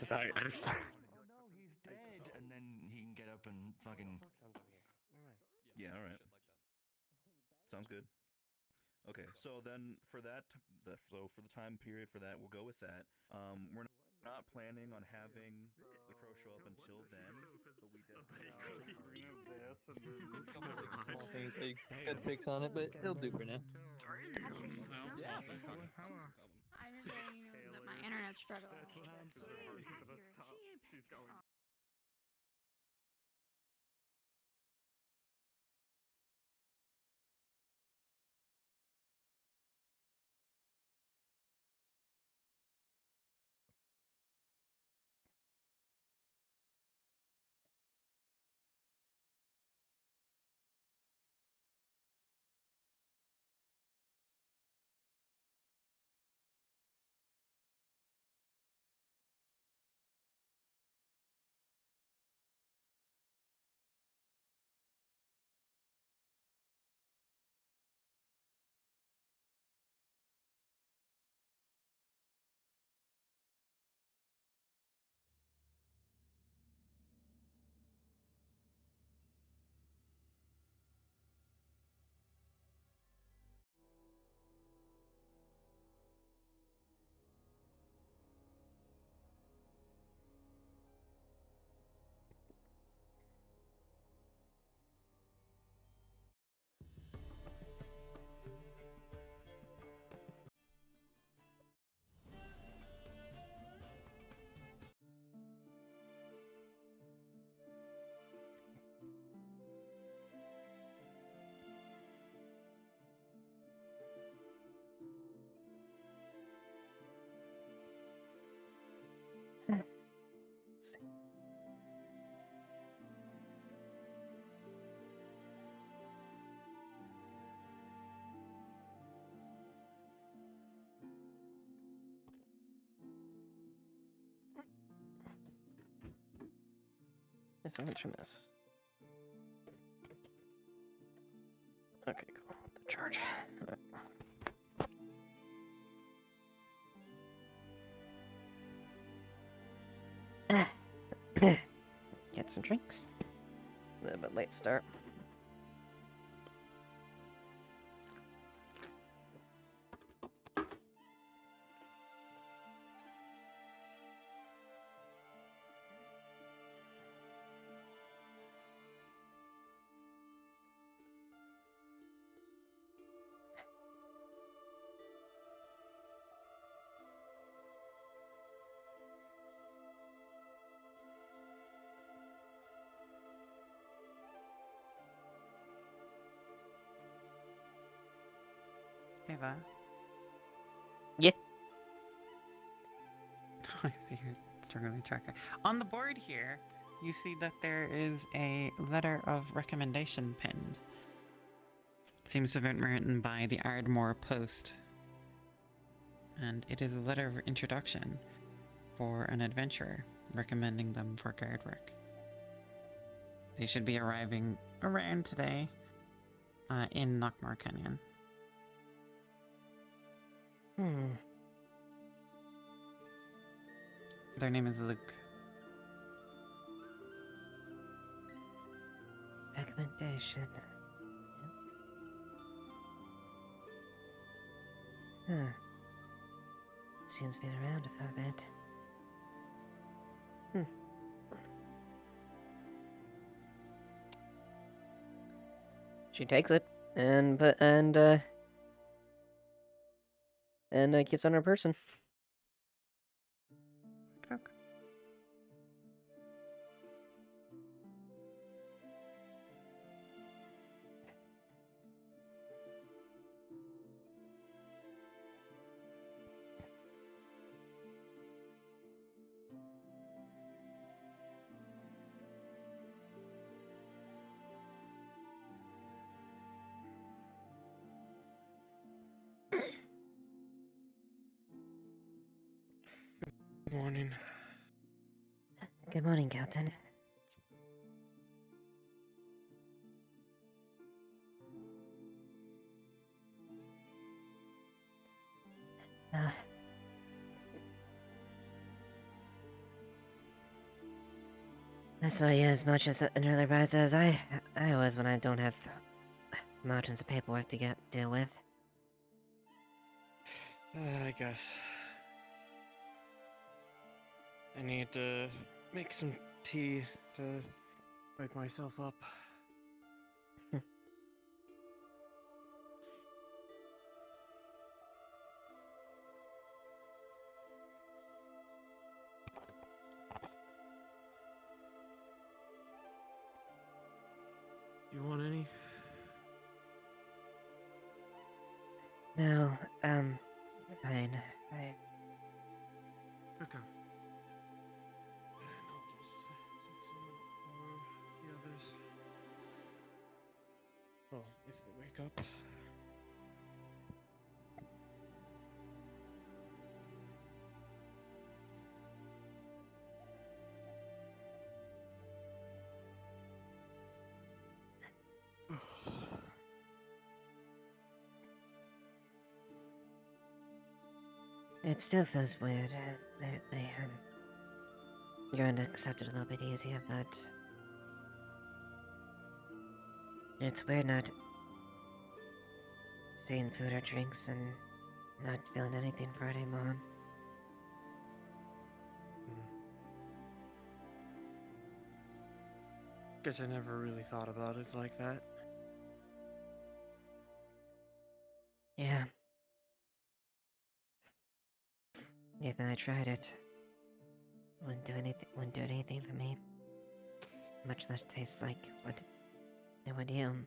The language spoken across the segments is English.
Sorry, I just. Oh no, he's dead, and then he can get up and fucking. Yeah, all right. Sounds good. Okay, so then for that, so for the time period for that, we'll go with that. We're not planning on having the crow show up until then, but we definitely. Small things like good picks on it, but it'll do for now. I'm just letting you know that my internet's struggling. That's what I'm saying. She's going. Yes, I'm gonna trim this. Okay, cool. The charge. Get some drinks. A little bit late start. Ava. Yeah. I see you're struggling to track it. On the board here, you see that there is a letter of recommendation pinned. Seems to have been written by the Ardmore Post. And it is a letter of introduction for an adventurer, recommending them for guard work. They should be arriving around today in Knockmore Canyon. Their name is Luke. Recommendation. Huh. Seems been around a fair bit. She takes it and gets on her person. Okay. Good morning. Good morning, Captain. That's why you're as much as an early riser as I was when I don't have mountains of paperwork to deal with. I guess. I need to make some tea to wake myself up. You want any? No, fine. Okay. And I'll just set some for the others. Well, if they wake up. It still feels weird. Going to accept it a little bit easier, but it's weird not seeing food or drinks and not feeling anything for it anymore. Guess I never really thought about it like that. Yeah. Even I tried it. Wouldn't do anything for me. Much less taste like what it would you.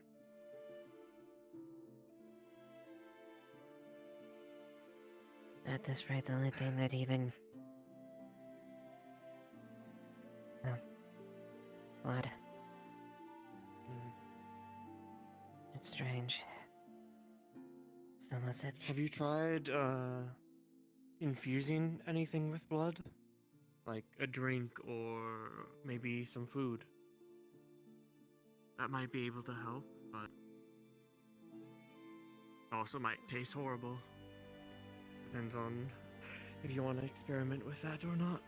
At this rate, the only thing that even... Oh. Blood. It's strange. It's almost it. Have you tried, infusing anything with blood? Like a drink or maybe some food? That might be able to help, but also might taste horrible. Depends on if you want to experiment with that or not.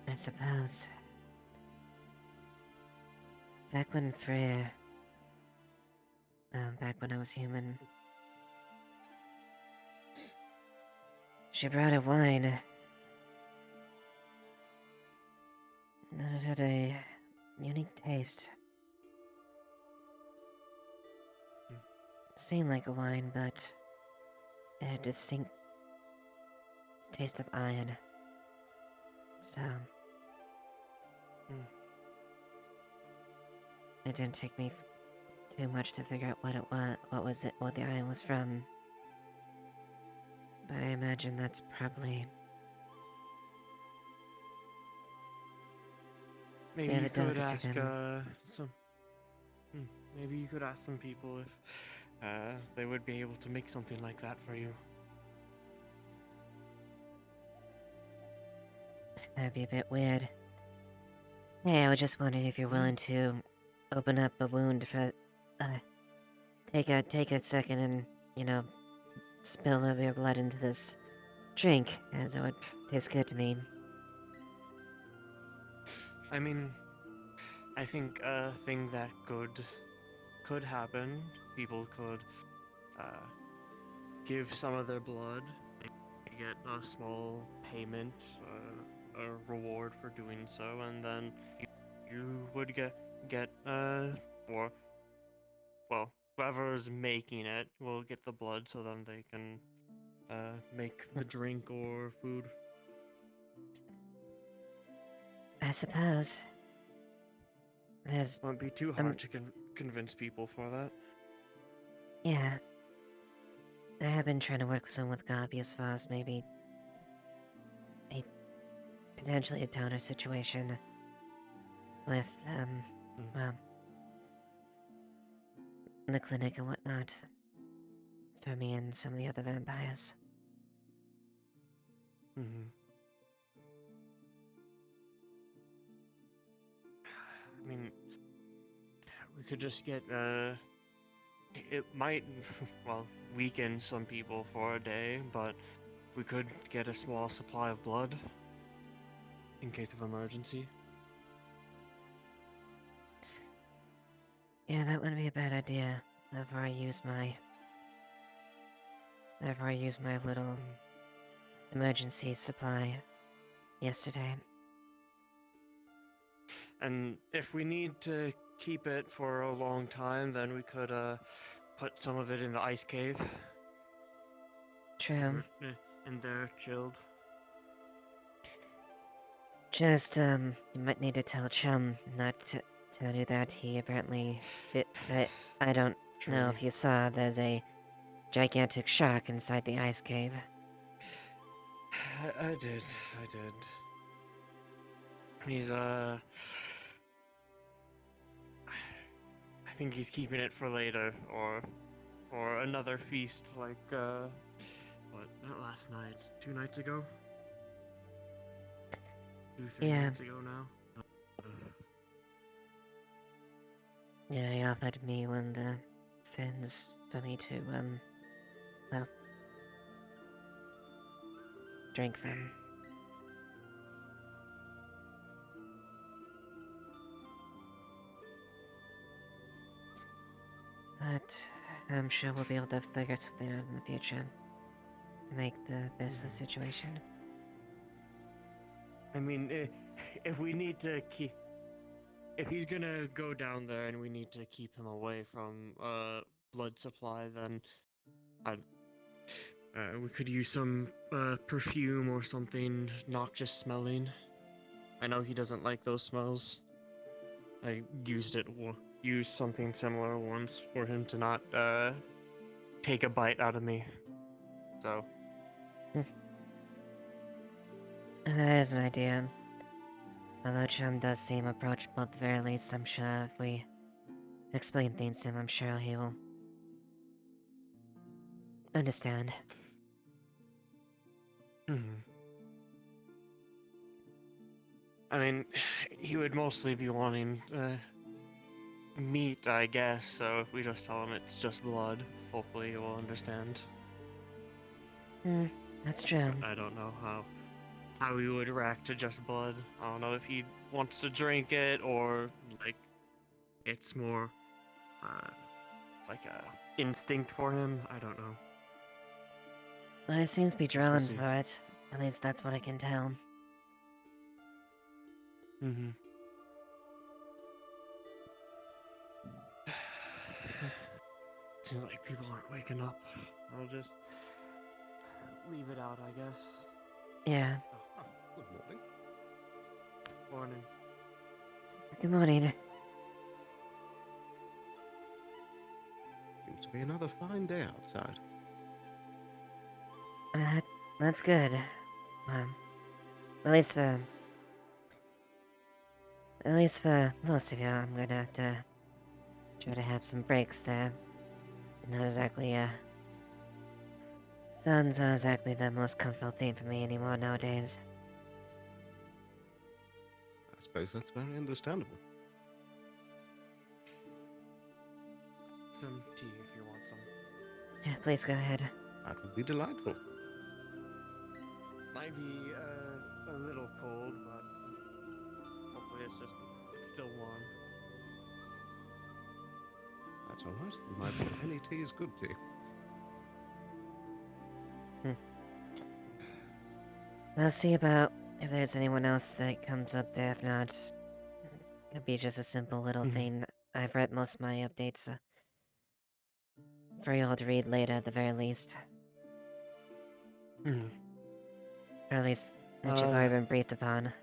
I suppose. Back when Freya... back when I was human... She brought a wine. And it had a unique taste. It seemed like a wine, but it had a distinct taste of iron. So... It didn't take me too much to figure out what it was, what the iron was from. But I imagine that's probably... Maybe Yeah, you the could delicacy ask, then. maybe you could ask some people if, they would be able to make something like that for you. That'd be a bit weird. Hey, I was just wondering if you're willing to open up a wound for, take a second and, you know, spill over your blood into this drink, as it would taste good to me. I mean, I think a thing that could happen, people could, give some of their blood, they get a small payment, a reward for doing so, and then you would get or, well, whoever's making it will get the blood, so then they can, make the drink or food. I suppose. There's... Won't be too hard to convince people for that. yeah. I have been trying to work with someone with Gabi as far as maybe... potentially a downer situation with, well, the clinic and whatnot for me and some of the other vampires. I mean, we could just get, it might, well, weaken some people for a day, but we could get a small supply of blood in case of emergency. Yeah, that wouldn't be a bad idea. Therefore I use my little emergency supply yesterday. And if we need to keep it for a long time, then we could put some of it in the ice cave. True. In there, chilled. Just, you might need to tell Chum not to do that. He apparently that I don't know if you saw, there's a gigantic shark inside the ice cave. I did. He's I think he's keeping it for later, or another feast like what? Not last night. 2 nights ago. 3 Yeah. nights ago now. Yeah, he offered me one of the fins for me to, well, drink from. But I'm sure we'll be able to figure something out in the future to make the best of the situation. I mean, if we need to keep, if he's gonna go down there and we need to keep him away from blood supply, then we could use some perfume or something noxious smelling. I know he doesn't like those smells. I used something similar once for him to not take a bite out of me. So. That is an idea. Although Chum does seem approachable at the very least, I'm sure if we explain things to him, I'm sure he will understand. I mean, he would mostly be wanting meat, I guess, so if we just tell him it's just blood, hopefully he will understand. That's true. I don't know how he would react to just blood. I don't know if he wants to drink it or, like, it's more, like a instinct for him. I don't know. Well, he seems to be drawn see. for it. At least that's what I can tell. Seems like people aren't waking up. I'll just leave it out, I guess. Yeah. Oh, good morning. Morning. Good morning. Seems to be another fine day outside. That's good. At least for most of you, I'm gonna have to try to have some breaks there. Not exactly, sun's not exactly the most comfortable thing for me anymore nowadays. I suppose that's very understandable. Some tea if you want some. Yeah, please go ahead. That would be delightful. Might be a little cold, but hopefully it's still warm. That's all right. Any tea is good tea. I'll see about if there's anyone else that comes up there. If not, it'll be just a simple little thing. I've read most of my updates for you all to read later at the very least. Or at least that you've already been briefed upon.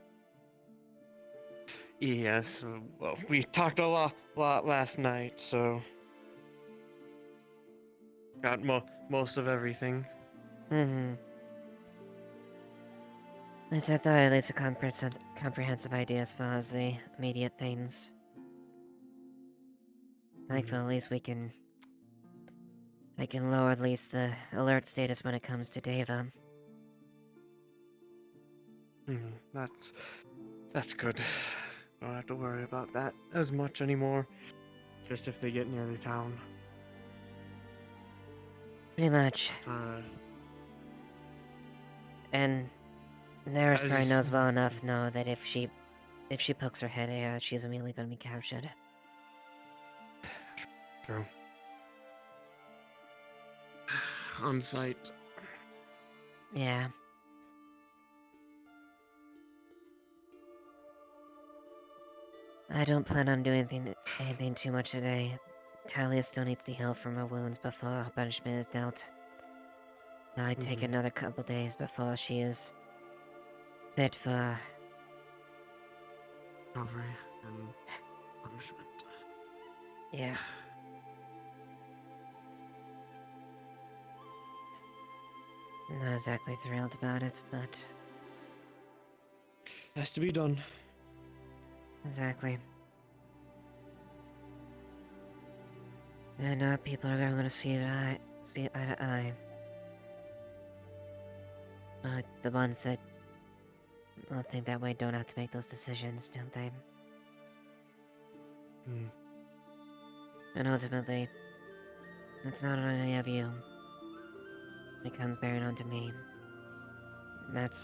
Yes, well, we talked a lot last night, so got most of everything. At least I thought at least a comprehensive idea as far as the immediate things. Thankfully, at least I can lower at least the alert status when it comes to Deva. That's good. Don't have to worry about that as much anymore. Just if they get near the town. Pretty much. And Neris probably knows well enough know that if she pokes her head out, she's immediately gonna be captured. True. On site. Yeah. I don't plan on doing anything too much today. Talia still needs to heal from her wounds before her punishment is dealt. So I'd take another couple days before she is fit for... Recovery and punishment. Yeah. Not exactly thrilled about it, but... Has to be done. Exactly. I know people are going to see eye to eye. But the ones that will think that way don't have to make those decisions, don't they? Hmm. And ultimately, it's not on any of you. It comes bearing onto me. That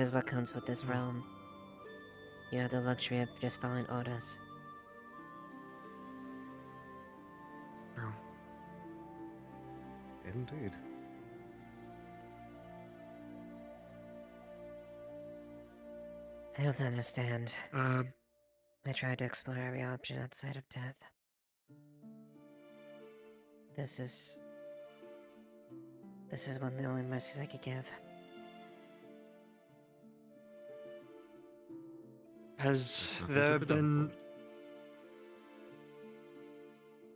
is what comes with this realm. You have the luxury of just following orders. True. Indeed. I hope to understand. Uh, I tried to explore every option outside of death. This is one of the only mercies I could give. has There's nothing there to be done been...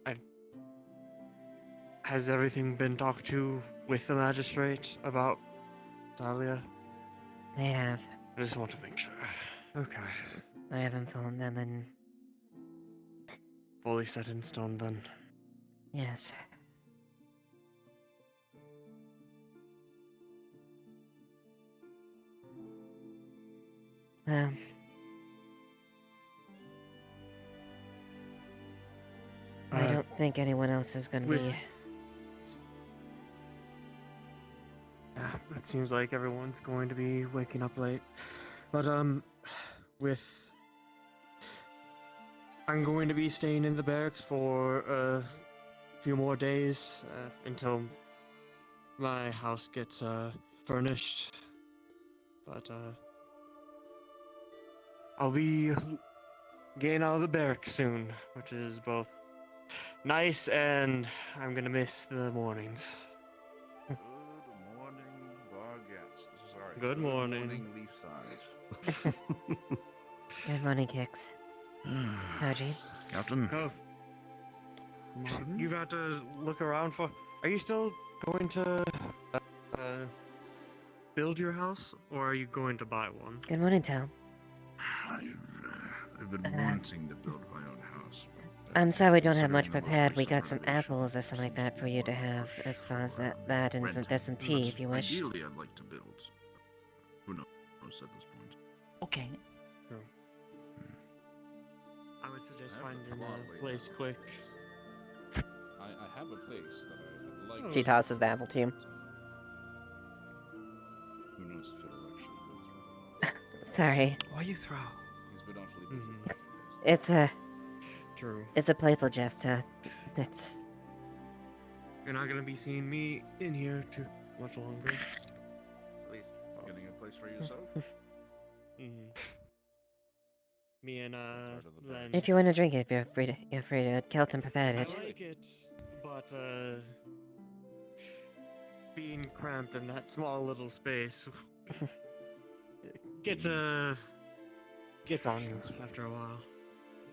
for it. Has everything been talked to with the magistrate about Talia? They have. I just want to make sure. Okay. I have informed them, and Fully set in stone then. yes. Well, I don't think anyone else is gonna be. It seems like everyone's going to be waking up late. But, with... I'm going to be staying in the barracks for a few more days, until my house gets, furnished. But, I'll be getting out of the barracks soon, which is both nice and I'm gonna miss the mornings. Good morning, Bargats. Sorry. Good morning. Leaf sides. Good morning, Kix. Haji. Captain. Oh. You've had to look around for... Are you still going to build your house, or are you going to buy one? Good morning, Tal. I've been wanting to build my own house. But, I'm sorry we don't have much considering the prepared. mostly We got some renovation, apples or something like that for you to have, as far as that and some, there's some tea But if you wish. Ideally, I'd like to build. Who knows at this point? Okay. True. I would suggest I have a finding plot a laid place out. quick. I have a place that I would like. She tosses the apple to you. Who knows if it'll actually go through? Sorry. Why you throw? He's been awfully busy. Mhm. these few days. True. It's a playful jest. That's You're not gonna be seeing me in here too much longer. At least. Getting a place for yourself. Me and part of the Len. if you want to drink it, you're free to. Kelton prepared I it. like it, but being cramped in that small little space gets on you after a while.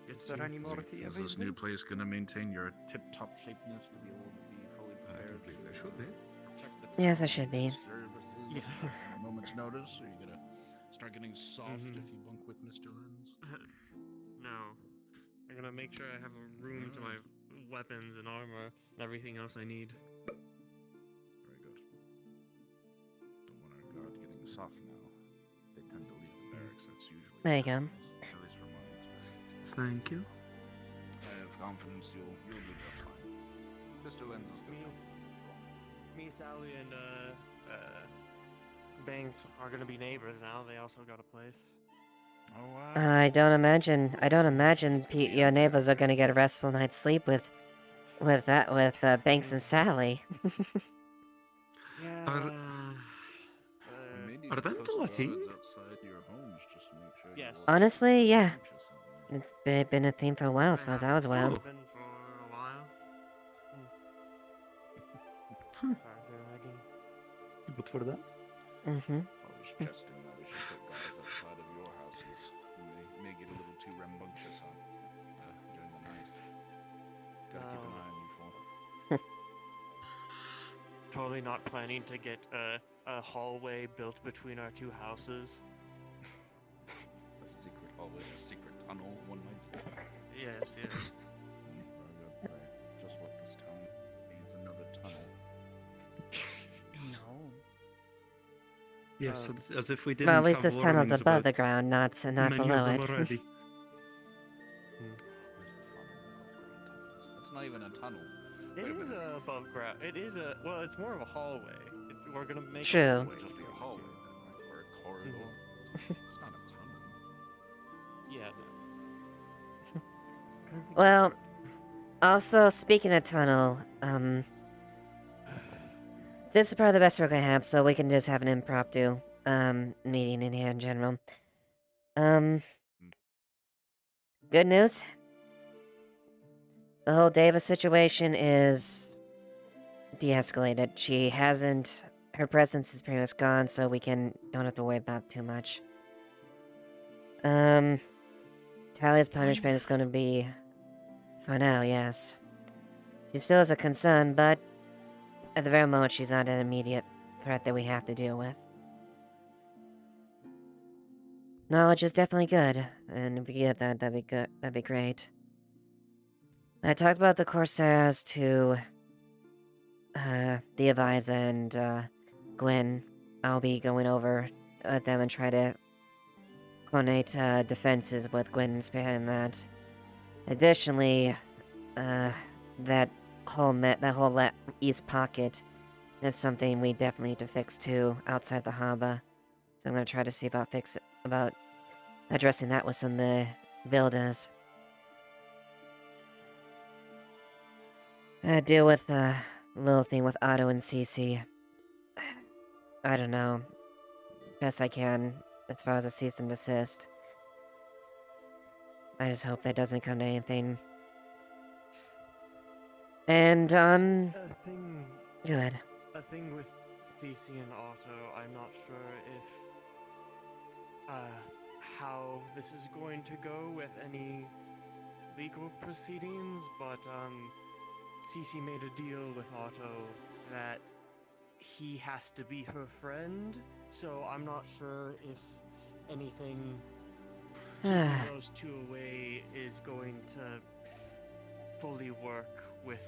Is there any more tea Is this new place going to maintain your tip-top shapeness to be able to be fully I prepared? don't believe they should be. Check the Yes, time, it should be. Services, Yeah. at a moment's notice. Are you gonna start getting soft Mhm. if you bunk with Mr. Lenz? No. I'm gonna make sure I have a room to my weapons and armor and everything else I need. Very good. Don't want our guard getting soft now. They tend to leave the barracks. That's usually There you what go. happens, at least from my experience. Thank you. I have confidence you'll do just fine. Mr. Lenz is good. Me, Sally, and Banks are gonna be neighbors now. They also got a place. Oh wow. I don't imagine your neighbors are gonna get a restful night's sleep with with Banks and Sally. Yeah. Are- We may need Are to them post still a guards thing? outside your homes just to make sure you Yes. walk Honestly, yeah. Anxious on me. It's been a theme for a while, as far as I was aware. Been for a while. Cars are lagging. Good for them. Mm-hmm. I was suggesting that we should put guards outside of your houses. May get a little too rambunctious during the night. Gotta keep an eye on you four. Totally not planning to get a hallway built between our two houses. a secret hallway, a secret tunnel one night. Yes, yes. Just what this town needs, another tunnel. No. Yes, Um, as if we didn't Well, at least have this tunnel's warnings above the about ground, not many below of it. them already. That's not even a tunnel. It Wait a is minute. above ground. It is a well. It's more of a hallway. We're gonna make True. a It hallway would just be a between the hallway, two. then, right? Or a corridor. It's not a tunnel. Yeah. Well, also, speaking of tunnel, this is probably the best we're gonna have, so we can just have an impromptu, meeting in here in general. Good news. The whole Davis situation is de-escalated. She hasn't, her presence is pretty much gone, so we don't have to worry about it too much. Talia's punishment is gonna be, for now, yes. She still is a concern, but at the very moment, she's not an immediate threat that we have to deal with. Knowledge is definitely good, and if we get that, that'd be good. That'd be great. I talked about the Corsairs to the Avisa and Gwen. I'll be going over with them and try to coordinate defenses with Gwen spearheading that. Additionally, that whole east pocket is something we definitely need to fix too outside the harbor. So I'm gonna try to see about addressing that with some of the builders. Deal with the little thing with Otto and Cece. I don't know. Best I can, as far as a cease and desist. I just hope that doesn't come to anything. And, thing. good. A thing with Cece and Otto. I'm not sure if how this is going to go with any legal proceedings, but Cece made a deal with Otto that he has to be her friend, so I'm not sure if anything keeping those two away is going to fully work with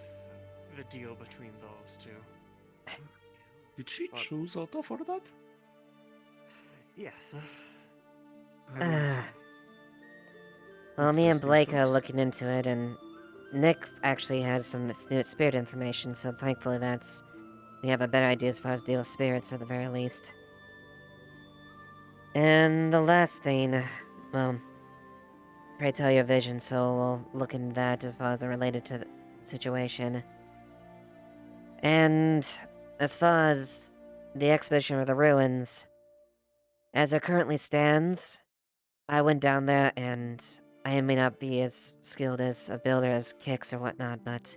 the deal between those two. Did she What? choose Otto for that? Yes. Well, me and Interesting Blake are choice. looking into it, and Nick actually has some spirit information, so thankfully we have a better idea as far as deal with spirits at the very least. And the last thing, well, pray tell your vision, so we'll look into that as far as it related to the situation. And as far as the expedition of the ruins, as it currently stands, I went down there and I may not be as skilled as a builder as Kix or whatnot, but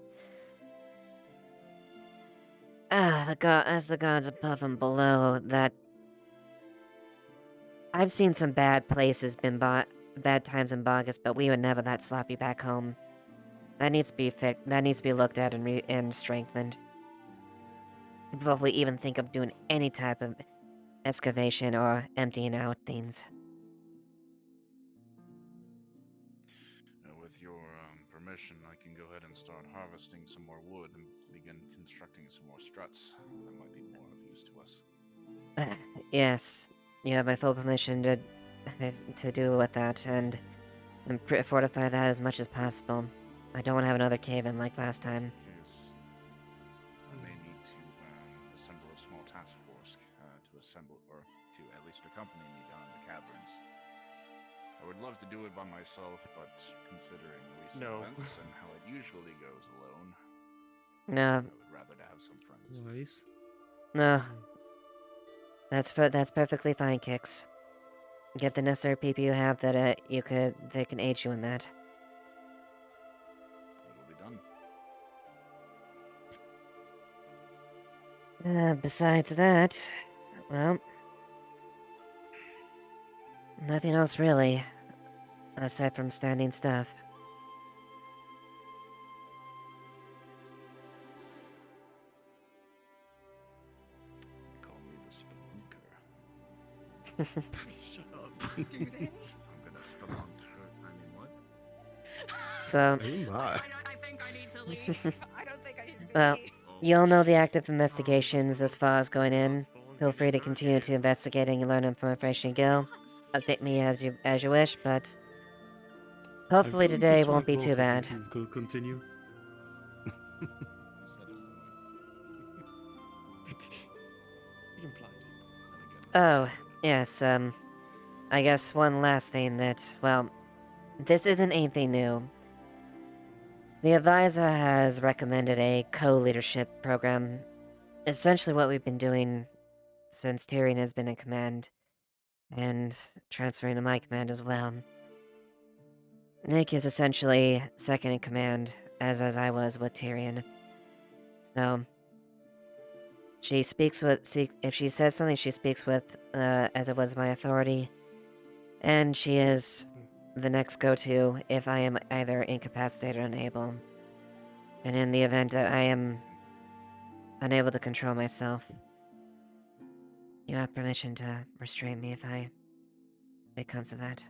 as the gods above and below, that I've seen some bad places bad times in Bogus, but we were never that sloppy back home. That needs to be fixed. That needs to be looked at and strengthened before we even think of doing any type of excavation or emptying out things. With your permission, I can go ahead and start harvesting some more wood and begin constructing some more struts. That might be more of use to us. Yes, you have my full permission to do with that, and fortify that as much as possible. I don't want to have another cave-in like last time. I may need to assemble a small task force to at least accompany me down the caverns. I would love to do it by myself, but considering recent events and how it usually goes alone, No, I would rather to have some friends. Wise. no. That's perfectly fine, Kix. Get the necessary people you have that they can aid you in that. It'll be done. Besides that, well, nothing else really, aside from standing stuff. Call me the spelunker. Shut up. Do they? I'm gonna spelunker. I mean, what? So, Bye. I think I need to leave. I don't think I should be. well, Oh, you all know the active investigations as far as going in. Feel free to continue to investigating and learn information, Gil. Update me as you wish, but hopefully I'm going to today smack won't be both too of you bad. since go continue. Implied. Oh, yes, I guess one last thing that, well, this isn't anything new. The advisor has recommended a co-leadership program. Essentially what we've been doing since Tyrion has been in command, and transferring to my command as well. Nick is essentially second in command, as I was with Tyrion. So, she speaks with, if she says something, she speaks with, as it was my authority, and she is the next go-to if I am either incapacitated or unable. And in the event that I am unable to control myself, you have permission to restrain me if it comes to that.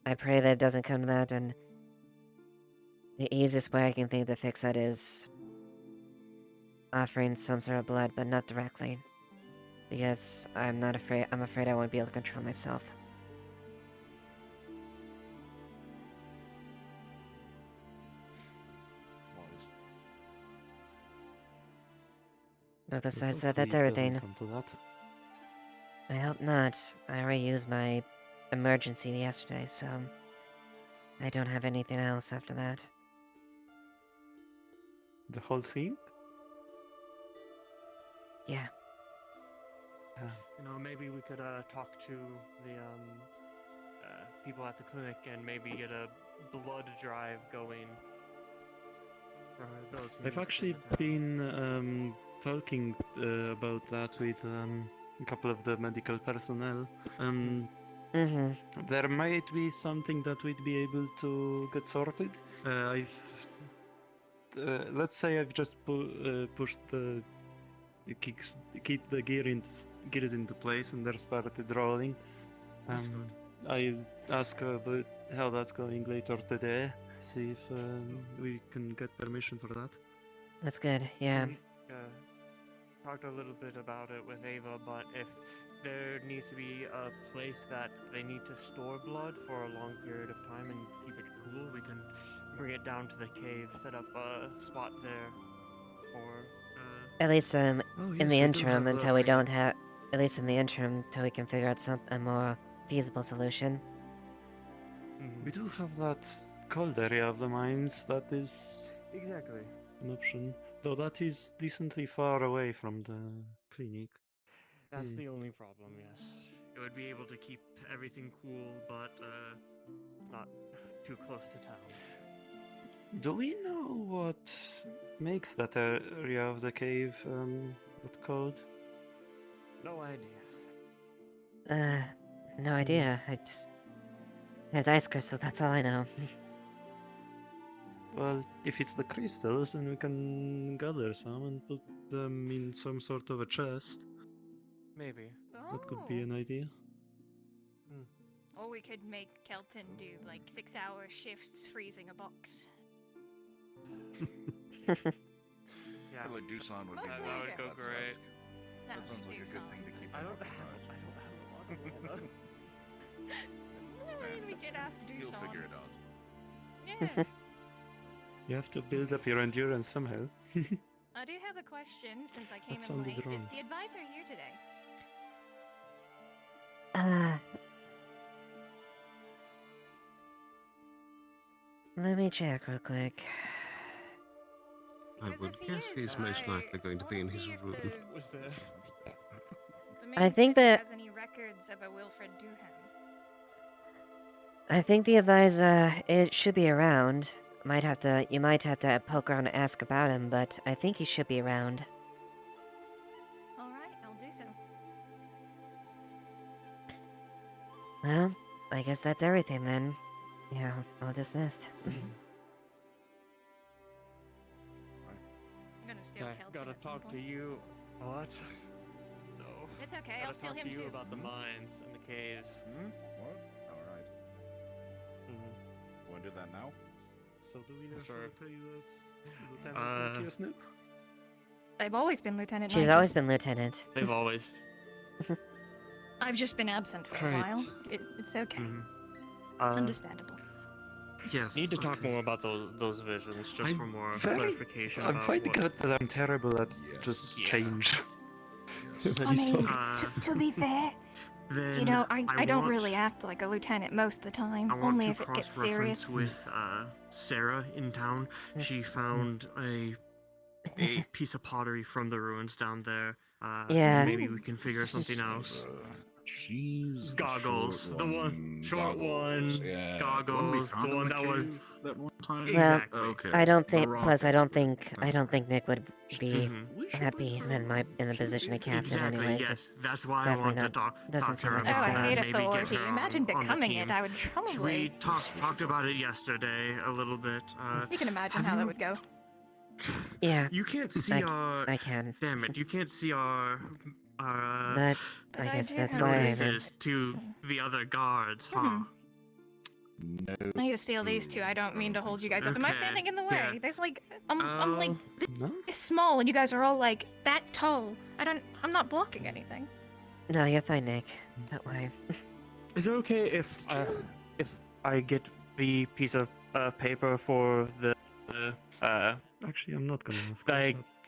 I pray that it doesn't come to that, and the easiest way I can think to fix that is offering some sort of blood, but not directly. Because I'm afraid I won't be able to control myself. Wise. But But besides that, hopefully that's it doesn't everything. come to that. I hope not. I already used my emergency yesterday, so I don't have anything else after that. The whole thing? Yeah. You know, maybe we could talk to the people at the clinic and maybe get a blood drive going for those who need I've it actually in the town. been talking about that with a couple of the medical personnel. Mm-hmm. There might be something that we'd be able to get sorted. Let's say I've just pushed the keep the gears into place and they're started rolling. That's good. I'll ask her about how that's going later today. See if we can get permission for that. That's good, yeah. We talked a little bit about it with Ava, but if there needs to be a place that they need to store blood for a long period of time and keep it cool, we can bring it down to the cave, set up a spot there for At least, Oh, in yes, the we do interim, have until we that. don't have... At least in the interim, until we can figure out a more feasible solution. We do have that cold area of the mines. That is exactly. an option, though that is decently far away from the clinic. That's the only problem, yes. It would be able to keep everything cool, but not too close to town. Do we know what makes that area of the cave that cold? No idea. No idea. It's ice crystal, that's all I know. Well, if it's the crystals, then we can gather some and put them in some sort of a chest. Maybe. That could be an idea. Or we could make Kelton do like 6-hour shifts freezing a box. Yeah. I feel like Doosan would be Mostly that would yeah. go great. That sounds like a good thing to keep. I in don't our garage. I mean, we could ask You'll Doosan. figure it out. Yeah. You have to build up your endurance somehow. I do have a question since I came That in sounded late. Is wrong. the advisor here today? Let me check real quick. Because would if he guess is, he's most I likely going to be in wanna his see if room. Was there? the I think that- has any records of a Wilfred Duhan. I think the advisor, it should be around. You might have to poke around and ask about him, but I think he should be around. All right, I'll do so. Well, I guess that's everything then. Yeah, all dismissed. I'm gonna steal Kelton Gotta at some talk to point. you. What? No. It's okay, I'll Gotta steal talk him to you too. about the mines and the caves. Hmm? What? Alright. Want to do that now? So do we Sure. refer to you as Lieutenant Nikias now? I've always been Lieutenant She's Nykus. always been lieutenant. They've always. I've just been absent for a Right. while. It's okay. Mhm. It's understandable. Yes. Need to talk okay. more about those visions, just for more clarification I'm about finding what. out that I'm terrible at Yes. just Yeah. change. Yes. I mean, Uh, to be fair, Then you know, I don't want- really act like a lieutenant most of the time. I want Only to if it gets cross-reference serious. with Sarah in town. She found a piece of pottery from the ruins down there. Yeah. Maybe we can figure something else. She's the Goggles, short the one, short goggles, one, yeah. goggles, found the in one that was. cave that one time. Well, Exactly. Okay. I don't think. The Plus, I rock don't expert. think. I That's don't think Nick would be Mhm. We should happy let her in the She'd position be of captain. Exactly. Anyways, Yes, It's that's why I definitely want to talk doesn't to seem her like Oh, a about I sad. that. hate Maybe get authority. her Imagine on the becoming team. it. I would probably. We talked about it yesterday a little bit. You can imagine have how that you- would go. Yeah, You can't see our. I can. Damn it! You can't see our. But But I I guess do that's have why I this. meant. notices to the other guards, huh? No. I need to steal these two. I don't mean to hold you guys up. Am I Okay, standing in the way? yeah. There's like, I'm like No? this small, and you guys are all like that tall. I'm not blocking anything. No, you're fine, Nick. Don't worry. Is it okay if I get the piece of paper for the Actually, I'm not gonna ask. Like, That's-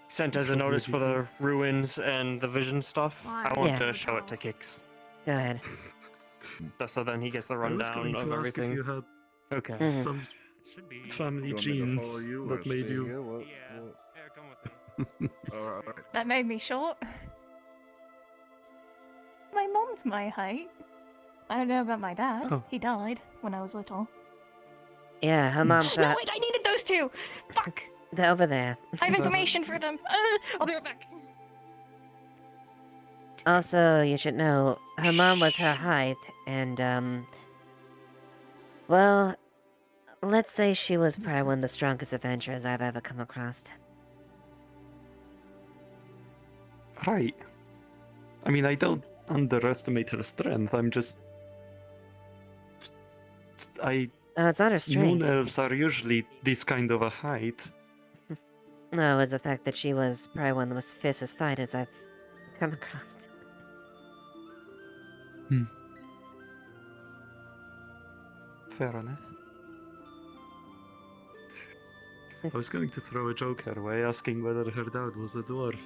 sent as a Sure, notice maybe for do. the ruins and the vision stuff? I want Yeah. to show it to Kix, Go ahead. just so then he gets a I was rundown going of to ask everything. if you had Okay. Mhm. some Should be. family You want me to follow genes you or that made stay you. here? What? Yeah. what? Yeah, come with me. Alright. That made me short. My mom's my height. I don't know about my dad. Oh. He died when I was little. Yeah, her mom's No, wait, I needed those two. Fuck. they're over there. I have information for them. I'll be right back. Also, you should know, her mom was her height, and, well, let's say she was probably one of the strongest adventurers I've ever come across. Right. I mean, I don't underestimate her strength. I'm just. It's not her Moon strength. elves are usually this kind of a height. No, it's the fact that she was probably one of the most fiercest fighters I've come across. Fair enough. I was going to throw a joke her way, asking whether her dad was a dwarf.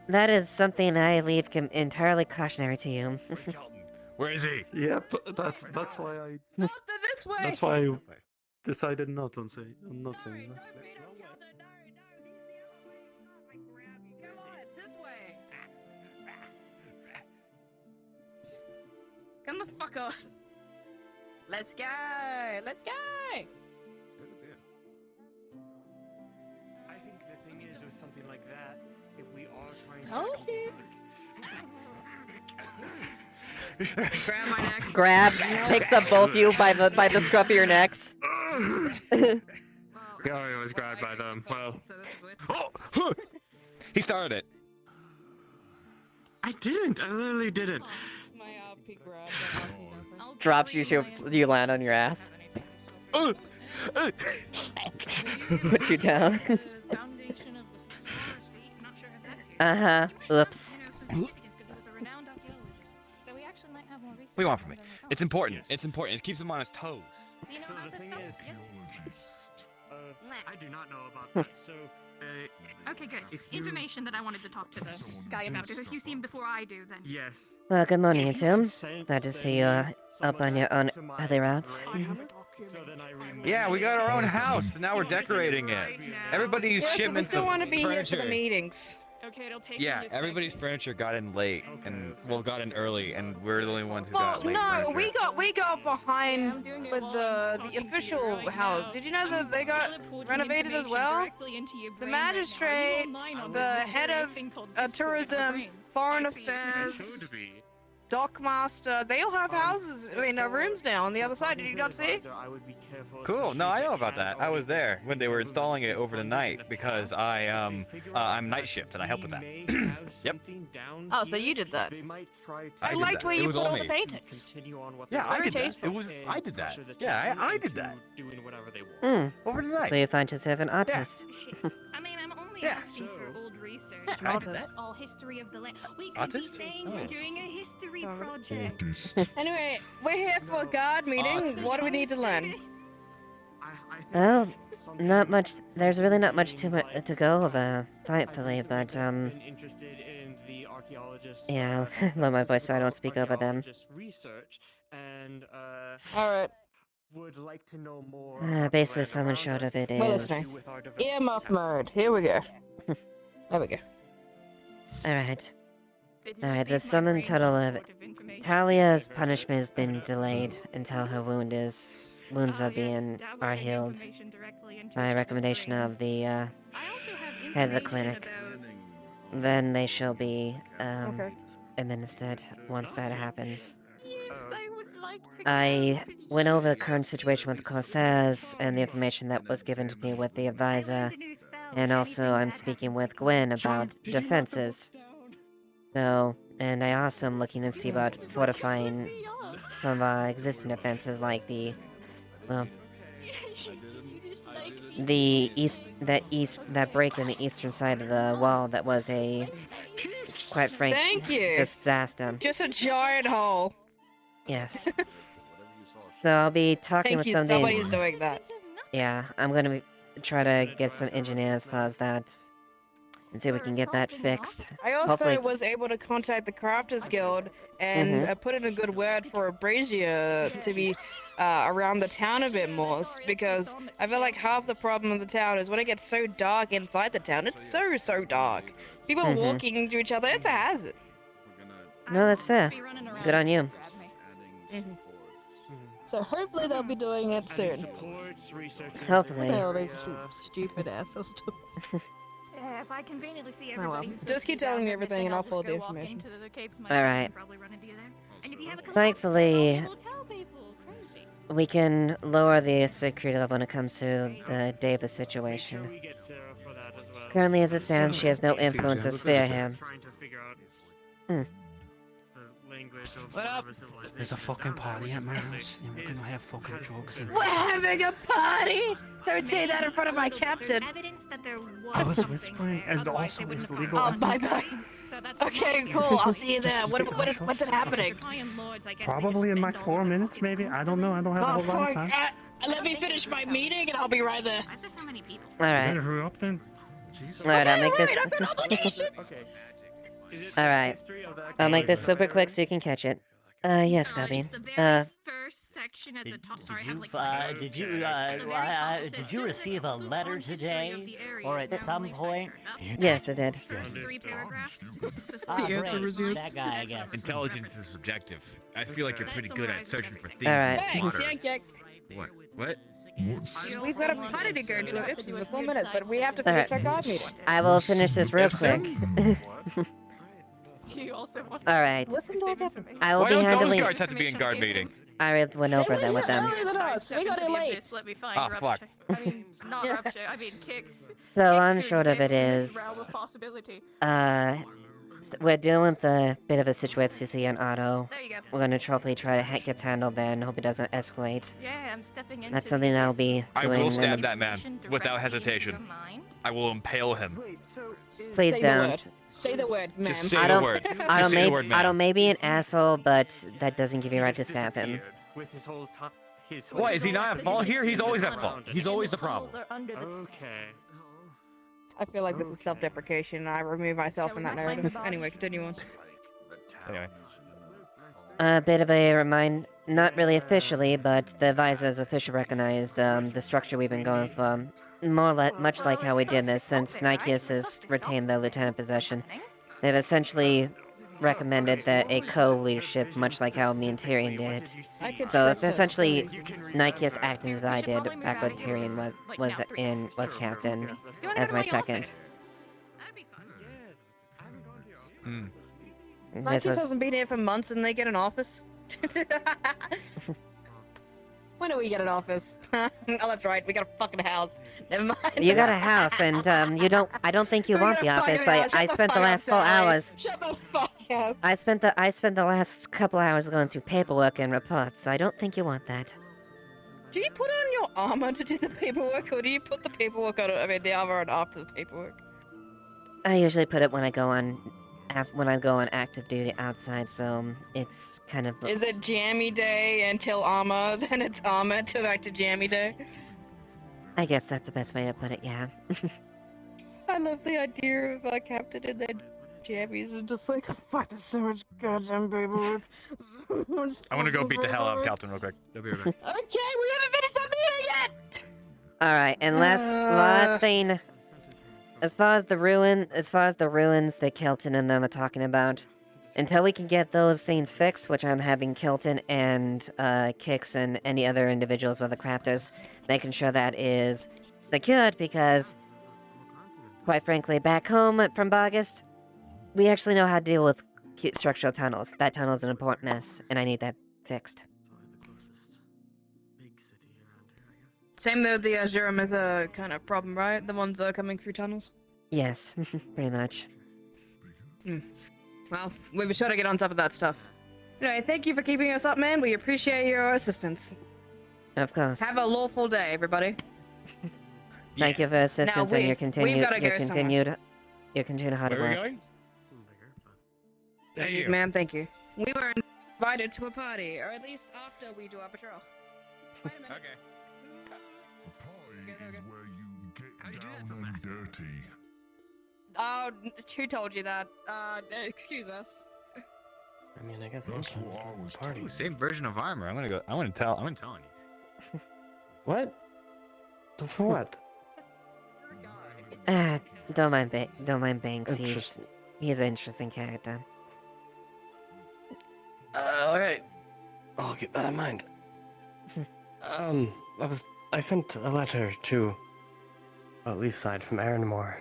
That is something I leave entirely cautionary to you. Where is he? Yep, that's why I Not this way. that's why I decided not on saying that. Come on, this way. Come the fuck on. Let's go. Let's go. I think the thing is with something like that, if we are trying Told to. you. Grab my neck. Grabs, picks up both you by the scruff of your necks. Yeah, I was grabbed by them. Well, He started it. I didn't. I literally didn't. My peak grab. Drops you land on your ass. Put you down. Uh-huh. Oops. What do you want from me? It's important. It's important. It keeps him on his toes. So the thing is, I do not know about that. So Okay, good. If you- Information that I wanted to talk to the guy about. If you see him before I do, then. Yes. Well, good morning, If you Entomb. consent, Glad to see then you up on your own early routes. Yeah, we got our own house, and now we're decorating it. Everybody's Yeah, so we shipments still of want to be here for the furniture. meetings. Okay, it'll take Yeah, everybody's furniture got in late, and got in early, and we're the only ones who Well, got late no, furniture. we got behind with the official house. Did you know that they got renovated as well? The magistrate, the head of tourism, foreign affairs, dockmaster, they all have houses, rooms now on the other side. Did you not see? Cool. No, I know about that. I was there when they were installing it over the night because I'm night shift and I help with that. Yep. Oh, so you did that. I did liked that. where It you was put all all the me. paintings. Yeah, I Very did that. tasteful. I did that. Yeah, I did that. Over the night. So you find yourself an artist. I mean, I'm only Yeah. asking for old research. I did that. That's all history of the land. We could Artist? be saying we're Oh. doing a history project. Anyway, we're here for a guard meeting. What do we need to learn? Well, not much. There's really not much to go over, thankfully, but Interested in the archaeologists. yeah, lower my voice so I don't speak over them. Research and Alright. would like to know more. Basically, sum and short of it Well, is. listening. Earmuff mode. Here we go. There we go. Alright. Alright, the sum and total of Talia's punishment has been delayed until her wounds are healed by recommendation of the head of the clinic. Then they shall be administered once that happens. I went over the current situation with the Corsairs and the information that was given to me with the advisor, and also I'm speaking with Gwen about defenses. So, and I also am looking to see about fortifying some of our existing defenses, like the that break in the eastern side of the wall that was a, quite frank, Thank you. disaster. Just a giant hole. Yes. So I'll be talking Thank with you. somebody. Somebody's doing that. Yeah, I'm gonna try to get some engineers as far as that, and see if we can get that fixed. I also Hopefully. was able to contact the Crafters Guild and put in a good word for a brazier to be around the town a bit more, because I feel like half the problem of the town is when it gets so dark inside the town. It's so dark. People are walking into each other. It's a hazard. No, that's fair. Good on you. So hopefully they'll be doing it soon. Hopefully. Oh, these stupid assholes. Yeah, if I conveniently see Oh, well. everybody. who's Just keep supposed to be down telling me there everything missing, and I'll just forward the go walk information. into the capes myself Alright. and probably run into you there. And if you have a Thankfully, complaint, we'll tell people. Crazy. we can lower the security level when it comes to the Davis situation. Currently, as it stands, she has no influence or sphere here. What up? There's a fucking party at my house, and we're gonna have fucking drugs and. We're having a party! Don't say that in front of my captain. Evidence that there was I was something whispering, there, and otherwise they also it's wouldn't have legal. Oh, found bye it. bye. So that's Okay, my cool. I'll theory. see you there. Just What's keep it it happening? High-end lords, I guess they Probably just in like spend 4 all their minutes, pockets maybe. I don't know. I don't have a Oh, whole lot of fuck. time. Let me finish my meeting and I'll be right there. Why is there so many people? Alright. Better hurry up then. Jesus. Alright, I'll make this. I've got obligations. Alright. I'll make this super quick so you can catch it. Yes, Gubby. It's the very first section at the top. Sorry, I have like Did you receive a letter today, or at some point? Yes, I did. First 3 paragraphs. Great. That guy, I guess. Intelligence is subjective. I feel like you're pretty good at searching for things. Alright. Thanks, yank yank. What? What? We've got a party to go to at Ipsy in 4 minutes, but we have to finish our guard meeting. I will finish this real quick. Do you also want Alright. Listen to our captain. I will Why be don't handling. those guards have to be in guard meeting? I already went over them with them. Earlier than us. We got in late. Let me find Ah, fuck. rupture. I mean, not rupture. I mean, kicks. So long and short of it is, Realm of possibility. we're dealing with a bit of a situation with CC and Otto. There you go. We're gonna hopefully try to get handled there and hope it doesn't escalate. Yeah, I'm stepping into That's something I'll be I doing. will in stab the- that man without hesitation. I will impale him. Please Say the don't. word. Say the word, ma'am. Just say I the don't. word. I Just say the word, Otto ma'am. may be an asshole, but that doesn't give you a right to stab him. What, is he not at fault here? He's always at fault. He's always the problem. Okay. I feel like this is self-deprecation, and I remove myself from that narrative. Anyway, continue on. Anyway. A bit of a not really officially, but the advisors officially recognized the structure we've been going for. Much like how we did this, since Nikeus has retained the lieutenant possession. They've essentially recommended that a co-leadership, much like how me and Tyrion did it. So essentially, Nikeus acted as I did back when Tyrion was captain as my second. Nikeus hasn't been here for months, and they get an office. When do we get an office? Oh, that's right. We got a fucking house. Never mind. You got a house, and you don't. I don't think you want the office. I spent the last 4 hours. Shut the fuck up. I spent the last couple hours going through paperwork and reports. I don't think you want that. Do you put on your armor to do the paperwork, or do you put the paperwork on? I mean, the armor on after the paperwork. I usually put it when I go on active duty outside, so it's kind of. Is it jammy day until armor, then it's armor to back to jammy day? I guess that's the best way to put it. Yeah. I love the idea of a captain in their jammies and just like, fuck, there's so much goddamn paperwork. I want to go beat the hell out of Calton real quick. They'll be right back. Okay, we haven't finished our meeting yet. All right, and last thing. As far as the ruins that Kelton and them are talking about, until we can get those things fixed, which I'm having Kelton and Kix and any other individuals with the crafters, making sure that is secured, because, quite frankly, back home from Bargast, we actually know how to deal with structural tunnels. That tunnel is an important mess, and I need that fixed. Same though, the Azurum is a kind of problem, right? The ones that are coming through tunnels? Yes, pretty much. Well, we'll be sure to get on top of that stuff. Anyway, thank you for keeping us up, man. We appreciate your assistance. Of course. Have a lawful day, everybody. Thank you for assistance and your continued hard Where are we work. going? Thank you, ma'am. Thank you. We were invited to a party, or at least after we do our patrol. Wait a minute. Okay. Is where you get down and dirty. Oh, who told you that? Excuse us. I mean, I guess That's what I was Ooh, same version of armor. I'm telling you. What? For what? Don't mind Banks. He's an interesting character. Alright. I'll keep that in mind. I sent a letter to Leafside from Aaronmore.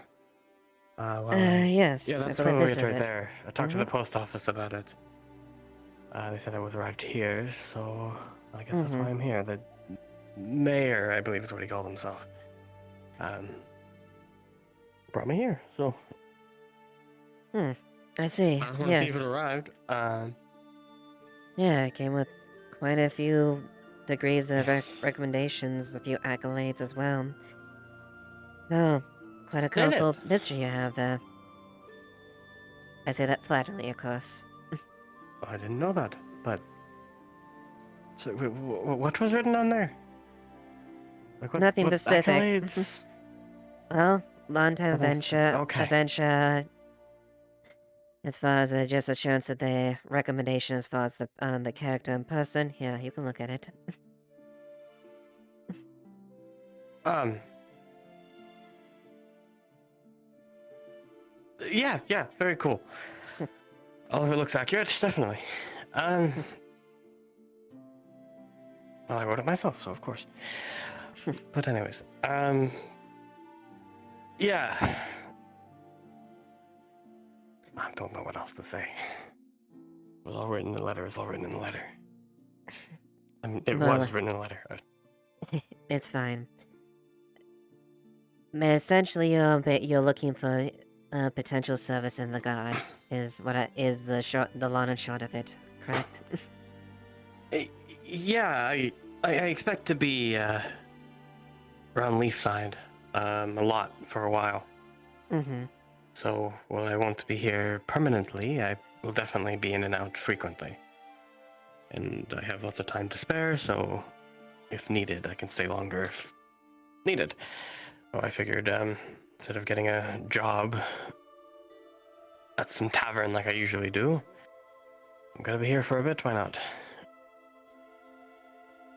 Yes. Yeah, that's what what this right is. there. I talked to the post office about it. They said it was arrived here, so I guess that's why I'm here. The mayor, I believe is what he called himself, brought me here, so... I see. I want to Yes. see if it arrived. Yeah, it came with quite a few degrees of recommendations, a few accolades as well. So, quite a colorful history you have there. I say that flatteringly, of course. I didn't know that, but... So, what was written on there? Like Nothing what specific. accolades? Well, long-time adventure, okay. As far as just assurance of the recommendation as far as the character and person, yeah, you can look at it. Yeah, very cool. All of it looks accurate, definitely. Well, I wrote it myself, so of course. But anyways, yeah. I don't know what else to say. It was all written in the letter. I mean, it was written in the letter. It's fine. But essentially, you're looking for potential service in the guard. Is the long and short of it, correct? Yeah, I expect to be around Leafside a lot for a while. So, while I won't be here permanently, I will definitely be in and out frequently. And I have lots of time to spare, so if needed, I can stay longer if needed. So I figured instead of getting a job at some tavern like I usually do, I'm gonna be here for a bit. Why not?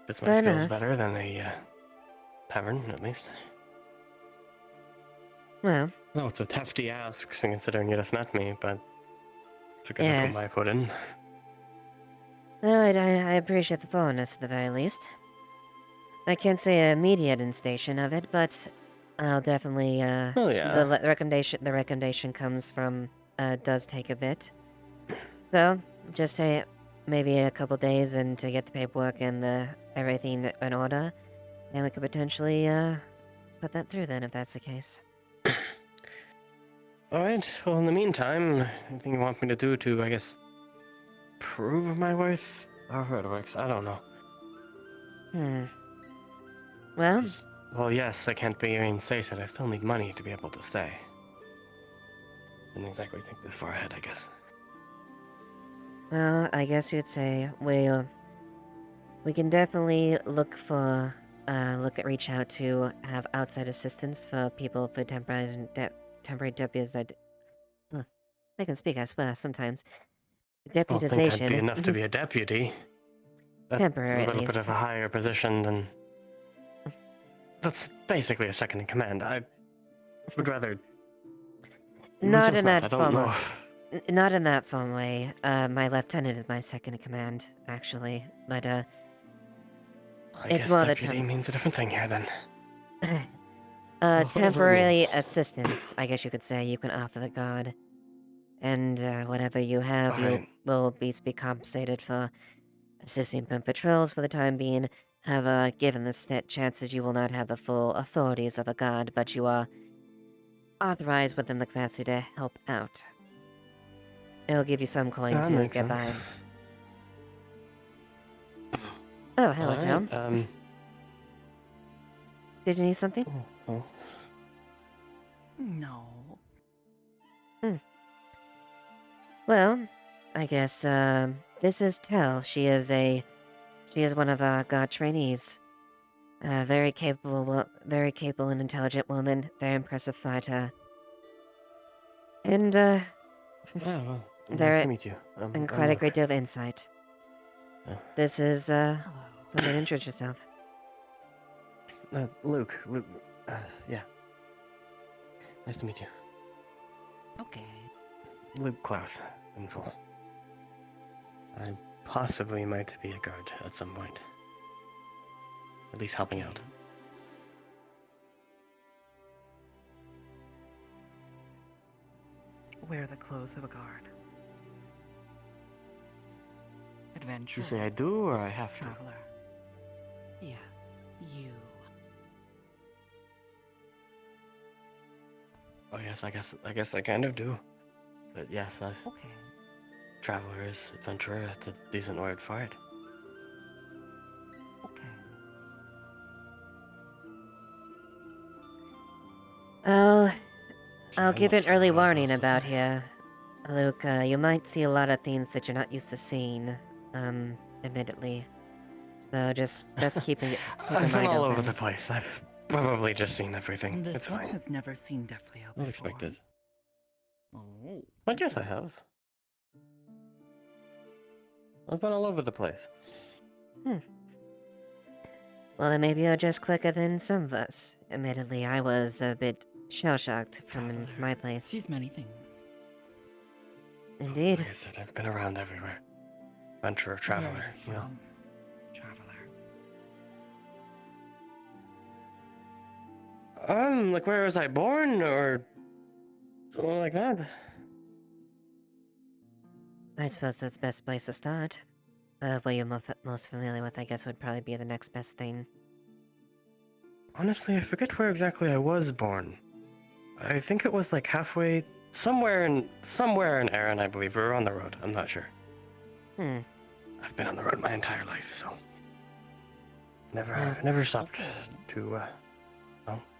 Fits my Fair skills enough. better than a tavern, at least. Well, No, it's a hefty ask, considering you just met me, but figured I'd put yes. my foot in. Well, I appreciate the bonus at the very least. I can't say an immediate instation of it, but I'll definitely, Oh, yeah. the recommendation comes from, does take a bit. So, just maybe a couple days and to get the paperwork and everything in order, and we could potentially, put that through then, if that's the case. Alright, well, in the meantime, anything you want me to do to, I guess, prove my worth? However it works, I don't know. Well? Well, yes, I can't be reinstated. I still need money to be able to stay. Didn't exactly think this far ahead, I guess. Well, I guess you'd say we can definitely reach out to have outside assistance for people for temporary deputies. I can speak, I swear, sometimes. I don't think I'd Deputization. be enough to be a deputy. That's Temporary, a at little bit least. of a higher position than... That's basically a second in command. I would rather... Not in that I don't know. Not in that form way. My lieutenant is my second in command, actually. But, I it's guess more the deputy means a different thing here, then. Whatever it temporary means. assistance, I guess you could say, you can offer the guard. And, whatever you have, you will be compensated for assisting in patrols for the time being. However, given the chances you will not have the full authorities of a guard, but you are authorized within the capacity to help out. It'll give you some coin That to makes get sense. by. Oh, hello, Alright, Tom. Did you need something? Oh. No. Well, I guess, this is Tell. She is one of our guard trainees. Very capable and intelligent woman. Very impressive fighter. And, well, nice very, to meet you. and quite a Luke. great deal of insight. This is, go ahead and introduce yourself. Luke, yeah. Nice to meet you. Okay. Luke Klaus, in full. I possibly might be a guard at some point. At least helping out. Wear the clothes of a guard. Adventurer. You say I do, or I have to? Traveler. Yes, you. Oh yes, I guess I kind of do. But yes, Okay. travelers, adventurer, it's a decent word for it. Okay. I'll give an early warning about here. Luke, you might see a lot of things that you're not used to seeing, admittedly. So just best keep your I've been mind all open. over the place. I've probably just seen everything. This It's one fine. has never seen Deathly out Not before. expected. Oh. But yes, I have. I've been all over the place. Well, then maybe you're just quicker than some of us. Admittedly, I was a bit shell-shocked from my place. She's many things. Indeed. Like I said, I've been around everywhere. Adventurer, traveler, Where are you know. from? Traveler. Like where was I born, or something like that? I suppose that's the best place to start. What you're most familiar with, I guess, would probably be the next best thing. Honestly, I forget where exactly I was born. I think it was like halfway, somewhere in Erin, I believe. We were on the road. I'm not sure. I've been on the road my entire life, so never stopped to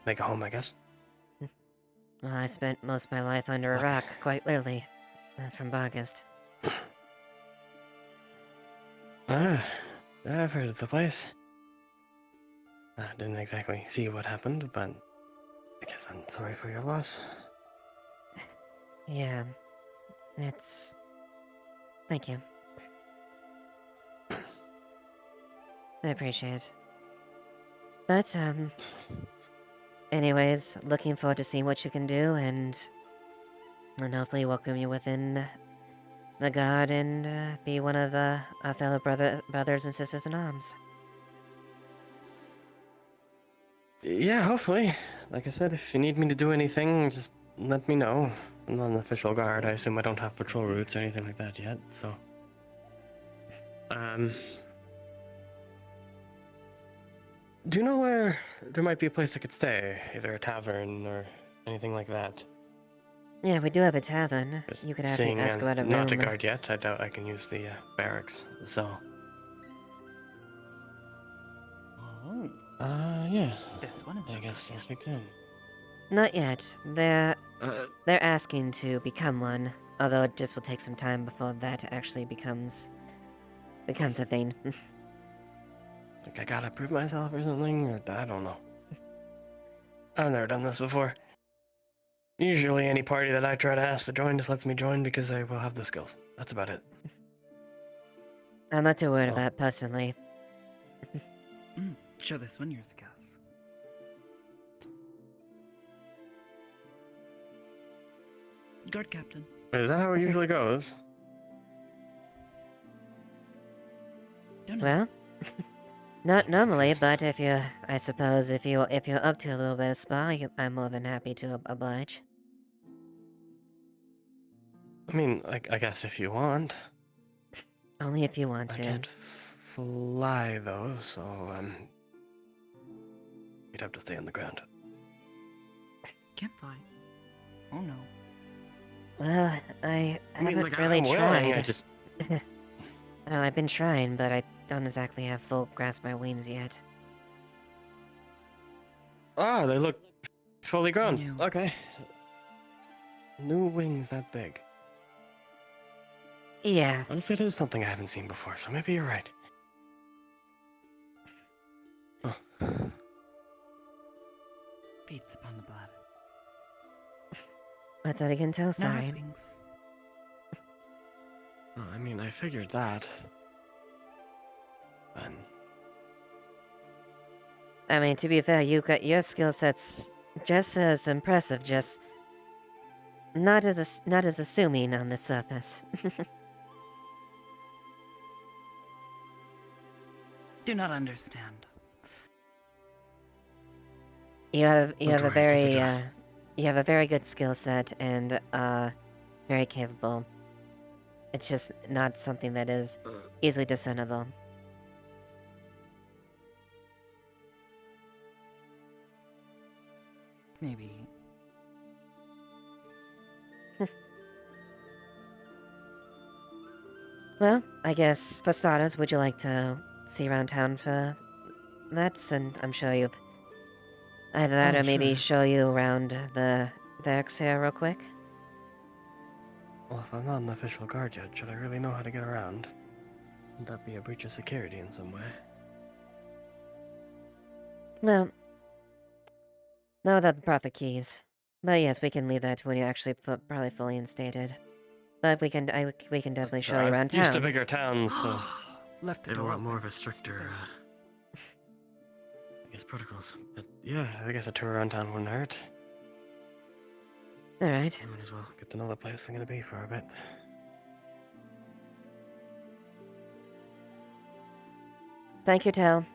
make a home, I guess. Well, I spent most of my life under a rock, quite literally, from August. I've heard of the place. I didn't exactly see what happened, but guess I'm sorry for your loss. Yeah. It's... Thank you. I appreciate it. But, anyways, looking forward to seeing what you can do, and hopefully welcome you within the God and be one of our fellow brothers and sisters in arms. Yeah, hopefully. Like I said, if you need me to do anything, just let me know. I'm not an official guard. I assume I don't have patrol routes or anything like that yet, so... Do you know where there might be a place I could stay? Either a tavern or anything like that? Yeah, we do have a tavern. You could have me Seeing ask about a room. not a guard yet, I doubt I can use the barracks, so... Oh. Yeah. This one is I guess I'll speak to him. Not yet. They're asking to become one, although it just will take some time before that actually becomes a thing. Like I gotta prove myself or something, or I don't know. I've never done this before. Usually any party that I try to ask to join just lets me join because I will have the skills. That's about it. I'm not too worried about it personally. Show this one your skills. Guard captain. Is that how it usually goes? Well, not normally, but I suppose if you're up to a little bit of spa, I'm more than happy to oblige. I mean, I guess if you want. Only if you want to. I can't fly though, so you'd have to stay on the ground. Can't fly. Oh no. Well, I haven't like, really I'm willing, tried. I just... Well, I've been trying, but I don't exactly have full grasp of my wings yet. Ah, they look fully grown. Okay. New wings that big. Yeah. Honestly, it is something I haven't seen before, so maybe you're right. Oh. Beats upon the bladder. What's that again, tell? No Sorry. wings. Well, I mean, I figured that. Then. I mean, to be fair, you got your skill set's just as impressive, just not as assuming on the surface. Do not understand. You have a very try. you have a very good skill set and very capable. It's just not something that is easily discernible. Maybe. Well, I guess for starters, would you like to see around town for that? And I'm sure you've either that Oh, or maybe sure. show you around the barracks here real quick. Well, if I'm not an official guard yet, should I really know how to get around? Would that be a breach of security in some way? Well, not without the proper keys. But yes, we can leave that when you're actually probably fully instated. But we can definitely show you around Used to town. bigger towns, so Left they have a lot more of a stricter, I guess, protocols. But yeah, I guess a tour around town wouldn't hurt. Alright. I might as well get to know the place I'm gonna be for a bit. Thank you, Tel.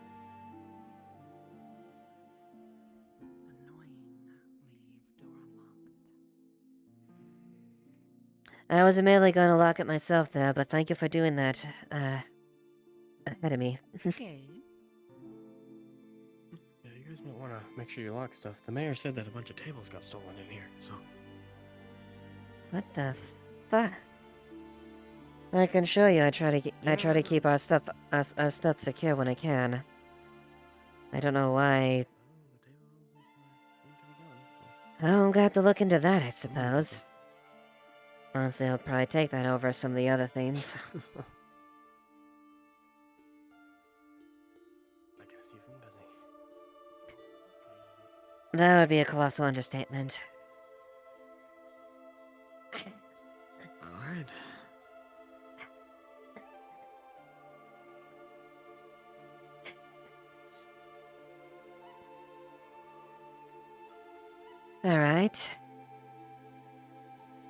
I was immediately going to lock it myself there, but thank you for doing that, ahead of me. Okay. Yeah, you guys might want to make sure you lock stuff. The mayor said that a bunch of tables got stolen in here, so... What the fuck? I can show you. I try to keep our stuff secure when I can. I don't know why. I'm gonna have to look into that, I suppose. Honestly, I'll probably take that over some of the other things. That would be a colossal understatement. Alright. Alright.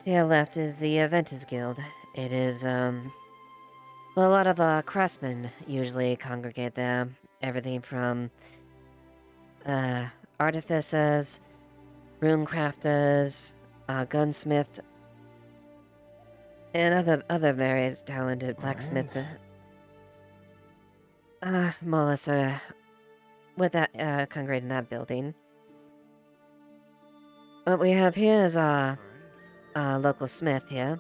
To your left is the Ventus Guild. It is, well, a lot of, craftsmen usually congregate there. Everything from, artificers, rune crafters, gunsmith, and other various talented blacksmith, more or less, with that, congregate in that building. What we have here is our local smith here.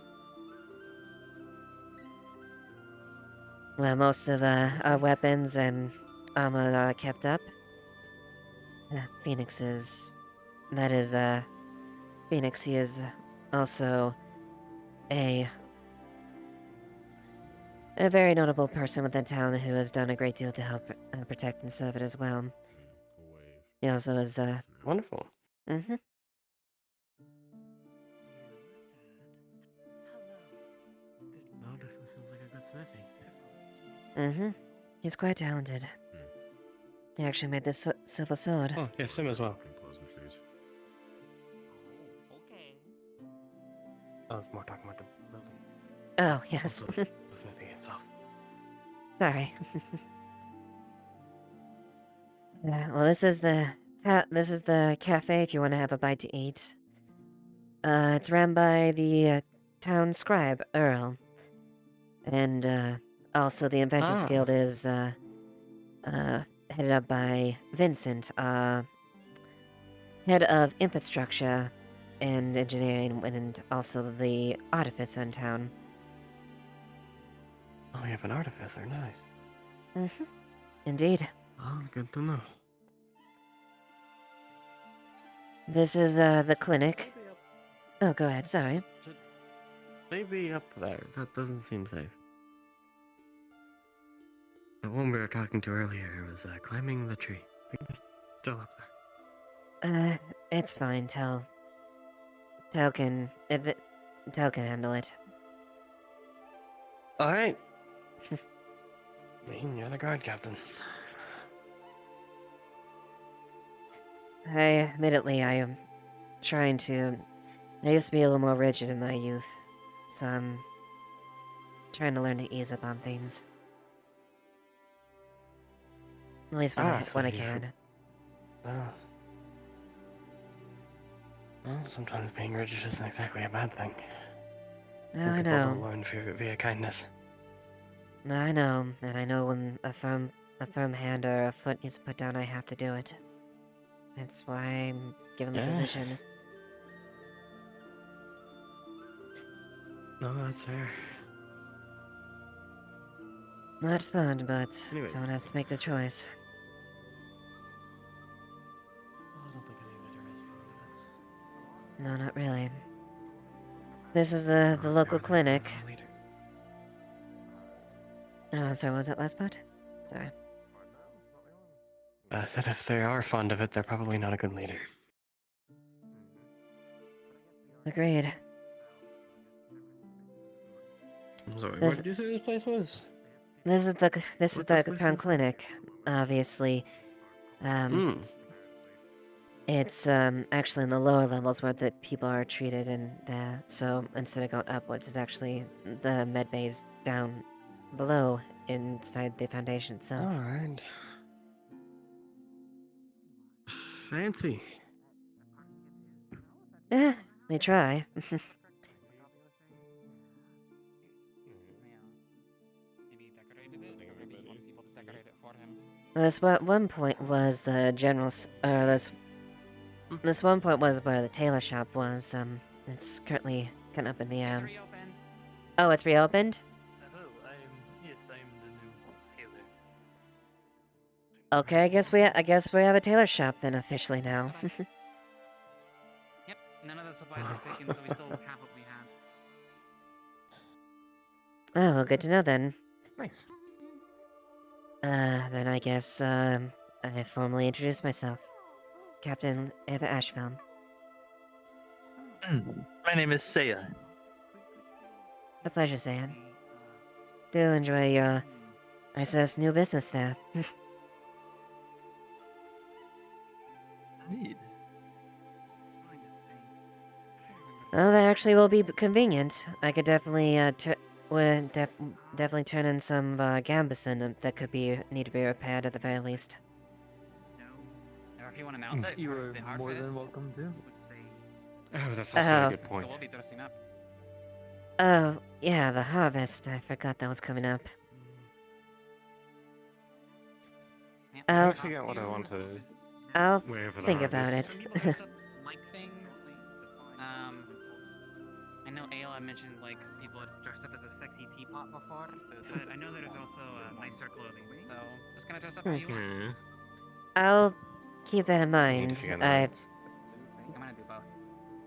Where most of our weapons and armor are kept up. Phoenix is... That is, Phoenix, he is also a very notable person within town who has done a great deal to help protect and serve it as well. He also is, Wonderful. Mm-hmm. Oh, definitely feels like a good smithy. Mm-hmm. He's quite talented. He actually made this silver sword. Oh, yes, him as well. I was more talking about the building. Oh, yes. Also, the smithy itself. Sorry. Well, this is the cafe if you want to have a bite to eat. It's run by the town scribe, Earl. And also the Inventors Guild is headed up by Vincent, head of infrastructure and engineering, and also the artificer in town. Oh, we have an artificer, nice. Mm-hmm. Indeed. Oh, good to know. This is the clinic. Oh, go ahead, sorry. They be up there. That doesn't seem safe. The one we were talking to earlier was climbing the tree. I think they're still up there. It's fine, Tell can handle it. Alright. You're the guard captain. Admittedly, I am trying to... I used to be a little more rigid in my youth, so I'm trying to learn to ease up on things. At least when I can. Well, sometimes being rigid isn't exactly a bad thing. No, Some I people know. don't learn via kindness. I know, and I know when a firm hand or a foot needs put down, I have to do it. That's why I'm given the position. No, that's fair. Not fun, but Anyways. someone has to make the choice. I don't think any of it is fun of it. No, not really. This is the local clinic. Oh, sorry, what was that last part? Sorry. I said if they are fond of it, they're probably not a good leader. Agreed. I'm sorry, This- what did you say this place was? This is the What's town clinic, obviously. It's actually in the lower levels where the people are treated, and so instead of going upwards, it's actually the med bays down below inside the foundation itself. Alright. Fancy. We try. This one point was the general, this one point was where the tailor shop was. It's currently kind of up in the air. Oh, it's reopened? Yes, I'm the new tailor. Okay, I guess we have a tailor shop then officially now. Yep, none of the supplies were taken, so we still have what we had. Oh, well, good to know then. Nice. Then I guess, I formally introduce myself. Captain Eva Ashevail. My name is Saya. A pleasure, Sam. Do enjoy your, I says, new business there. Indeed. Well, that actually will be convenient. I could definitely, definitely turn in some Gambison that could need to be repaired at the very least. Or if you want to mount it, You for are the hard more than fist. welcome to. Oh, that's also a good So point. we'll be dressing up. Oh, yeah, the harvest. I forgot that was coming up. Yeah, I I'll forget what I want to wear for the think about harvest. it. like things. I know Ale, I mentioned like people had dressed up as a sexy teapot before, but I know there's also nicer clothing. So just kind of dress up how you want. I'll keep that in mind. figure that out. I'm gonna do both.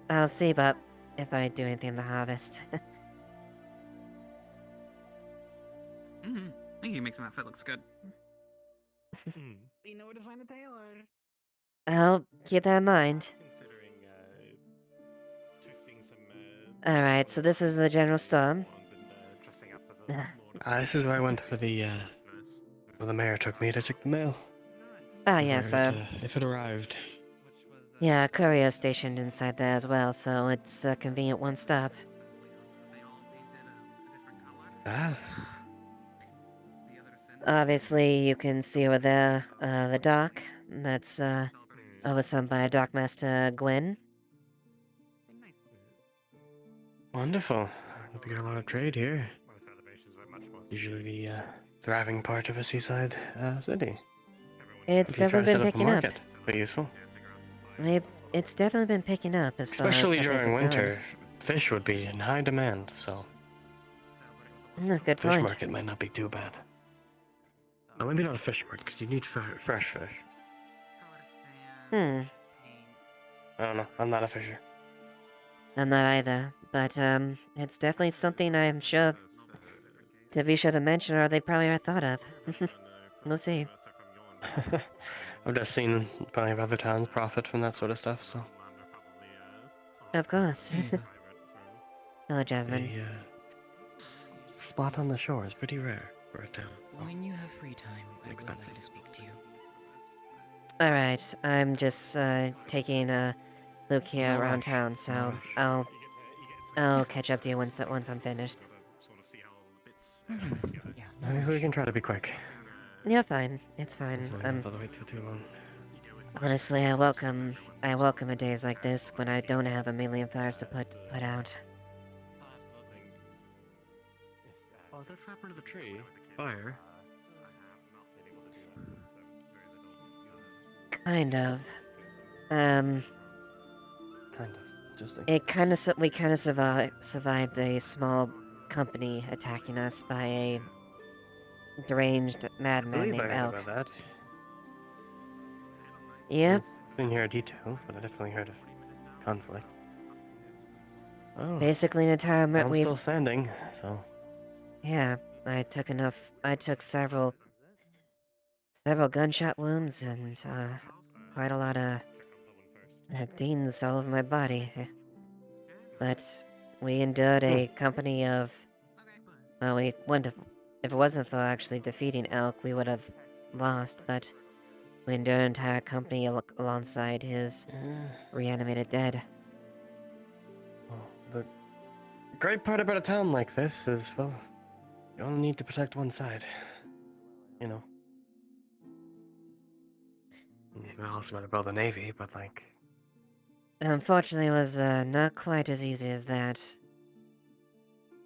I'll see about if I do anything in the harvest. I think you make some outfit looks good. You know where to find the tailor. I'll keep that in mind. Alright, so this is the general store. This is where I went for the mayor took me to check the mail. Ah, yes, If it arrived. yeah, a courier stationed inside there as well, so it's a convenient one stop. Ah. Obviously, you can see over there, the dock. That's, overseen by Dockmaster Gwen. Wonderful. We got a lot of trade here. Usually the thriving part of a seaside city. It's If you try to definitely set been up a picking up. market, be useful. It's definitely been picking up as far as Especially efforts during have gone. winter, fish would be in high demand, so Good fish point. market might not be too bad. Oh, maybe not a fish market, because you need fresh fish. I don't know. I'm not a fisher. I'm not either, but, it's definitely something I'm sure to be sure to mention, or they probably are thought of. We'll see. I've just seen plenty of other towns profit from that sort of stuff, so. Of course. Hello, Jasmine. A spot on the shore is pretty rare for a town. When you have free time, I would Expensive. like to speak to you. Alright, I'm just, taking a look here No around rush, town, no so rush. I'll catch up to you once I'm finished. Maybe we can try to be quick. Yeah, fine. It's fine. So I don't have to wait for too long. Honestly, I welcome a days like this when I don't have a million fires to put out. Oh, is that trap under the tree? Fire? Kind of. Kind of. Just like... We kind of survived a small company attacking us by a deranged madman named I heard Elk. about that. Yep. Didn't hear details, but I definitely heard of conflict. Oh. Basically an entire I'm still standing, so. Yeah, I took several gunshot wounds and quite a lot of dings all over my body. But we endured a company of, well, we wouldn't have, if it wasn't for actually defeating Elk, we would have lost, but we endured an entire company alongside his reanimated dead. Well, the great part about a town like this is, well, you only need to protect one side. You know. I also want to build a navy, but like... Unfortunately, it was not quite as easy as that.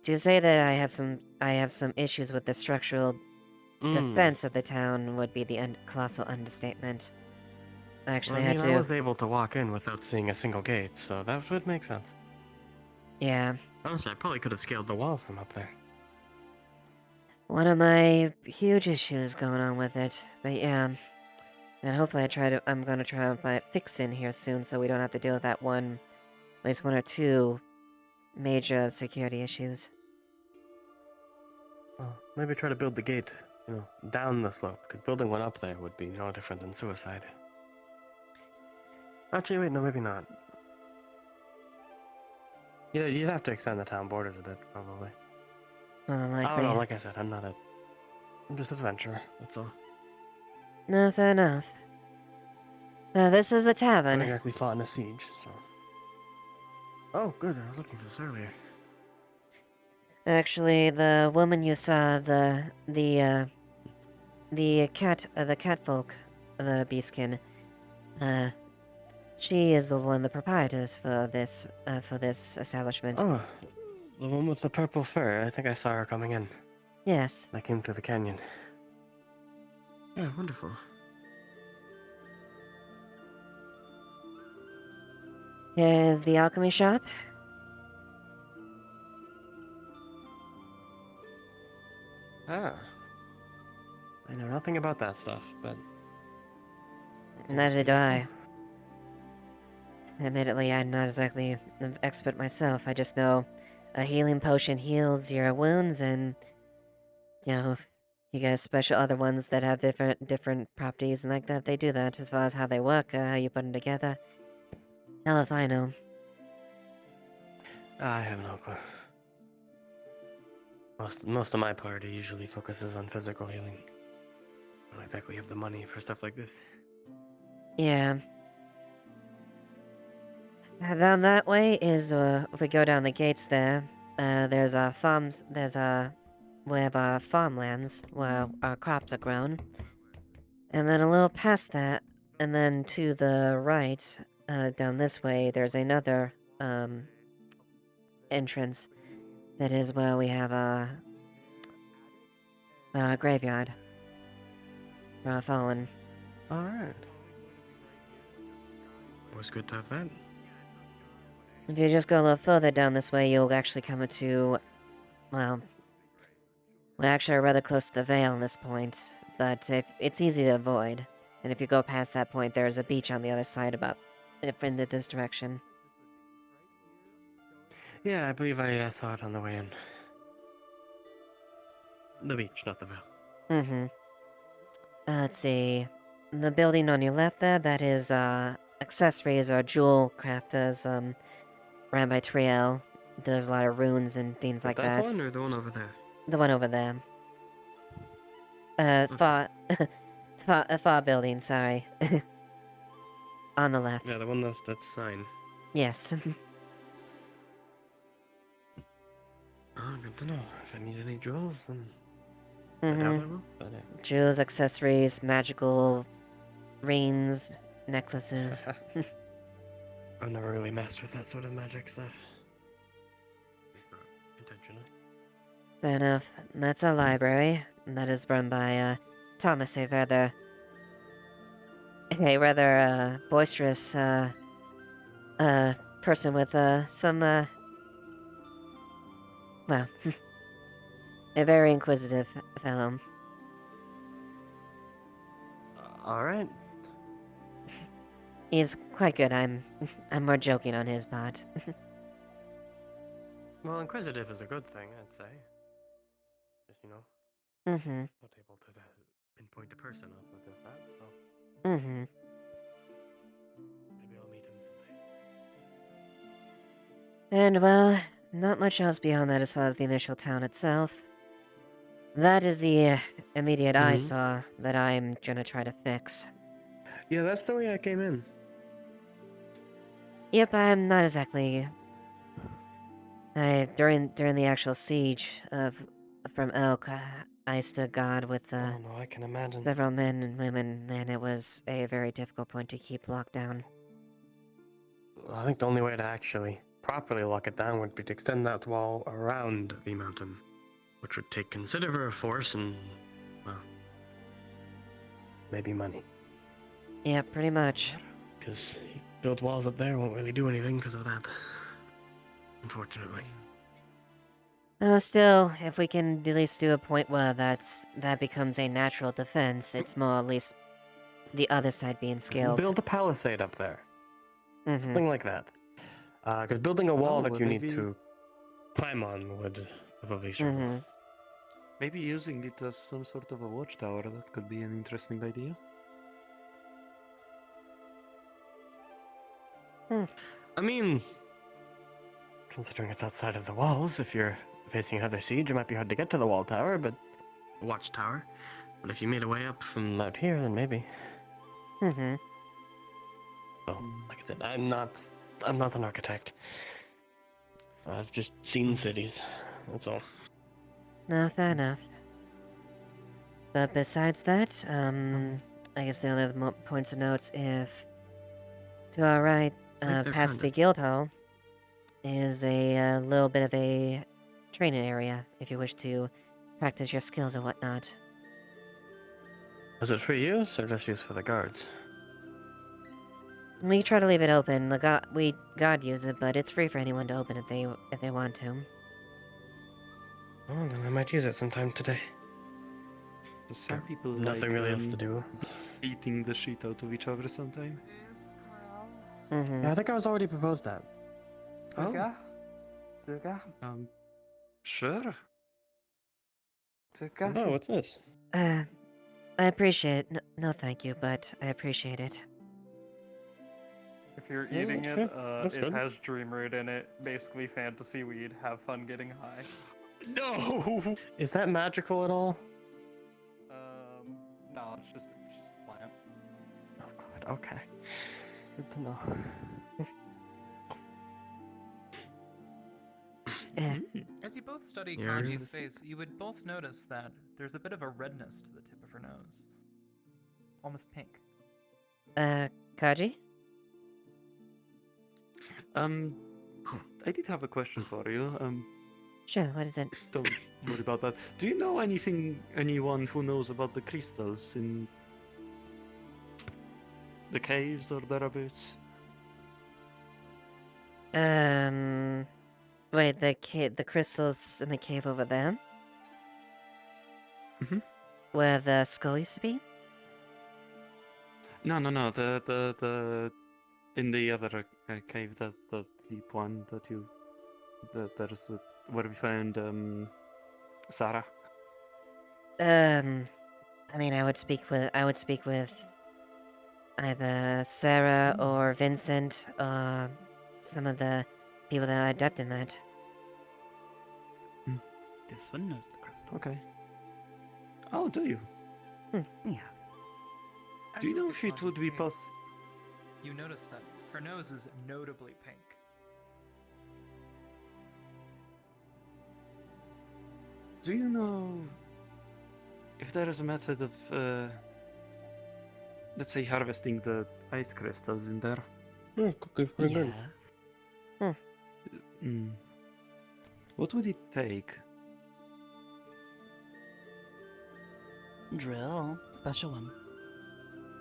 To say that I have some issues with the structural defense of the town would be the colossal understatement. I actually had to. I was able to walk in without seeing a single gate, so that would make sense. Yeah. Honestly, I probably could have scaled the wall from up there. One of my huge issues going on with it, but yeah. And hopefully I'm gonna try and fix in here soon so we don't have to deal with that at least one or two major security issues. Well, maybe try to build the gate, down the slope, because building one up there would be no different than suicide. Actually, wait, no, maybe not. You know, you'd have to extend the town borders a bit, probably. More than I likely. don't know, like I said, I'm just an adventurer, that's all. No, fair enough. This is a I tavern. haven't exactly fought in a siege, so... Oh, good, I was looking for this earlier. Actually, the woman you saw, the cat folk, the beastkin, she is the one, the proprietress for this establishment. Oh, the one with the purple fur, I think I saw her coming in. Yes. I came through the canyon. Yeah, wonderful. Here's the alchemy shop. Ah. I know nothing about that stuff, but... Neither do I. Admittedly, I'm not exactly an expert myself. I just know a healing potion heals your wounds, and you know, if you get special other ones that have different properties and like that, they do that. As far as how they work, how you put them together, hell if I know. I have no clue. Most of my party usually focuses on physical healing. I don't exactly have the money for stuff like this. Yeah. Down that way is, if we go down the gates there, there's farms, we have farmlands where our crops are grown. And then a little past that, and then to the right, down this way, there's another, entrance. That is where we have a graveyard. For our fallen. Alright. Was good to have that. If you just go a little further down this way, you'll actually come to, well, we're actually rather close to the Vale at this point, but it's easy to avoid. And if you go past that point, there's a beach on the other side in this direction. Yeah, I believe I saw it on the way in. The beach, not the Vale. Mm-hmm. Let's see. The building on your left there, that is, accessories or jewel crafters, ran by Triel. Does a lot of runes and things like that. That one or the one over there? The one over there. Far building, sorry. On the left. Yeah, the one that's sign. Yes. Oh, good to know. If I need any jewels, then I doubt I Mm-hmm. will. But, Jewels, accessories, magical rings, necklaces. I've never really messed with that sort of magic stuff. At least not intentionally. Fair enough. That's our library. And that is run by, Thomas, a rather boisterous, person with, some, well, a very inquisitive fellow. Alright. He's quite good. I'm more joking on his part. Well, inquisitive is a good thing, I'd say. Just, you know, Mm-hmm. not able to pinpoint a person off of that, so Mm-hmm. maybe I'll meet him someday. And, well, not much else beyond that as far as the initial town itself. That is the immediate eyesore that I'm gonna try to fix. Yeah, that's the way I came in. Yep, I'm not exactly... during the actual siege from Elk, I stood guard with Oh no, I can imagine. several men and women, and it was a very difficult point to keep locked down. I think the only way to actually properly lock it down would be to extend that wall around the mountain, which would take considerable force and, well, maybe money. Yeah, pretty much. Because build walls up there won't really do anything because of that. Unfortunately. Still, if we can at least do a point where that becomes a natural defense, it's more at least the other side being scaled. Build a palisade up there. Mm-hmm. Something like that. Because building a wall Oh, that well, you need maybe- to climb on would probably struggle. Mm-hmm. Maybe using it as some sort of a watchtower, that could be an interesting idea. I mean, considering it's outside of the walls, if you're facing another siege, it might be hard to get to the wall tower, but watchtower. But if you made a way up from out here, then maybe. Mm-hmm. Well, like I said, I'm not an architect. I've just seen cities. That's all. No, fair enough. But besides that, I guess the only other points of notes, if to our right, they're past the kinda- guild hall, is a little bit of a training area if you wish to practice your skills and whatnot. Was it for use or just use for the guards? We try to leave it open. The god use it, but it's free for anyone to open if they want to. Oh, then I might use it sometime today. Some people Nothing like really else to do. eating the shit out of each other sometime. Mm-hmm. Yeah, I think I was already proposed that. Oh. Sure. Oh, what's this? I appreciate it. No, thank you, but I appreciate it. If you're Yeah, eating okay. it, That's it good. has dream root in it. Basically, fantasy weed. Have fun getting high. No. Is that magical at all? No, it's just a plant. Oh god, okay. Good to know. As you both study Yeah. Kaji's face, you would both notice that there's a bit of a redness to the tip of her nose. Almost pink. Kaji? I did have a question for you. Sure, what is it? Don't worry about that. Do you know anyone who knows about the crystals in the caves or thereabouts? Wait, the crystals in the cave over there? Mhm. Where the skull used to be? No. The in the other cave, the deep one that you, there's where we found Sarah. I mean, I would speak with either Sarah or Vincent, some of the people that are adept in that. This one knows the crystal. Okay. Oh, do you? Yes. Do you know if it would be possible? You notice that her nose is notably pink. Do you know if there is a method of, let's say, harvesting the ice crystals in there? Yes. What would it take? Drill. Special one.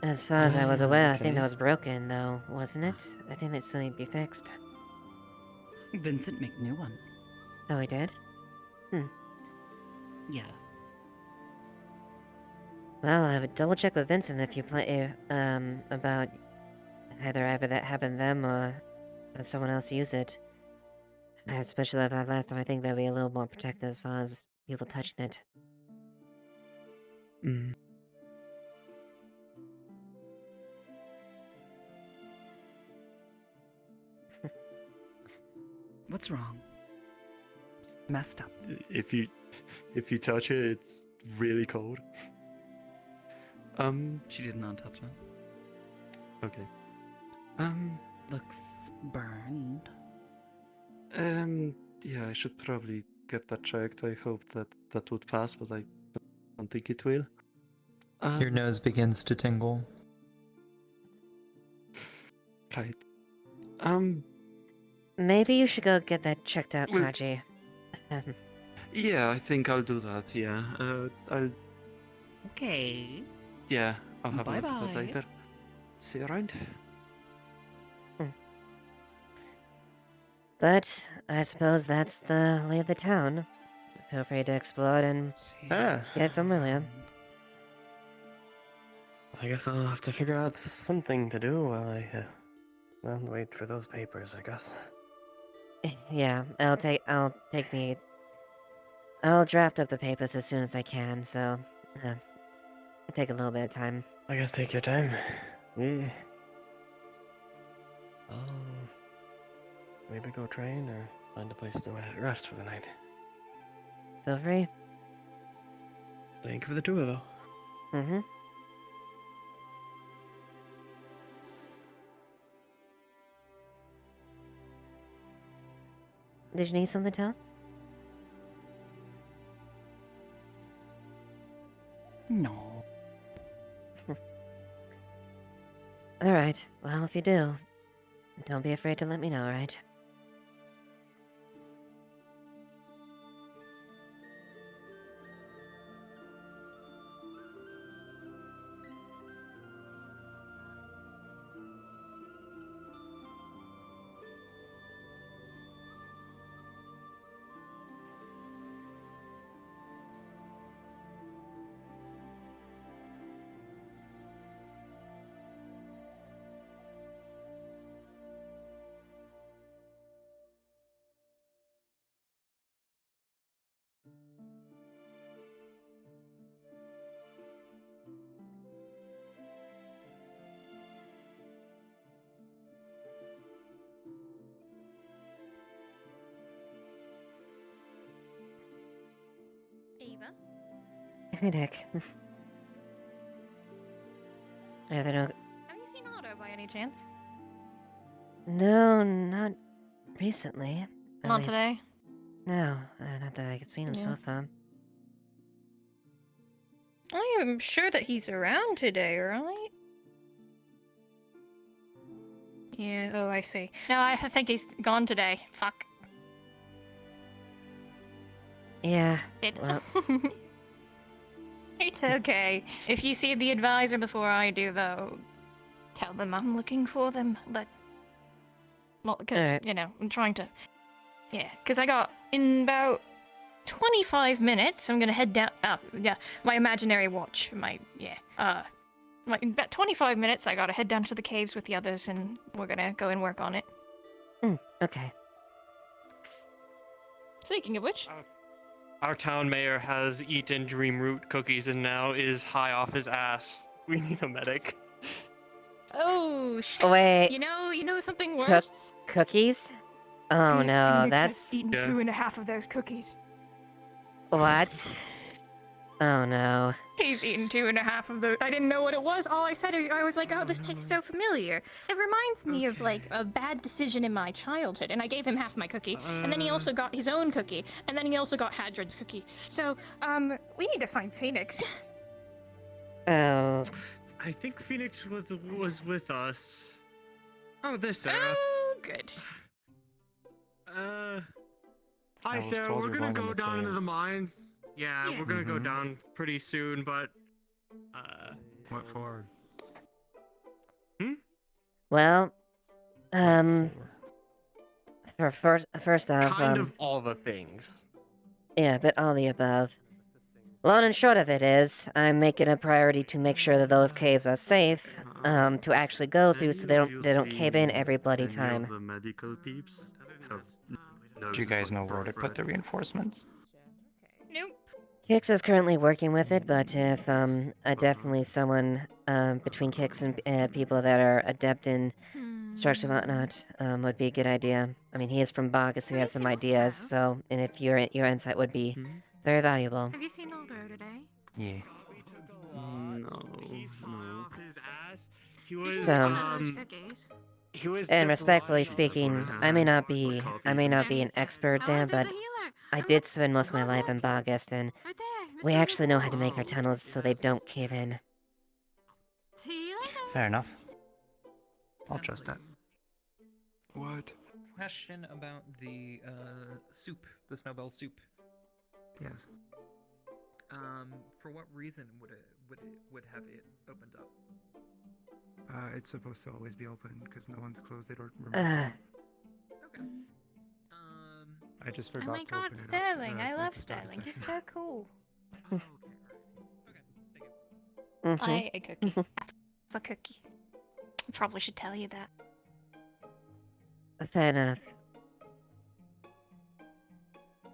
As far as I was aware, I think okay. that was broken, though, wasn't it? I think that still need to be fixed. Vincent make new one. Oh, he did? Yes. Well, I would double check with Vincent if you play, about either that having them or someone else use it. Especially if that last time, I think that'd be a little more protected as far as people touching it. What's wrong? Messed up. If you touch it, it's really cold. She did not touch it. Okay. Looks burned. Yeah, I should probably get that checked. I hope that would pass, but I don't think it will. Your nose begins to tingle. Right. Maybe you should go get that checked out, Well- Kaji. Yeah, I think I'll do that. Yeah. I'll. Okay. Yeah, I'll have a look at Bye-bye. that later. See you around. But I suppose that's the lay of the town. Feel free to explore and get familiar. I guess I'll have to figure out something to do while I wait for those papers, I guess. Yeah, I'll draft up the papers as soon as I can, so it'll take a little bit of time. I guess take your time. Yeah. I'll maybe go train or find a place to rest for the night. Feel free. Thank you for the tour, though. Mm-hmm. Did you need something, Tal? No. Alright, well, if you do, don't be afraid to let me know, alright? Ava? Hey, Nick. Yeah, they don't... Have you seen Otto by any chance? No, not recently. At Not least... today? No, not that I could see him Yeah. so far. I am sure that he's around today, right? Yeah, oh, I see. No, I think he's gone today. Fuck. Yeah, It. well... It's okay. If you see the advisor before I do, though, tell them I'm looking for them, but... Well, because, Alright. you know, I'm trying to... Yeah, because I got... In about 25 minutes, I'm gonna head down... yeah, my imaginary watch. In about 25 minutes, I gotta head down to the caves with the others, and we're gonna go and work on it. Okay. Speaking of which... Our town mayor has eaten dream root cookies and now is high off his ass. We need a medic. Oh, shit. Wait. You know something worse? Cookies? Oh no, Phoenix that's... has eaten 2.5 of those cookies. What? Oh no. He's eaten 2.5 of those. I didn't know what it was. All I said, I was like, oh, this tastes so familiar. It reminds me of, like, a bad decision in my childhood. And I gave him half my cookie. And then he also got his own cookie. And then he also got Hadron's cookie. So, we need to find Phoenix. Oh. I think Phoenix was with us. Oh, there's Sarah. Oh, good. Hi, was Sarah. told We're you're gonna going go in the down into caves. the mines. Yeah, Yes. we're gonna go down pretty soon, but What for? Well, first off, kind of all the things. yeah, but all the above. Long and short of it is, I'm making a priority to make sure that those caves are safe, to actually go through so they don't cave in every bloody time. The medical peeps. Do you guys know where to put the reinforcements? Nope. Kix is currently working with it, but if, definitely someone, between Kix and, people that are adept in structure and whatnot, would be a good idea. I mean, he is from Bogus, so he has some ideas, so, and if your insight would be very valuable. Have you seen Aldo today? Yeah. No. His ass. He was he was. And respectfully dislodged. speaking, I may not be an expert there, but I did spend most of my life in Bogus, and we actually know how to make our tunnels so they don't cave in. Fair enough. I'll trust that. What? Question about the soup, the snowball soup. Yes. For what reason would have it opened up? It's supposed to always be open because no one's closed it or Okay. I just Oh forgot my to god, open it up, Sterling. I at love the start of the Sterling. He's session. so cool. Okay, thank you. I ate a cookie. A cookie. I probably should tell you that. Fair enough.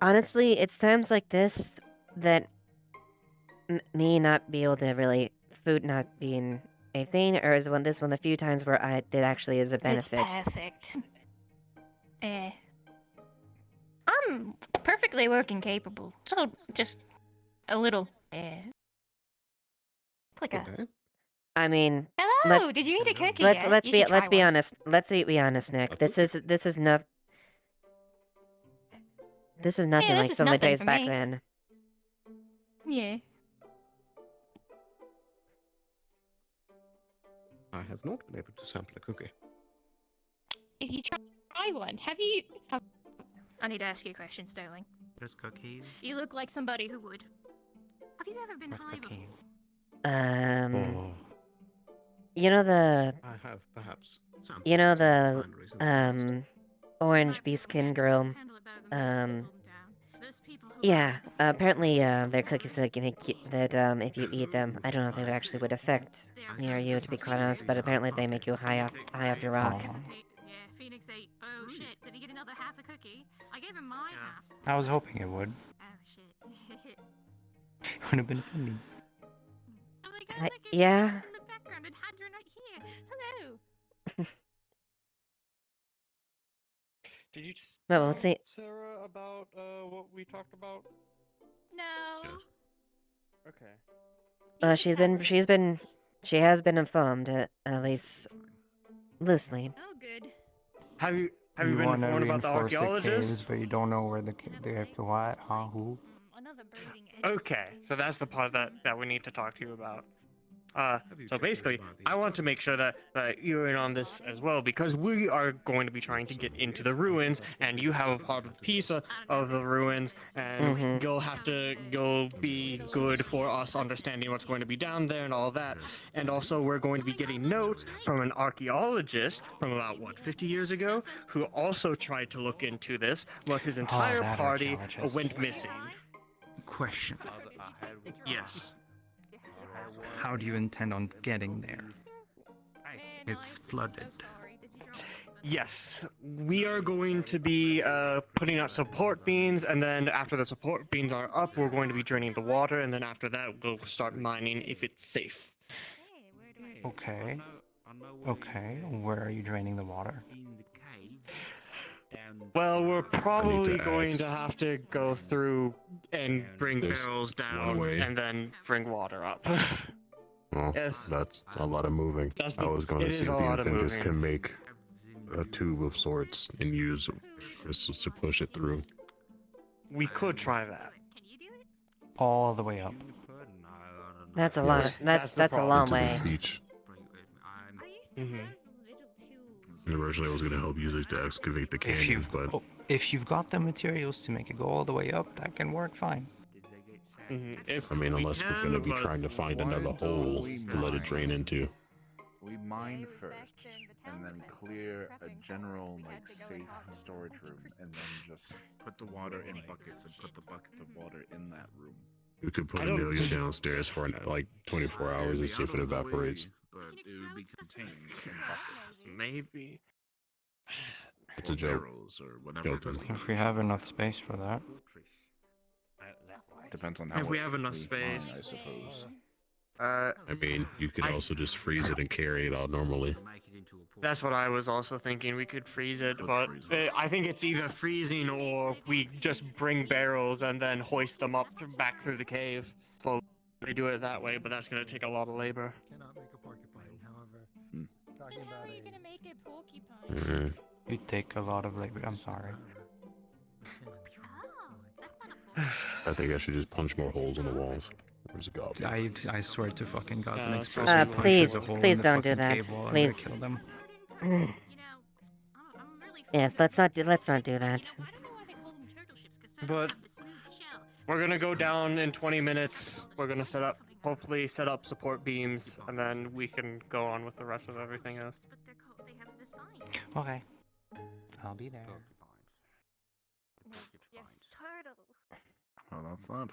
Honestly, it's times like this that me not be able to really, food not being a thing, or is this one the few times where it actually is a benefit? It's perfect. I'm perfectly working capable. So just a little. It's like a. I mean, Hello. Did you eat a cookie let's yet? You should try be one. honest. Let's be honest, Nick. This is not. This is nothing this like is some of the nothing days for back me. then. Yeah. I have not been able to sample a cookie. If you try one, have you? I need to ask you a question, Sterling. There's cookies. You look like somebody who would. Have you ever been high before? You know the. I have perhaps. You know the orange bee skin girl. Yeah. Apparently, they're cookies that can make you, that if you eat them, I don't know if they actually would affect me or you, to be quite honest, but apparently they make you high off your rock. Yeah, Phoenix ate. Oh shit! Did he get another half a cookie? I gave him my half. I was hoping it would. Oh shit. Would have been funny. Oh my god! Look, yeah. in the background and Hadron right here. Hello. Did you just Well, we'll see. Sarah about what we talked about? No. Okay. She has been informed, at least loosely. Oh, good. Have you been want to informed about the reinforce the archaeologist? caves, but you don't know where the what? Huh? Who? Another breeding egg. Okay, so that's the part that we need to talk to you about. So basically, I want to make sure that you're in on this as well, because we are going to be trying to get into the ruins, and you have a part of the piece of the ruins, and you'll have to be good for us understanding what's going to be down there and all that. And also, we're going to be getting notes from an archaeologist from about, 50 years ago, who also tried to look into this, but his entire that party archaeologist. went missing. Question. Yes. How do you intend on getting there? It's flooded. Yes, we are going to be putting up support beams, and then after the support beams are up, we're going to be draining the water, and then after that, we'll start mining if it's safe. Okay. Okay. Where are you draining the water? Well, we're probably going to have to go through and bring barrels down, way. and then bring water up. Well, Yes. that's a lot of moving. I was going it to is see if a the lot of Infinitus moving. can make a tube of sorts and use crystals to push it through. We could try that. All the way up. That's a lot. That's a long Into way. the beach. And originally I was going to help use it to excavate the canyon, but If you've got the materials to make it go all the way up, that can work fine. I mean, unless we're going to be trying to find another hole to let it drain into. We mine first, and then clear a general, safe storage room, and then just put the water in buckets and put the buckets of water in that room. We could put a million downstairs for 24 hours and see if it evaporates. But it would be contained in buckets. Maybe. It's a joke. Or whatever. If we have enough space for that. Depends on how If we much have enough we mine, space. I suppose. I mean, you could also just freeze it and carry it out normally. That's what I was also thinking. We could freeze it, but I think it's either freezing or we just bring barrels and then hoist them up back through the cave. So we do it that way, but that's going to take a lot of labor. Cannot make a porcupine, however. Then how are you gonna make a porcupine? Mm-hmm. It'd take a lot of labor. I'm sorry. I think I should just punch more holes in the walls. Where's the goblin? I swear to fucking God, the next person who Please, punches a hole please in the don't do fucking that. cave wall, I'm gonna Please. kill them. Yes, let's not do that. But we're going to go down in 20 minutes. We're going to hopefully set up support beams, and then we can go on with the rest of everything else. Okay. I'll be there. Yes, turtles. Oh, that's that.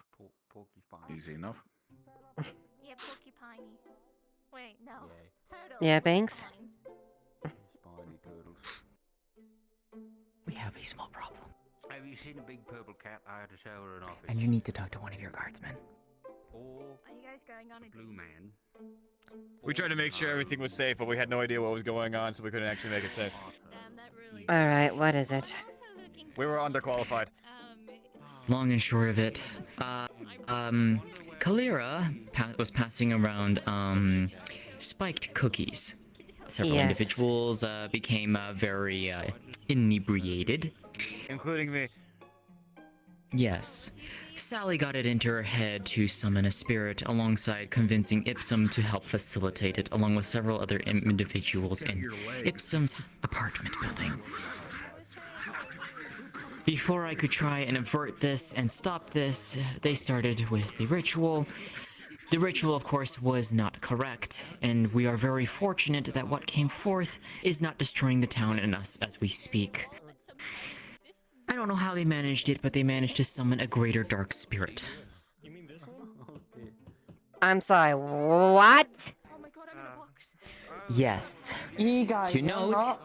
Easy enough. Yeah, porcupiney. Wait, no. Turtle. Yeah, Banks? We have a small problem. Have you seen a big purple cat? I had to show her an office. And you need to talk to one of your guardsmen. Or Are you guys Blue man. We tried to make sure everything was safe, but we had no idea what was going on, so we couldn't actually make it safe. Alright, what is it? We were underqualified. Long and short of it, Kalira was passing around spiked cookies. Several Yes. individuals became very inebriated. Including me. Yes. Sally got it into her head to summon a spirit alongside convincing Ipsum to help facilitate it, along with several other individuals in Ipsum's apartment building. Before I could try and avert this and stop this, they started with the ritual. The ritual, of course, was not correct, and we are very fortunate that what came forth is not destroying the town and us as we speak. I don't know how they managed it, but they managed to summon a greater dark spirit. I'm sorry, what? Yes. You guys To note,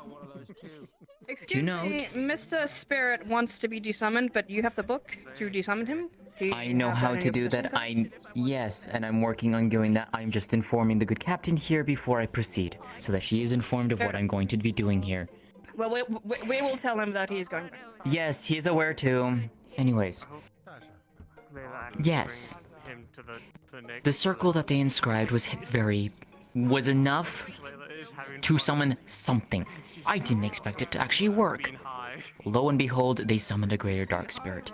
Excuse me, Mr. Spirit wants to be desummoned, but you have the book to desummon him? Do you I know have how in to your do possession, that. Yes, and I'm working on doing that. I'm just informing the good captain here before I proceed, so that she is informed of what I'm going to be doing here. Well, we will tell him that he is going back. Yes, he's aware too. Anyways, yes. Him to the Nick. The circle that they inscribed was enough to summon something. I didn't expect it to actually work. Lo and behold, they summoned a greater dark spirit.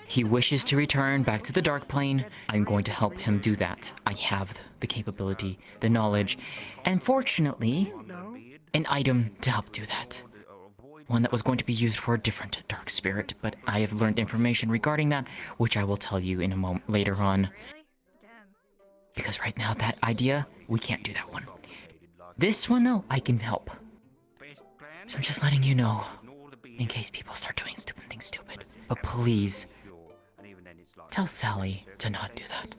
He wishes to return back to the dark plane. I'm going to help him do that. I have the capability, the knowledge, and fortunately, an item to help do that. One that was going to be used for a different dark spirit, but I have learned information regarding that, which I will tell you in a moment later on. Because right now, that idea, we can't do that one. This one, though, I can help. So I'm just letting you know, in case people start doing something stupid. But please, tell Sally to not do that.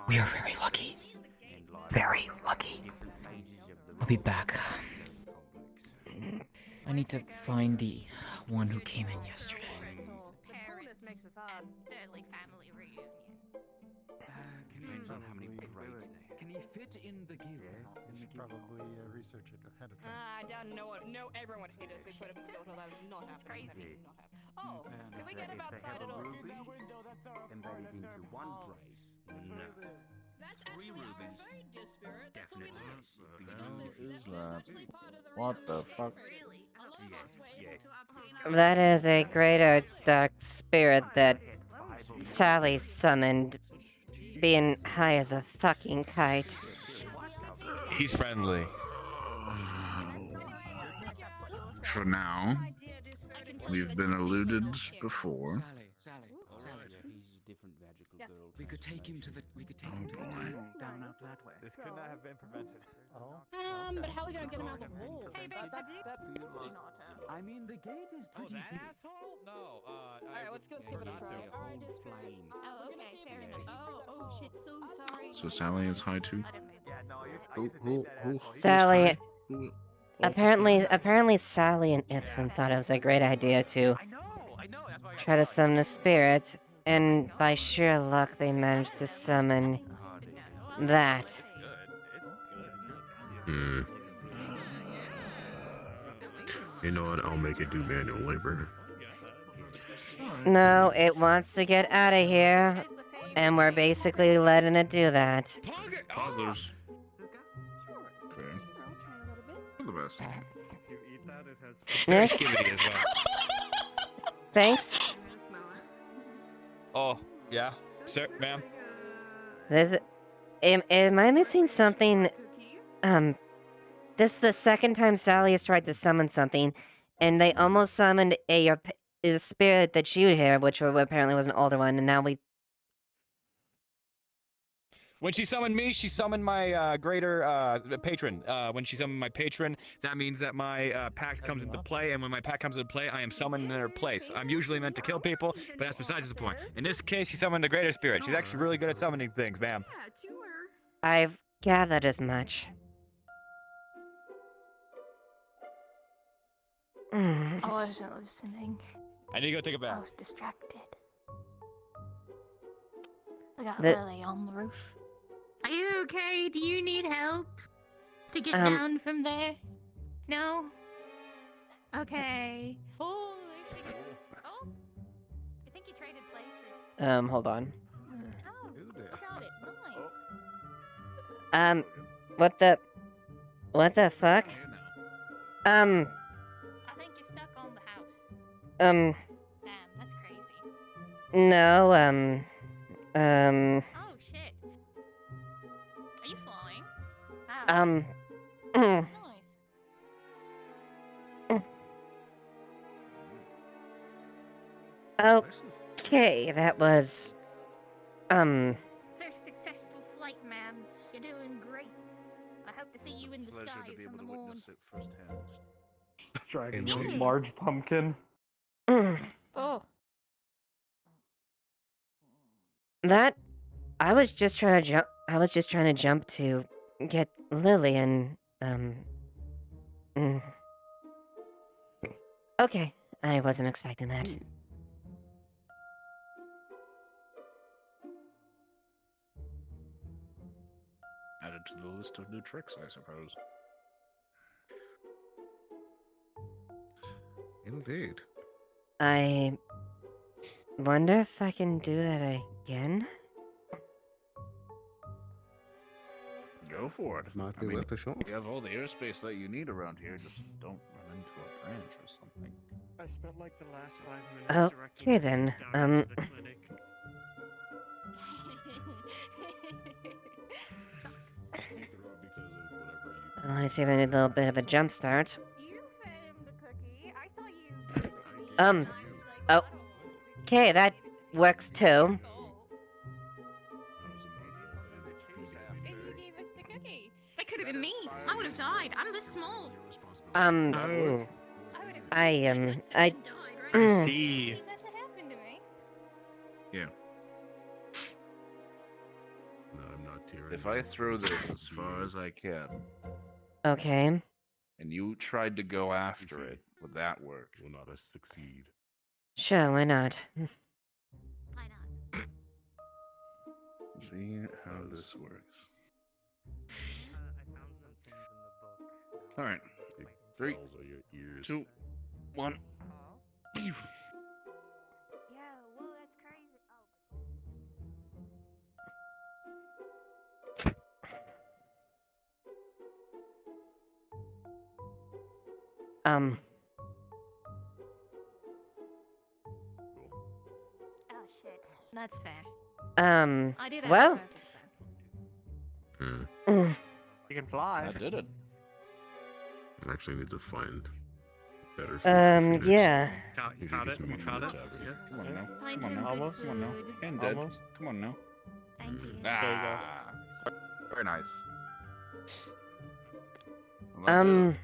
We are very lucky. Very lucky. I'll be back. I need to find the one who came in yesterday. Depends on how many braids they have. Can he fit in the guild? You should probably research it ahead of time. I don't know. No, everyone would hate us. We put him in the guild. That is not happening. That is not happening. Oh, can we get him outside at all? Embedded into one braid. No. That's Three actually our rubies. very dear spirit. That's what we Definitely. do. What the fuck? That is a greater dark spirit that Sally summoned, being high as a fucking kite. He's friendly. For now, we've been eluded before. We could take him to the. We could take him to the down out that way. This could not have been prevented. But how are we gonna get him out the hole? Hey, baby, I mean, the gate is pretty big. asshole? No. Alright, let's go give it a try. Alright, just Oh, okay, fair enough. Oh, shit, so sorry. So Sally is high too. Who Sally, who- apparently Sally and Ipsen thought it was a great idea to try to summon a spirit, and by sheer luck they managed to summon that. You know what? I'll make it do manual labor. No, it wants to get out of here, and we're basically letting it do that. Toddlers. Fair. They're the best. Nick? Skivity as well. Thanks. Oh, yeah. Sir, ma'am. Am I missing something? This is the second time Sally has tried to summon something, and they almost summoned a spirit that you'd hear, which apparently was an older one, and now we... When she summoned me, she summoned my greater patron. When she summoned my patron, that means that my pact comes into play, and when my pact comes into play, I am summoned in her place. I'm usually meant to kill people, but that's besides the point. In this case, she summoned a greater spirit. She's actually really good at summoning things, ma'am. I've gathered as much. I wasn't listening. I need to go take a bath. I was distracted. Look, got The- Lily on the roof. Are you okay? Do you need help to get Um, down from there? No? Okay. Oh, I think you traded places. Hold on. Oh, look at it. Nice. What the fuck? I think you're stuck on the house. Damn, that's crazy. No, Oh, shit. Are you flying? Wow. mm, Nice. okay, that was, It's a successful flight, ma'am. You're doing great. I hope to see you in the Pleasure to be skies on able the to moon. witness it firsthand. Dragon, Yeah. large pumpkin. Oh. that, I was just trying to jump to get Lily and, okay, I wasn't expecting that. Added to the list of new tricks, I suppose. Indeed. I wonder if I can do that again? Go for it. Might be worth a shot. You have all the airspace that you need around here. Just don't run into a branch or something. I spent like the last 5 minutes directing Okay then, kids down to the clinic. let me see if I need a little bit of a jump start. You fed him the cookie. I saw you. Oh, okay, that works too. You gave us the cookie. That could have been me. I would have died. I'm this small. Oh. I see. That happened to me. Yeah. No, I'm not tearing. If I throw this as far as I can, Okay. and you tried to go after it, would that work? Will not succeed. Sure, why not? See how this works. All right. 3, 2, 1. Yeah, well, that's crazy. Oh shit. That's fair. I did that well. on purpose, You can fly. I did it. I actually need to find better food. Yeah. You found it? You found it? Yeah. Come on now. Find Come on him now. good Come on now. food. And dead. Almost. Come on now. Thank you. Ah. Very nice. Well,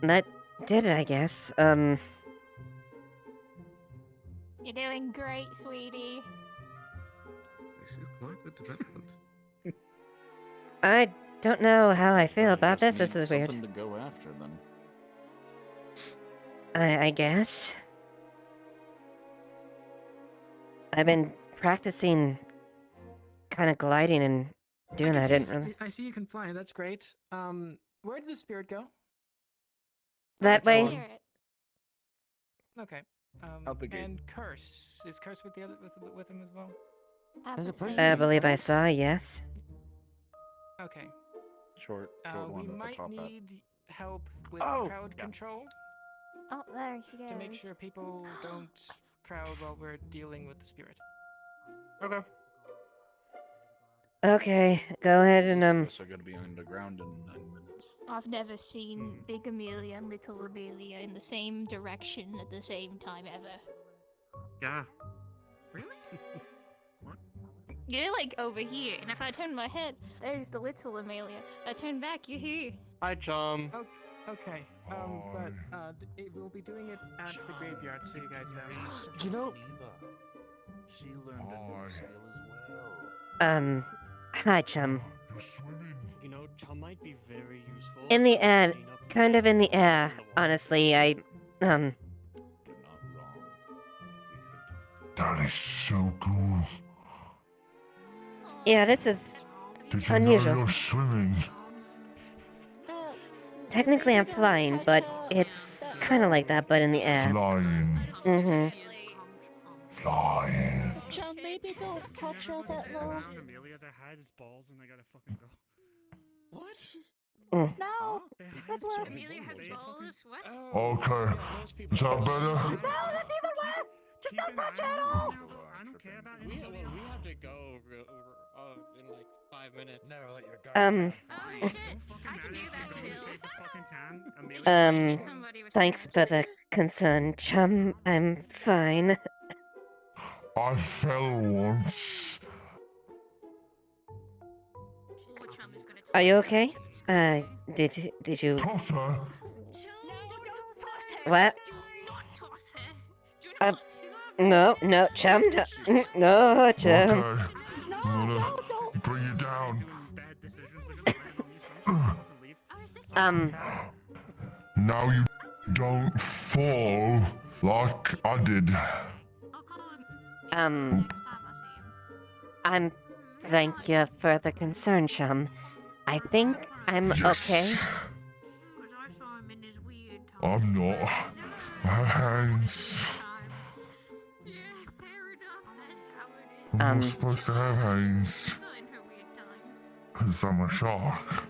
That did it, I guess. You're doing great, sweetie. This is quite the development. I don't know how I feel about this. just This is need weird. something to go after then. I guess. I've been practicing kind of gliding and doing that. I didn't really. I see you can fly. That's great. Where did the spirit go? That way? Okay. Out the gate. And Curse is Curse with the other with him as well. There's a person I believe I saw, yes. Okay. Short one We at the might top hat. need help with Oh, crowd control Oh, there she goes. to make sure people don't crowd while we're dealing with the spirit. Okay. Okay, go ahead and Spirits are going to be underground in 9 minutes. I've never seen Big Amelia and Little Amelia in the same direction at the same time ever. Yeah. You're like over here, and if I turn my head, there's the Little Amelia. I turn back, you're here. Hi, Chum. Okay. But we'll be doing it at the graveyard, so you guys know. You know, She learned a new skill as well. Hi, Chum. You know, Chum might be very useful. In the air, cleaning up kind of in the holes air, in the wall. honestly, I, You're not wrong. That is so cool. Yeah, this is Did you unusual. know you're swimming? Technically, I'm flying, but it's kind of like that, but in the air. Flying. Mm-hmm. Flying. Chum, maybe don't touch her that low. Amelia, their head is balls and they gotta fucking go. What? Mm. No! That's worse. Amelia has balls? What? Okay. Is that better? No, that's even worse! Just don't touch her at all! I don't care about We anybody else. have to go in like 5 minutes. Never let your Oh Um, shit! I can do that still. Save the fucking tan. Amelia. Thanks for the concern, chum. I'm fine. I fell once. Are you okay? Did you... Toss her? What? No, chum. No, chum. Okay. I'm gonna bring you down. Now you don't fall like I did. Thank you for the concern, chum. I think I'm okay. I'm not. My hands. I'm not supposed to have hands. Because I'm a shark.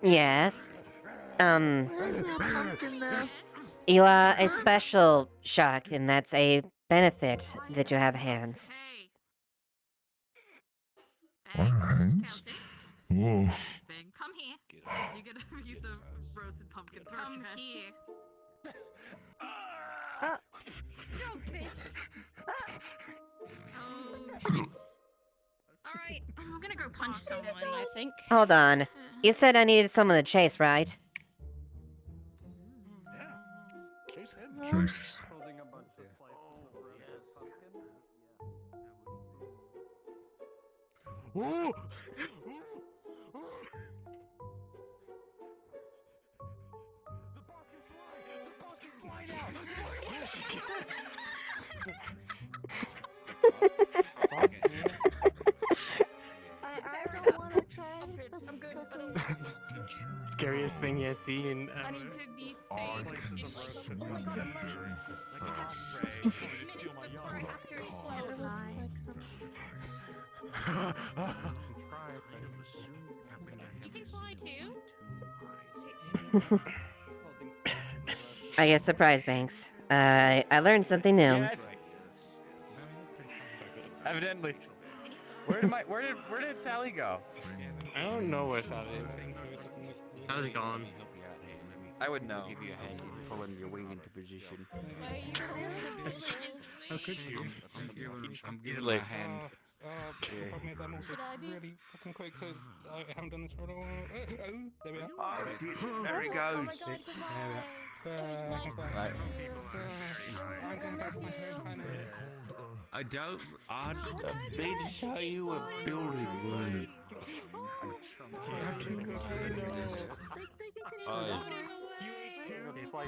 Yes. Where's that pumpkin there? You are a special shark, and that's a benefit that you have hands. My hands? Whoa. Bang, come here. You get a piece of roasted pumpkin. Come here. Alright, I'm gonna go punch someone, I think. Hold on. You said I needed someone to chase, right? Chase. Oh! I don't want to try. I'm good, Scariest thing you see in. I need to be I safe. can It's like, smell oh my god, very in 6 minutes before I have to You can fly too? I get surprised, Banks. I learned something new. Yes. Evidently. Where did Sally go? I don't know where Sally is. Sally's gone. I would know. Give you a hand, following your wing into position. How could you? I'm He's giving like, my hand. The problem is I'm also really fucking quick, so I haven't done this for a while. There we are. Oh, shit, there he goes. I need to show you a building room.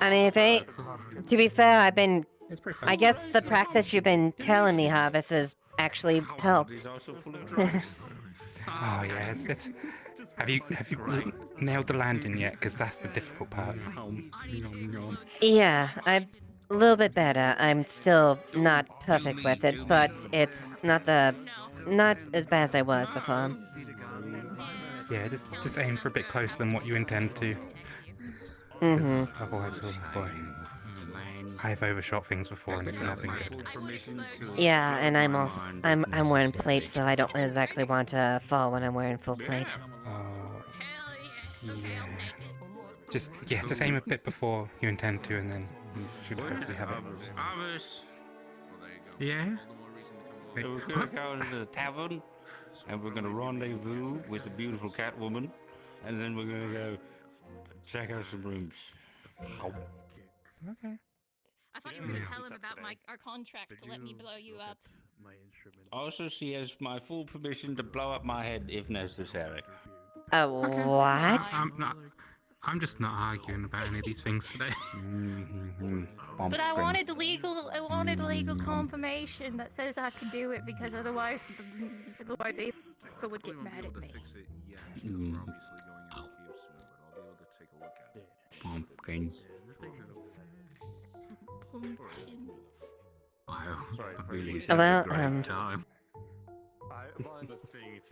I mean, to be fair, I guess the practice you've been telling me, Harvest, has actually helped. Oh yeah, it's have you nailed the landing yet? Because that's the difficult part. Yeah, I'm a little bit better. I'm still not perfect with it, but it's not as bad as I was before. Yeah, just aim for a bit closer than what you intend to. Mm-hmm. Otherwise, oh boy, I've overshot things before and it's not been good. Yeah, and I'm wearing plates, so I don't exactly want to fall when I'm wearing full plate. Yeah. Just aim a bit before you intend to, and then you should hopefully have it. Yeah? So we're gonna go to the tavern, and we're gonna rendezvous with the beautiful cat woman, and then we're gonna go check out some rooms. Okay. I thought you were gonna tell him about our contract to let me blow you up. Also, she has my full permission to blow up my head if necessary. What? I'm just not arguing about any of these things today. But I wanted legal confirmation that says I could do it because otherwise Eva would get mad at me. Fix it, yeah. We're obviously going into cave soon, but I'll be able to take a look at it. Pumpkin. Pumpkin. Wow. Sorry, I really sorry. had a Well, great time. I'm just seeing if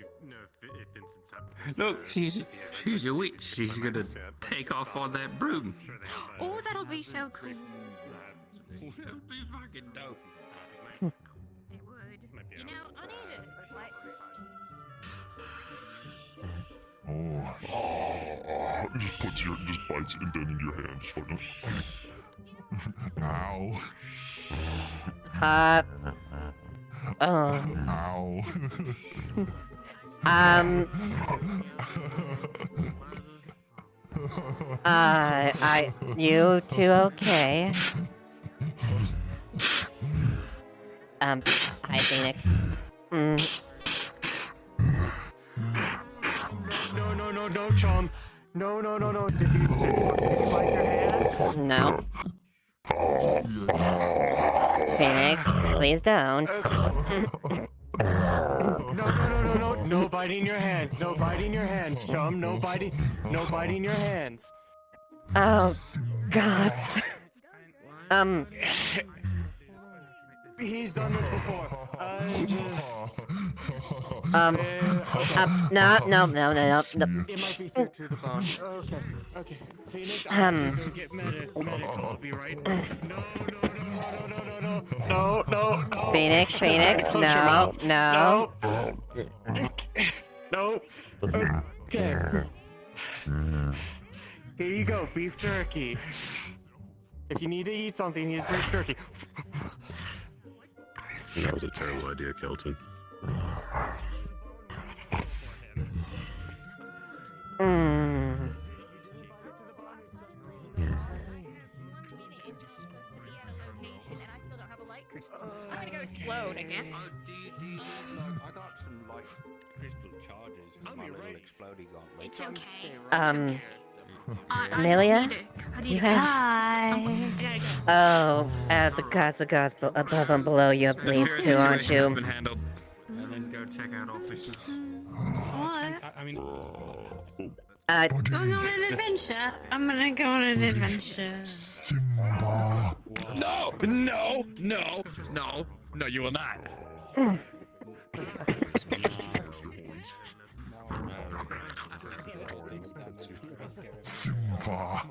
Vincent's happy. Look, she's a witch. She's gonna take off on that broom. Oh, that'll be so cool. That'd be fucking dope. It would. You know, I need a light crystal. Just bites it and then in your hand. Just fucking. Ow. Oh. Ow. You two okay? Hi, Phoenix. No, chum. No. Did you bite your hand? No. Phoenix, please don't. No. No biting your hands. No biting your hands, chum. No biting your hands. Oh, God. He's done this before. No. It might be through the bone. Okay. Phoenix, I'm gonna go get medical. I'll be right back. No. Phoenix, no. No. Okay. Here you go, beef jerky. If you need to eat something, here's beef jerky. That was a terrible idea, Kelton. I'm gonna go explode, I guess. I got some like crystal charges for my little exploding gauntlet. It's okay. Amelia? I Do need you to have... I gotta go. Oh, the gods above and below you, please, too, aren't you? Been handled. And then go check out all fishes. What? I mean... Going on an adventure. I'm gonna go on an adventure. Simba. No, you will not. Simba.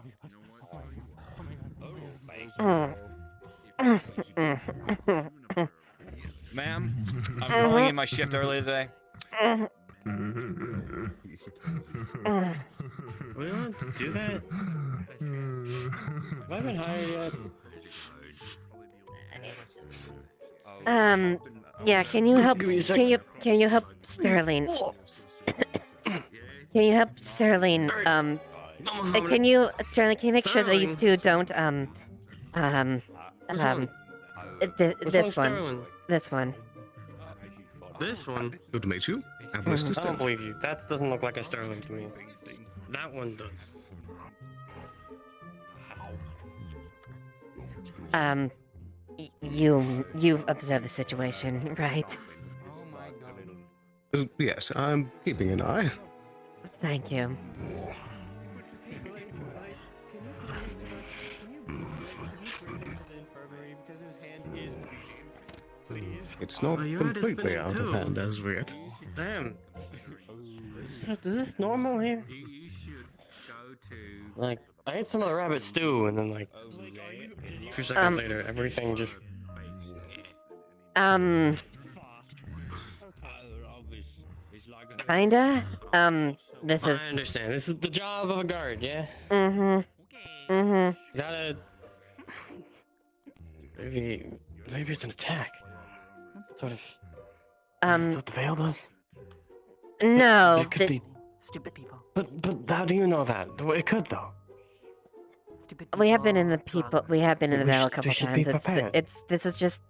Ma'am, I'm calling in my shift early today. We don't do that. Have I been hired yet? Yeah, can you help Sterling? Can you help Sterling, can you make sure that these two don't, this one. This one? Good to meet you. I don't believe you. That doesn't look like a Sterling to me. That one does. You observe the situation, right? Yes, I'm keeping an eye. Thank you. It's not completely out of hand as of yet. Damn. Is this normal here? Like, I ate some of the rabbit stew, and then, like, 2 seconds later, everything just... Kinda? This is... I understand. This is the job of a guard, yeah? You gotta... Maybe it's an attack. Sort of... Is this what the veil does? No. It could be... Stupid people. But how do you know that? It could, though. Stupid We have been in the veil a couple times. This is just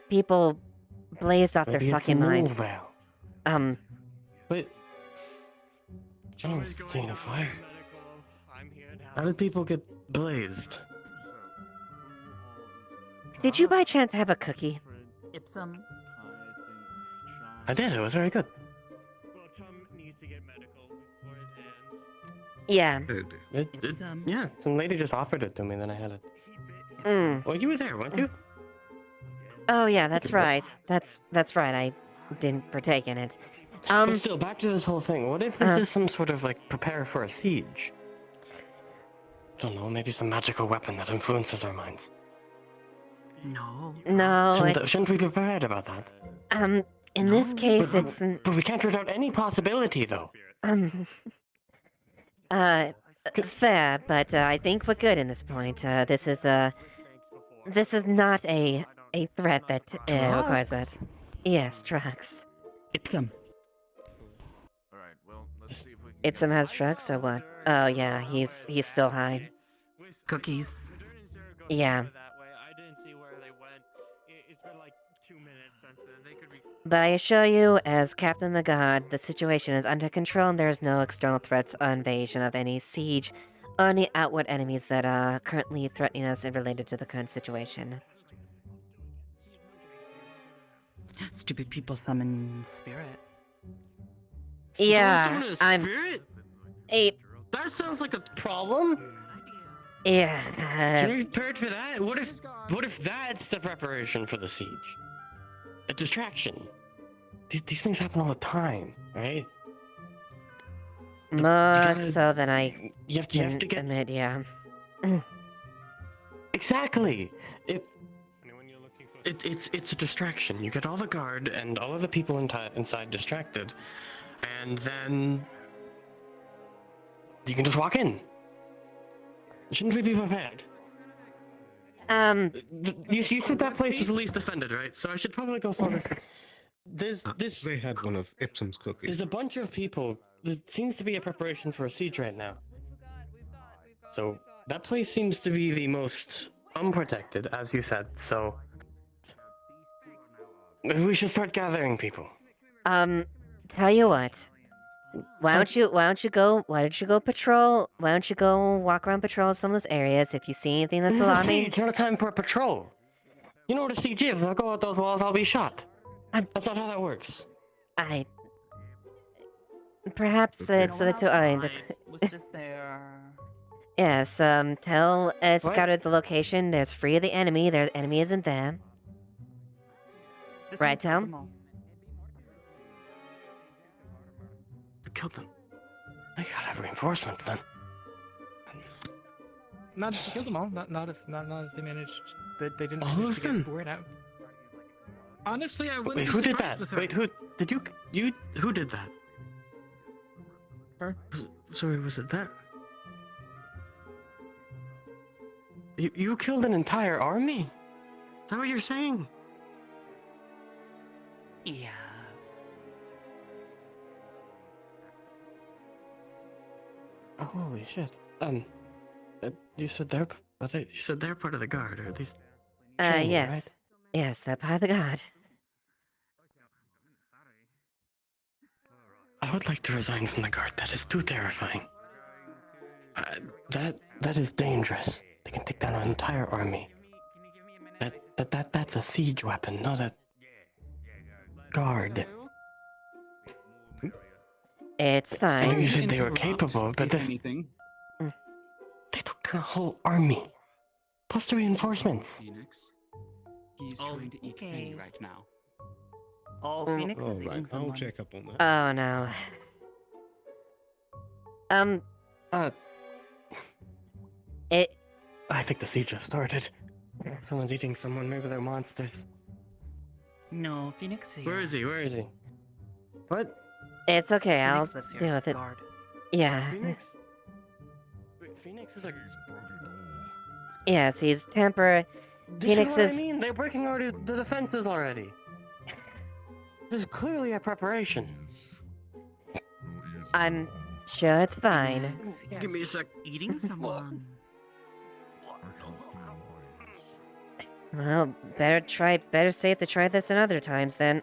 people blazed off their Maybe it's fucking a new mind. veil. But... I don't see any fire. How did people get blazed? Did you by chance have a cookie? Ipsum. I did. It was very good. Well, Chum needs to get medical for his hands. Yeah. Yeah, some lady just offered it to me, then I had it. Mm. Well, you were there, weren't you? Oh yeah, that's right. That's right. I didn't partake in it. But still, back to this whole thing. What if this is some sort of like prepare for a siege? I don't know, maybe some magical weapon that influences our minds. No. No. Shouldn't we be prepared about that? In this case, it's But we can't rule out any possibility, though. fair, but I think we're good in this point. This is not a threat that requires that. Yes, trucks. Ipsum. Alright, well, let's see if we can Ipsum has trucks or what? Oh yeah, he's still high. Cookies. Yeah. I didn't see where they went. It's been like 2 minutes since then. They could be. But I assure you, as Captain the God, the situation is under control and there is no external threats or invasion of any siege or any outward enemies that are currently threatening us and related to the current situation. Stupid people summon spirit. Yeah, I'm. Spirit? That sounds like a problem. Yeah. Can we be prepared for that? What if that's the preparation for the siege? A distraction. These things happen all the time, right? More so than I you have to get admit, yeah. Exactly. It's a distraction. You get all the guard and all of the people inside distracted, and then you can just walk in. Shouldn't we be prepared? You said that place was the least offended, right? So I should probably go for this. They had one of Ipsum's cookies. There's a bunch of people. There seems to be a preparation for a siege right now. So that place seems to be the most unprotected, as you said. So we should start gathering people. Tell you what. Why don't you go patrol? Why don't you go walk around patrol some of those areas? If you see anything that's This is a alarming. siege, not a time for a patrol. You know what a siege is? If I go out those walls, I'll be shot. That's not how that works. Perhaps it's a bit too. Was just there. Yes. Tell scouted the location. There's free of the enemy. Their enemy isn't there. Right, Tom? We killed them. They gotta have reinforcements then. Not if you killed them all. Not if they managed. They didn't All manage of to them? get the word out. Honestly, I wouldn't Wait, be who did surprised that? with her. Wait, who did you? Who did that? Her? Sorry, was it that? You killed an entire army? Is that what you're saying? Yeah. Holy shit. You said they're part of the guard, or at least. training, Yes. right? Yes, they're part of the God. I would like to resign from the guard. That is too terrifying. That is dangerous. They can take down an entire army. That's a siege weapon, not a guard. It's I know fine. you said they were capable, but this. They took down a whole army. Plus the reinforcements. Phoenix. He's trying to eat Finny right now. Oh, Phoenix is eating I'll someone. check up on that. Oh no. I think the siege just started. Someone's eating someone. Maybe they're monsters. No, Phoenix here. Where is he? Where is he? What? It's okay. I'll Phoenix lives here. deal with it. Guard. Yeah. Phoenix? Wait, Phoenix is a. Yes, he's temper. This Phoenix is is. what I mean. They're breaking already the defenses already. This is clearly a preparation. I'm sure it's fine. Phoenix, yes. Give me a sec. Eating someone. Well, better safe to try this in other times then.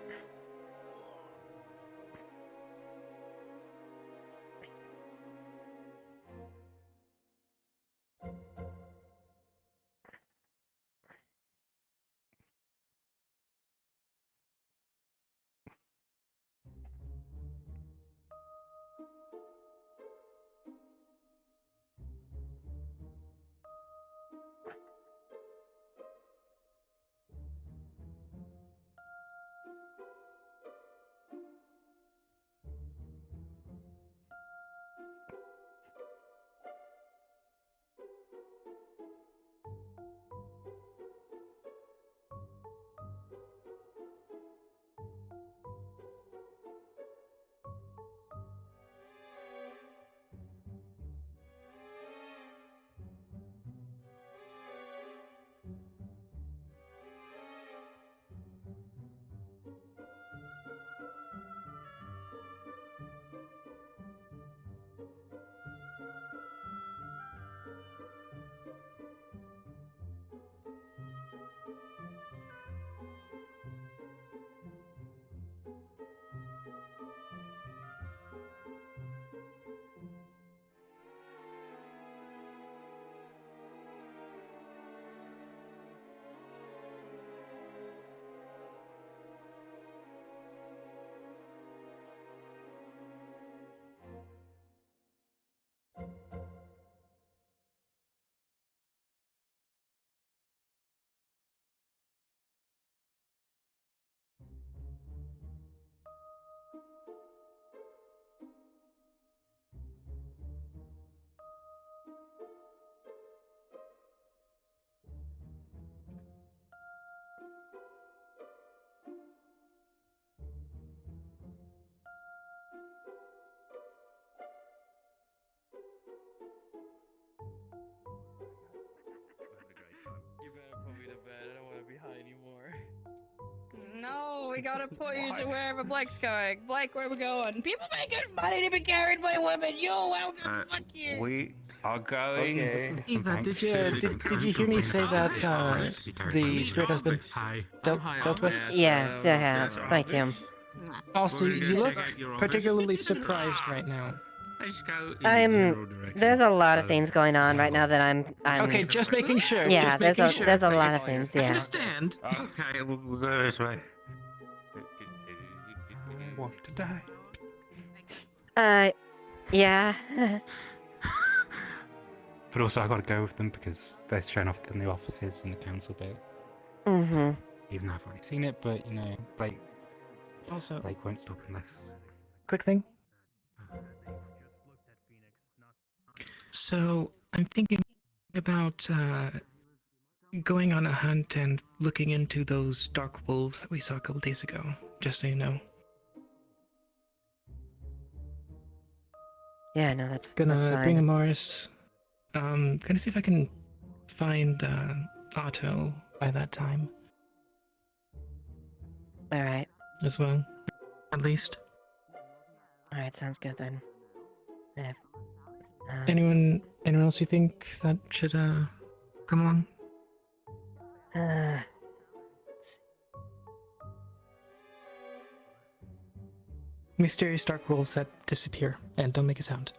we gotta put you to wherever Blake's going. Blake, where we going? People pay good money to be carried by women. You're welcome. Fuck you. We are going. Okay. Eva, did you hear me say that the spirit has been dealt with? Yes, I have. Thank you. Also, you look particularly surprised right now. There's a lot of things going on right now that I'm Okay, just making sure. Yeah, just making there's a sure. lot of things, I yeah. understand. Okay, we'll go this way. I want to die. Yeah. But also, I gotta go with them because they're showing off the new offices in the council bit. Mm-hmm. Even though I've already seen it, but you know, Blake Also, won't stop unless. quick thing. So, I'm thinking about going on a hunt and looking into those dark wolves that we saw a couple days ago, just so you know. Yeah, no, that's Gonna fine. bring a Morris. Gonna see if I can find Otto by that time. Alright. As well. At least. Alright, sounds good then. Yeah. Anyone else you think that should come along? Mysterious dark wolves that disappear and don't make a sound.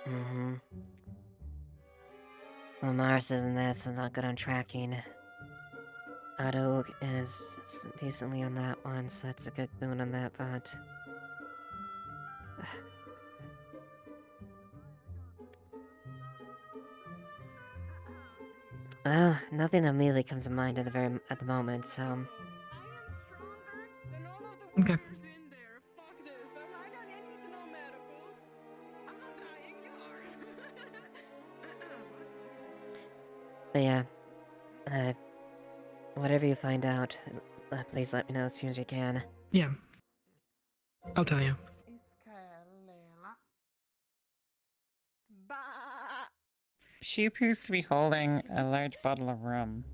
Mm-hmm. Well, Mars isn't there, so not good on tracking. Otto is decently on that one, so that's a good boon on that part. Well, nothing immediately comes to mind at the moment, so. Okay. But yeah, whatever you find out, please let me know as soon as you can. Yeah. I'll tell you. She appears to be holding a large bottle of rum.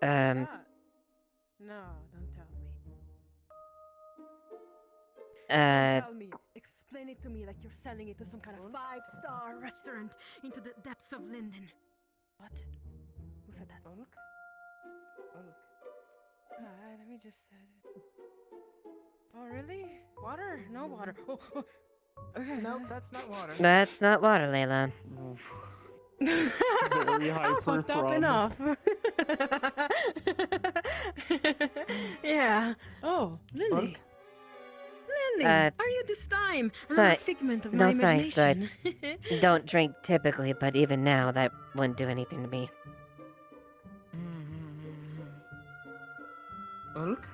No, don't tell me. Tell me. Explain it to me like you're selling it to some kind of 5-star restaurant into the depths of Linden. What? Who said that? Ulk? Alright, let me just... Oh, really? Water? No water. Oh. Okay. Nope, that's not water. That's not water, Layla. Very I'm fucked up rum. enough. Yeah. Oh, Lily. Lily, are you this time? Another figment of my no thanks, imagination. don't drink typically, but even now, that wouldn't do anything to me. Ulk?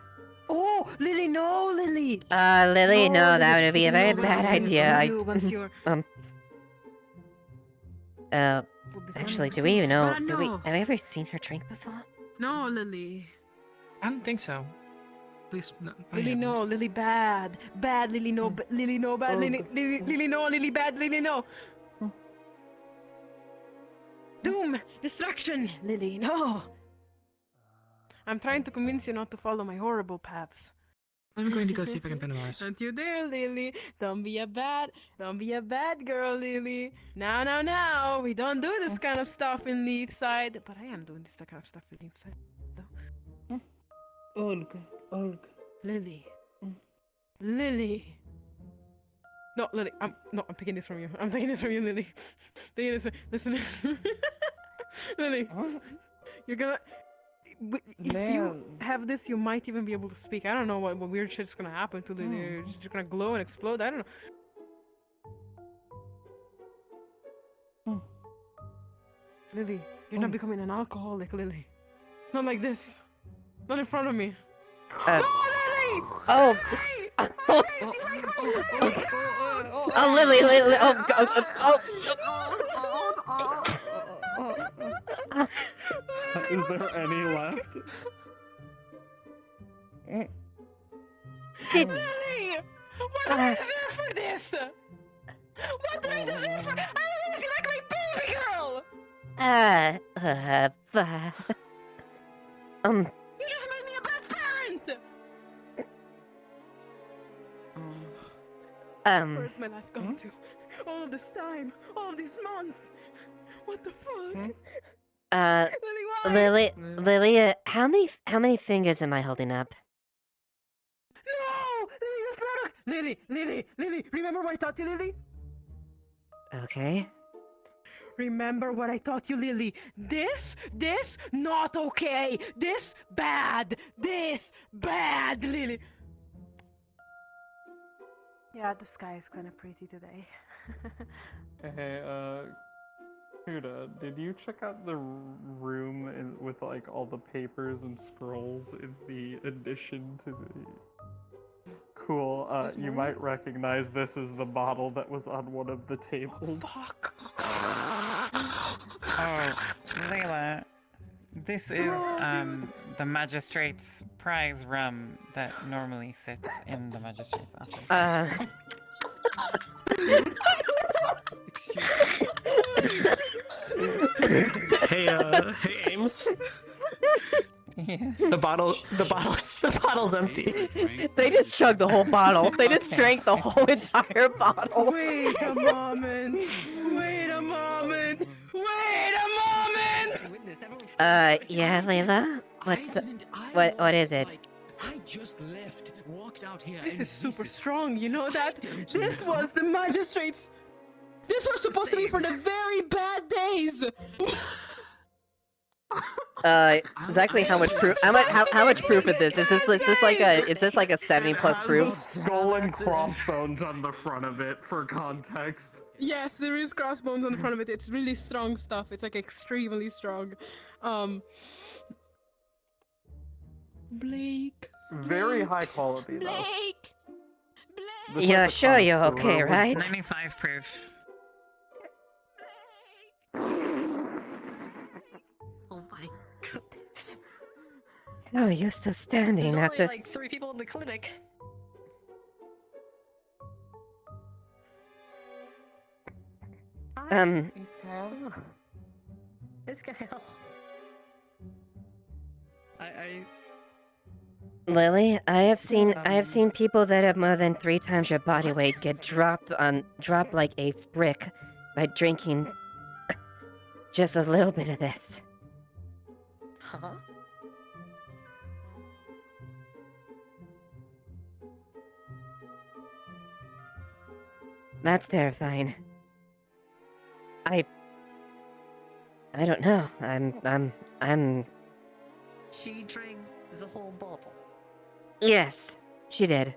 Oh, Lily, no, Lily. Lily, no, that Lily, would be a you very know what bad happens idea. to you once you're... Actually, do we even know? But no. Have we ever seen her drink before? No, Lily. I don't think so. At least, no, Lily, no, Lily, bad. Bad, Lily, no, Lily, no, bad, Lily, Lily, no, Lily, bad, Lily, no. Doom, destruction, Lily, no. I'm trying to convince you not to follow my horrible paths. I'm going to go see if I can find a Mars. Don't you dare, Lily. Don't be a bad girl, Lily. Now. We don't do this kind of stuff in Leafside. But I am doing this kind of stuff in Leafside. Ulg. Lily. Lily. No, Lily. I'm taking this from you. I'm taking this from you, Lily. Listen. Lily. You're gonna... If you have this, you might even be able to speak. I don't know what weird shit's gonna happen to Lily. You're just gonna glow and explode. I don't know. Lily, you're not becoming an alcoholic, Lily. Not like this. Not in front of me. No, Lily! Oh! Oh, Lily! Is there any left? Lily! What do I deserve for this? What do I deserve for... I always like my baby girl! You You just Where's my life gone to? All of this time, all of these months. What the fuck? Lily, why? Lily, how many fingers am I holding up? No! Lily, that's not Lily, remember what I taught you, Lily? Okay. Remember what I taught you, Lily. This, not okay. This, bad. Lily. Yeah, the sky is kind of pretty today. Hey, Huda, did you check out the room with like all the papers and scrolls in the addition to the... Cool, you might recognize this as the bottle that was on one of the tables. Fuck. Oh, Layla, this is the magistrate's prize rum that normally sits in the magistrate's office. Hey, Ames. Yeah. The bottle's empty. They just chugged the whole bottle. They just drank the whole entire bottle. Wait a moment. Yeah, Layla? What is it? I just left, walked out here. This is super strong, you know that? This was the magistrate's. This was supposed to be for the very bad days. Exactly how much proof? How much proof is this? Is this like a 70+ proof? Skull and crossbones on the front of it for context. Yes, there is crossbones on the front of it. It's really strong stuff. It's like extremely strong. Blake. Very high quality though. Blake. You're sure you're okay, right? 95 proof. Oh my goodness. Oh, you're still standing after. Like 3 people in the clinic. It's Kyle. Lily, I have seen people that have more than 3 times your body weight get dropped like a brick by drinking just a little bit of this. Huh? That's terrifying. I don't know. I'm. She drank the whole bottle. Yes, she did.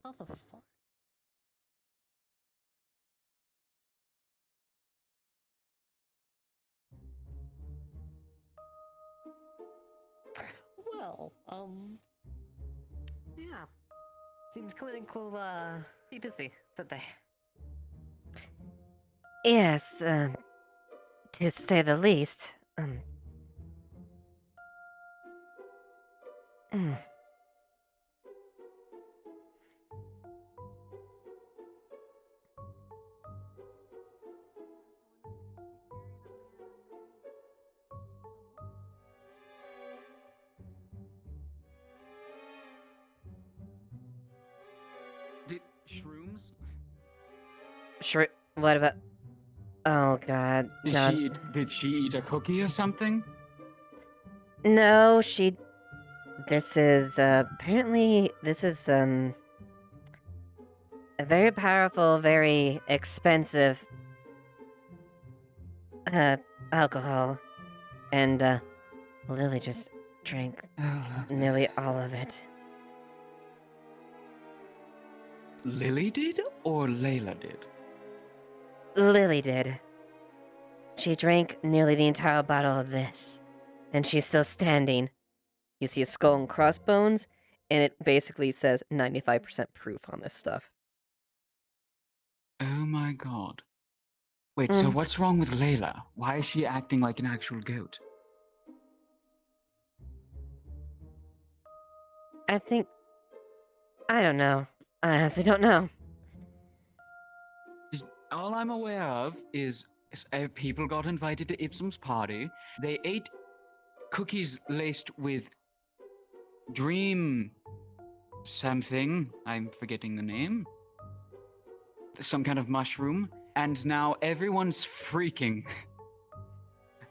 How the fuck? Well, yeah. Seems clinic will, be busy today. Yes, to say the least. Did shrooms? What about? Oh God. Did she eat a cookie or something? No, this is, apparently, this is, a very powerful, very expensive, alcohol. And, Lily just drank nearly all of it. Lily did or Layla did? Lily did. She drank nearly the entire bottle of this. And she's still standing. You see a skull and crossbones, and it basically says 95% proof on this stuff. Oh my god. Wait, so what's wrong with Layla? Why is she acting like an actual goat? I don't know. I honestly don't know. All I'm aware of is people got invited to Ipsum's party. They ate cookies laced with dream something. I'm forgetting the name. Some kind of mushroom, and now everyone's freaking.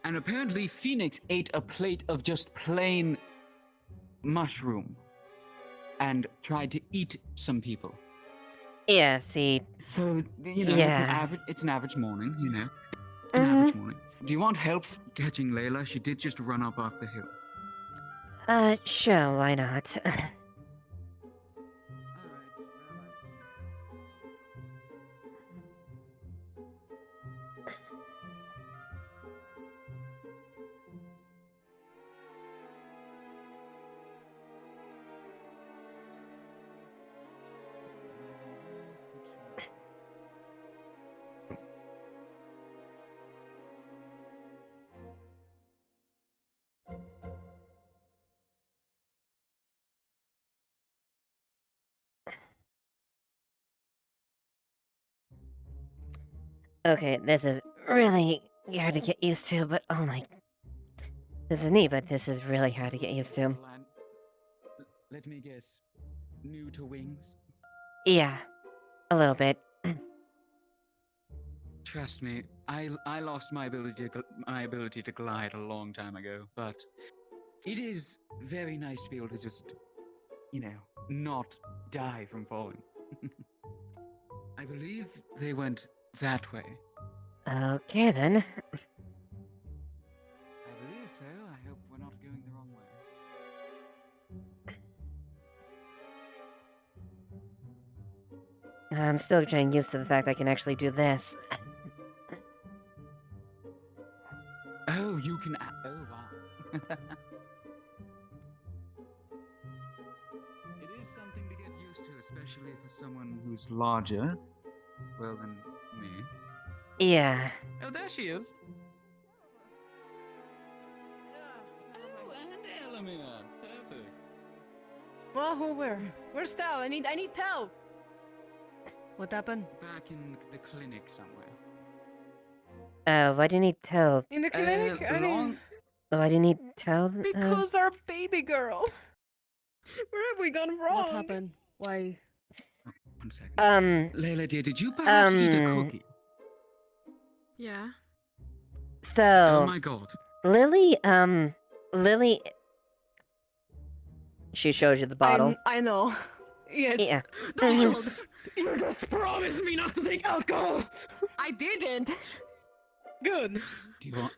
And apparently Phoenix ate a plate of just plain mushroom and tried to eat some people. Yeah, see. So, you know, Yeah. it's an average morning, you know. An average morning. Do you want help catching Layla? She did just run up off the hill. Sure, why not? Okay, this is really hard to get used to, but oh my... This is neat, but this is really hard to get used to. Let me guess. New to wings? Yeah, a little bit. Trust me, I lost my ability to glide a long time ago, but it is very nice to be able to just, you know, not die from falling. I believe they went that way. Okay, then. I believe so. I hope we're not going the wrong way. I'm still getting used to the fact I can actually do this. Oh, you can. Oh, wow. It is something to get used to, especially for someone who's larger, well, than me. Yeah. Oh, there she is. Oh, and Elamina. Perfect. Well, where's Tal? I need Tal. What happened? Back in the clinic somewhere. Why do you need tell? In the clinic? Why do you need tell? Because our baby girl. Where have we gone wrong? What happened? Why? Oh, 1 second. Layla, dear, did you perhaps eat a cookie? Yeah. So... Oh my god. Lily... She shows you the bottle. I know. Yes. Yeah. Donald! You just promised me not to take alcohol! I didn't! Good. Do you want...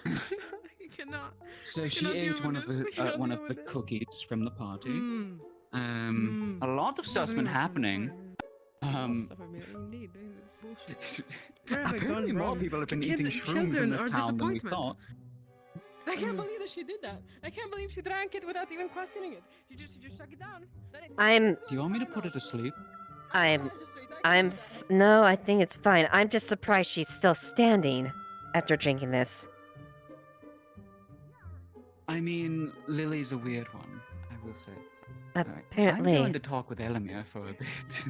You cannot. So she ate one of the cookies from the party. A lot of stuff's been happening. Apparently more people have been eating shrooms in this town than we thought. I can't believe that she did that. I can't believe she drank it without even questioning it. She just shook it down. Do you want me to put her to sleep? No, I think it's fine. I'm just surprised she's still standing after drinking this. I mean, Lily's a weird one, I will say. Apparently. I'm going to talk with Elamir for a bit.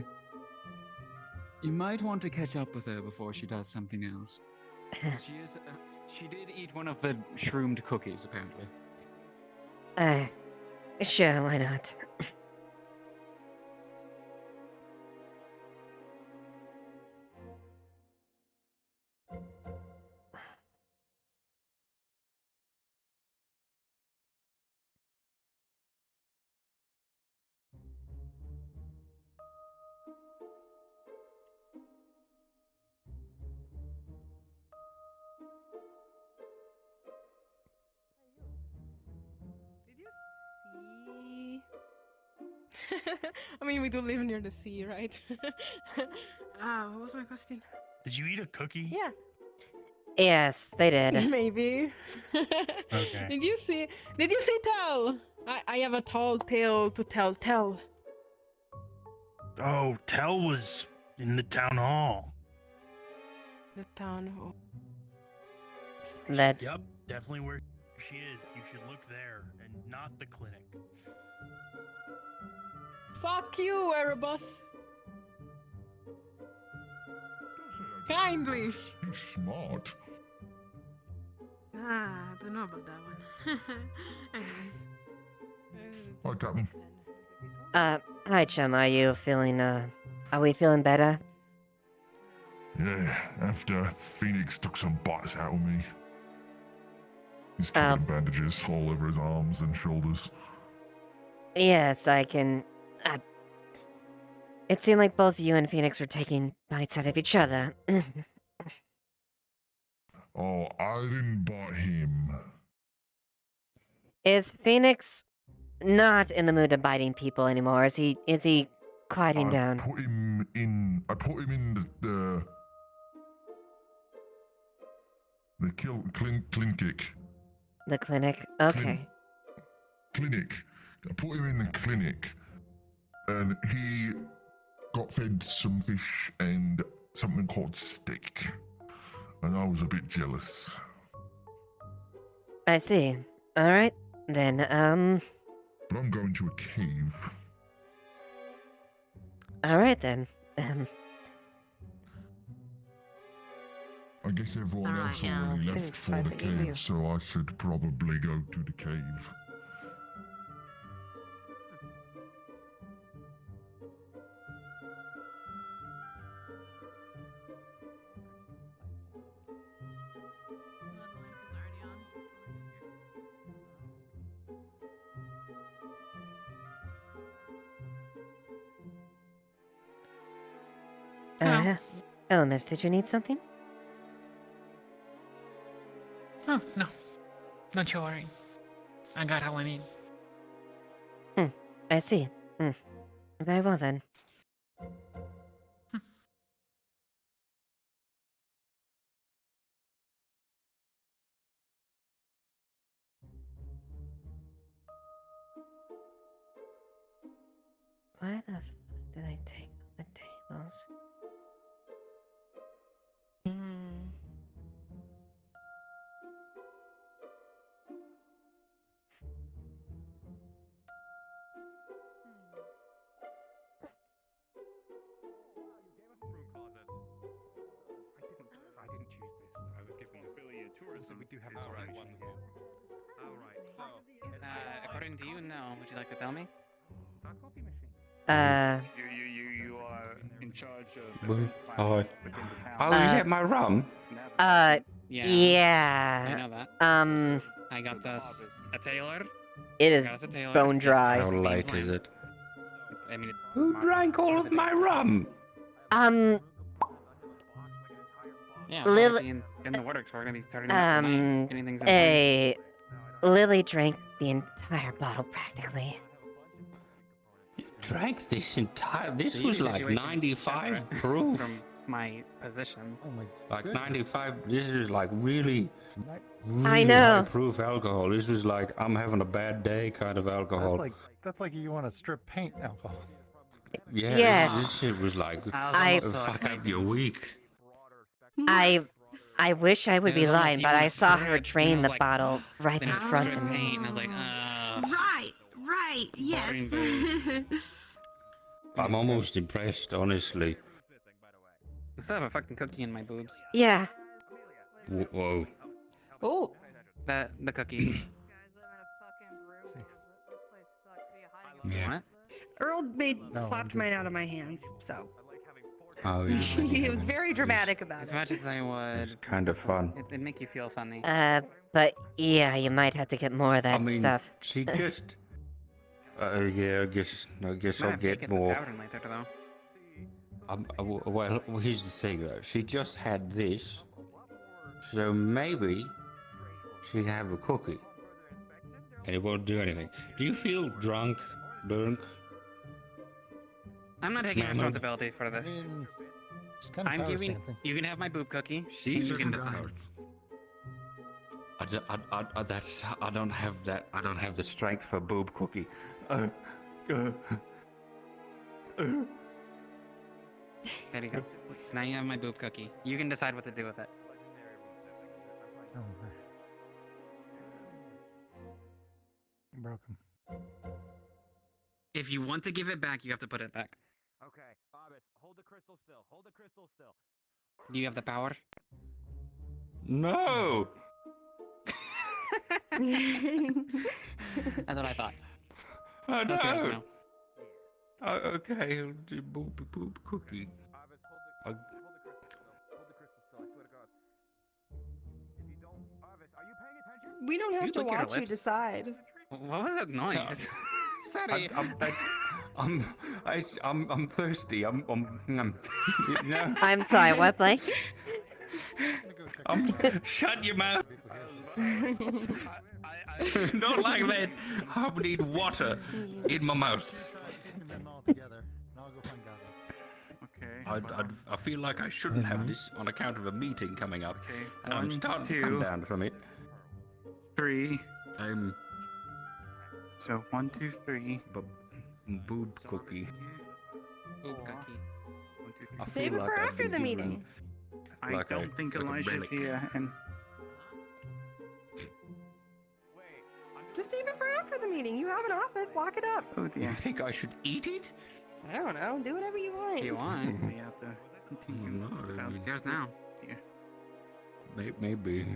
You might want to catch up with her before she does something else. She did eat one of the shroomed cookies, apparently. Sure, why not? I mean, we do live near the sea, right? What was my question? Did you eat a cookie? Yeah. Yes, they did. Maybe. Okay. Did you see Tal? I have a tall tale to tell. Oh, Tell was in the town hall. The town hall. That. Yep, definitely where she is. You should look there and not the clinic. Fuck you, Erebus. Kindly. He's smart. I don't know about that one. Anyways. Hi, Captain. Hi, chum. Are you feeling, are we feeling better? Yeah, after Phoenix took some bites out of me. He's covered in bandages all over his arms and shoulders. Yes, I can. It seemed like both you and Phoenix were taking bites out of each other. Oh, I didn't bite him. Is Phoenix not in the mood of biting people anymore? Is he quieting down? I put him in the clinic. The clinic? Okay. Clinic. I put him in the clinic, and he got fed some fish and something called steak, and I was a bit jealous. I see. Alright, then, But I'm going to a cave. Alright then. I guess everyone else already left for the cave, so I should probably go to the cave. Hello, miss, did you need something? Oh, no. Don't you worry. I got all I need. I see. Very well then. Why the f did I take the tables? I didn't choose this. I was given this. So we do have a right one. Alright, so. According to you, no. Would you like to tell me? You are in charge of. Oh, you have my rum? Yeah. I know that. I got this a tailor. It is I got us a tailor. bone It's dry. supposed How to be late is planned. it? I mean, it's Who drank all of my rum? Yeah, Lily- in the works. We're gonna be starting that tonight. Getting things in place. Lily drank the entire bottle practically. You drank this entire. This The was usual like situation's 95 separate proof. from my position. Oh my Like goodness. 95. This is like really I know. high proof alcohol. This was like I'm having a bad day kind of alcohol. That's like you want to strip paint alcohol. Yeah, Yes. this shit was like I- fuck up your week. I wish I would It be was almost lying, but even I a saw strip, her and drain I was the like, bottle right then in it's front strip of me. paint, and I was like, Right, yes. Boring I'm almost impressed, honestly. I still have a fucking cookie in my boobs. Yeah. Whoa. Oh. The cookie. Yeah. What? Earl No, slapped mine out of my hands, so. Oh, He was very dramatic about As it. much as I would, kind of fun. it'd make you feel funny. But yeah, you might have to get more of that I mean, stuff. she just. Yeah, I guess Might I'll have to get get more. the tavern later, though. Well, here's the thing though. She just had this, so maybe she can have a cookie, and it won't do anything. Do you feel drunk? I'm not taking Smell it. responsibility for this. It's kind of I'm power giving. stancing. You can have my boob cookie. She's and you can decide. I don't have that. I don't have the strength for boob cookie. There you go. Now you have my boob cookie. You can decide what to do with it. Oh, my. Broke him. If you want to give it back, you have to put it back. Okay, Bobbit, hold the crystal still. Hold the crystal still. Do you have the power? No. That's what I thought. Oh, That's yours no. now. Oh, okay, I'll do boop cookie. We don't have You to lick your watch you lips? decide. What was that noise? Sorry. I'm thirsty. You know? I'm sorry, what, Blake? Shut your mouth. Not like that. I need water in my mouth. Okay. I feel like I shouldn't have this on account of a meeting coming up. Okay. And I'm 1, starting to 2, come down from it. 3. So 1, 2, 3. Boob cookie. Boob cookie. 1, 2, 3. I feel Save it like for I've after been the given meeting. I like don't think like a Elijah's relic. here, and Just save it for after the meeting. You have an office. Lock it up. oh You dear. think I should eat it? I don't know. Do whatever you want. If you want. We have to continue. No, without- It's yours now. Dear. Maybe.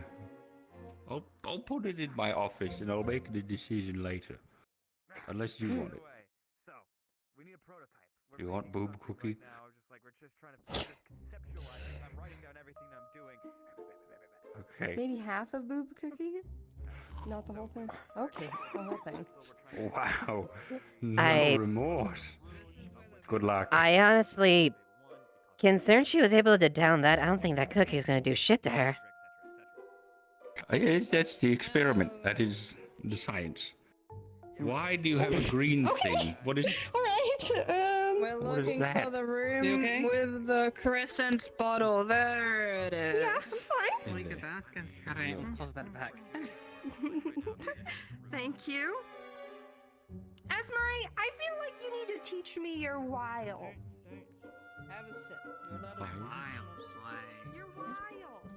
I'll put it in my office and I'll make the decision later. Unless you want it. So, we need a prototype. You want boob cookie? Now, just like we're just trying to conceptualize it. I'm writing down everything that I'm doing. Okay. Maybe half of boob cookie? Not the whole thing? Okay, the whole thing. Wow. No I- remorse. Good luck. I honestly, concerned she was able to down that, I don't think that cookie's gonna do shit to her. That's the experiment. That is the science. Why do you have a green thing? What is? All right. We're What is looking that? for the room You okay? with the crescent bottle. There it is. Yeah, I'm fine. Look at that. Alright, let's close that back. Thank you. Esmery, I feel like you need to teach me your wiles. Have a sip. Your wiles.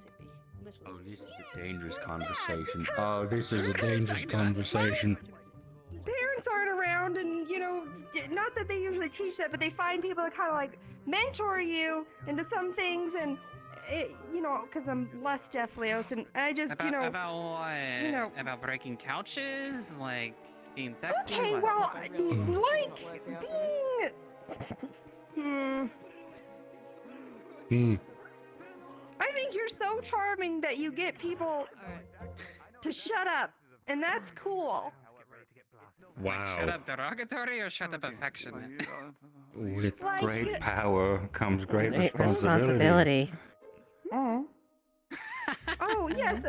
Oh, this is a dangerous conversation. Oh, this is a dangerous conversation. Parents aren't around, and not that they usually teach that, but they find people that kind of like mentor you into some things, and because I'm less Jeff Leos, and I just About what? About breaking couches? Like being sexy? Okay, What? well, like being. I think you're so charming that you get people to shut up, and that's cool. Wow. Shut up derogatory or shut up affectionate? With Like- great power comes great Great responsibility. responsibility. Oh yes,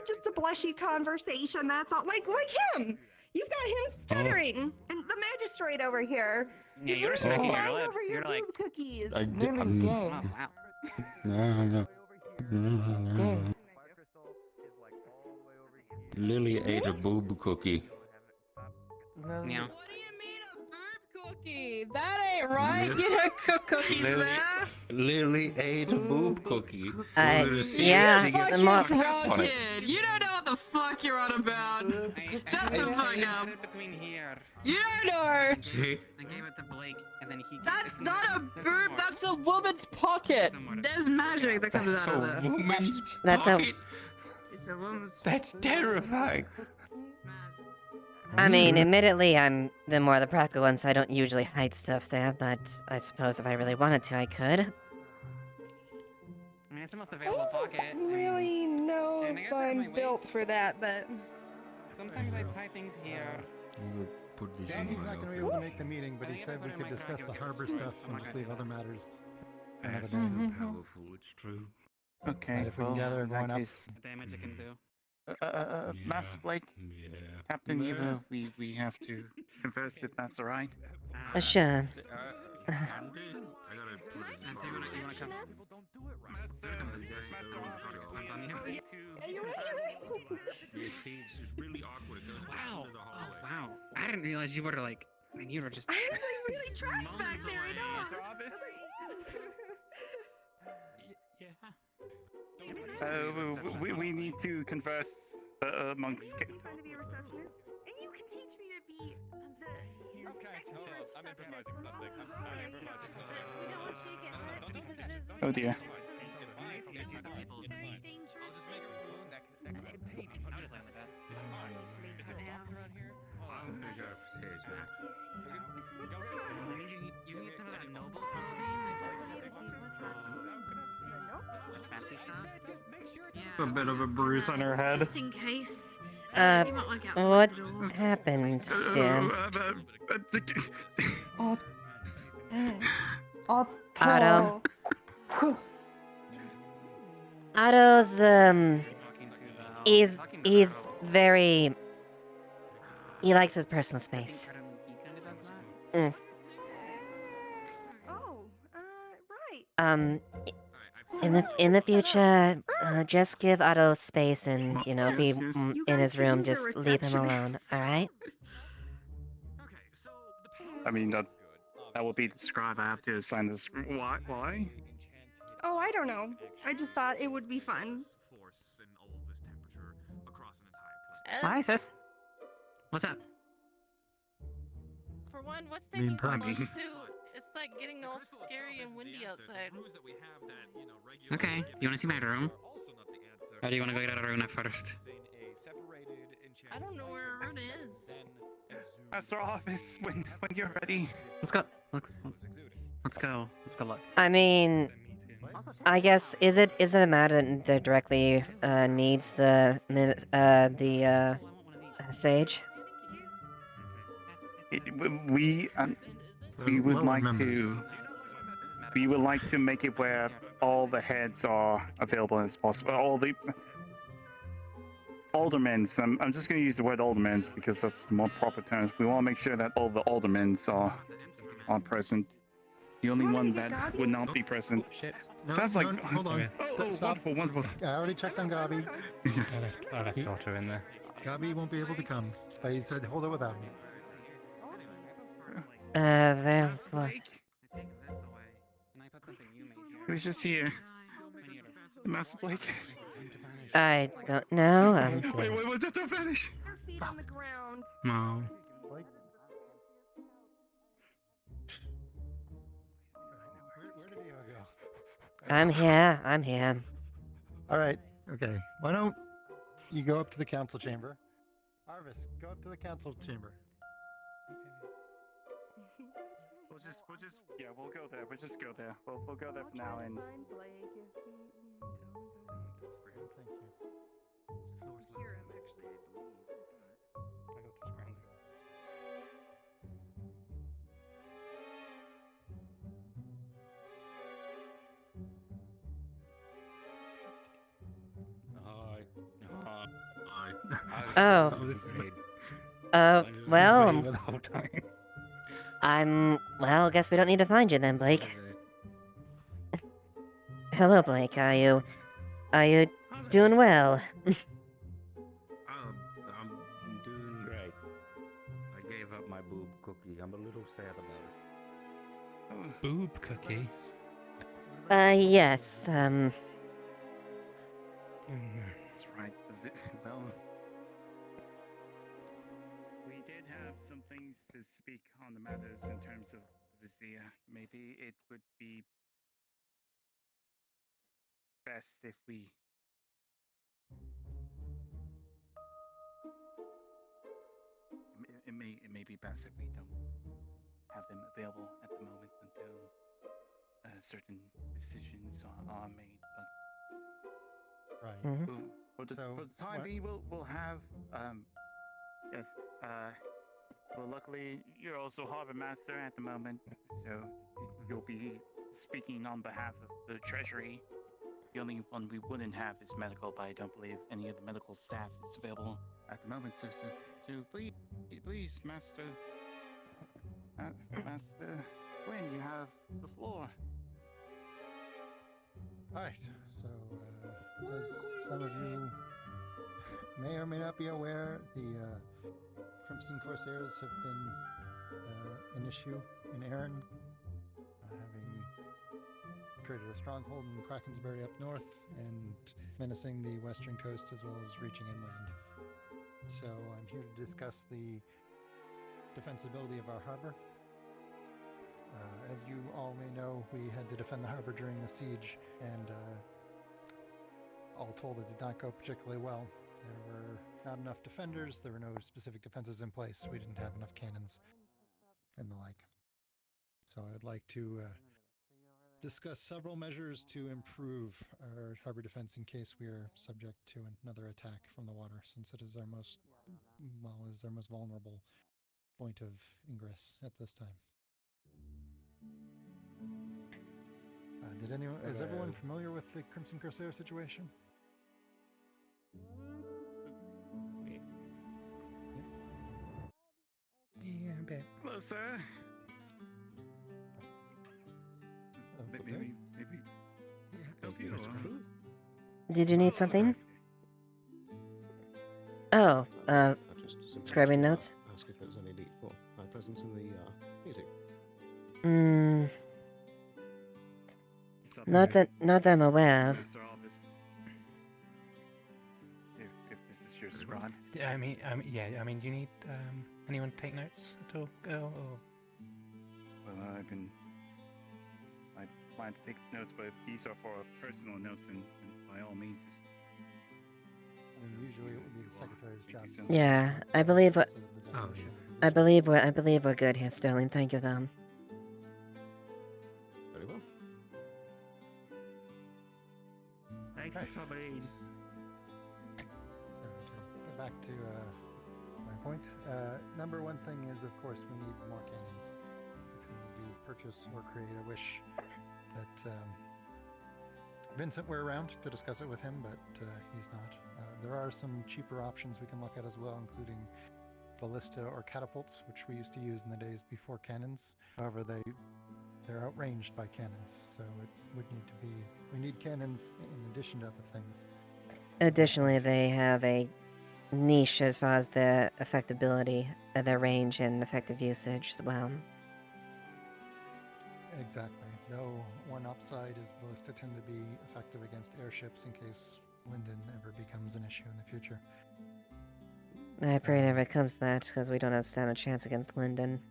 just a blushy conversation. That's all. Like him. You've got him stuttering, and the magistrate over here. Yeah, he's you're literally smacking your crying lips. over your You're like. boob cookies. Oh, wow. No. Lily ate a boob cookie. Yeah. Cookie. That ain't right. You don't cook cookies Lily, there. Lily ate a boob cookie. Yeah, the more- On it. Kid, you don't know what the fuck you're on about. Shut the fuck up. Between here. You don't know. See? I gave it to Blake, and then he. That's not a boob. That's a woman's pocket. There's magic that comes out of A there. woman's That's a- pocket? It's a woman's. That's terrifying. I mean, admittedly, I'm the more the practical one, so I don't usually hide stuff there, but I suppose if I really wanted to, I could. I mean, it's the most available pocket. I mean, Really know And I if guess I have my I'm built waist. for that, but sometimes I tie things here. Put this Danny's in my not going to be office. able to make the meeting, but I he think if I said put we it in could my discuss car, the it goes harbor straight. stuff Oh my and just God. leave other matters another That's day. too powerful, it's true. Okay. And if we can well, gather in that everyone up. case- The damage it can do. Master Blake, Yeah. Captain Yeah. Eva, we have to converse if that's all right. Sure. Andy, I gotta put it Let's see what you want to come. Come this way. Sounds on you. you're right. Yeah, see, it's really awkward. It goes Wow. into the Oh, hallway. wow. I didn't realize you were like. I mean, you were just. I was like really trapped back there. I know. Mr. I was Arbus? like, We need to converse amongst. trying to be a receptionist, and you can teach me to be the sexy receptionist. Oh dear. I'm gonna go upstairs now. a bit of a bruise on her head. Just in case. You might want to get out What the door. happened, Dan? Otto. Otto's, he's very... He likes his personal space. Mm. Oh, right. In the future, just give Otto space and, you know, be You in guys his could room, use a just leave him alone, receptionist. alright? I mean, that will be the scribe. I have to sign this. Why? Oh, I don't know. I just thought it would be fun. Hi, sis. What's up? For one, what's I mean, taking so long perhaps. too? It's like getting all scary and windy outside. Okay, you want to see my room? Or do you want to go get Aruna first? I don't know where Aruna is. Master Office, when you're ready. Let's go. Let's go. Let's go look. I mean, I guess, is it a matter that directly, needs the sage? We would like to make it where all the heads are available as possible. All the aldermans. I'm just going to use the word aldermans because that's the more proper terms. We want to make sure that all the aldermans are present. The only one that would not be present. Shit. No, Sounds like. hold on. Stop. Wonderful. I already checked on Gabi. I left Otto in there. Gabi won't be able to come, but he said hold it without me. Very well. He was just here. Master Blake. I don't know, Wait, just don't finish. Feet on the ground. No. Where did Eva go? I'm here. All right. Okay. Why don't you go up to the council chamber? Arvis, go up to the council chamber. We'll go there. We'll just go there. We'll go there for now and. Oh. This is great. Well, The whole time. well, guess we don't need to find you then, Blake. Hello, Blake. Are you doing well? I'm doing great. I gave up my boob cookie. I'm a little sad about it. Boob cookie? Yes, That's right. Well, we did have some things to speak on the matters in terms of Vizia. Maybe it would be best if we. It may be best if we don't have them available at the moment until certain decisions are made. But Right. for the time being, we'll have yes. Well, luckily you're also harbor master at the moment, so you'll be speaking on behalf of the treasury. The only one we wouldn't have is medical, but I don't believe any of the medical staff is available at the moment. So please, Master Quinn, you have the floor. Alright, so as some of you may or may not be aware, the Crimson Corsairs have been an issue in Erin, having created a stronghold in Krakensbury up north and menacing the western coast as well as reaching inland. So I'm here to discuss the defensibility of our harbor. As you all may know, we had to defend the harbor during the siege, and all told, it did not go particularly well. There were not enough defenders, there were no specific defenses in place, we didn't have enough cannons, and the like. So I'd like to discuss several measures to improve our harbor defense in case we are subject to another attack from the water, since it is our most vulnerable point of ingress at this time. Is everyone familiar with the Crimson Corsair situation? Yeah, a bit. Hello, sir. Maybe. Help you. Did you need something? Oh, scribing notes? Ask if there was any need for my presence in the meeting. Not that I'm aware of. If this is your squad. Yeah, I mean, do you need anyone to take notes at all, girl? Or... Well, I plan to take notes, but if these are for personal notes, then by all means. Usually it would be the secretary's job. Yeah, I believe we're good here, Sterling. Thank you, though. Very well. Thanks for coming. So to get back to my point, number one thing is, of course, we need more cannons, which we need to purchase or create. I wish that Vincent were around to discuss it with him, but he's not. There are some cheaper options we can look at as well, including ballista or catapults, which we used to use in the days before cannons. However, they're outranged by cannons, so it would need to be. We need cannons in addition to other things. Additionally, they have a niche as far as their effectability, their range, and effective usage as well. Exactly. Though one upside is ballista tend to be effective against airships in case Linden ever becomes an issue in the future. I pray it never comes to that, because we don't stand a chance against Linden.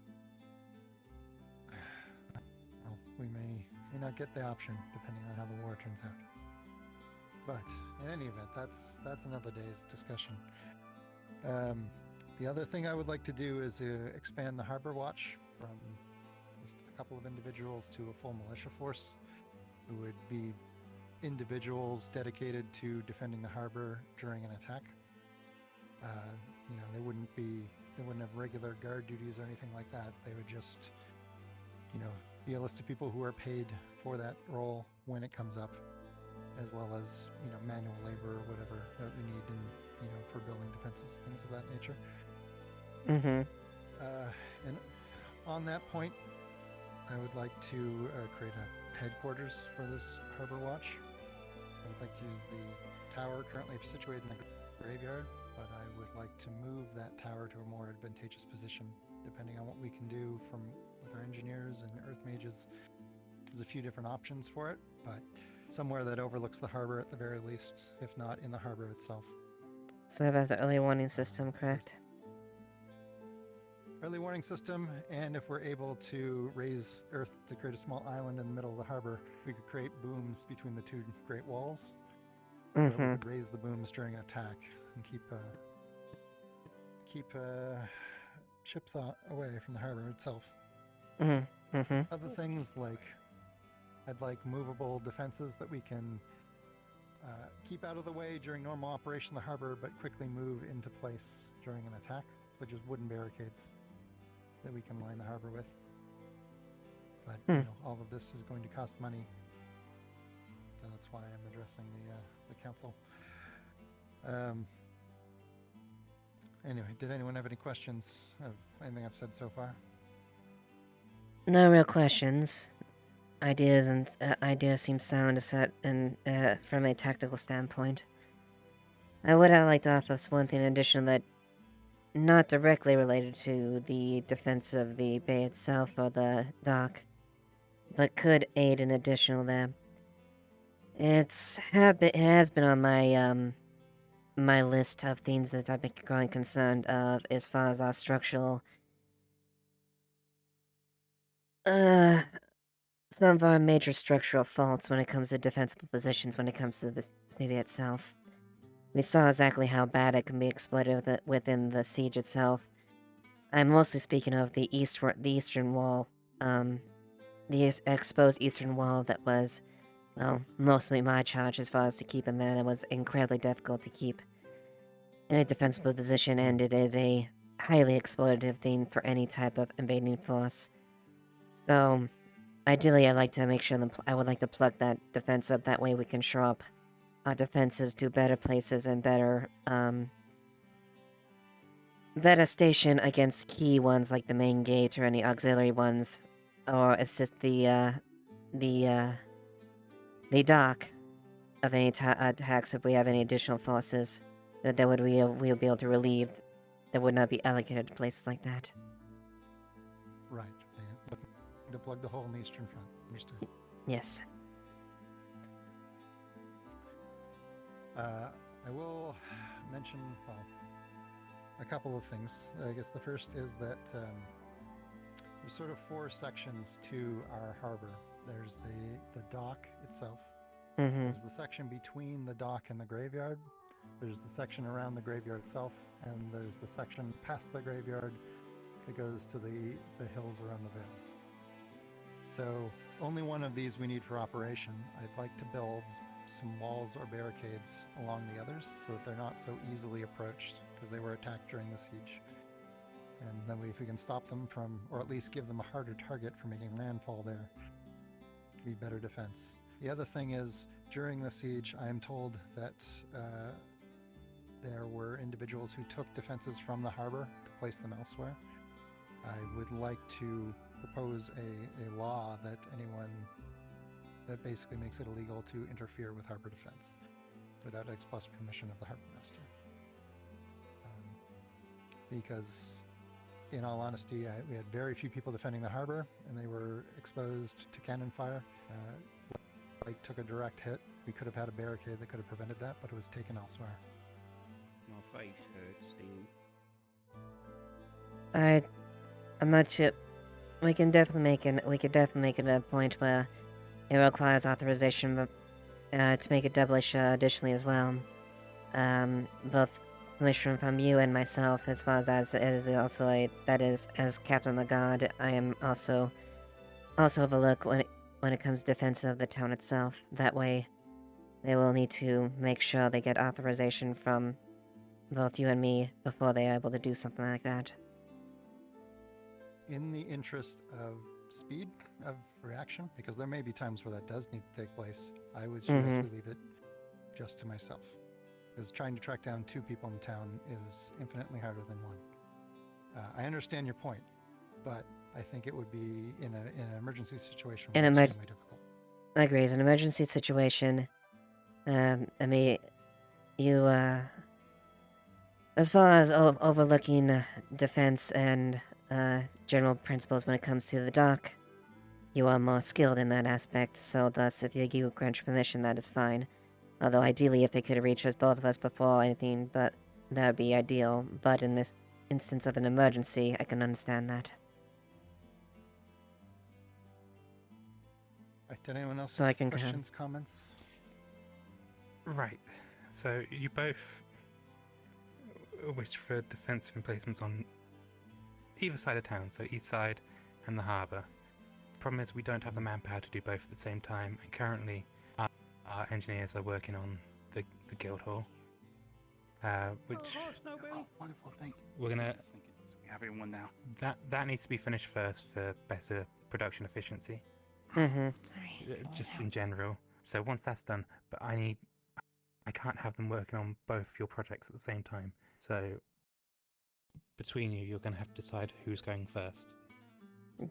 Well, we may not get the option, depending on how the war turns out. But in any event, that's another day's discussion. The other thing I would like to do is expand the Harbor Watch from just a couple of individuals to a full militia force, who would be individuals dedicated to defending the harbor during an attack. They wouldn't have regular guard duties or anything like that. They would just, be a list of people who are paid for that role when it comes up, as well as, manual labor or whatever that we need for building defenses, things of that nature. Mm-hmm. And on that point, I would like to create a headquarters for this Harbor Watch. I would like to use the tower currently situated in the graveyard, but I would like to move that tower to a more advantageous position, depending on what we can do with our engineers and earth mages. There's a few different options for it, but somewhere that overlooks the harbor at the very least, if not in the harbor itself. So it has an early warning system, correct? Early warning system, and if we're able to raise earth to create a small island in the middle of the harbor, we could create booms between the two great walls. So that we could raise the booms during an attack and keep ships away from the harbor itself. Other things like, I'd like movable defenses that we can keep out of the way during normal operation of the harbor, but quickly move into place during an attack, such as wooden barricades that we can line the harbor with. But all of this is going to cost money, so that's why I'm addressing the council. Anyway, did anyone have any questions of anything I've said so far? No real questions. Ideas seem sound to set from a tactical standpoint. I would like to offer one thing in addition that not directly related to the defense of the bay itself or the dock, but could aid in additional there. It has been on my my list of things that I've been growing concerned of as far as our structural some of our major structural faults when it comes to defensible positions when it comes to the city itself. We saw exactly how bad it can be exploited within the siege itself. I'm mostly speaking of the eastern wall, the exposed eastern wall that was, well, mostly my charge as far as to keep in there. That was incredibly difficult to keep in a defensible position, and it is a highly exploitative thing for any type of invading force. So, ideally, I'd like to make sure I would like to plug that defense up. That way, we can shore up our defenses to better places and better station against key ones like the main gate or any auxiliary ones, or assist the dock of any attacks if we have any additional forces that we'll be able to relieve that would not be allocated to places like that. Right. So you're looking to plug the hole in the eastern front. Understood. Yes. I will mention, well, a couple of things. I guess the first is that there's sort of 4 sections to our harbor. There's the dock itself. Mm-hmm. There's the section between the dock and the graveyard. There's the section around the graveyard itself, and there's the section past the graveyard that goes to the hills around the Vale. So only one of these we need for operation. I'd like to build some walls or barricades along the others so that they're not so easily approached, because they were attacked during the siege. And then if we can stop them from, or at least give them a harder target for making landfall there, it'd be better defense. The other thing is, during the siege, I am told that there were individuals who took defenses from the harbor to place them elsewhere. I would like to propose a law that that basically makes it illegal to interfere with harbor defense without express permission of the harbor master. Because, in all honesty, we had very few people defending the harbor, and they were exposed to cannon fire. Like took a direct hit. We could have had a barricade that could have prevented that, but it was taken elsewhere. My face hurts still. I'm not sure. We could definitely make it a point where it requires authorization to make it doubly additionally as well. Both permission from you and myself, as far as it is also that is, as Captain of the Guard, I am also overlook when it comes to defense of the town itself. That way, they will need to make sure they get authorization from both you and me before they are able to do something like that. In the interest of speed of reaction, because there may be times where that does need to take place, I would suggest we leave it just to myself. Because trying to track down 2 people in town is infinitely harder than 1. I understand your point, but I think it would be in an emergency situation extremely difficult. I agree. As an emergency situation, I mean, you, as far as overlooking defense and general principles when it comes to the dock, you are more skilled in that aspect, so thus, if you grant permission, that is fine. Although, ideally, if they could reach us, both of us, before anything, but that would be ideal. But in this instance of an emergency, I can understand that. Did anyone else So have I can questions, comments? Right. So you both wish for defensive emplacements on either side of town, so east side and the harbour. The problem is we don't have the manpower to do both at the same time, and currently our engineers are working on the guild hall, which Wonderful, thank you. we're gonna. So we have everyone now. That needs to be finished first for better production efficiency. Just in general. So once that's done, but I can't have them working on both your projects at the same time. So between you, you're going to have to decide who's going first.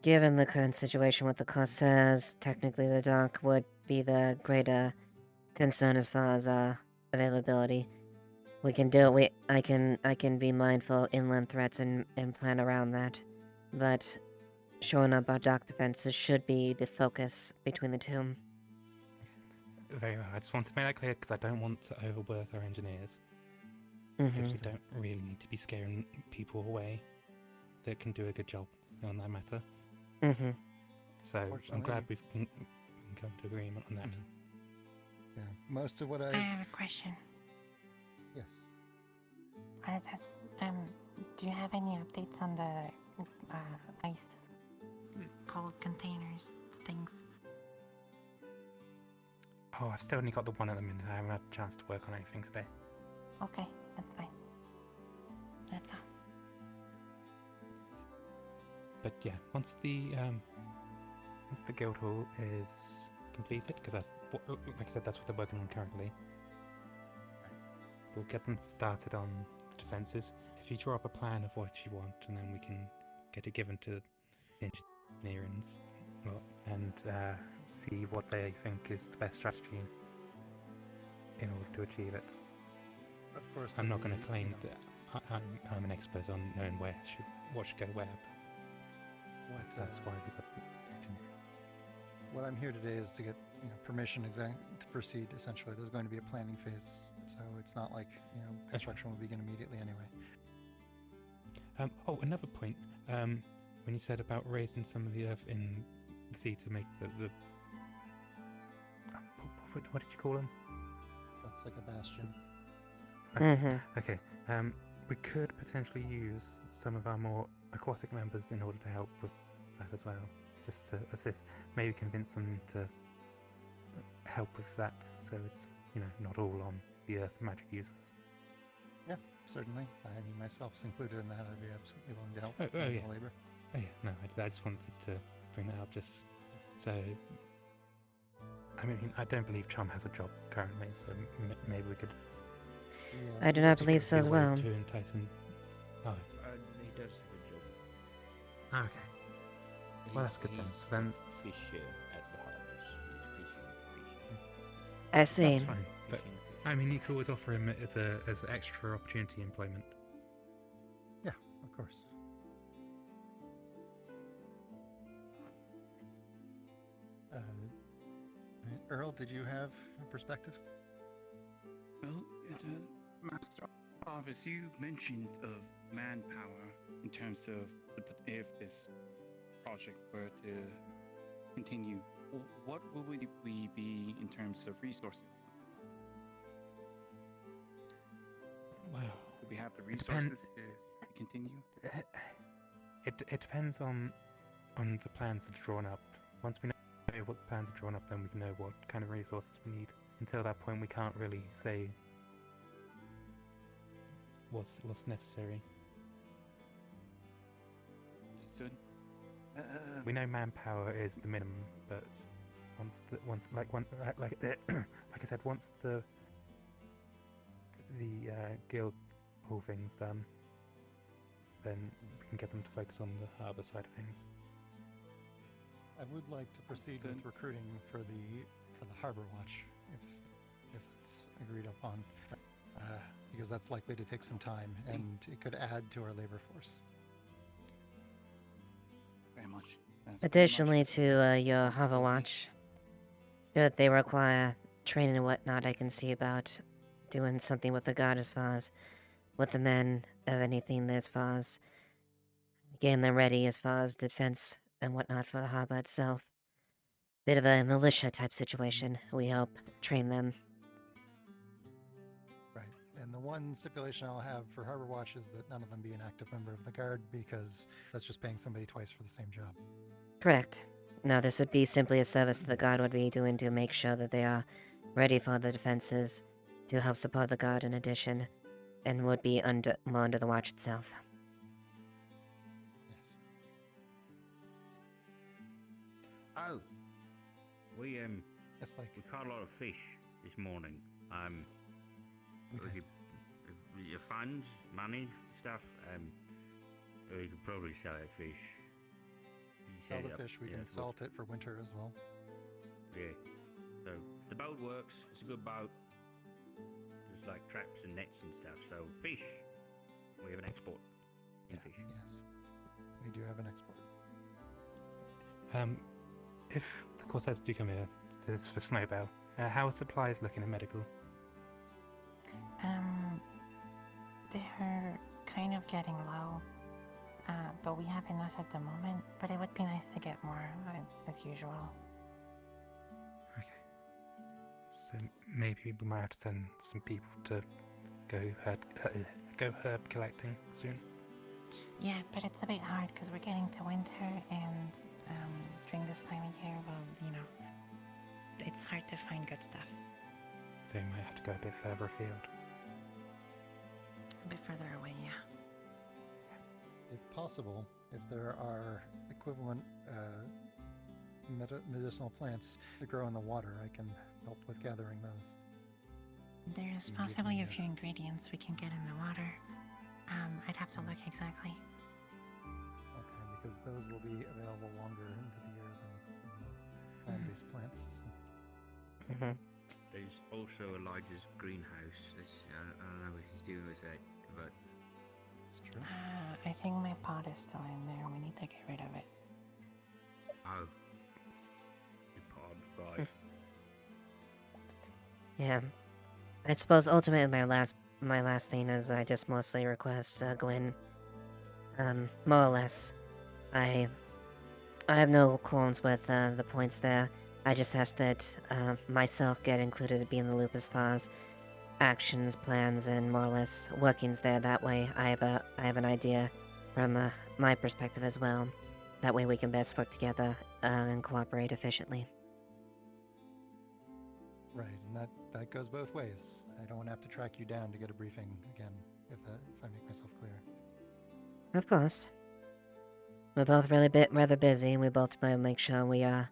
Given the current situation with the Corsairs, technically the dock would be the greater concern as far as availability. We can do it. I can be mindful of inland threats and plan around that, but showing up our dock defenses should be the focus between the 2. Very well. I just want to make that clear because I don't want to overwork our engineers. Because we don't really need to be scaring people away that can do a good job on that matter. So I'm glad we can come to agreement on that. Yeah, most of what I have a question. Yes. Do you have any updates on the ice cold containers things. Oh, I've still only got the one at the minute. I haven't had a chance to work on anything today. Okay, that's fine. That's all. But yeah, once the guild hall is completed, because that's what, like I said, that's what they're working on currently. We'll get them started on the defences. If you draw up a plan of what you want, and then we can get it given to the engineers and see what they think is the best strategy in order to achieve it. Of course. I'm not going to claim that I'm an expert on knowing what should go where. That's why we got the engineer. What I'm here today is to get permission to proceed. Essentially, there's going to be a planning phase, so it's not like construction will begin immediately anyway. Oh, another point. When you said about raising some of the earth in the sea to make the what did you call them? That's like a bastion. Okay. We could potentially use some of our more aquatic members in order to help with that as well, just to assist. Maybe convince them to help with that, so it's not all on the earth magic users. Yeah, certainly. I mean, myself's included in that. I'd be absolutely willing to help. Oh yeah. Labor. Oh yeah. No, I just wanted to bring that up, just so. I mean, I don't believe Chum has a job currently, so maybe we could. Yeah. I do not believe so as well. To entice him. Oh. He does have a job. Oh, okay. Well, that's good then. So then. Fisher at the harbours. He's fishing. I see. That's fine. But I mean, you could always offer him as extra opportunity employment. Yeah, of course. Earl, did you have a perspective? Well, Master Office, you mentioned of manpower in terms of if this project were to continue. What would we be in terms of resources? Wow. Do we have the resources to continue? It depends on the plans that are drawn up. Once we know what the plans are drawn up, then we can know what kind of resources we need. Until that point, we can't really say what's necessary. We know manpower is the minimum, but like I said, once the guild hall thing's done, then we can get them to focus on the harbour side of things. I would like to proceed with recruiting for the Harbor Watch, if it's agreed upon, because that's likely to take some time, and it could add to our labor force. Very much. Additionally to your Harbor Watch, should they require training and whatnot, I can see about doing something with the guard as far as with the men of anything as far as getting them ready as far as defense and whatnot for the harbor itself. Bit of a militia type situation. We help train them. Right. And the one stipulation I'll have for Harbor Watch is that none of them be an active member of the guard, because that's just paying somebody twice for the same job. Correct. No, this would be simply a service the guard would be doing to make sure that they are ready for the defenses, to help support the guard in addition, and would be under the watch itself. Oh, we yes, Mike. We caught a lot of fish this morning. Your funds, money, stuff. We could probably sell that fish. Sell the fish. We can salt it for winter as well. Yeah. So the boat works. It's a good boat. There's like traps and nets and stuff. So fish. We have an export in fish. Yes, we do have an export. If the Corsairs do come here, this is for Snowbell. How are supplies looking in medical? They're kind of getting low, but we have enough at the moment. But it would be nice to get more, as usual. Okay. So maybe we might have to send some people to go herb collecting soon. Yeah, but it's a bit hard because we're getting to winter, and during this time of year, well, you know, it's hard to find good stuff. So you might have to go a bit further afield. A bit further away, yeah. If possible, if there are equivalent medicinal plants that grow in the water, I can help with gathering those. There's Can you give possibly me a few ingredients we can get in the water. I'd have to look exactly. Okay, because those will be available longer into the year than land-based plants. Mm-hmm. There's also Elijah's greenhouse. I don't know what he's doing with that, but it's true. I think my pot is still in there. We need to get rid of it. Oh, your pod, right? Yeah. I suppose ultimately my last thing is I just mostly request Gwyn. More or less. I have no qualms with the points there. I just ask that myself get included, be in the loop as far as actions, plans, and more or less workings there. That way I have an idea from my perspective as well. That way we can best work together and cooperate efficiently. Right, and that goes both ways. I don't want to have to track you down to get a briefing again, if I make myself clear. Of course. We're both rather busy, and we both want to make sure we are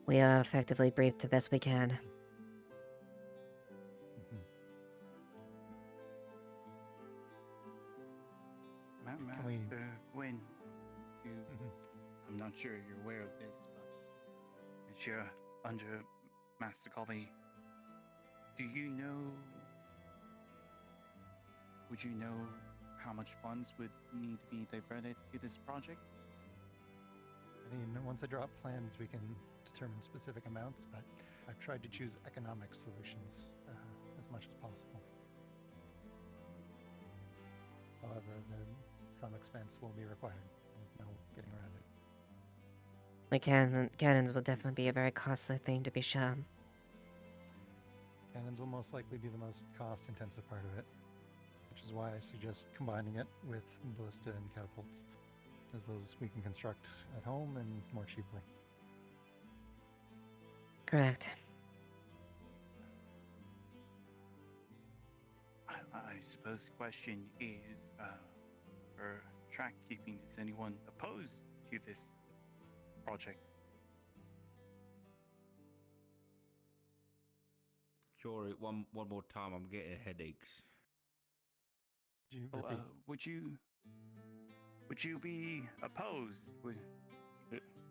effectively briefed the best we can. Master Gwyn, I'm not sure you're aware of this, but as you're under Master Colby, would you know how much funds would need to be diverted to this project? I mean, once I draw up plans, we can determine specific amounts, but I've tried to choose economic solutions as much as possible. However, some expense will be required. There's no getting around it. The cannons will definitely be a very costly thing, to be sure. Cannons will most likely be the most cost-intensive part of it, which is why I suggest combining it with ballista and catapults, as those we can construct at home and more cheaply. Correct. I suppose the question is, for track keeping, is anyone opposed to this project? Sorry, one more time. I'm getting headaches. Would you be opposed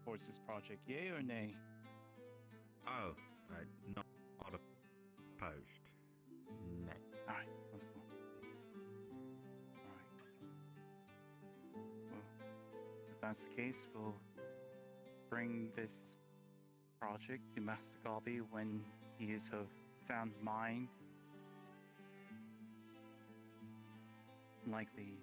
towards this project, yay or nay? Oh, not opposed. No. All right. Wonderful. All right. Well, if that's the case, we'll bring this project to Master Galby when he is of sound mind. Likely,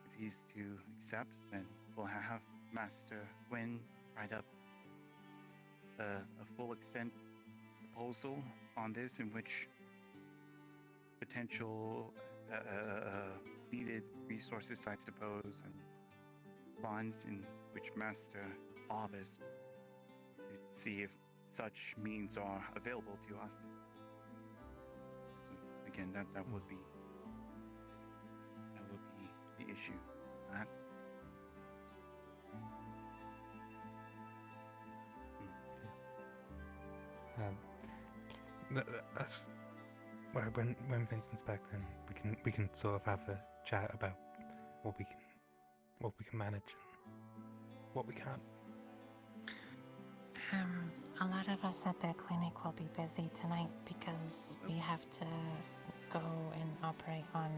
if he's to accept, then we'll have Master Gwyn write up a full extent proposal on this, in which potential needed resources, I suppose, and funds in which Master Obis to see if such means are available to us. So again, that would be the issue. That. That's when Vincent's back, then we can sort of have a chat about what we can manage and what we can't. A lot of us at the clinic will be busy tonight because we have to go and operate on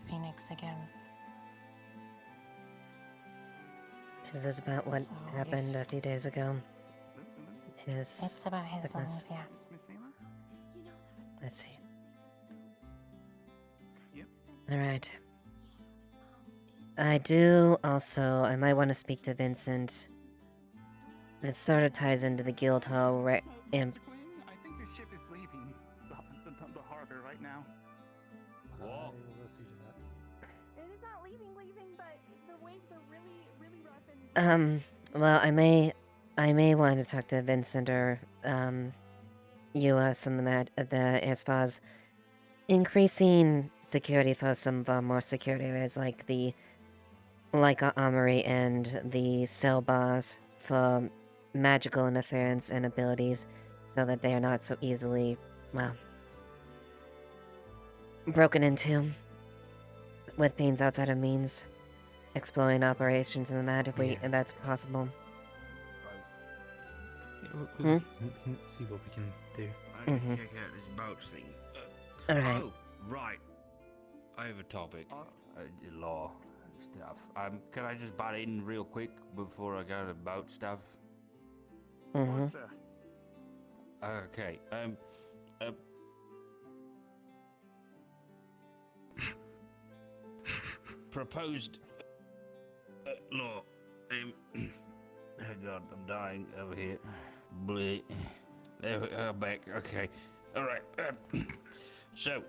Phoenix again. Is this about what happened a few days ago? It's about his sickness. lungs, yeah. I see. Yep. Alright. I might want to speak to Vincent. It sort of ties into the Guildhall Mr. Quinn, I think your ship is leaving the harbor right now. I will go see to that. It is not leaving, but the waves are really, really rough and... Well, I may want to talk to Vincent or US and as far as increasing security for some of our more security areas, like the armory and the cell bars for magical interference and abilities, so that they are not so easily, well, broken into with things outside of means. Exploring operations and that if that's possible. We can see what we can do. I need to check out this boat thing. Alright. Oh, right. I have a topic. Law stuff. Can I just butt in real quick before I go to boat stuff? Yes, sir. Okay. Proposed law. Oh God, I'm dying over here. Bleh. There we are, back. Okay. All right. So.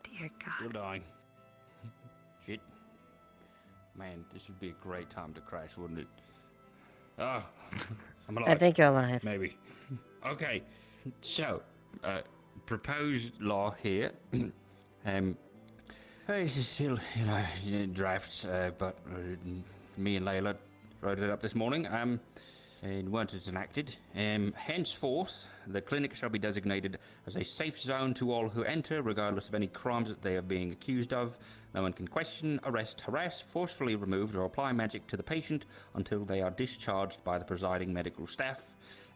Dear God. Still dying. Shit. Man, this would be a great time to crash, wouldn't it? Oh, I'm alive. I think you're alive. Maybe. Okay. So, proposed law here. This is still, in drafts, but me and Layla wrote it up this morning. And once it's enacted, henceforth, the clinic shall be designated as a safe zone to all who enter, regardless of any crimes that they are being accused of. No one can question, arrest, harass, forcefully remove, or apply magic to the patient until they are discharged by the presiding medical staff.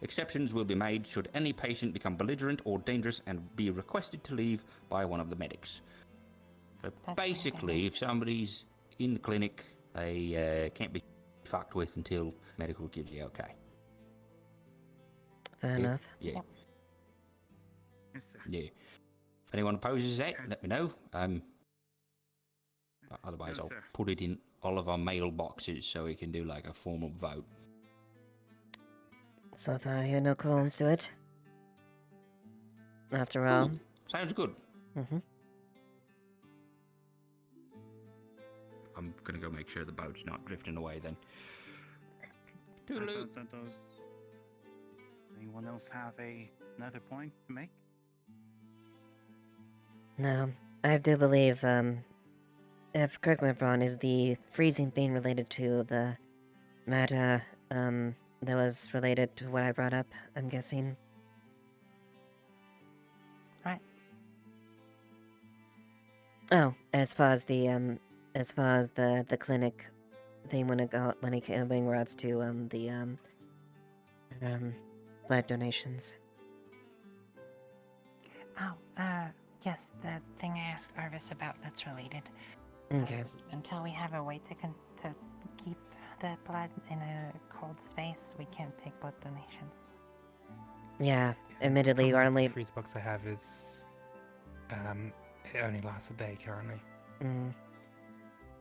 Exceptions will be made should any patient become belligerent or dangerous and be requested to leave by one of the medics. So basically, if somebody's in the clinic, they can't be fucked with until medical gives you okay. Fair enough. Yeah. Yes, sir. Yeah. If anyone opposes that, let me know. Otherwise, No, I'll sir. put it in all of our mailboxes so we can do like a formal vote. So far, I hear no qualms to it. After all. Cool. Sounds good. I'm gonna go make sure the boat's not drifting away then. Toodaloo. Does anyone else have another point to make? No, I do believe, if correct me if I'm wrong, is the freezing thing related to the matter, that was related to what I brought up, I'm guessing. Right. Oh, as far as the clinic thing when it came in regards to, blood donations. Oh, yes, the thing I asked Arvis about that's related. Okay. Until we have a way to keep the blood in a cold space, we can't take blood donations. Yeah, admittedly, The only... freeze box I have is, it only lasts a day currently.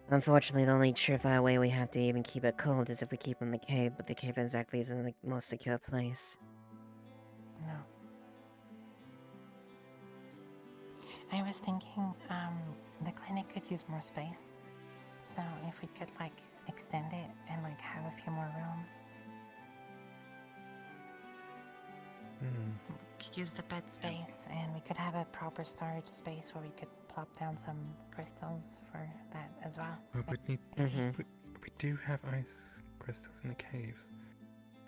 Unfortunately, the only surefire way we have to even keep it cold is if we keep it in the cave, but the cave exactly isn't the most secure place. No. I was thinking, the clinic could use more space. So if we could, extend it and, have a few more rooms. Could use the bed space, and we could have a proper storage space where we could plop down some crystals for that as well. We do have ice crystals in the caves.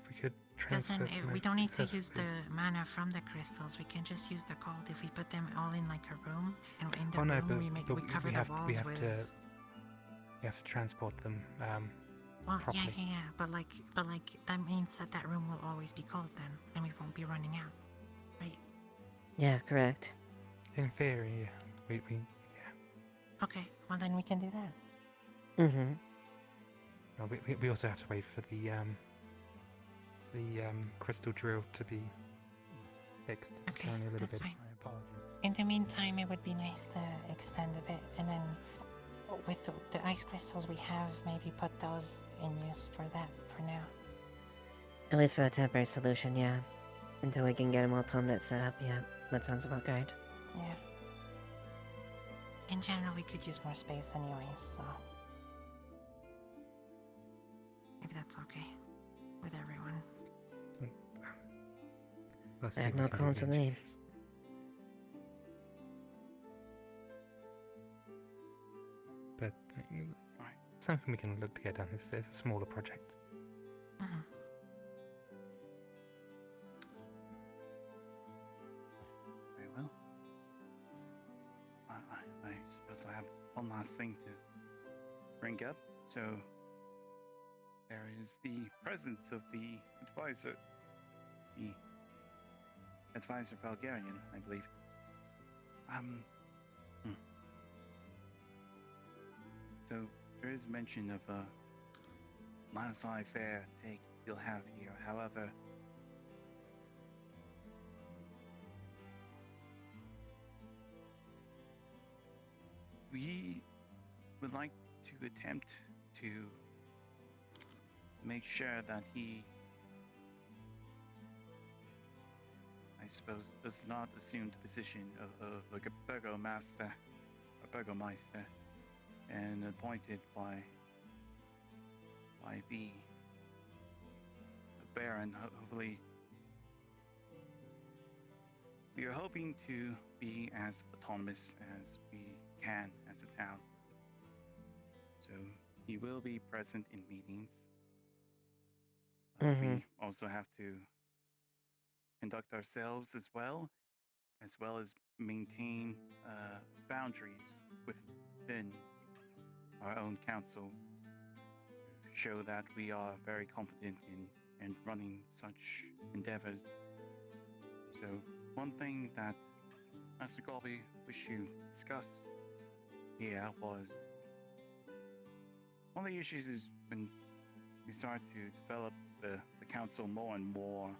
If we could transfer some We don't need to successfully. use the mana from the crystals. We can just use the cold. If we put them all in a room, and in the room we cover the walls with. We have to transport them. Well, properly. yeah. But that means that room will always be cold then, and we won't be running out, right? Yeah, correct. In theory, yeah. We Okay, well then we can do that. well, we also have to wait for the crystal drill to be fixed. It's Okay, only a little that's bit. fine. In the meantime, it would be nice to extend a bit, and then with the ice crystals we have, maybe put those in use for that for now. At least for a temporary solution, yeah. Until we can get a more permanent setup, yeah. That sounds about right. Yeah. In general, we could use more space anyways, so. if that's okay with everyone. Let's I see have if we no can qualms with arrange me. this. But something we can look to get done. It's a smaller project. Very well. I suppose I have one last thing to bring up. So there is the presence of the advisor Valgarian, I believe. So there is mention of a Lansai fair take you'll have here. However, we would like to attempt to make sure that he, I suppose, does not assume the position of like a burgomaster, and appointed by the Baron. Hopefully, we are hoping to be as autonomous as we can as a town. So he will be present in meetings. We also have to conduct ourselves as well as maintain boundaries within our own council, show that we are very competent in running such endeavors. So one thing that Master Galby wished to discuss here was one of the issues is when we started to develop the council more and more,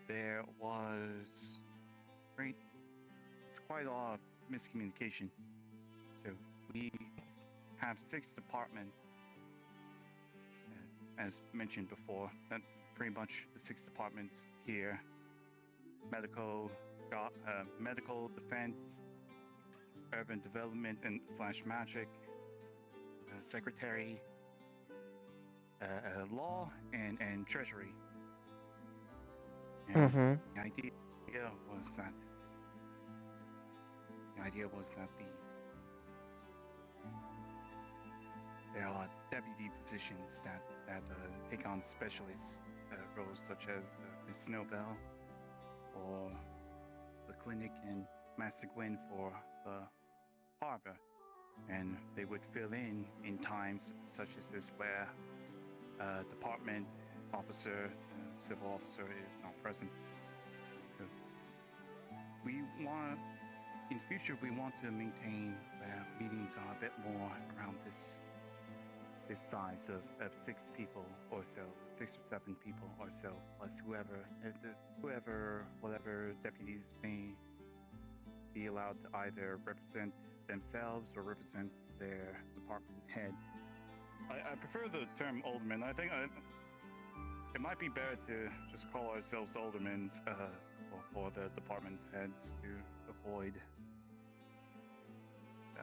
there was quite a lot of miscommunication. So we have 6 departments, as mentioned before. That pretty much the 6 departments here: medical, defense, urban development and / magic, secretary, law, and treasury. And the idea was that there are deputy positions that take on specialist roles, such as Miss Snowbell for the clinic and Master Gwyn for the harbor, and they would fill in times such as this where department officer, civil officer is not present. So in future we want to maintain where meetings are a bit more around this size of 6 people or so, 6 or 7 people or so, plus whatever deputies may be allowed to either represent themselves or represent their department head. I prefer the term alderman. I think it might be better to just call ourselves aldermans for the department's heads to avoid,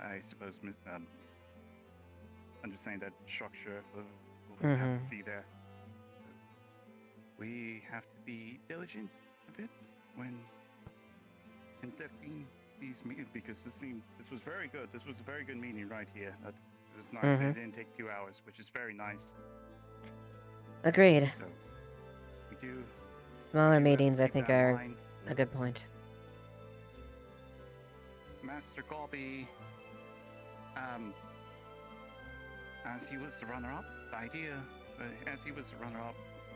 I suppose, understand that structure we'll have to see there. We have to be diligent a bit when conducting these meetings, because this was very good. This was a very good meeting right here. It was nice. It didn't take 2 hours, which is very nice. Agreed. So we do. Smaller meetings, I think, are a good point. Master Galby, as he was the runner-up,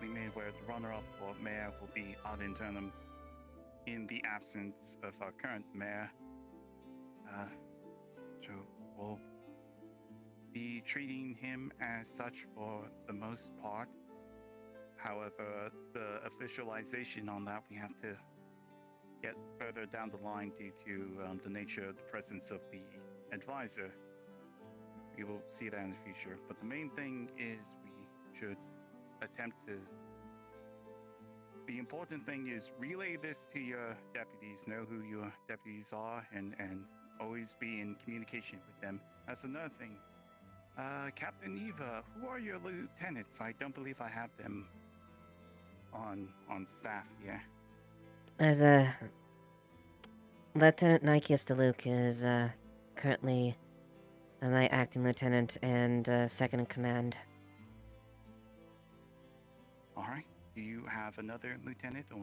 we made where the runner-up for mayor will be ad internum in the absence of our current mayor. So we'll be treating him as such for the most part. However, the officialization on that we have to get further down the line due to the nature of the presence of the advisor. We will see that in the future. But the main thing is we should attempt to... The important thing is relay this to your deputies, know who your deputies are, and always be in communication with them. That's another thing. Captain Eva, who are your lieutenants? I don't believe I have them on staff here. As Lieutenant Nikeus DeLuke is currently my acting lieutenant and second in command. All right. Do you have another lieutenant or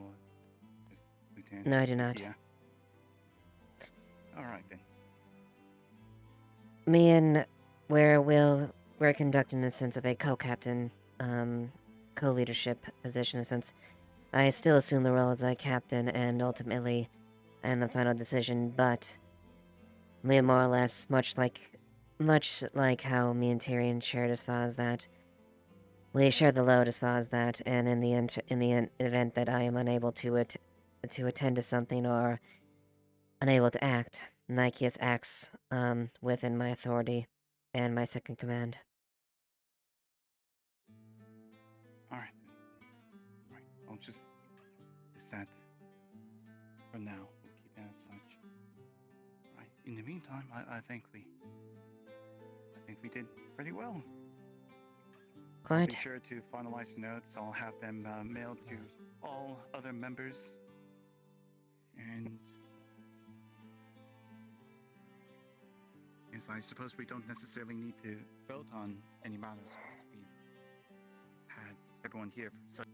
just lieutenant? No, I do not. Yeah. All right then. Me and we're conducting a sense of a co-captain, co-leadership position, since I still assume the role as a captain and ultimately and the final decision, but we are more or less much like how me and Tyrion shared as far as that. We share the load as far as that, and in the event that I am unable to attend to something or unable to act, Nikeus acts within my authority and my second command. All right. I'll just that for now. We'll keep it as such. Right. In the meantime, I think we did pretty well. I'll Quite. be sure to finalize the notes. I'll have them mailed to all other members. And yes, I suppose we don't necessarily need to vote on any matters. We had everyone here for such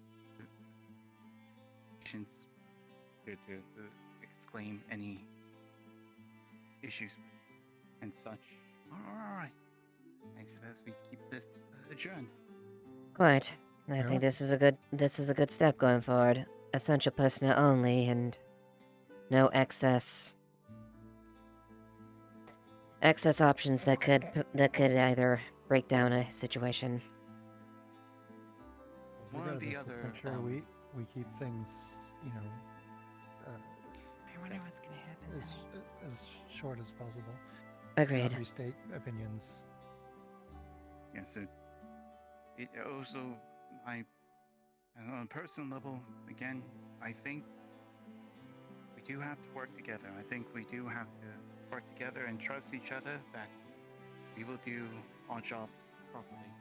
patience to exclaim any issues and such. All right. I suppose we keep this adjourned. Quite. I think this is a good step going forward. Essential personnel only, and no excess options that could either break down a situation. One or the Regardless, let's other. make sure we keep things, I wonder what's gonna happen. as short as possible. Agreed. Not restate opinions. Yes, it also, on a personal level, again, I think we do have to work together. I think we do have to work together and trust each other that we will do our jobs properly.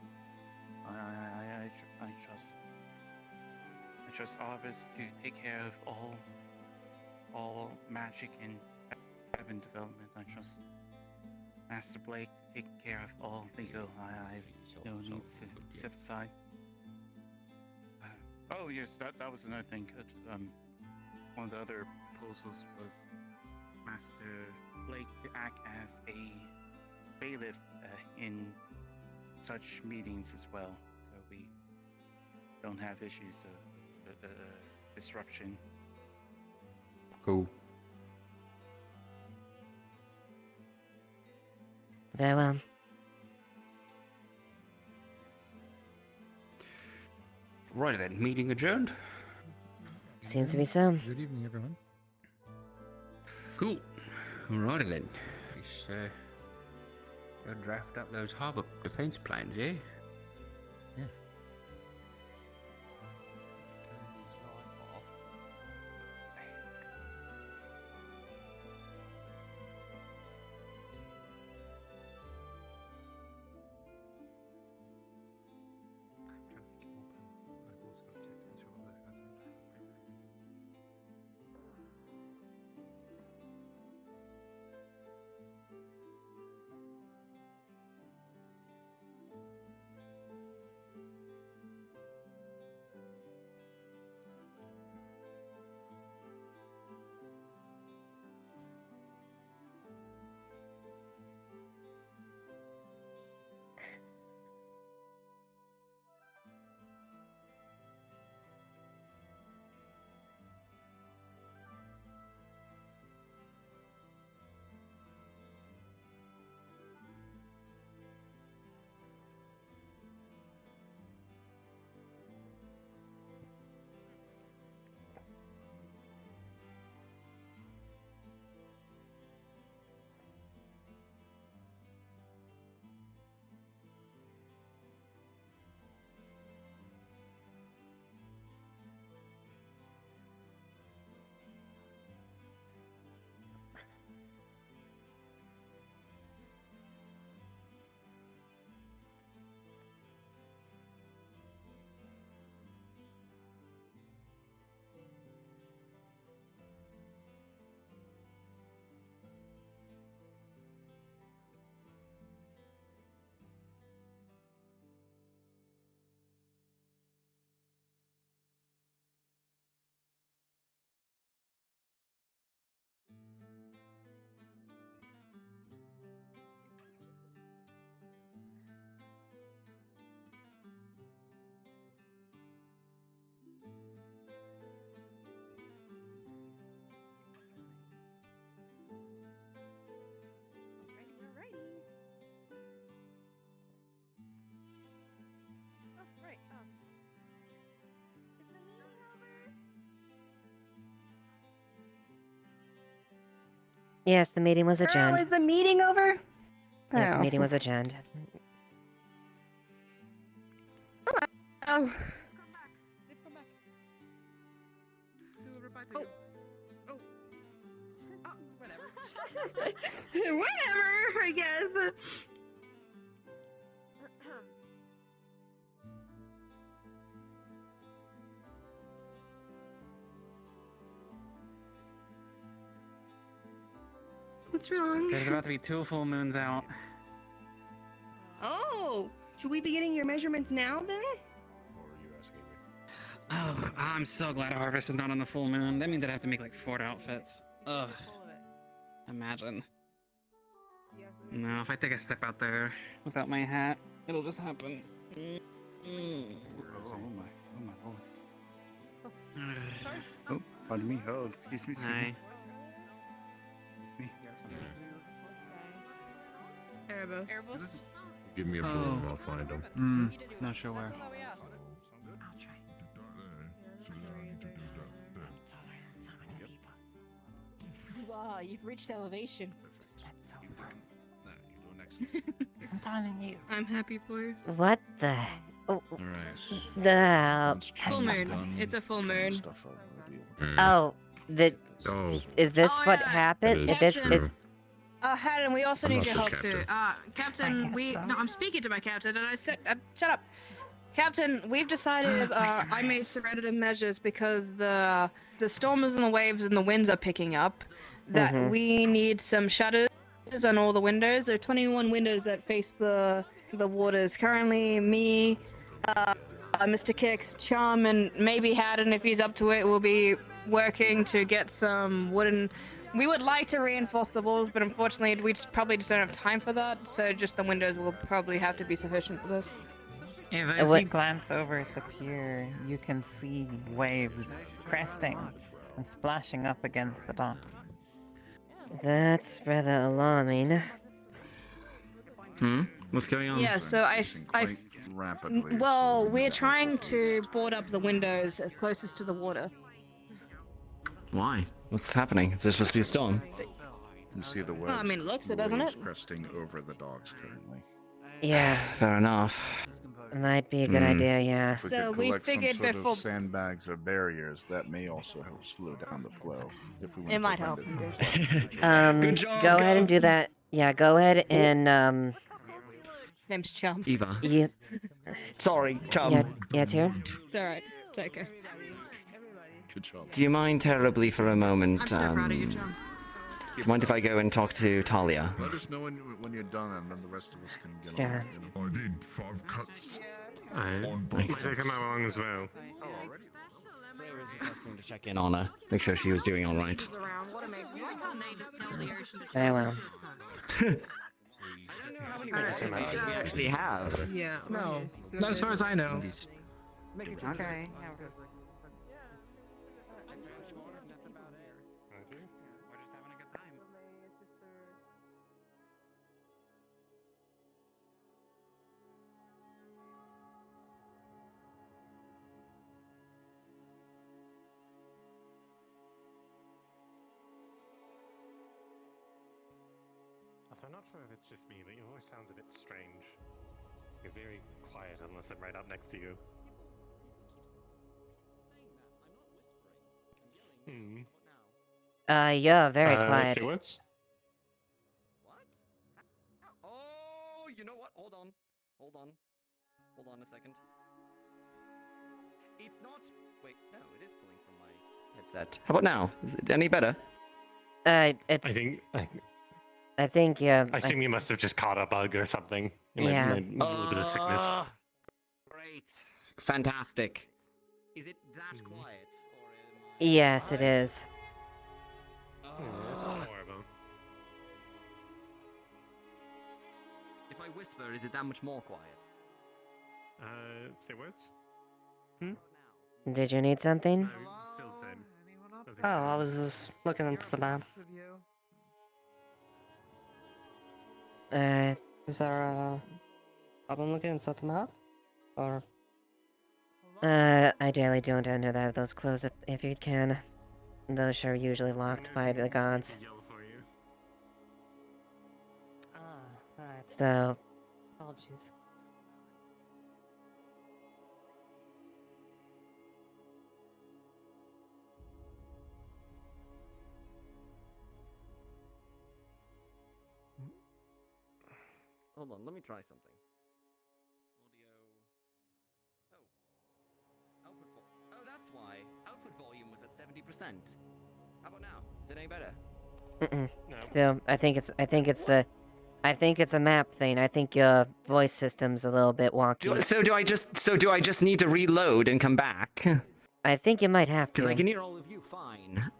I trust Arvis to take care of all magic and weapon development. I trust Master Blake to take care of all legal. I have no needs to step aside. Oh yes, that was another thing. One of the other proposals was Master Blake to act as a bailiff in such meetings as well, so we don't have issues of disruption. Cool. Very well. Right then, meeting adjourned. Seems to be so. Good evening, everyone. Cool. Alrighty then. Let's go draft up those harbour defence plans, yeah? Yeah. Yes, the meeting was Oh, adjourned. is the meeting over? Yes, the Oh. meeting was adjourned. Oh. Whatever, I guess. What's wrong? There's about to be 2 full moons out. Oh, should we be getting your measurements now then? Oh, I'm so glad Harvest is not on the full moon. That means I'd have to make like 4 outfits. Ugh. Imagine. No, if I take a step out there without my hat, it'll just happen. Oh my lord. Oh, pardon me. Oh, excuse me. Hi. Excuse me. Erebus. Give me a broom, I'll find him. Not sure where. Wow, you've reached elevation. That's so fun. You're doing next. I'm taller than you. I'm happy for you. What the? Oh, Alright. the. Full moon. It's a full moon. Oh, the. Oh. Is this Oh, what yeah. happened? That This is is. Haddon, we also I'm need not your the help captain. too. Captain, no, I'm speaking to my captain, and I said, shut up. Captain, we've decided, I made sedative measures because the storms and the waves and the winds are picking up, that Mhm. we need some shutters on all the windows. There are 21 windows that face the waters. Currently, me, Mr. Kicks, Chum, and maybe Haddon, if he's up to it, will be working to get some wooden. We would like to reinforce the walls, but unfortunately, probably just don't have time for that. So just the windows will probably have to be sufficient for this. As you glance over at the pier, you can see waves cresting and splashing up against the docks. That's rather alarming. What's going on? Yeah, so Rapidly. well, we're trying to board up the windows closest to the water. Why? What's happening? Is there supposed to be a storm? You see the waves. Well, I mean, it looks it, doesn't waves it? cresting over the docks currently. Yeah, Fair enough. might be a good idea, yeah. If we So could we collect figured some sort before- of sandbags or barriers, that may also help slow down the flow. If we want It to might prevent help. it from Good job, Go go. ahead and do that. Yeah, go ahead and, His name's Chum. Eva. you. Sorry, Chum. Yeah, Tyrion? It's alright. It's okay. Good job. Do you mind terribly for a moment? I'm so proud of you, Chum. Do you mind if I go and talk to Talia? Let us know when you're done, and then the rest of us can get Yeah. on. You know? I did 5 cuts. Thanks. They come along as well. Oh, already? Freya was requesting to check in on her, make sure she was doing all right. Very well. How many witnesses we actually have? Yeah. No, not as far as I know. Okay. I'm not sure if it's just me, but your voice sounds a bit strange. You're very quiet unless I'm right up next to you. You're very quiet. Say words? Oh, you know what? Hold on. Hold on a second. It's not. Wait, no, it is pulling from my headset. How about now? Is it any better? It's. I think, yeah. I assume you must have just caught a bug or something. Yeah. A little bit of sickness. Great. Fantastic. Is it that quiet? Yes, it is. That's not horrible. If I whisper, is it that much more quiet? Say words? Did you need something? Still the same. Oh, I was just looking into the lab. Is there a problem looking inside the map? Or? Ideally don't enter those closed if you can. Those are usually locked by the gods. Alright, so... Apologies. Hold on, let me try something. Oh, that's why. Output volume was at 70%. How about now? Is it any better? Mm-mm. No. Still, I think it's a map thing. I think your voice system's a little bit wonky. So do I just need to reload and come back? I think you might have to. Because I can hear all of you fine.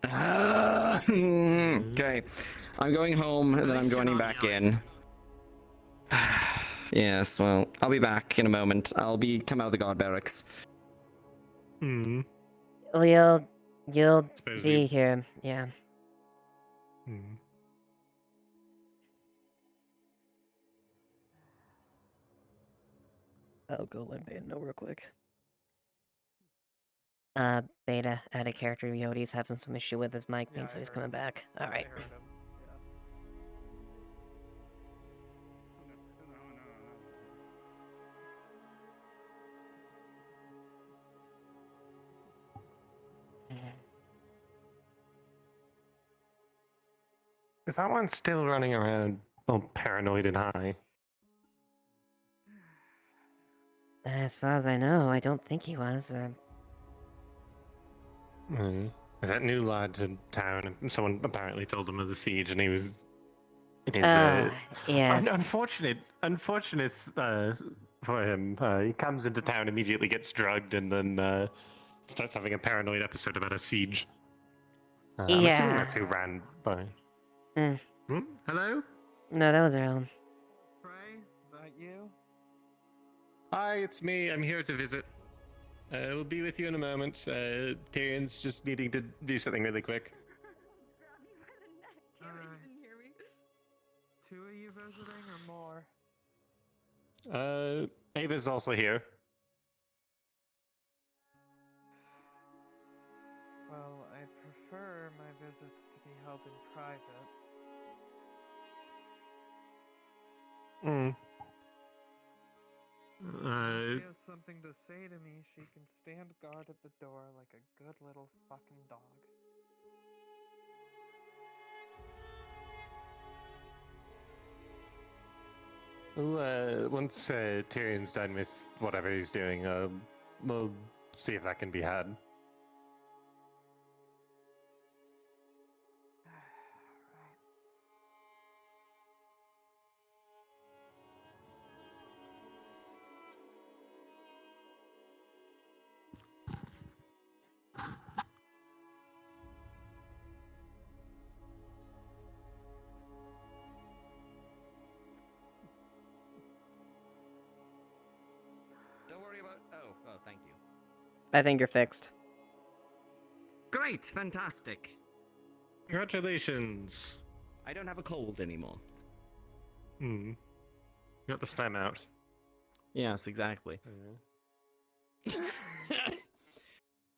Okay. I'm going home and then I'm joining back in. Yes, well, I'll be back in a moment. Come out of the guard barracks. Hmm. Well, you'll Suppose be we- here, yeah. Hmm. I'll go let Beta know real quick. Beta, out of character, Yodi's having some issue with his mic thing, so he's coming back. Alright. Is that one still running around all paranoid and high? As far as I know, I don't think he was. Hmm. Is that new lad to town? Someone apparently told him of the siege, and he was. It is. Yes. Unfortunate for him. He comes into town, immediately gets drugged, and then starts having a paranoid episode about a siege. I'm assuming Yeah. that's who ran by. Hello? No, that was our own. Pray, that you? Hi, it's me. I'm here to visit. We'll be with you in a moment. Tyrion's just needing to do something really quick. Two of you visiting or more? Ava's also here. Well, I prefer my visits to be held in private. Hmm. If she has something to say to me, she can stand guard at the door like a good little fucking dog. Well, once Tyrion's done with whatever he's doing, we'll see if that can be had. Don't worry about. Oh, thank you. I think you're fixed. Great, fantastic. Congratulations. I don't have a cold anymore. Got the phlegm out. Yes, exactly.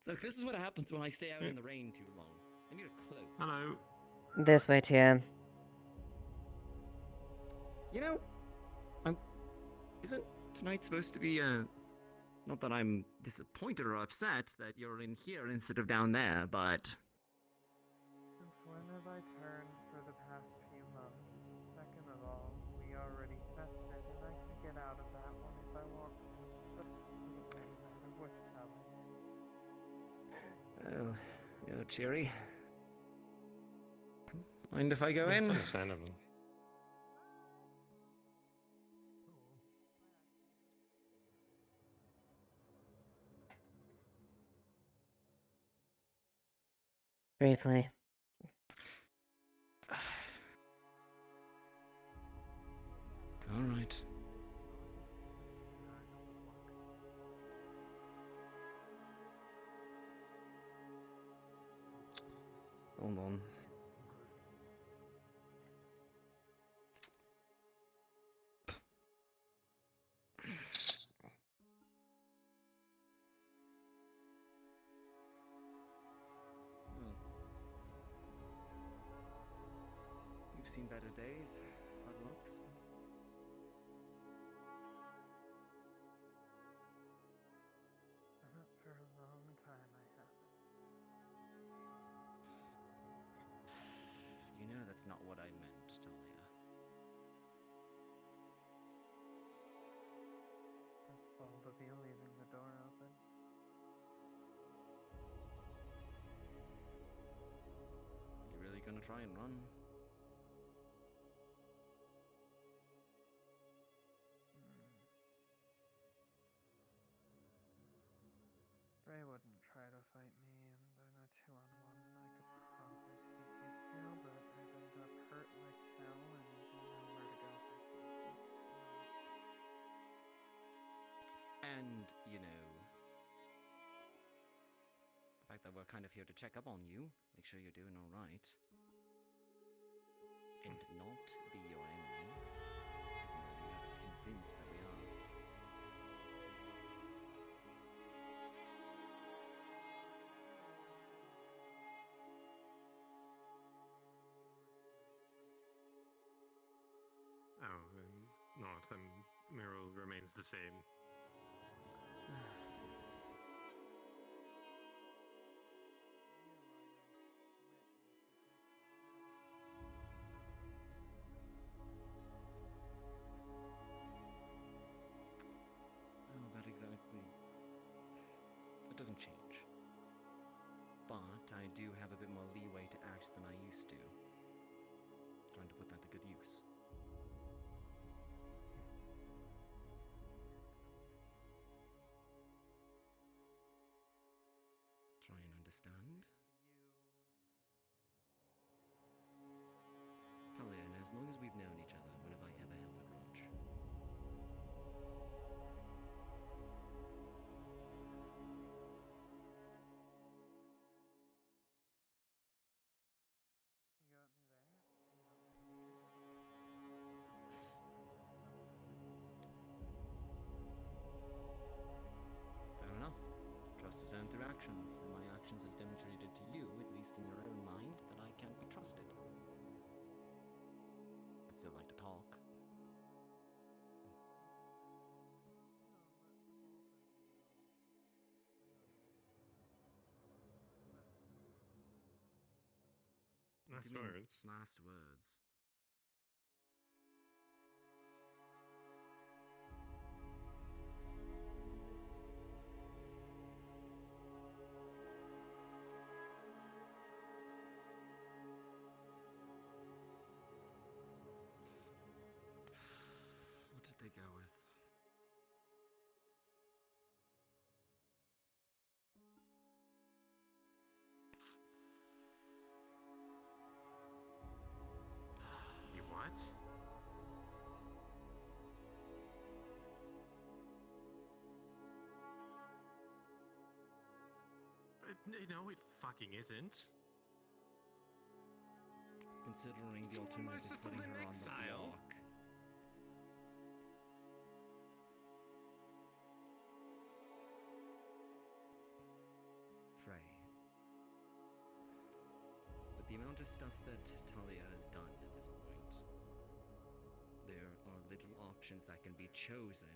Look, this is what happens when I stay out in the rain too long. I need a cloak. Hello. This way, Tien. You know, isn't tonight supposed to be not that I'm disappointed or upset that you're in here instead of down there, but Since when have I turned for the past few months? Second of all, we already tested, and I can get out of that one if I want to. But it doesn't really matter which cell. well, you're cheery. Mind if I go in? That's understandable. Replay. All right. Hold on. You've seen better days, by the looks. not what I meant, Talia. That's bold of you, leaving the door open. You really gonna try and run? Bray wouldn't try to fight me, and in a 2-on-1 I could probably take you too, but I'd end up hurt like hell and nowhere to go for And, you know, the fact that we're kind of here to check up on you, make sure you're doing alright, and not be your enemy, even though you have it convinced that we are. Oh, not. Miro remains the same. Well, that exactly... It doesn't change. But I do have a bit more leeway to act than I used to. Trying to put that to good use. Try and understand. Talia, and as long as we've known each other, when have I ever held a grudge? You got me there? Fair enough. Trust is earned through actions, and my actions has demonstrated to you, at least in your own mind, that I can't be trusted. I'd still like to talk. What do Last you mean, words. last words. What did they go with? You what? No, it fucking isn't. Considering It's the all alternative is merciful putting in her on the exile. block. Frey. With the amount of stuff that Talia has done at this point, there are little options that can be chosen.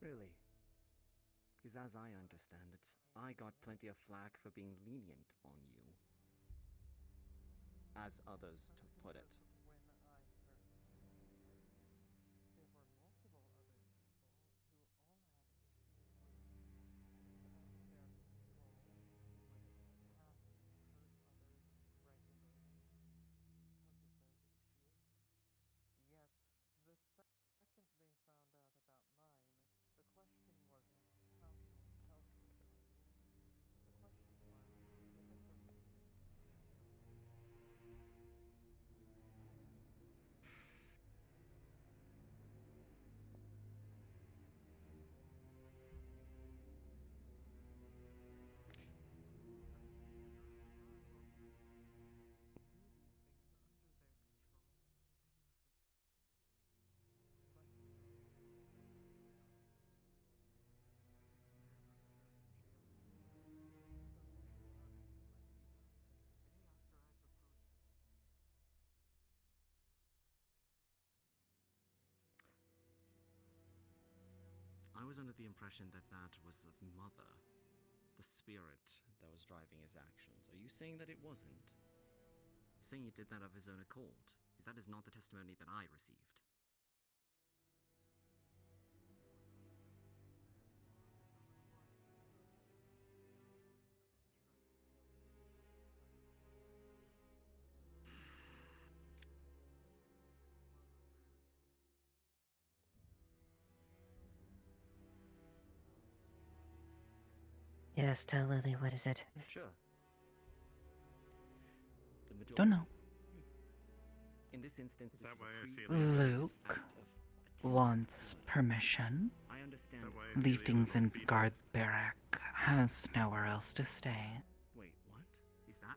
Really? Because as I understand it, I got plenty of flack for being lenient on you. As others to put it. When I first came here, there were multiple other people who all had issues with their control, would attack and hurt others regularly because of those issues. Yet, the second they found out about mine, the question wasn't, how can we help each other? The question was, what are the repercussions? was under the impression that that was the mother, the spirit that was driving his actions. Are you saying that it wasn't? Saying he did that of his own accord? Because that is not the testimony that I received. Yes, tell Lily, what is it? Sure. Don't know. In this instance, this is Luke wants permission. I understand. Leave things in guard barrack. Has nowhere else to stay. Wait, what? Is that?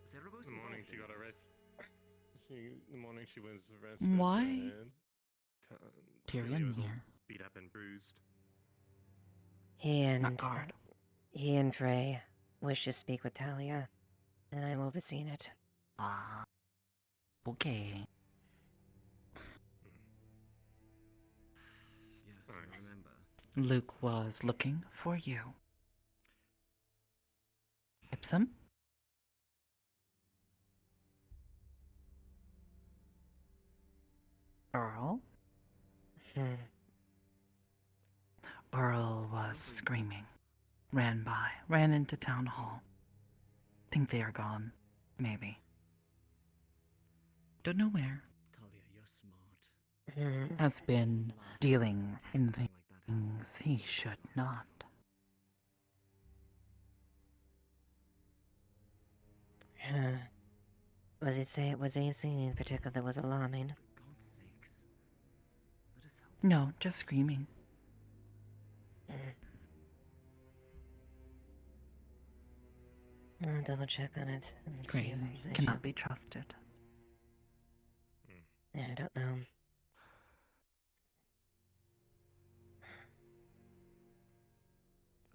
Was Erebos The morning involved she in got that? arrested. The morning she was arrested. Why? Tyrion Tyrion was all here. beat up and bruised. Not guard. He and Frey wish to speak with Talia, and I'm overseeing it. Ah. Okay. Yes, I remember. Luke was looking for you. Ipsum? Earl? Earl was screaming. Ran into town hall. Think they are gone. Maybe. Don't know where. Talia, you're smart. Has been dealing in things he should not. Was he saying anything in particular that was alarming? God's sakes. Let us help. No, just screaming. I'll double check on it. And see if Crazy. it's an Cannot issue. be trusted. Yeah, I don't know.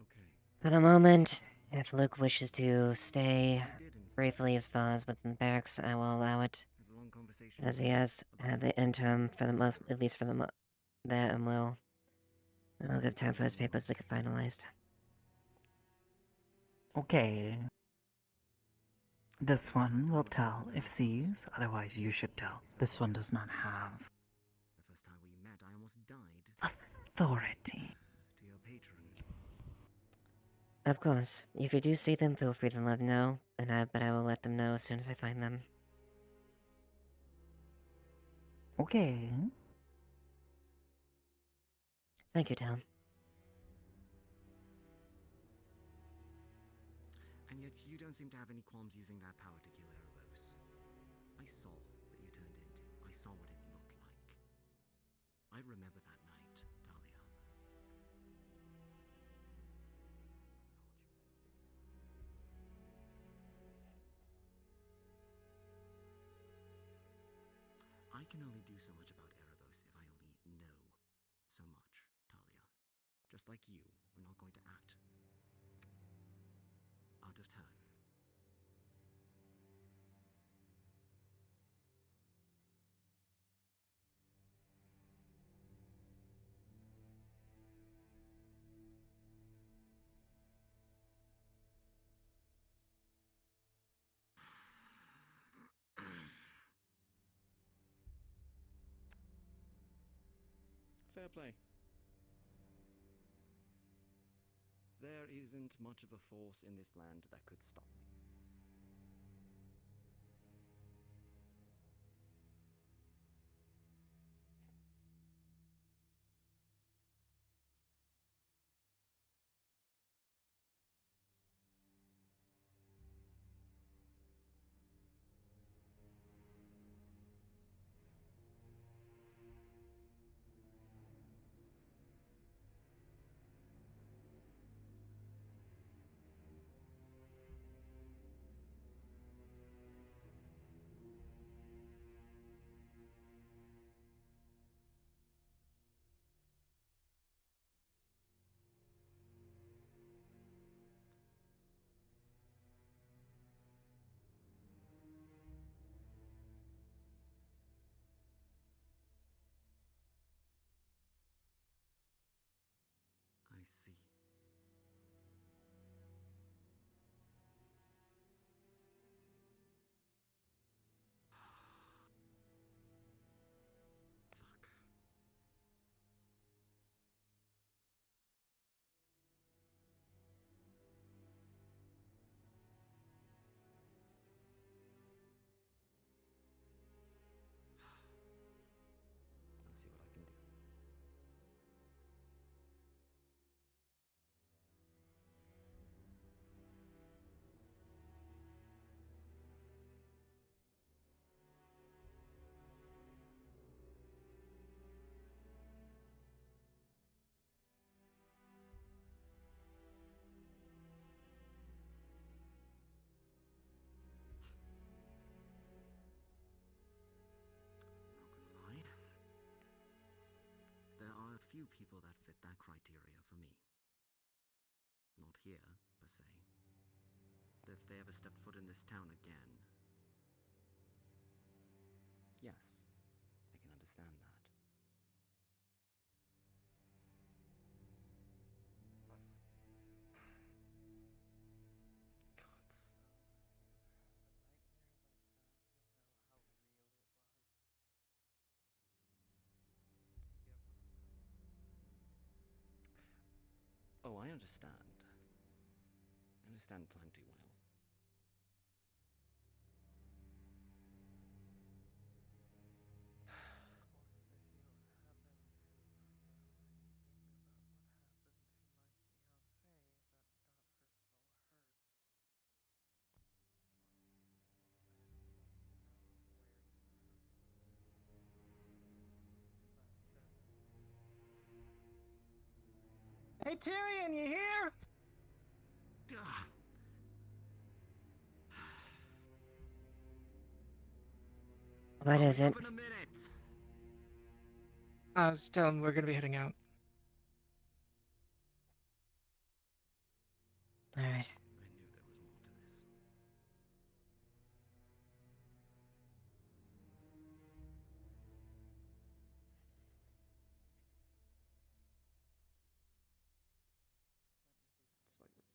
Okay. For the moment, if Luke wishes to stay briefly as far as within the barracks, I will allow it. Have a long conversation. As he has had the interim for the most, at least for the there, and will. I'll give time for his papers to get finalized. Okay. This one will tell if sees, otherwise you should tell. This one does not have The first time we met, I almost died. authority. To your patron. Of course, if you do see them, feel free to let them know, but I will let them know as soon as I find them. Okay. Thank you, Tom. And yet you don't seem to have any qualms using that power to kill Erebos. I saw what you turned into. I saw what it looked like. I remember that night, Talia. I can only do so much about Erebos if I only know so much, Talia. Just like you, we're not going to act out of turn. Fair play. There isn't much of a force in this land that could stop me. see. Fuck. I'll see what I can do. Not gonna lie. There are a few people that fit that criteria for me. Not here, per se. But if they ever stepped foot in this town again... Yes, I can understand that. Gods. Oh, I understand. I understand plenty well. Hey Tyrion, you here? What is it? In a minute. I was telling him we're gonna be heading out. Alright. I knew there was more to this. Despite what...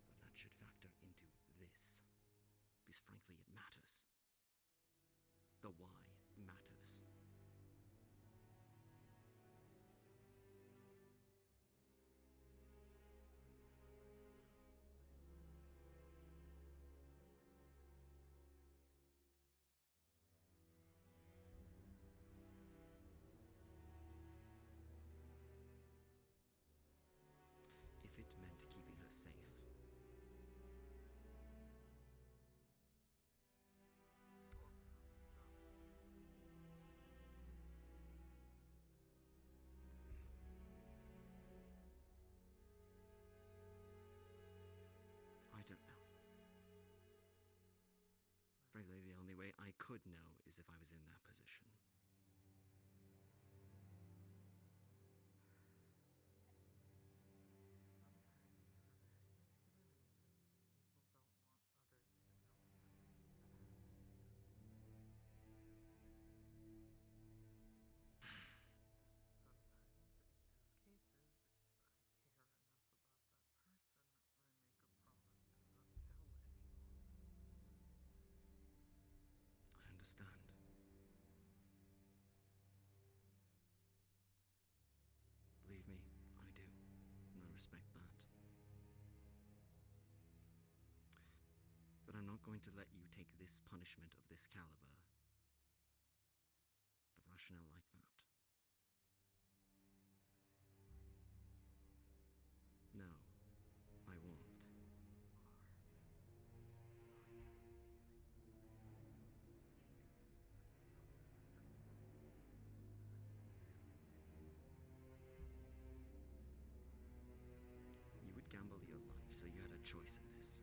But that should factor into this. Because frankly, it matters. The why matters. If it meant keeping her safe. I don't know. Frankly, the only way I could know is if I was in that position. I understand. Believe me, I do. And I respect that. But I'm not going to let you take this punishment of this caliber. The rationale like that. No, I won't. You would gamble your life, so you had a choice in this.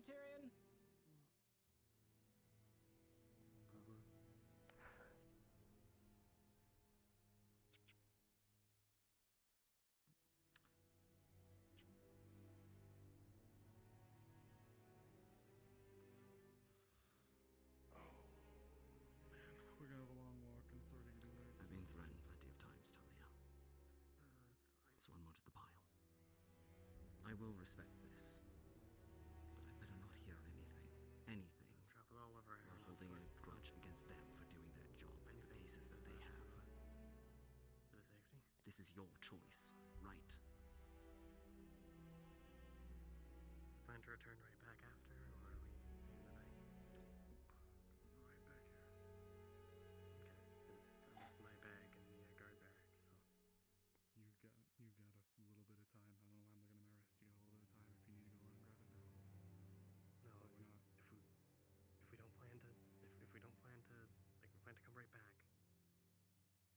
me, Tyrion? We're gonna have a long walk and it's already getting late. I've been threatened plenty of times, Talia. So one more to the pile. I will respect this, but I better not hear anything, while holding a grudge against them for doing their job with the pieces that they have. This is your choice, right? Plan to return right back after, or are we staying the night? Right back here. Okay, because I left my bag in the guard barracks, so. You've got a little bit of time. I don't know why I'm looking at my wrist. You got a little bit of time if you need to go run and grab it now. No, But it was, if we don't plan to if we don't plan to like we plan to come right back.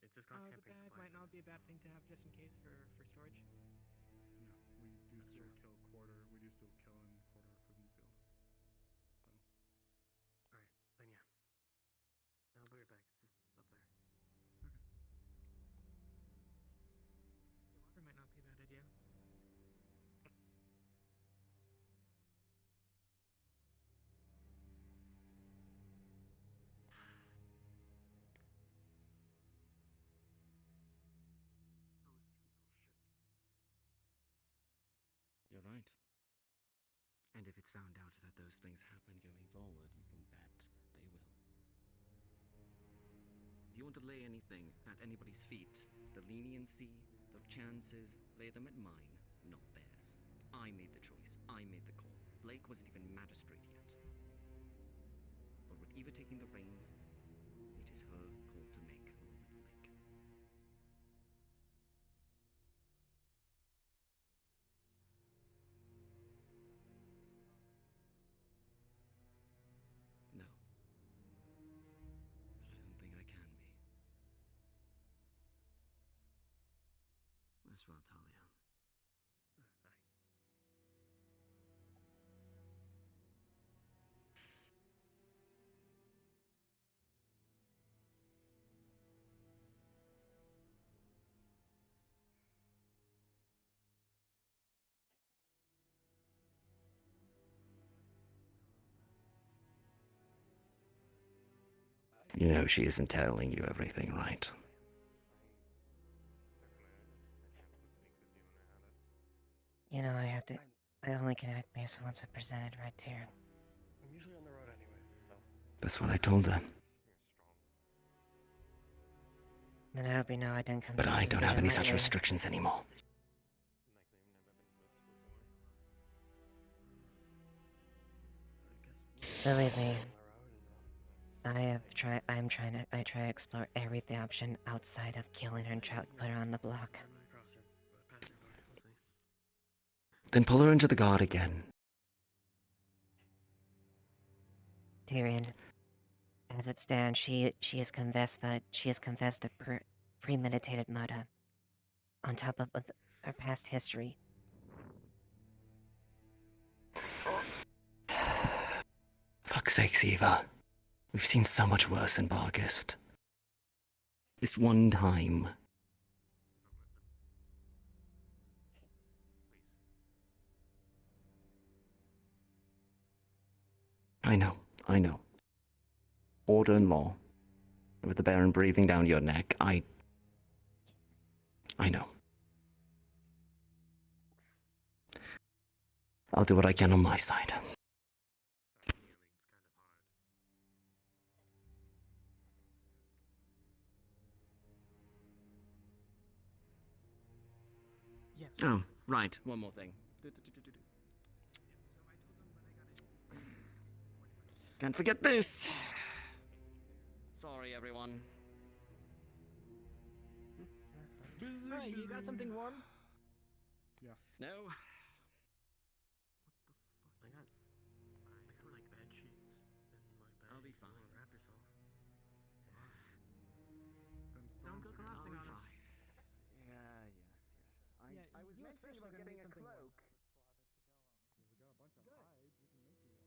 It's just got The camping bag supplies. might not be a bad thing to have just in case for storage. Yeah, we do That's still true. kill quarter. We do still kill and quarter food in the field. So. Alright, then yeah. I'll be right back. It's up there. Okay. The water might not be a bad idea. You're right. And if it's found out that those things happen going forward, you can bet they will. If you want to lay anything at anybody's feet, the leniency, the chances, lay them at mine, not theirs. I made the choice. I made the call. Blake wasn't even magistrate yet. But with Eva taking the reins, it is her call to make, Lord Blake. No. But I don't think I can be. As well, Talia. You know she isn't telling you everything, right? You know, I only can act based on what's presented right here. I'm usually on the road anyway, so. That's what I told her. Then I hope you know I didn't come But to this I don't have decision any such lightly. restrictions anymore. Believe me, I try to explore every option outside of killing her and try to put her on the block. Then pull her into the guard again. Tyrion, as it stands, she has confessed to premeditated murder, on top of her past history. Fuck's sakes, Eva. We've seen so much worse in Bargist. This one time. I know. Order and law. With the Baron breathing down your neck, I know. I'll do what I can on my side. Yes. Oh, right. One more thing. Can't forget this. Sorry, everyone. Hey, you got something warm? Yeah. No. I got like bed sheets in my bag. I'll be If you fine. wanna wrap yourself. Don't go collapsing on us. Yeah, yes. Yeah, I was you mentioning especially about gonna getting need a something warm. cloak. Well, we got a bunch of hides. We can make you one.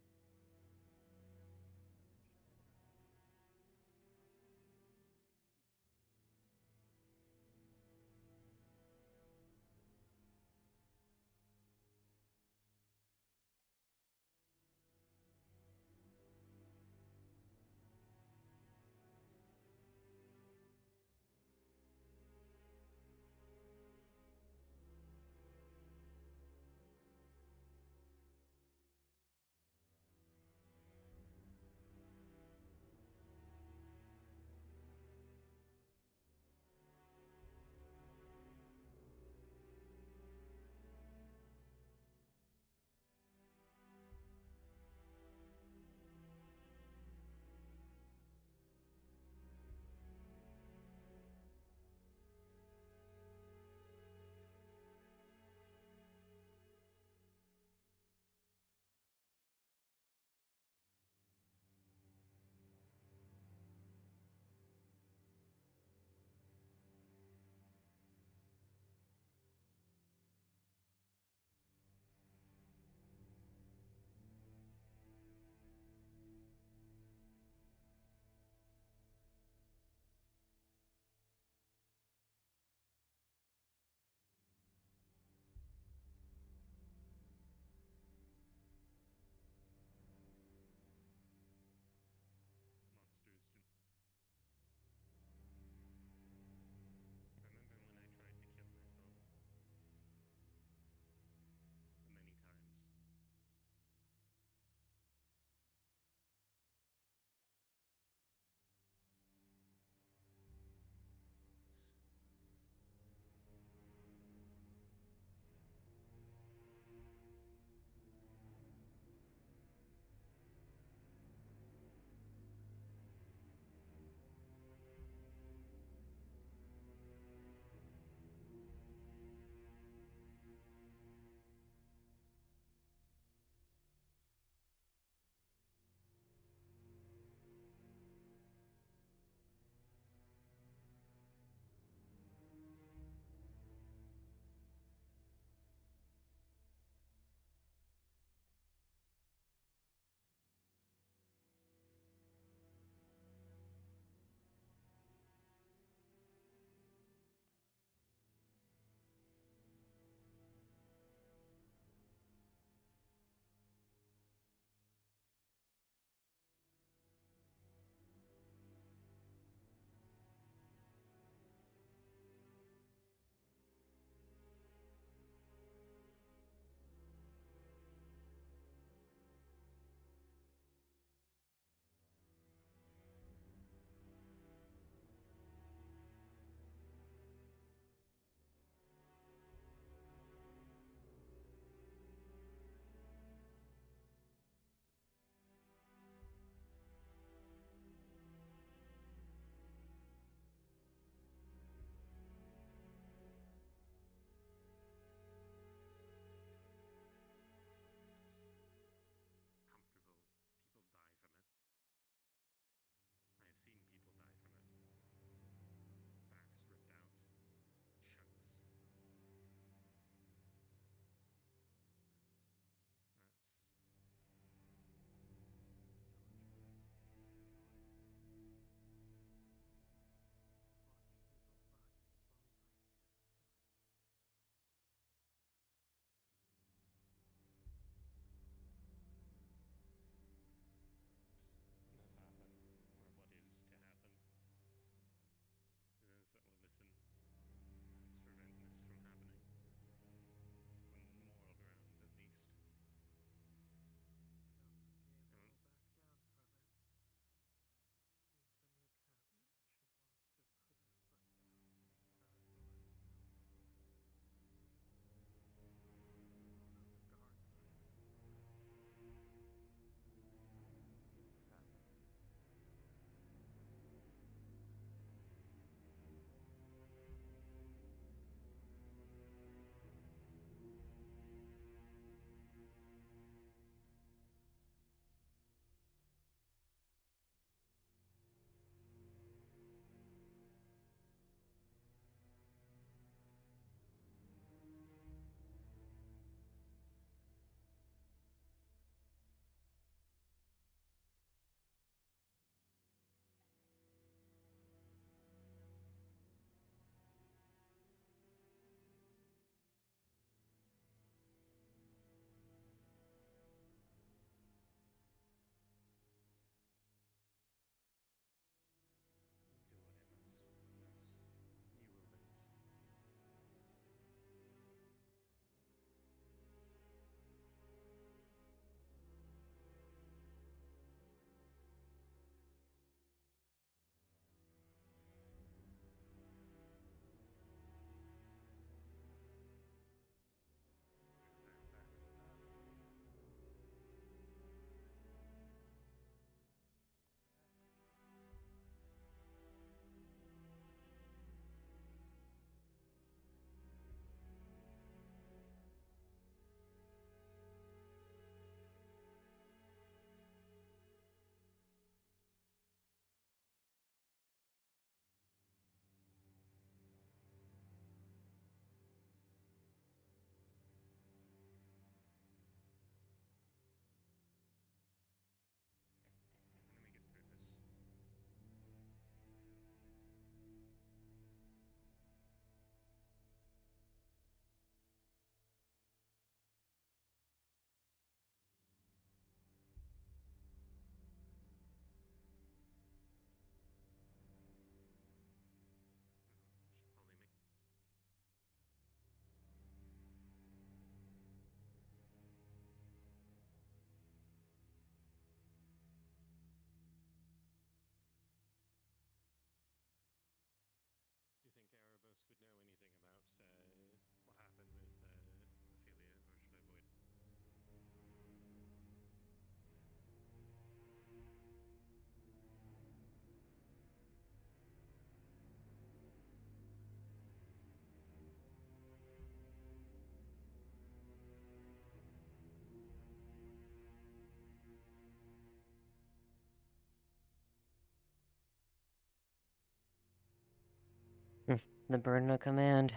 The burden of command.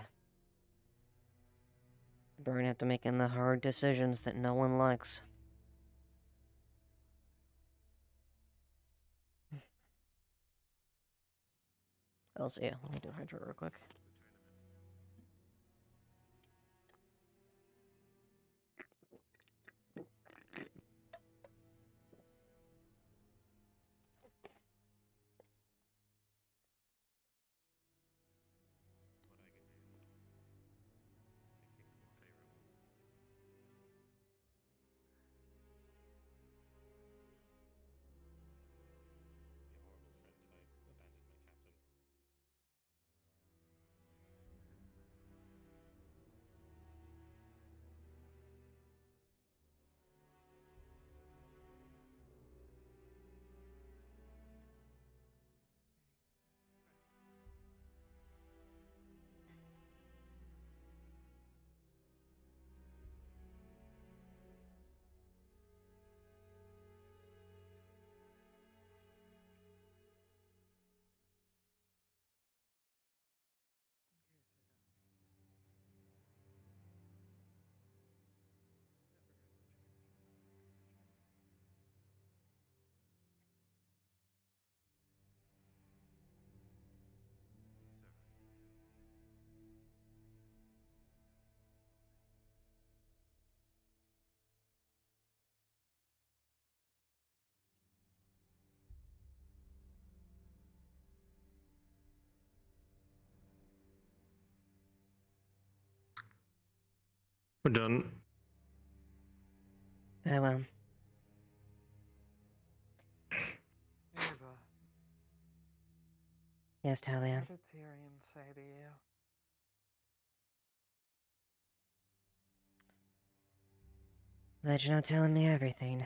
The burden of making the hard decisions that no one likes. Also, yeah, let me do Hydra real quick. We're done. Well. Ava, Yes, Talia. what did Tyrion say to you? That you're not telling me everything.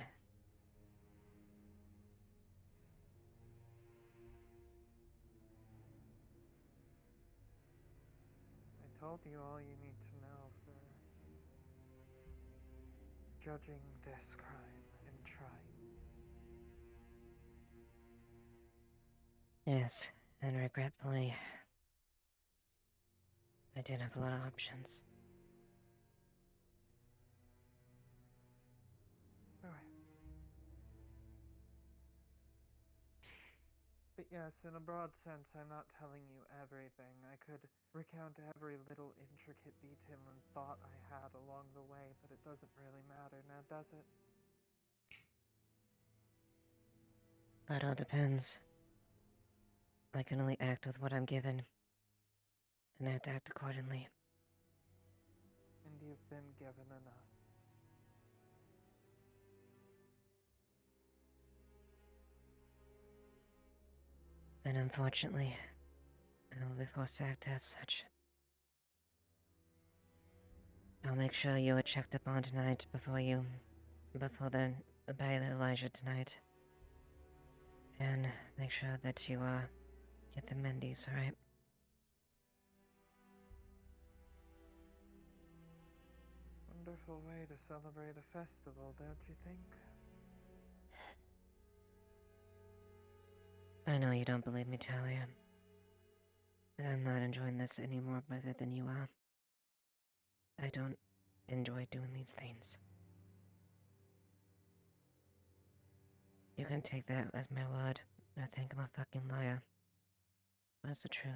I told you all you need to know for judging this crime and trying. Yes, and regretfully, I did have a lot of options. Alright. But yes, in a broad sense, I'm not telling you everything. I could recount every little intricate detail and thought I had along the way, but it doesn't really matter now, does it? That all depends. I can only act with what I'm given, and I have to act accordingly. And you've been given enough. And unfortunately, I will be forced to act as such. I'll make sure you are checked upon tonight before the obey Elijah tonight. And make sure that you, get the Mendies, alright? Wonderful way to celebrate a festival, don't you think? I know you don't believe me, Talia. But I'm not enjoying this any more of it than you are. I don't enjoy doing these things. You can take that as my word, or think I'm a fucking liar. But it's the truth.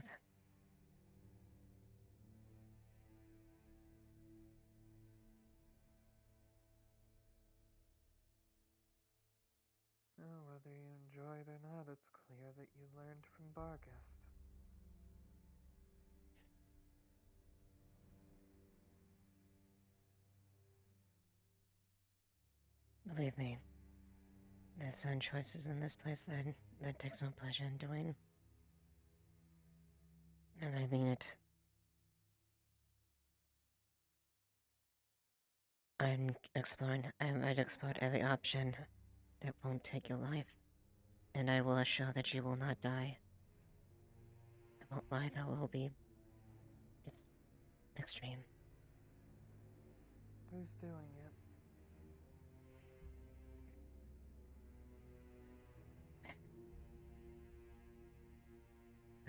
Well, whether you enjoyed or not, it's clear that you learned from Barghest. Believe me, there's certain choices in this place that takes no pleasure in doing. And I mean it. I'd explore every option that won't take your life. And I will assure that you will not die. I won't lie, though, it's extreme. Who's doing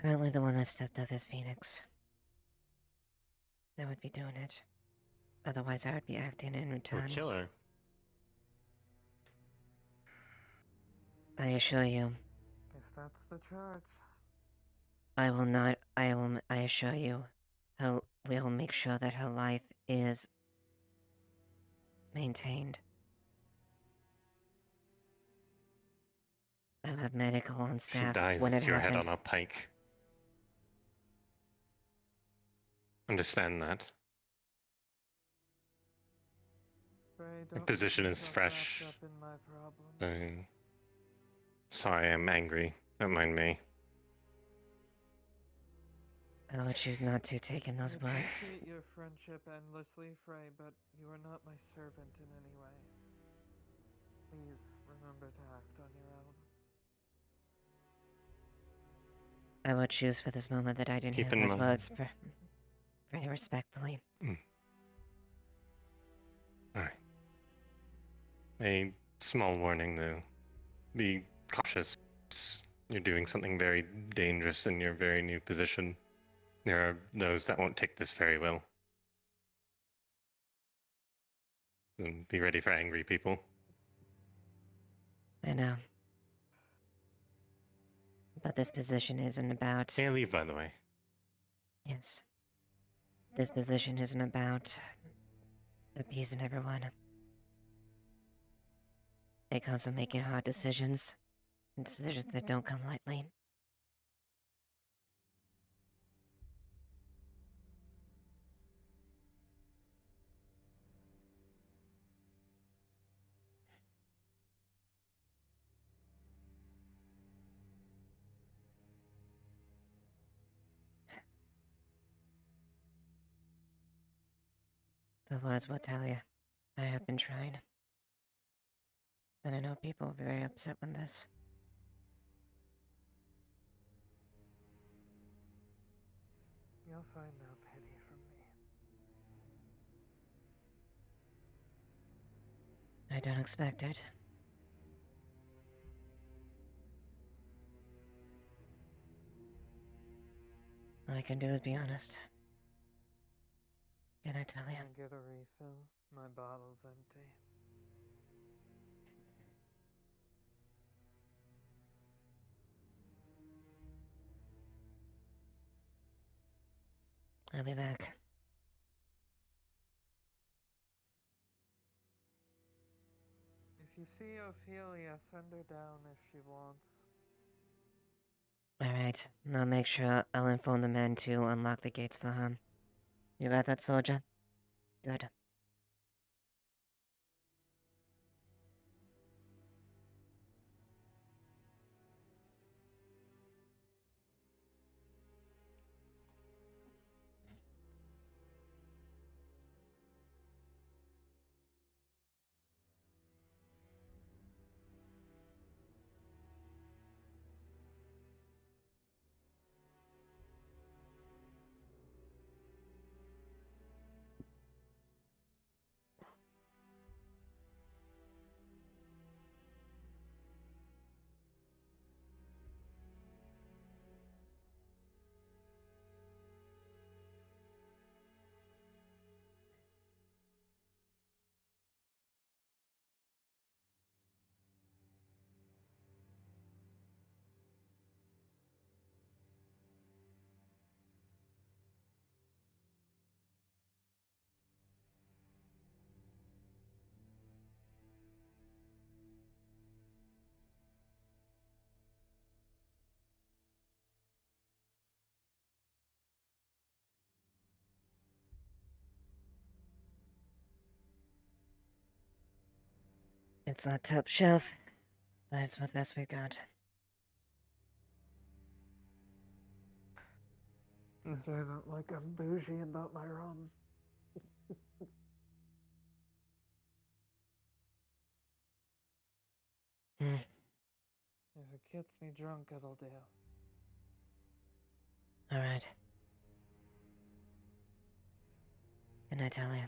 it? Currently, the one that stepped up is Phoenix. That would be doing it. Otherwise, I would be acting in return. Killer. I assure you, If that's the charge. I will not. I assure you, we will make sure that her life is maintained. I'll have medical on She staff dies, when it it's your head happened. on a pike. Understand that. Ray, The don't position get is yourself fresh. wrapped up in my problems. Sorry, I'm angry. Don't mind me. I would choose not to take in those I words. appreciate your friendship endlessly, Frey, but you are not my servant in any way. Please remember to act on your own. I would choose for this moment that I didn't Keep hear in those mind- words very respectfully. Alright. A small warning, though. Be cautious. You're doing something very dangerous in your very new position. There are those that won't take this very well. And be ready for angry people. I know. But this position isn't about... May I leave, by the way? Yes. This position isn't about appeasing everyone. It comes from making hard decisions. Decisions that don't come lightly. The words will tell you. I have been trying. And I know people are very upset with this. You'll find no pity from me. I don't expect it. All I can do is be honest. Can I tell you? Can I get a refill? My bottle's empty. I'll be back. If you see Ophelia, send her down if she wants. Alright, I'll make sure I'll inform the men to unlock the gates for her. You got that, soldier? Good. It's not top shelf, but it's the best we've got. Say that like I'm bougie about my rum. Hmm. If it gets me drunk, it'll do. Alright. Can I tell you?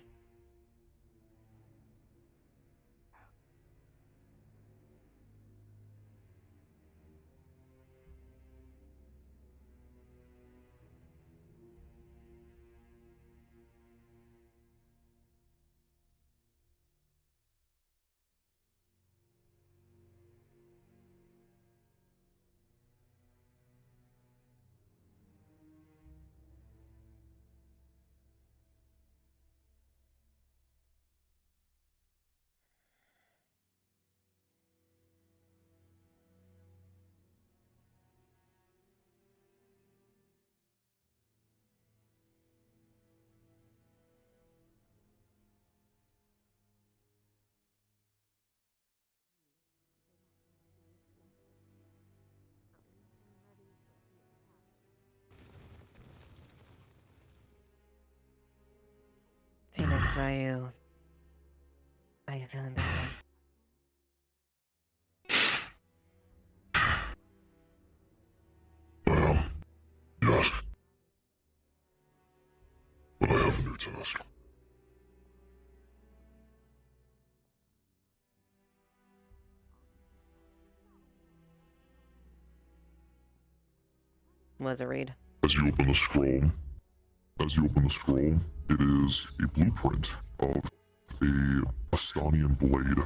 Phoenix, are you feeling better? Yes. But I have a new task. What does it read? As you open the scroll, it is a blueprint of a Astonian blade.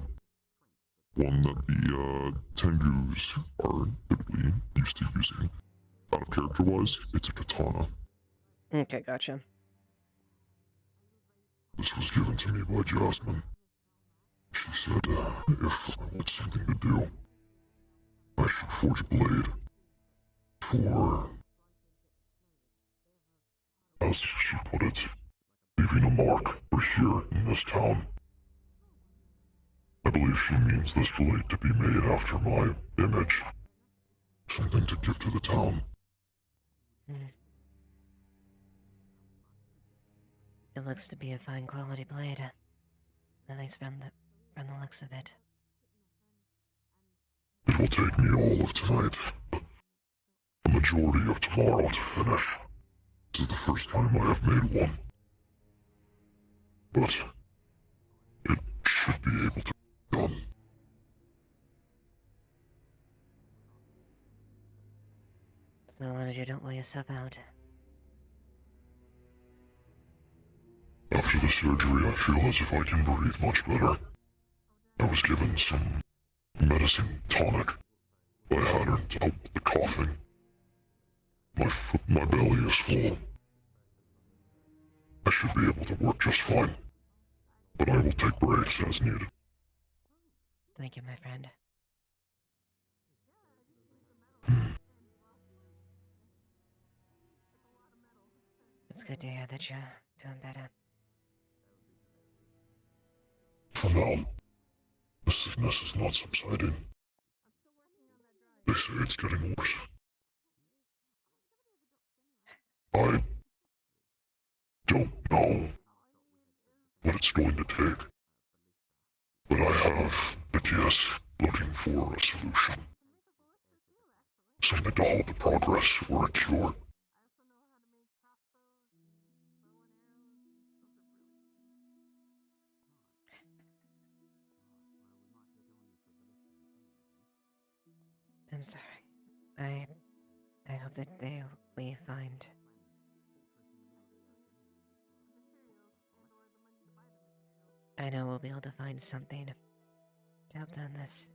One that the Tengus are typically used to using. Out of character-wise, it's a katana. Okay, gotcha. This was given to me by Jasmine. She said if I want something to do, I should forge a blade for, as she put it, leaving a mark for here in this town. I believe she means this blade to be made after my image. Something to give to the town. It looks to be a fine quality blade. At least from the looks of it. It will take me all of tonight. A majority of tomorrow to finish. This is the first time I have made one. But it should be able to be done. So long as you don't wear yourself out. After the surgery, I feel as if I can breathe much better. I was given some medicine tonic by Hatter to help with the coughing. My belly is full. I should be able to work just fine, but I will take breaks as needed. Thank you, my friend. It's good to hear that you're doing better. For now, the sickness is not subsiding. They say it's getting worse. I don't know what it's going to take, but I have a guess looking for a solution. Something to halt the progress or a cure. I'm sorry. I hope that we find. I know we'll be able to find something to help on this.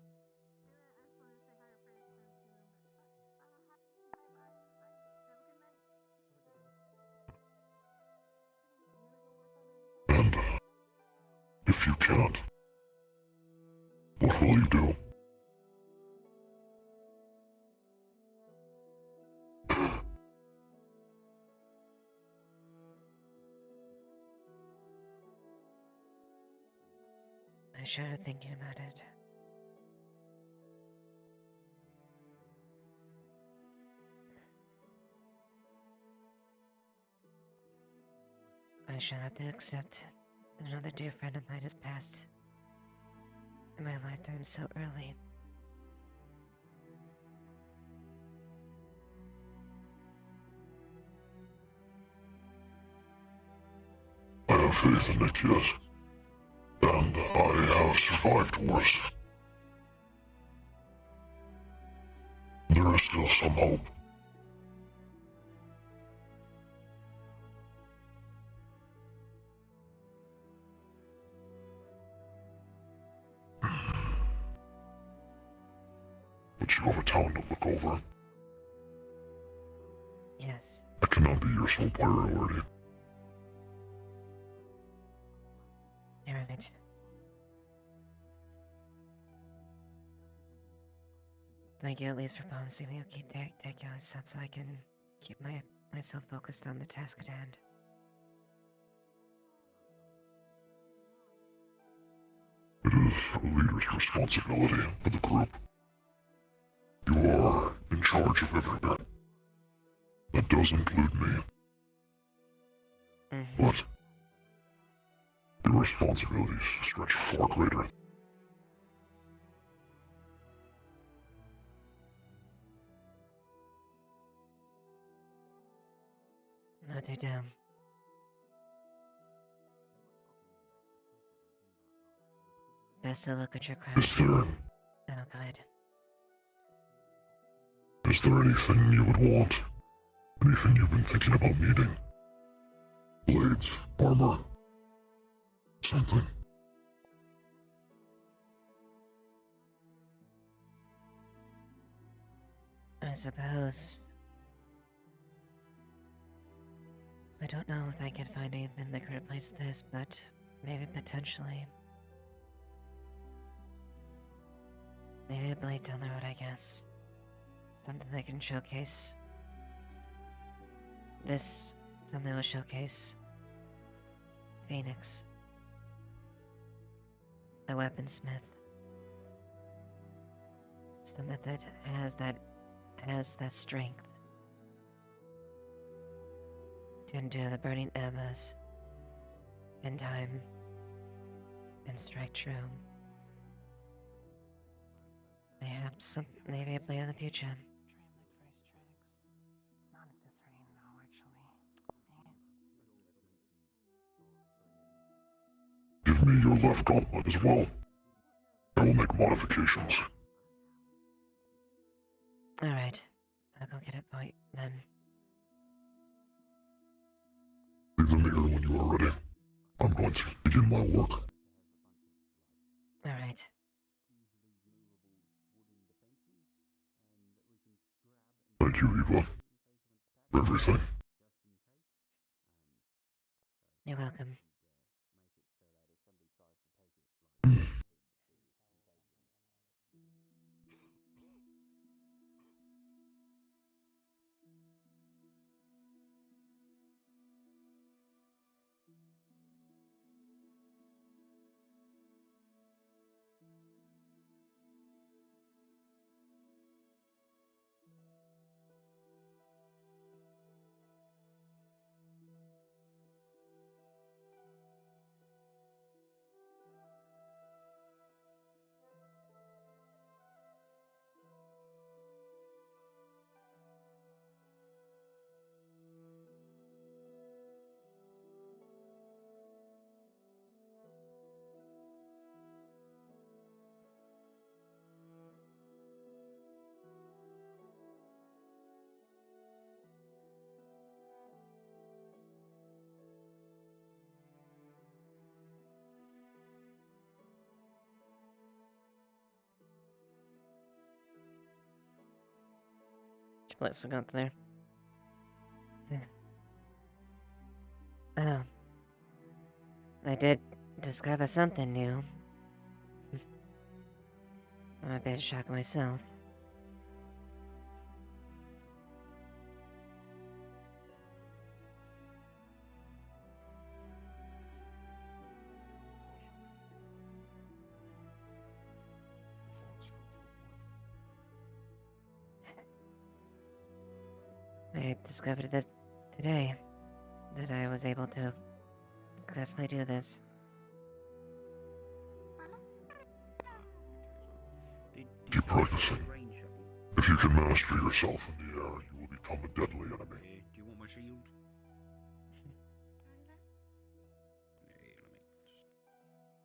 And if you can't, what will you do? I started thinking about it. I shall have to accept that another dear friend of mine has passed in my lifetime so early. I have faith in Nick, yes. And I have survived worse. There is still some hope. But you have a town to look over. Yes. I cannot be your sole priority. You're right. Thank you at least for promising me you'll keep taking on steps so I can keep myself focused on the task at hand. It is a leader's responsibility for the group. You are in charge of every bit. That does include me. But Your responsibilities stretch far greater. Not too dumb. Best to look at your craft. Is there, Oh, good. is there anything you would want? Anything you've been thinking about needing? Blades, armor, something. I suppose. I don't know if I can find anything that could replace this, but maybe potentially. Maybe a blade down the road, I guess. Something that can showcase. This, something will showcase. Phoenix. A weaponsmith. Something that has that strength. To endure the burning embers. In time. And strike true. Maybe a blade in the future. Not at this rate, no, actually. Dang it. Give me your left gauntlet as well. I will make modifications. Alright. I'll go get it for you then. Leave them here when you are ready. I'm going to begin my work. Alright. Thank you, Eva. For everything. You're welcome. Let's look up there. Oh. I did discover something new. I'm a bit shocked myself. I discovered that today, that I was able to successfully do this. Keep practicing. If you can master yourself in the air, you will become a deadly enemy. Do you want my shield? Hey, let me just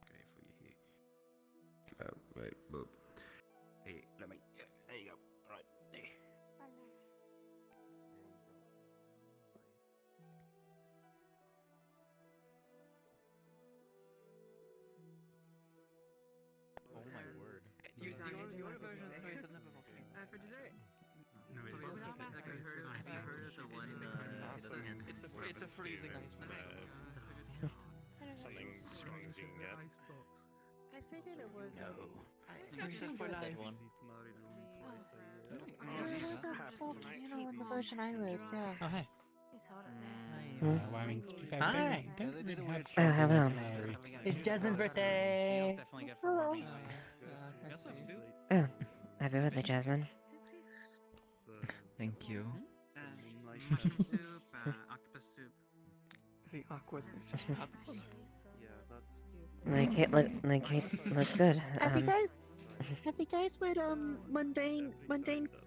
go for you here. Wait, boop. Hey, let me. Yeah, there you go. Right, there. Oh my word. You want a version of the story that never for dessert? No, Have you heard of the one It's a freezing ice box. Something strong as you can get. I figured it was. No. Freezing for life. In the version I read, yeah. Oh, hey. Hmm? Well, I mean, to be fair, Hi. we don't really have Oh, hello. Mary. It's Jasmine's birthday. Hello. Let's see. Oh, happy birthday, Jasmine. Thank you. Mushroom soup, octopus soup. Is he awkward? Yeah, that's Like it looks good. Have you guys read mundane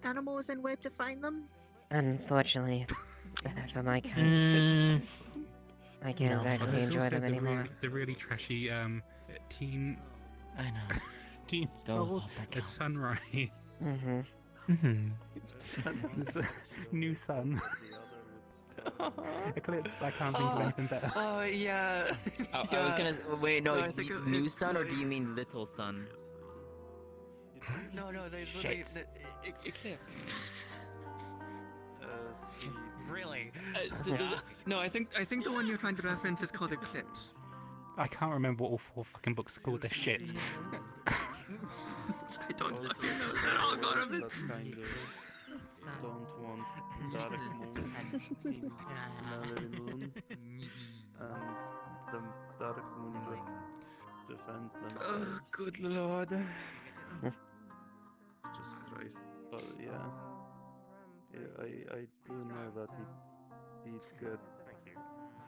animals and where to find them? Unfortunately, for my kind, I can't But exactly there's enjoy also them anymore. the really trashy teen. I know. Teen novels. It's Sunrise. New Sun. Eclipse. I can't think of anything better. Oh yeah. I was gonna wait. No, No, I think new sun, or do you mean little sun? No, they literally. Eclipse. Really? No, I think the one you're trying to reference is called Eclipse. I can't remember what all 4 fucking books are called. They're shit. I don't fucking know. Oh god, I'm this. Don't want dark moon, smelly moon, and the dark moon just defends themselves. Oh, good lord. Just tries, but yeah, I do know that it did get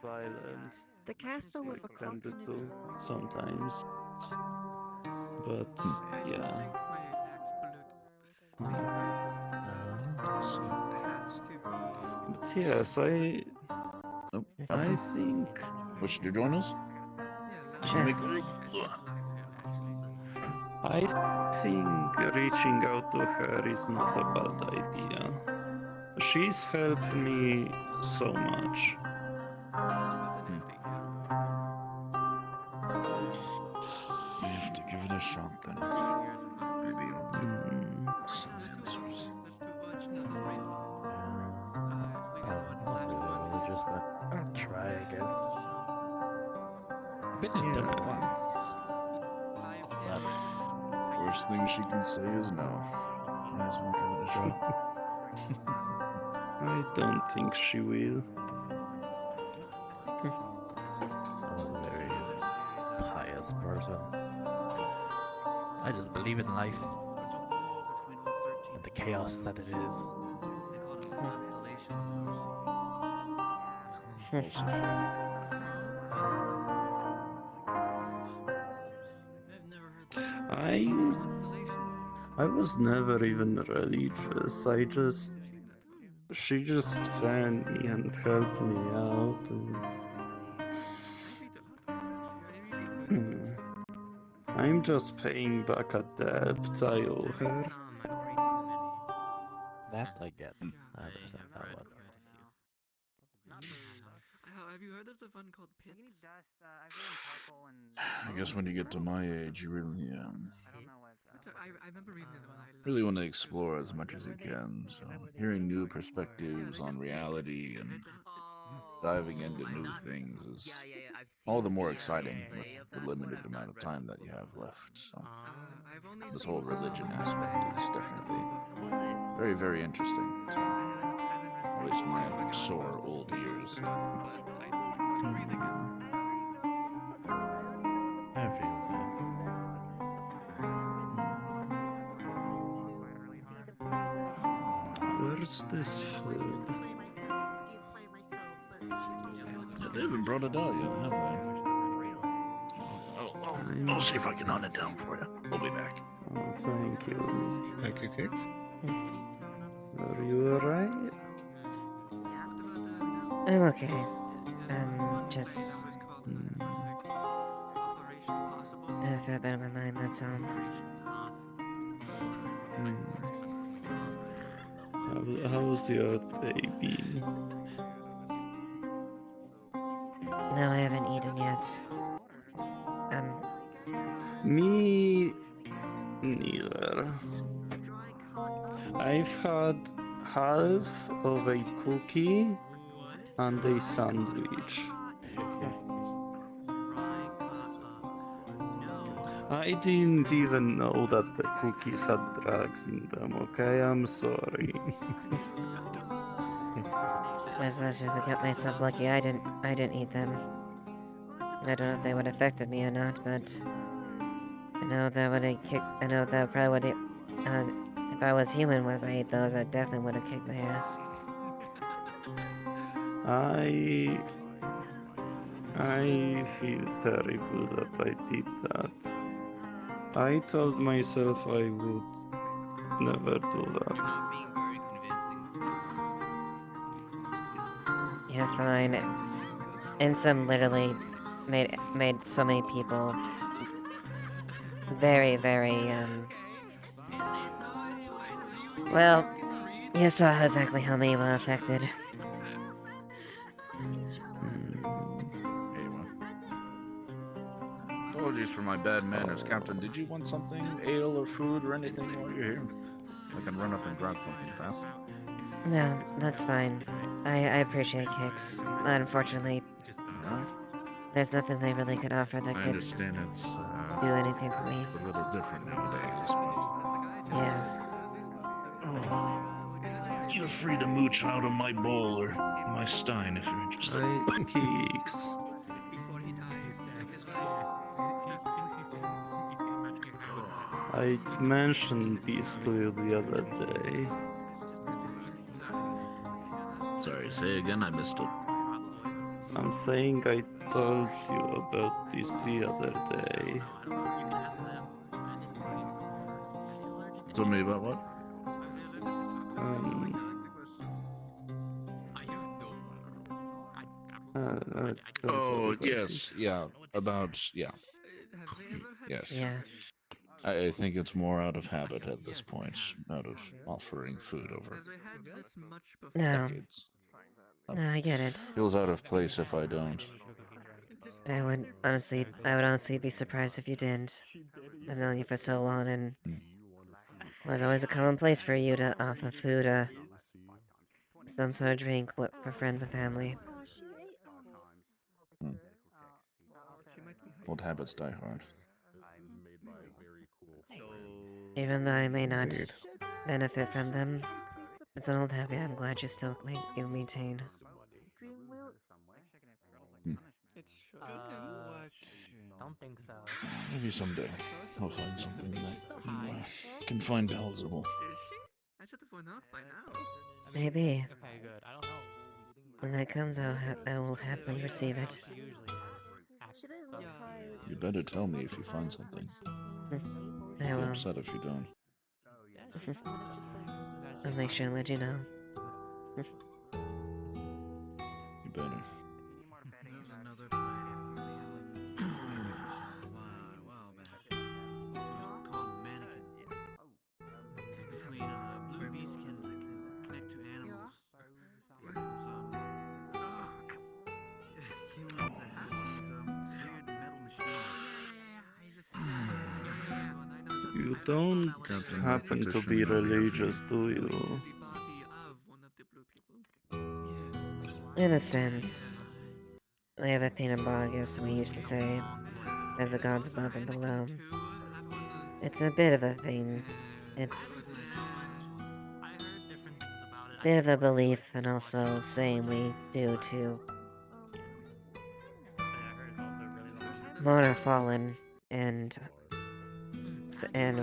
violent. The castle with a Like clock in tended its to walls. sometimes, but yeah. But yes, I think. What should you join us? Make group. I think reaching out to her is not a bad idea. She's helped me so much. We have to give it a shot then. Maybe silencers. I'll try, I guess. Been in done once. Worst thing she can say is no. Might as well give it a shot. I don't think she will. I'm a very pious person. I just believe in life and the chaos that it is. I was never even religious. She just found me and helped me out, and I'm just paying back a debt I owe her. That I get. I understand that one. Have you heard of the one called Pits? I guess when you get to my age, you really, I remember reading the one I loved. really want to explore as much as you can. So hearing new perspectives on reality and diving into new things is all the more exciting with the limited amount of time that you have left. So this whole religion aspect is definitely very, very interesting. So, at least my sore old ears. I feel Where's this food? They haven't brought it out yet, have they? I'll see if I can hunt it down for you. We'll be back. Oh, thank you. Pack your kicks? Are you alright? I'm okay. Just I feel better in my mind, that's all. How's your day been? No, I haven't eaten yet. Me neither. I've had half of a cookie and a sandwich. I didn't even know that the cookies had drugs in them, okay? I'm sorry. Let's just get myself lucky I didn't eat them. I don't know if they would have affected me or not, but I know that would have kicked. I know that probably would have. If I was human, if I ate those, I definitely would have kicked my ass. I feel terrible that I did that. I told myself I would never do that. You're fine. Insum literally made so many people very, very, well, you saw exactly how many were affected. Anyway. Apologies for my bad manners, Captain. Did you want something, ale or food or anything while you're here? I can run up and grab something fast. No, that's fine. I appreciate Kix. Unfortunately, there's nothing they really could offer that I could understand it's do anything for me. a little different nowadays, but Yeah. you're free to mooch out of my bowl or my stein if you're interested. Kix. I mentioned this to you the other day. Sorry, say again, I missed it. I'm saying I told you about this the other day. Told me about what? Oh, yes, yeah, about, yeah. Yes. Yeah. I think it's more out of habit at this point, out of offering food over No. decades. No, I get it. Feels out of place if I don't. I would honestly be surprised if you didn't. I've known you for so long, and it was always a commonplace for you to offer food or some sort of drink for friends and family. Old habits die hard. Even though I may not benefit from them, it's an old habit I'm glad you maintain. Don't think so. Maybe someday I'll find something that you can find palatable. I should have enough by now. Maybe. Okay, good. I don't know. When that comes, I will happily receive it. You better tell me if you find something. I I'll be will. upset if you don't. I'll make sure and let you know. You better. You don't happen to be religious, do you? In a sense, I have a thing in August, we used to say, there's the gods above and below. It's a bit of a thing. It's a bit of a belief, and also saying we do to mourn our fallen and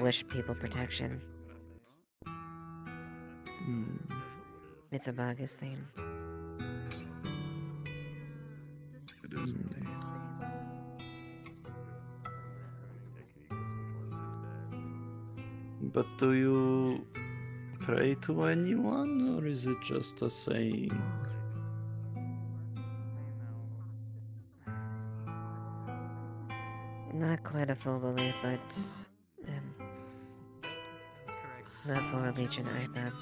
wish people protection. It's a August thing. It is indeed. But do you pray to anyone, or is it just a saying? Not quite a full belief, but not for religion either.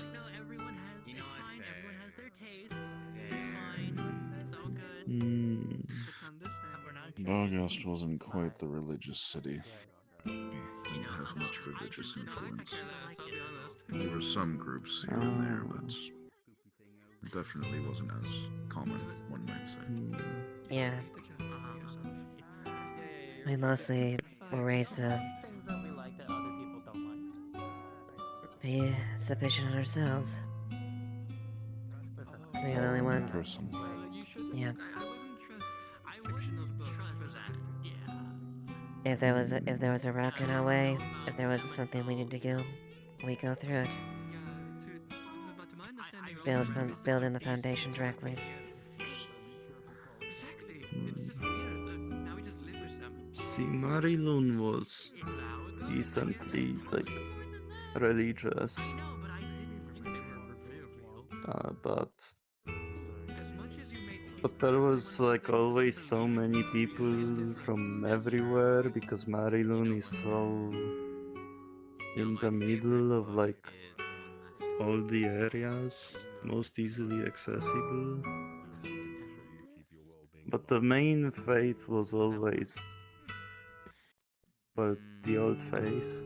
August wasn't quite the religious city. We didn't have much religious influence. There were some groups here and there, but it definitely wasn't as common, one might say. Yeah. We mostly were raised to be sufficient on ourselves. We're the only one. Person. Yeah. If there was a rock in our way, if there was something we need to do, we go through it. Build in the foundation directly. See, Marilyn was decently, like, religious. But there was, like, always so many people from everywhere because Marilyn is so in the middle of, like, all the areas, most easily accessible. But the main faith was always, well, the old faith.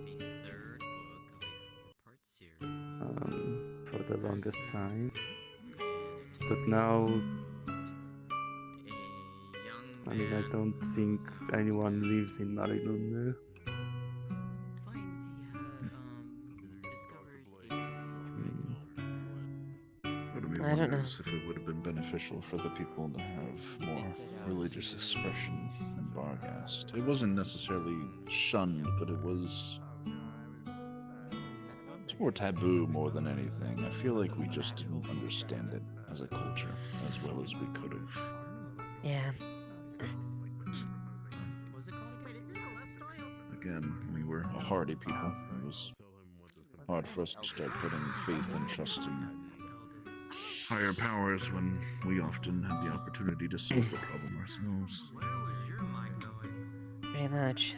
For the longest time. But now, I mean, I don't think anyone lives in Marilyn. Part of me I don't know. wonders if it would have been beneficial for the people to have more religious expression in Barghast. It wasn't necessarily shunned, but it's more taboo more than anything. I feel like we just didn't understand it as a culture as well as we could have. Yeah. Again, we were a hardy people. It was hard for us to start putting faith and trust in higher powers when we often had the opportunity to solve the problem ourselves. Pretty much.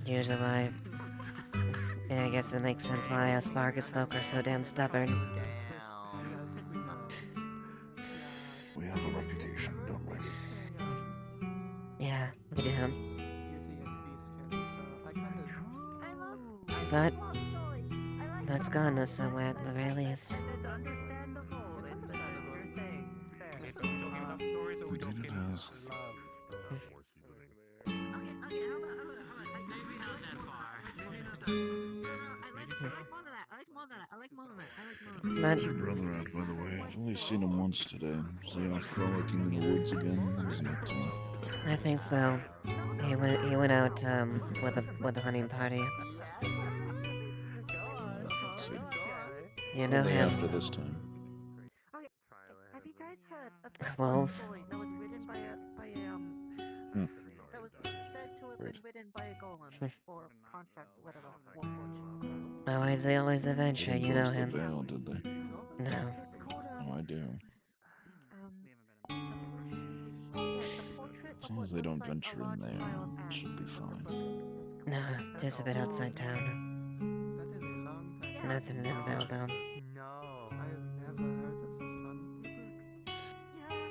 Usually why... Yeah, I guess it makes sense why us Bargus folk are so damn stubborn. We have a reputation, don't we? Yeah, we do. But... that's gotten us somewhere at the very least. Indeed it has. Where's your brother at, by the way? I've only seen him once today. Is he off frolicking in the woods again? Is he up to... I think so. He went out with a hunting party. Let's see. You know him. After this time. Have you guys heard of the Wolves? story that was written by that was said to have been written by a golem or construct, whatever, Warforged? Always the venture, you know him. The veil, did they? No. Oh, I do. As long as they don't venture in there, it should be fine. No, just a bit outside town. Nothing in Vale, though.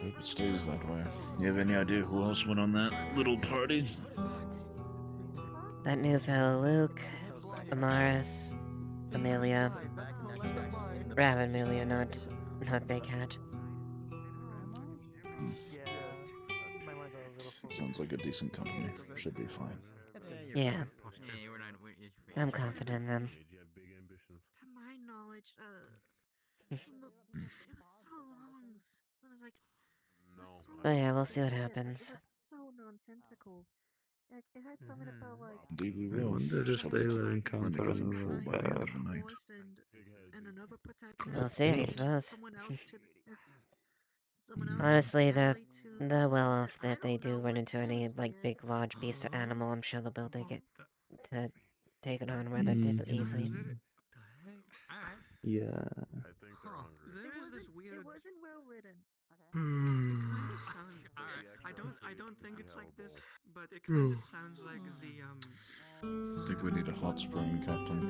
Hope it stays that way. You have any idea who else went on that little party? That new fellow Luke, Amaris, Amelia. Rabbit Amelia, not Big Hat. Sounds like a decent company. Should be fine. Yeah. I'm confident in them. To my knowledge, it was so long. It was like, Oh yeah, we'll see what happens. It was so nonsensical. Like, it had something about like. Indeed we I will. wonder if they'll encounter another bear. And another protagonist. We'll see, I suppose. Someone else Honestly, they're well off if they do run into any, like, big, large beast or animal. I'm sure they'll be able to get to take it on rather easily. Yeah. It wasn't well written. I don't think it's like this, but it kind of sounds like the I think we need a hot spring, Captain.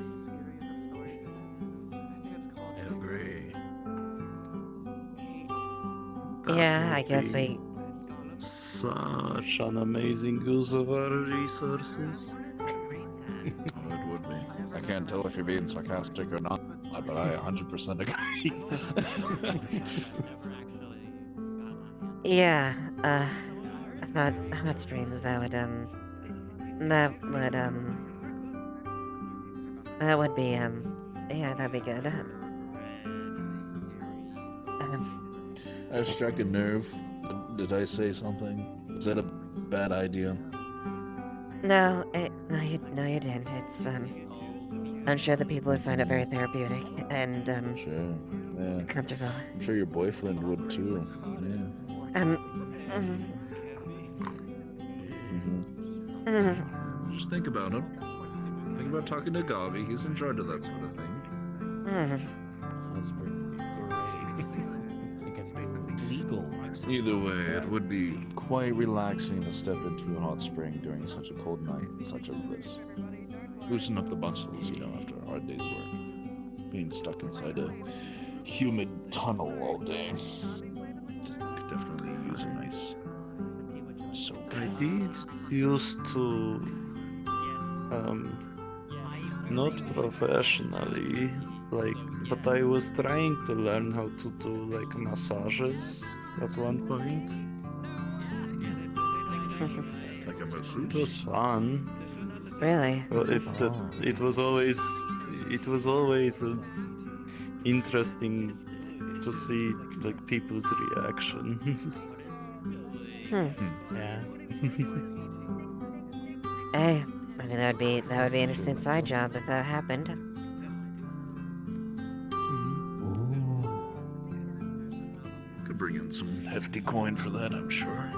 Agree. Yeah, I guess we... Such an amazing use of our resources. Oh, it would be. I can't tell if you're being sarcastic or not, but I 100% agree. Yeah, hot springs, that would be, yeah, that'd be good. I struck a nerve. Did I say something? Is that a bad idea? No, you didn't. It's, I'm sure the people would find it very therapeutic, and, Sure. Yeah. comfortable. I'm sure your boyfriend would too. Yeah. Just think about him. Think about talking to Gavi. He's in charge of that sort of thing. Hot spring would be great. We can do legal. Either way, it would be quite relaxing to step into a hot spring during such a cold night such as this. Loosen up the muscles, you know, after a hard day's work. Being stuck inside a humid tunnel all day. Could definitely use a nice soak. I did used to, not professionally, like, but I was trying to learn how to do like massages at one point. Like a masseuse? It was fun. Really? Well, it was always interesting to see like people's reactions. Yeah. Hey, I mean that would be an interesting side job if that happened. Could bring in some hefty coin for that, I'm sure.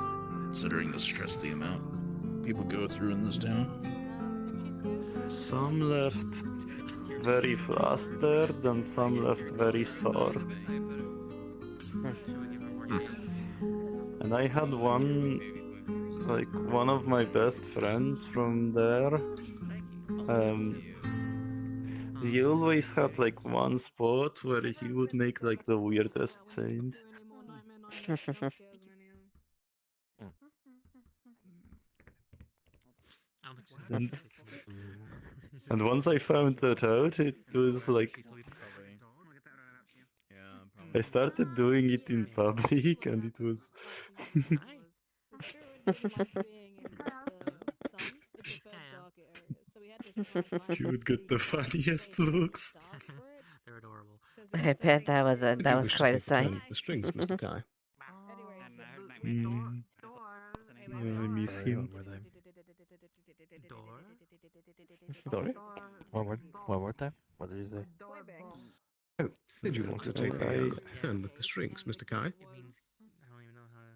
Considering the stress, the amount people go through in this town. Some left very flustered and some left very sore. And I had one of my best friends from there. He always had like one spot where he would make like the weirdest sound. And, and once I found that out, it was like I started doing it in public, and it was. You would get the funniest looks. They're adorable. I bet that was quite a sight. The strings, Mr. Kai. I miss him. Sorry? One more time? What did you say? Oh, did you want to take a turn with the strings, Mr. Kai?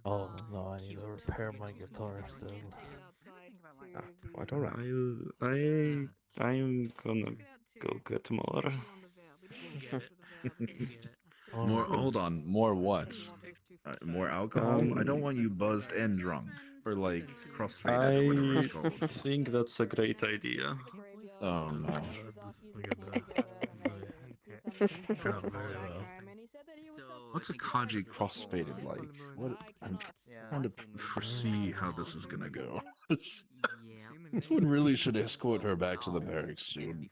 Oh, no, I need to repair my guitar still. Quite alright. I'm gonna go get more. More, hold on, more what? More alcohol? I don't want you buzzed and drunk. Or like crossfaded or whatever it's called. I think that's a great idea. Oh no. What's a Kaji crossfaded like? What? I'm trying to foresee how this is gonna go. Someone really should escort her back to the barracks soon.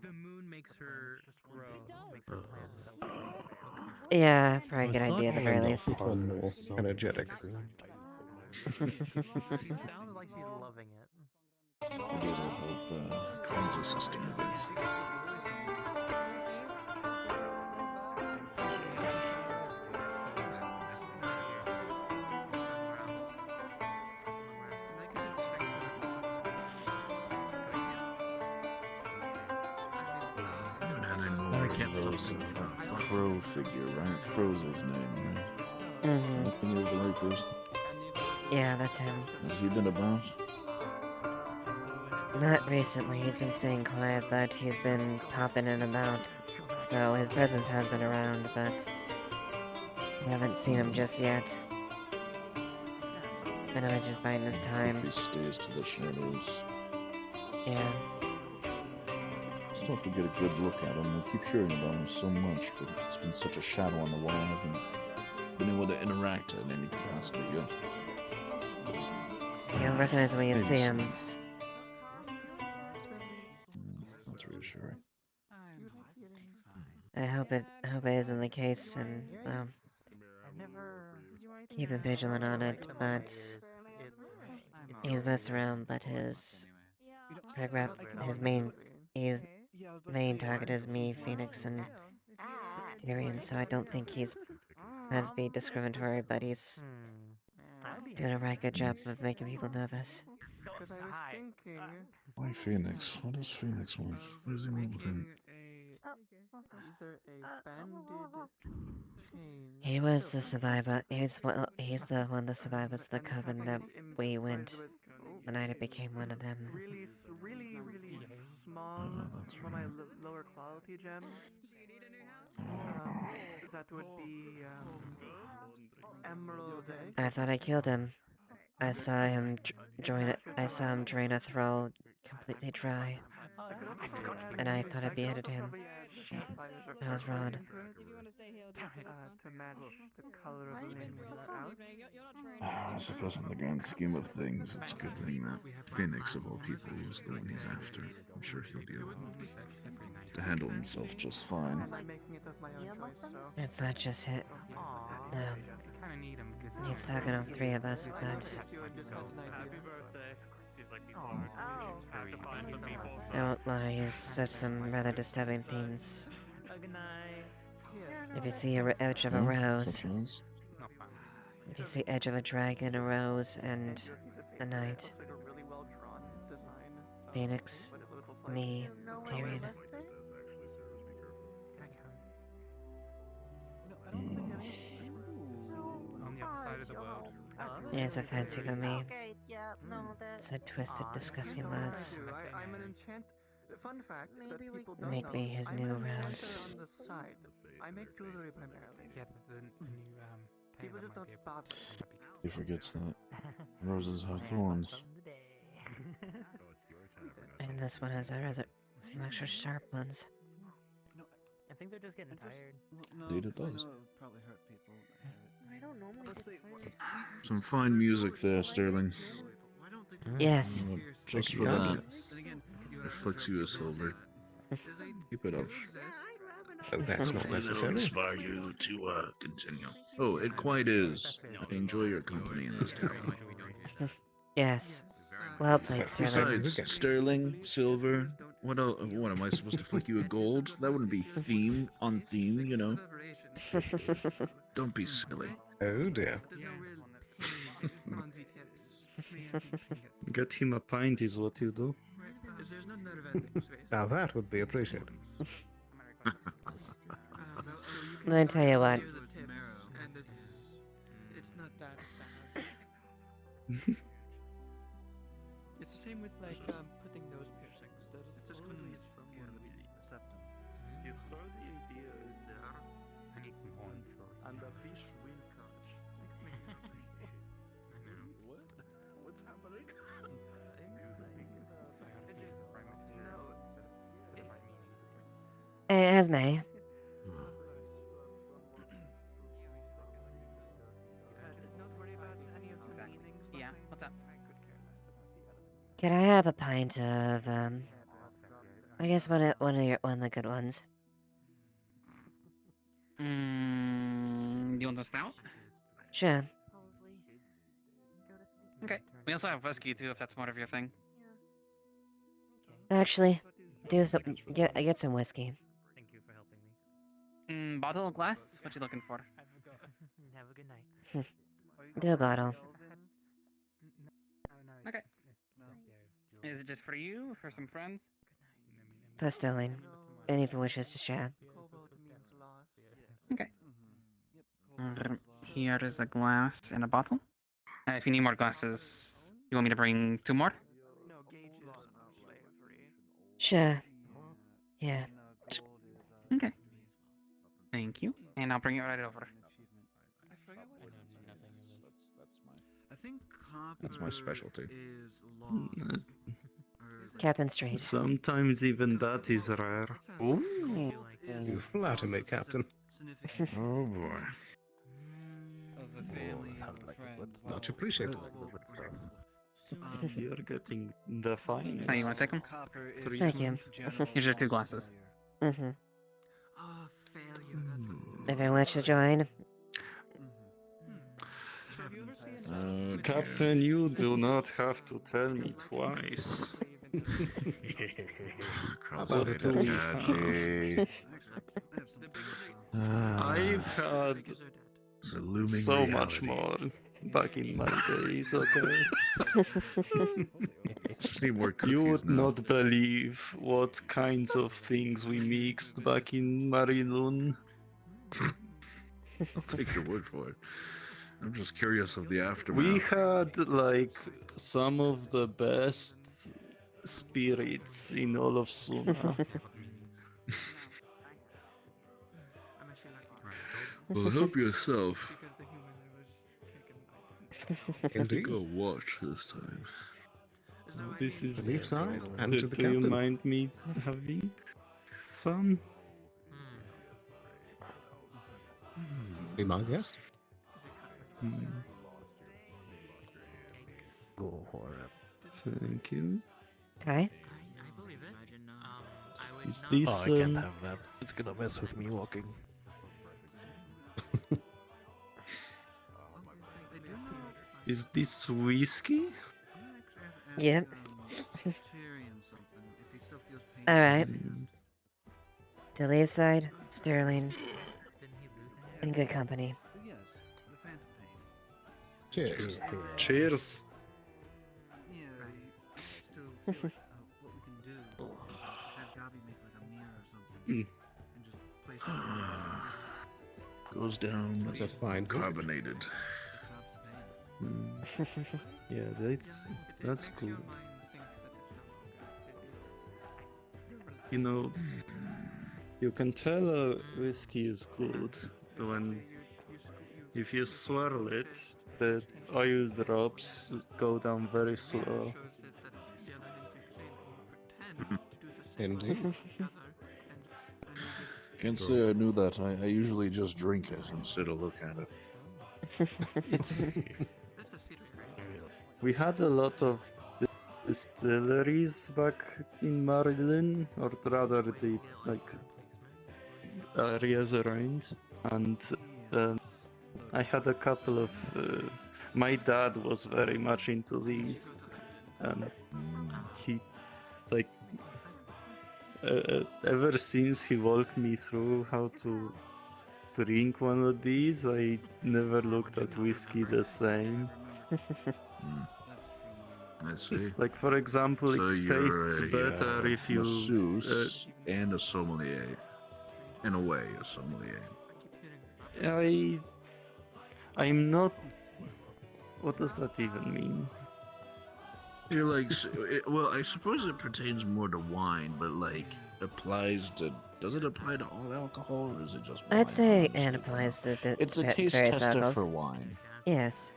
The moon makes her grow. Yeah, probably a good idea at the very least. More energetic. She sounds like she's loving it. Maybe it'll help cleanse her system a bit. I can't stop thinking about That Crow figure, right? Crow's his name, right? Mm-hmm. I think he was the right person. Yeah, that's him. Has he been about? Not recently, he's been staying quiet, but he's been popping in and about. So his presence has been around, but I haven't seen him just yet. I know he's just biding his time. He stays to the shadows. Yeah. Still have to get a good look at him. We keep hearing about him so much, but it's been such a shadow on the wall. I haven't been able to interact in any capacity yet. You'll recognize when you Maybe see soon. him. That's reassuring. I hope it isn't the case, and well, keep him vigilant on it. But he's messed around. But his main target is me, Phoenix, and Tyrion. So I don't think he's trying to be discriminatory, but he's doing a right good job of making people nervous. Because I was thinking Why Phoenix? What does Phoenix want? What does he want with him? Is there a banded chain? He was the survivor. He's the one that survived was the coven that we went the night it became one of them. Really small, for my lower quality gems. That would be emerald. I thought I killed him. I saw him drain a throat completely dry. And I thought I beheaded him. I was wrong. To match the color of the linen when we're out. I suppose in the grand scheme of things, it's a good thing that Phoenix, of all people, was the one he's after. I'm sure he'll be able to handle himself just fine. And I'm making it of my own choice, so. It's not just it. No. He's talking of three of us, but... I won't lie, he's said some rather disturbing things. If you see a edge of a rose... If you see edge of a dragon, a rose, and a knight... Phoenix, me, Tyrion... On the other side of the world. It's a fancy for me. It's a twisted, disgusting words. I'm an enchant. Fun fact that people don't Make know, me his I'm new an enchanter rose. on the side. I make jewelry primarily. Yeah, the new People just don't bother. He forgets that roses have thorns. And this one has some extra sharp ones. I think they're just getting tired. Indeed it does. Probably hurt people. I don't normally get tired. Some fine music there, Sterling. Yes. Just for that. Reflects you as silver. Keep it up. Oh, that's not Hopefully that'll necessary. inspire you to continue. Oh, it quite is. I enjoy your company in this town. Yes. Well played, Sterling. Besides, Sterling, silver. What else? What am I supposed to flick you a gold? That wouldn't be theme on theme, you know. Don't be silly. Oh dear. Get him a pint is what you do. Now that would be appreciated. Let me tell you what. It's not that bad. It's the same with like putting nose piercings. That is just always someone accept them. You throw the idea in there. I need some horns. And the fish will catch. What? What's happening? As may. Yeah, what's up? Could I have a pint of I guess one of the good ones. Do you want the stout? Sure. Okay. We also have whiskey too, if that's more of your thing. Actually, get some whiskey. Thank you for helping me. Bottle of glass? What you looking for? Have a good night. Do a bottle. Okay. Is it just for you, for some friends? For Sterling. And if he wishes to share. Okay. Here is a glass and a bottle. If you need more glasses, you want me to bring 2 more? Sure. Yeah. Okay. Thank you. And I'll bring it right over. I think copper That's my specialty. is lost. Captain Street. Sometimes even that is rare. Ooh. You flatter me, Captain. Oh boy. Sounds like it's much appreciated. You're getting the finest. Hey, you want to take them? Thank you. Here's your 2 glasses. Mm-hmm. If I wish to join. Captain, you do not have to tell me twice. What do we have? I've had It's a looming so reality. much more back in my days, okay? Just need more cookies You would now. not believe what kinds of things we mixed back in Marilun. I'll take your word for it. I'm just curious of the aftermath. We had like some of the best spirits in all of Suna. Well, help yourself. And to go watch this time. This is. Leaf side and Do, to the do you captain. mind me having some? Be my guest. Go for it. Thank you. Okay. I believe it. Is this Oh, I can't have that. It's gonna mess with me walking. Is this whiskey? Yep. Alright. To leave side, Sterling. In good company. Cheers. Cheers. Yeah, still feel like what we can do. Have Gabi make like a mirror or something. And just place it Goes down. That's a fine carbonated. Yeah, that's good. You know, you can tell a whiskey is good when if you swirl it, the oil drops go down very slow. Indeed. Can't say I knew that. I usually just drink it instead of look at it. It's we had a lot of distilleries back in Maryland, or rather the like areas around, and I had a couple of. My dad was very much into these. He like ever since he walked me through how to drink one of these, I never looked at whiskey the same. I see. Like for example, So it you're tastes better if you. masseuse and a sommelier. In a way, a sommelier. I'm not. What does that even mean? You're like, well, I suppose it pertains more to wine, but like applies to. Does it apply to all alcohol, or is it just? I'd say it applies to the It's a taste various tester alcohols. for wine. Yes.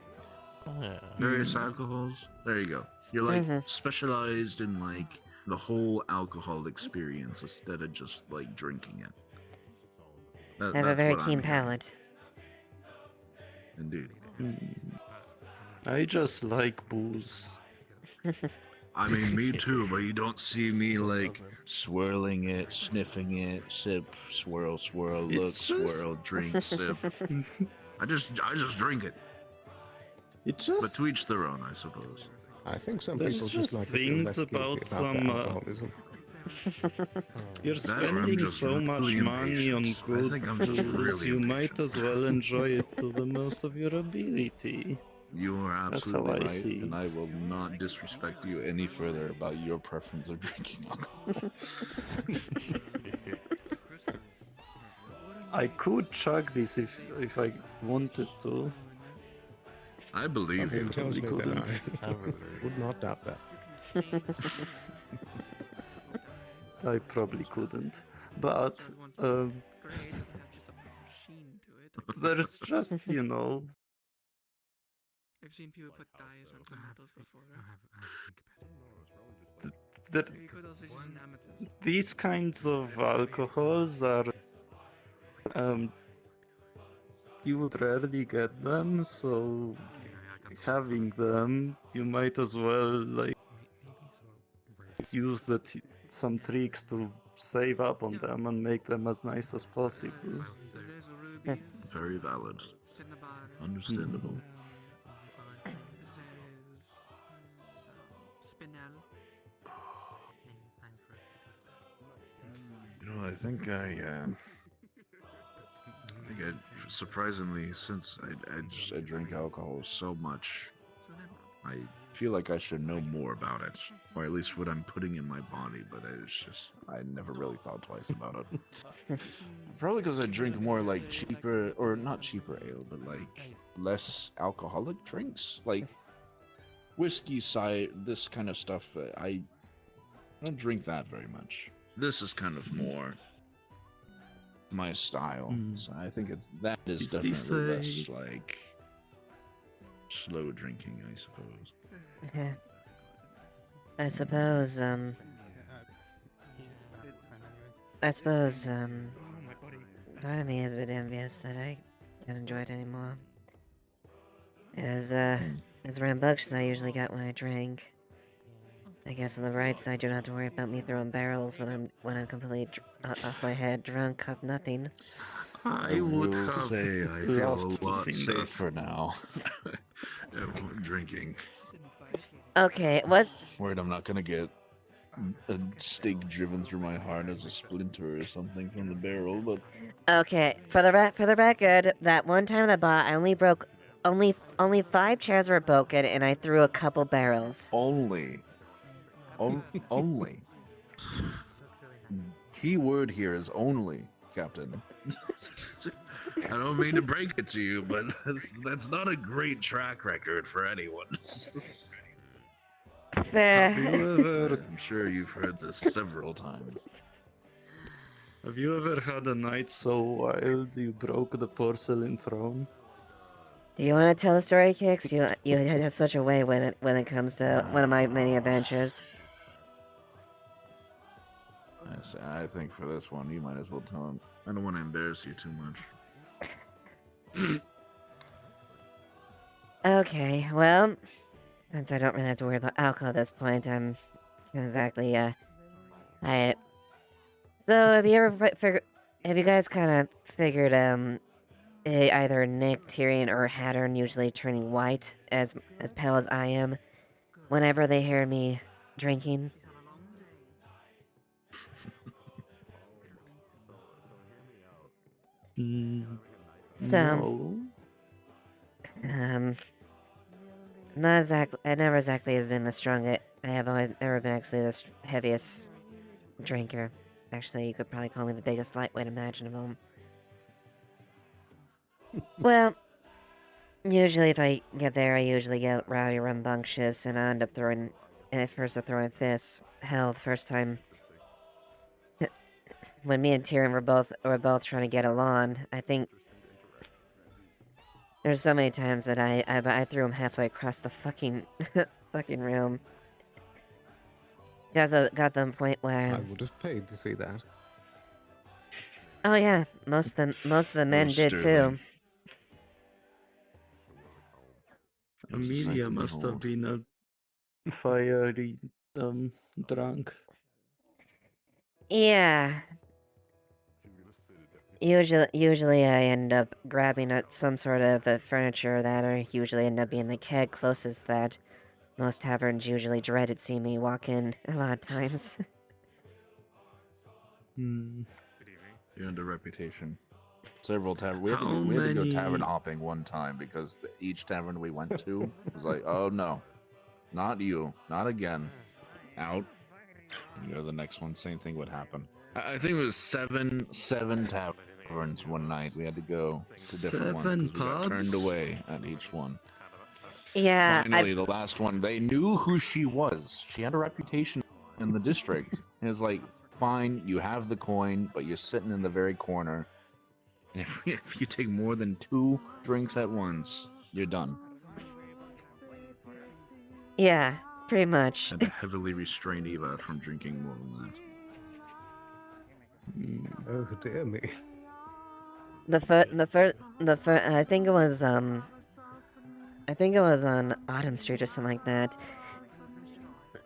Various alcohols. There you go. You're like specialized in like the whole alcohol experience instead of just like drinking it. I have a very what keen I'm hearing. palate. Indeed. I just like booze. I mean, me too, but you don't see me like swirling it, sniffing it, sip, swirl, swirl, look, It's just- swirl, drink, sip. I just drink it. It just. But to each their own, I suppose. I think some There's people just just like to feel things less guilty about about some, the alcoholism. You're That or I'm spending just so much really money on impatient. I good think I'm just booze, really you might as well enjoy it to the most of your ability. You are That's how absolutely I right, see and it. I will not disrespect you any further about your preference of drinking alcohol. I could chug this if I wanted to. I believe Something you. tells me couldn't. that I would not doubt that. I probably couldn't, but there's just I've seen people put dyes on tomatoes before. that You could also use an amethyst. these kinds of alcohols are you would rarely get them, so having them, you might as well like use some tricks to save up on them and make them as nice as possible. There's rubies, Very valid. cinnabar, Understandable. there is spinel. You know, I think I surprisingly, since I drink alcohol so much, I feel like I should know more about it, or at least what I'm putting in my body, but I never really thought twice about it. Probably because I drink more like cheaper, or not cheaper ale, but like less alcoholic drinks, like whiskey, cider, this kind of stuff. I don't drink that very much. This is kind of more my style, so I think that is definitely less like slow drinking, I suppose. I suppose, part of me is a bit envious that I can't enjoy it anymore. As rambunctious as I usually got when I drank. I guess on the right side, you don't have to worry about me throwing barrels when I'm completely off my head, drunk, off nothing. I would say I feel a lot safer now. Drinking. Okay, what? Worried I'm not gonna get a stake driven through my heart as a splinter or something from the barrel, but Okay, for the record, that one time I bought, I only broke, only 5 chairs were broken, and I threw a couple barrels. Only. Key word here is only, Captain. I don't mean to break it to you, but that's not a great track record for anyone. I'm sure you've heard this several times. Have you ever had a night so wild you broke the porcelain throne? Do you want to tell the story, Kix? You have such a way when it comes to one of my many adventures. I think for this one, you might as well tell him. I don't want to embarrass you too much. Okay, well, since I don't really have to worry about alcohol at this point, I'm exactly, So, have you guys kind of figured, either Nick, Tyrion, or Hattern usually turning white, as pale as I am, whenever they hear me drinking? No. Not exactly. I never exactly has been the strongest. I have always never been actually the heaviest drinker. Actually, you could probably call me the biggest lightweight imaginable. Well, usually if I get there, I usually get rowdy, rambunctious, and I end up throwing fists. Hell, the first time when me and Tyrion were both trying to get along, I think there's so many times that I threw him halfway across the fucking room. Got the point where I would have paid to see that. Oh yeah, most of the men did too. Amelia must have been a fiery drunk. Yeah. Usually I end up grabbing at some sort of furniture that or usually end up being the keg closest that most taverns usually dreaded seeing me walk in a lot of times. You earned a reputation. Several taverns. We had to go tavern hopping one time because each tavern we went to was like, oh no, not you, not again. Out. You go to the next one, same thing would happen. I think it was seven taverns one night. We had to go to different ones because we got turned away at each one. Yeah. Finally, the last one, they knew who she was. She had a reputation in the district. It was like, fine, you have the coin, but you're sitting in the very corner. And if you take more than 2 drinks at once, you're done. Yeah, pretty much. Had to heavily restrain Eva from drinking more than that. Oh dear me. I think it was on Autumn Street or something like that.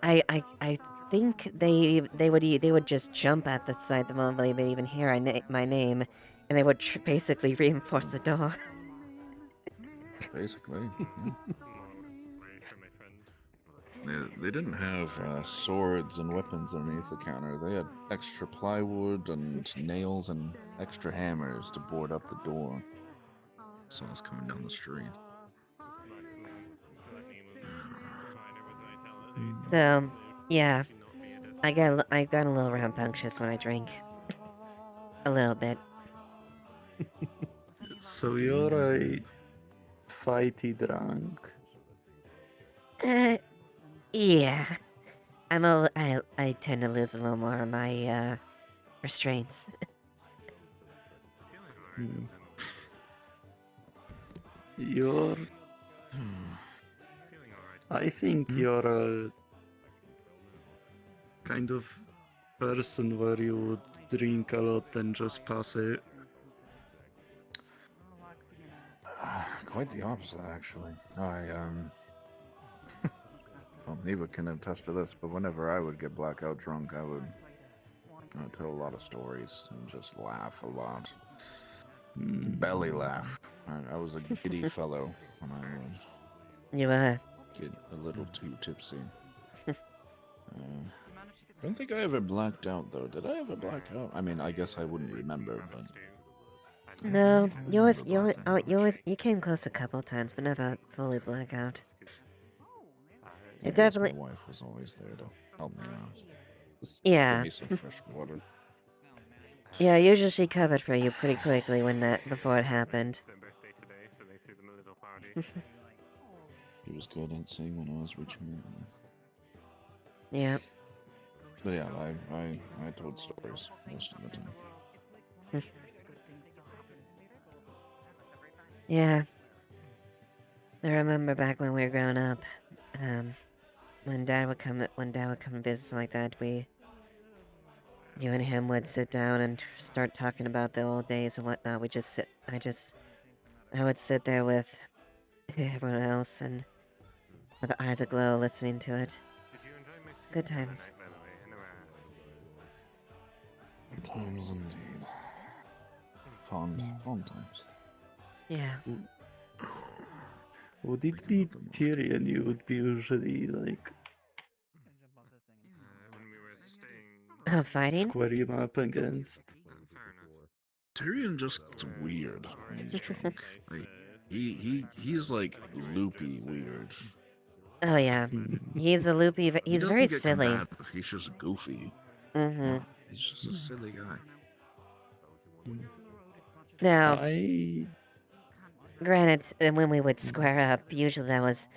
I think they would just jump at the sight the moment they would even hear my name, and they would basically reinforce the door. Basically. Yeah. They didn't have swords and weapons underneath the counter. They had extra plywood and nails and extra hammers to board up the door. Saw us coming down the street. So, yeah, I got a little rambunctious when I drink. A little bit. So you're a fighty drunk. Yeah. I tend to lose a little more of my restraints. You're. I think you're a kind of person where you would drink a lot and just pass it. Quite the opposite, actually. Well, Neva can attest to this, but whenever I would get blackout drunk, I would tell a lot of stories and just laugh a lot. Belly laugh. I was a giddy fellow when I was. You were. Get a little too tipsy. I don't think I ever blacked out, though. Did I ever black out? I mean, I guess I wouldn't remember, but... No, you came close a couple of times, but never fully blackout. Yeah, It definitely. my wife was always there to help me out. Just Yeah. Give me some fresh water. Yeah, usually she covered for you pretty quickly before it happened. He was good at seeing when I was reaching out. Yeah. But yeah, I told stories most of the time. Yeah. I remember back when we were growing up, when Dad would come to visit like that, you and him would sit down and start talking about the old days and whatnot. I would sit there with everyone else and with eyes aglow listening to it. Good times. Good times indeed. Fond times. Yeah. Would it be Tyrion you would be usually like fighting? square him up against? Tyrion just gets weird when he's drunk. Like, he's like loopy weird. Oh yeah, he's a loopy. He's he very get silly. Combative. He's just goofy. Mm-hmm. He's just a silly guy. Now, granted, when we would square up, usually that was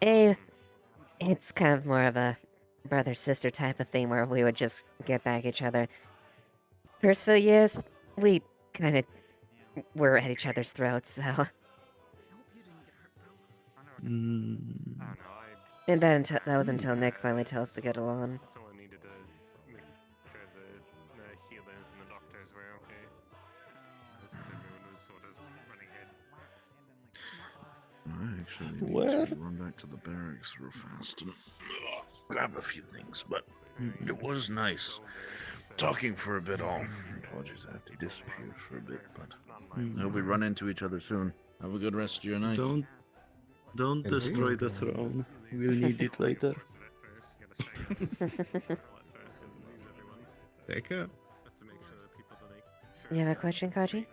it's kind of more of a brother-sister type of thing where we would just get back at each other. First few years, we kind of were at each other's throats, so. And that was until Nick finally tells us to get along. I actually need to run back to the barracks real fast and grab a few things, but it was nice talking for a bit. Apologies, I have to disappear for a bit, but I hope we run into each other soon. Have a good rest of your night. Don't destroy the throne. We'll need it later. Take care. You have a question, Kaji?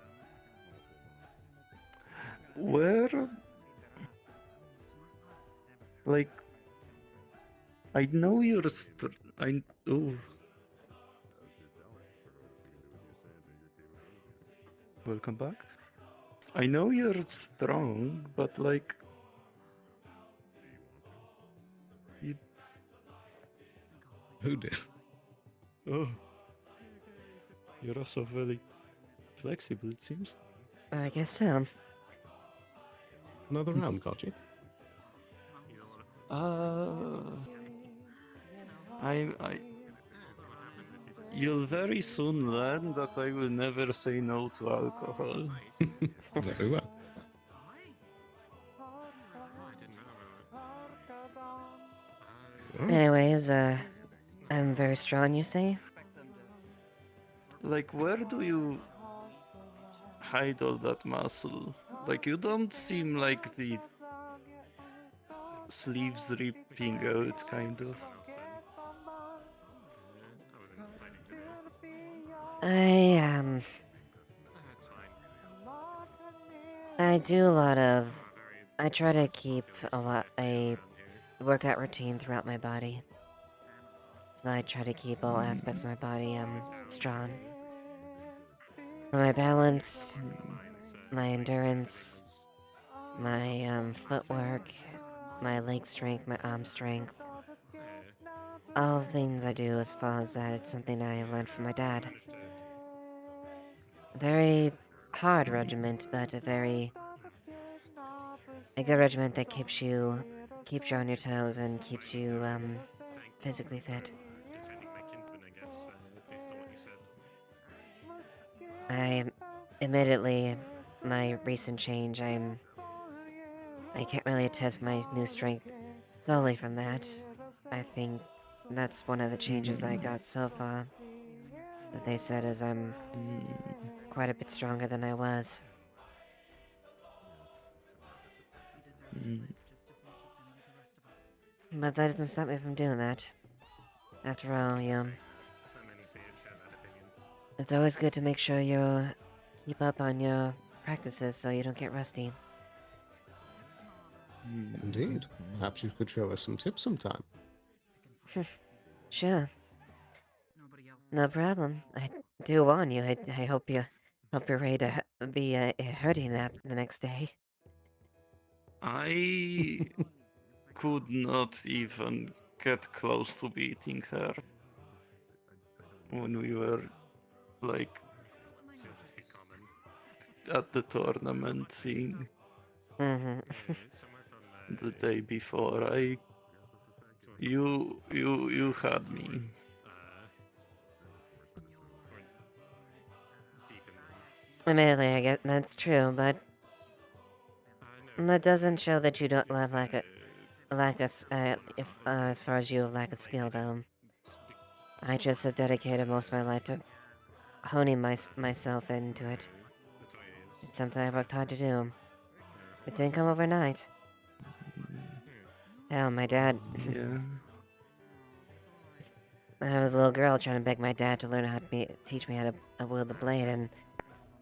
Where... Like... I know you're Welcome back. I know you're strong, but like... Who did? Oh. You're also very flexible, it seems. I guess so. Another round, Kaji? You'll very soon learn that I will never say no to alcohol. Very well. Anyways, I'm very strong, you say? Like, where do you hide all that muscle? Like, you don't seem like the sleeves ripping out kind of. I do a lot of. I try to keep a workout routine throughout my body. So I try to keep all aspects of my body strong. For my balance, my endurance, my footwork, my leg strength, my arm strength. All the things I do as far as that, it's something I learned from my dad. Very hard regiment, but a good regiment that keeps you on your toes and keeps you physically fit. Defending my kinsman, I guess, based on what you said. Admittedly, my recent change, I can't really attest my new strength solely from that. I think that's one of the changes I got so far. That they said is I'm quite a bit stronger than I was. But that doesn't stop me from doing that. After all, it's always good to make sure you keep up on your practices so you don't get rusty. Indeed. Perhaps you could show us some tips sometime. Sure. No problem. I do warn you. I hope you're ready to be hurting that the next day. I could not even get close to beating her when we were like at the tournament thing. The day before, you had me. Admittedly, I guess that's true, but that doesn't show that you don't have as far as you lack of skill, though. I just have dedicated most of my life to honing myself into it. It's something I worked hard to do. It didn't come overnight. Hell, my dad. Yeah. I was a little girl trying to beg my dad to learn how to teach me how to wield the blade, and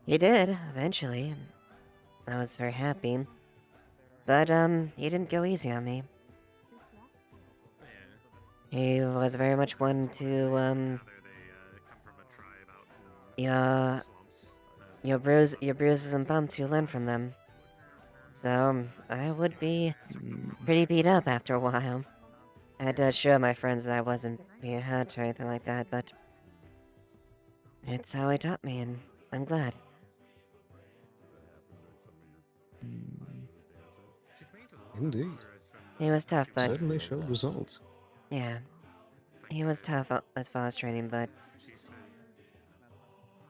he did eventually. I was very happy, but he didn't go easy on me. He was very much one to your bruises and bumps, you learn from them. So I would be pretty beat up after a while. I had to assure my friends that I wasn't being hurt or anything like that, but it's how he taught me, and I'm glad. Indeed. He was tough, but Certainly showed results. yeah, he was tough as far as training, but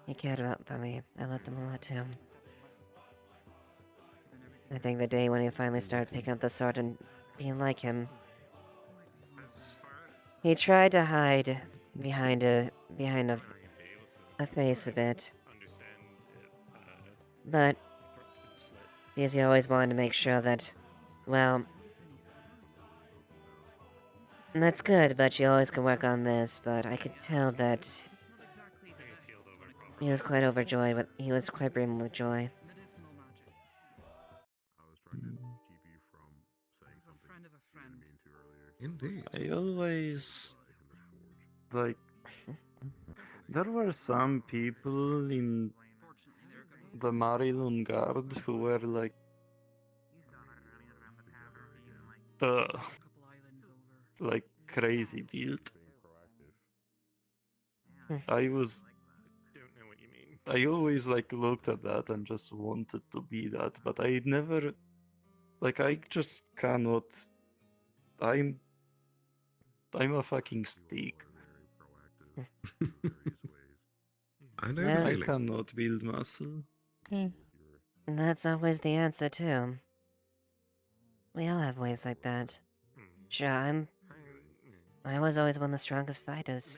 he cared for me. I loved him a lot too. I think the day when he finally started picking up the sword and being like him, he tried to hide behind a face a bit, but because he always wanted to make sure that, well, that's good, but you always can work on this. But I could tell that he was quite overjoyed. He was quite brimming with joy. Indeed. I always like. There were some people in the Marilyn Guard who were like crazy built. I always like looked at that and just wanted to be that, but I never, like, I just cannot. I'm a fucking stick. I know the I feeling. cannot build muscle. That's always the answer too. We all have ways like that. Sure, I was always one of the strongest fighters.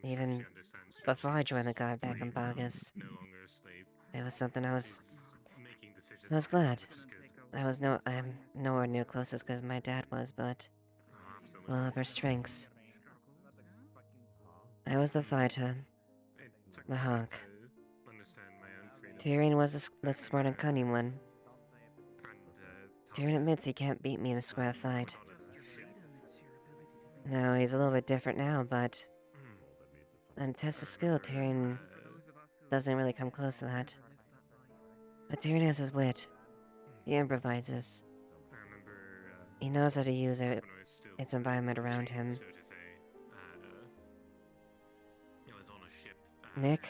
Even before I joined the guard back in Bargus. It was something I was glad. I'm nowhere near close as good as my dad was, but with all of her strengths. I was the fighter. The hawk. Tyrion was the smart and cunning one. Tyrion admits he can't beat me in a square fight. No, he's a little bit different now, but... on test of skill, Tyrion doesn't really come close to that. But Tyrion has his wit. He improvises. He knows how to use its environment around him. Nick?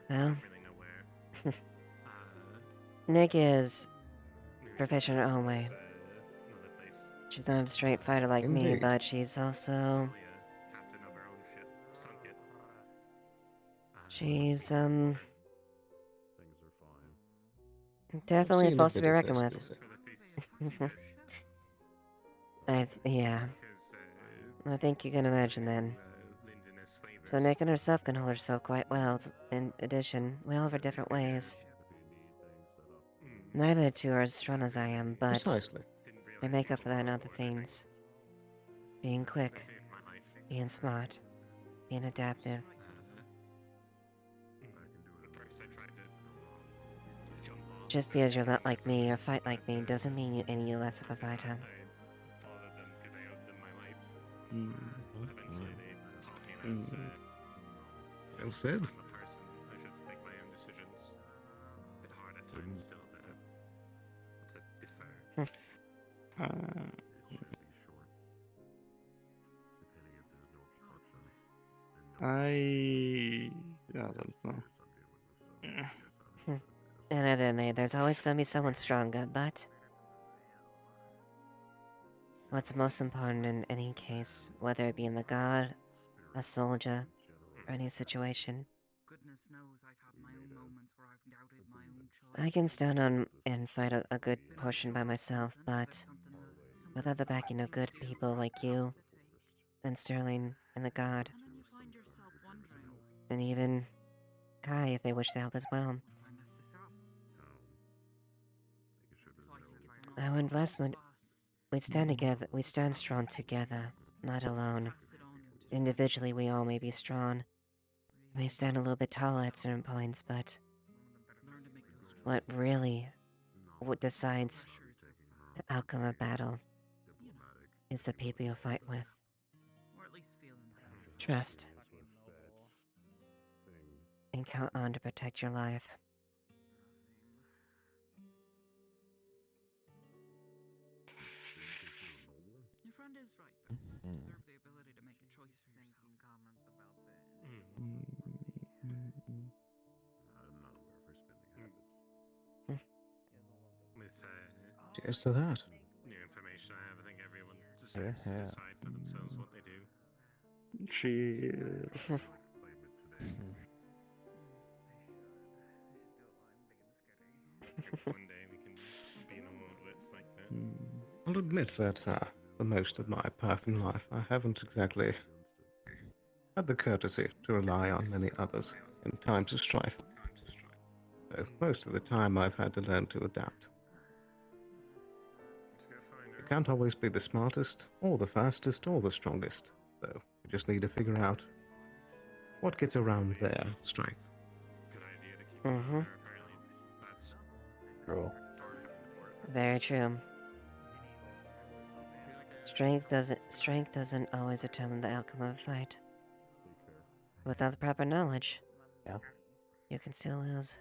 Well... Nick is proficient in her own way. She's not a straight fighter like me, Indeed. but she's also... she's, definitely a Seen a force to bit be of her reckoned with. skill set. Yeah. I think you can imagine then. So Nick and herself can hold herself quite well. In addition, we all have our different ways. Neither of the two are as strong as I am, but Precisely. they make up for that in other things. Being quick, being smart, being adaptive. Just because you're not like me or fight like me doesn't mean you're any less of a fighter. Well said. I don't know. And other than that, there's always going to be someone stronger, but... what's most important in any case, whether it be in the god, a soldier, or any situation... I can stand on and fight a good portion by myself, but... without the backing of good people like you, and Sterling, and the god, and even Kai if they wish to help as well. I would bless when we'd stand together, we stand strong together, not alone. Individually we all may be strong. We may stand a little bit taller at certain points, but what decides the outcome of battle is the people you fight with. Trust. And count on to protect your life. Your friend is right, though. You deserve the ability to make a choice for yourself. Cheers to that. New information I have, I think everyone just Yeah, has to yeah. decide for themselves what they do. Cheers. One day we can be in a world where it's like that. I'll admit that for most of my path in life, I haven't exactly had the courtesy to rely on many others in times of strife. So most of the time I've had to learn to adapt. You can't always be the smartest, or the fastest, or the strongest, so you just need to figure out what gets around their strength. Mm-hmm. True. Very true. Strength doesn't always determine the outcome of a fight. Without the proper knowledge, Yeah. you can still lose.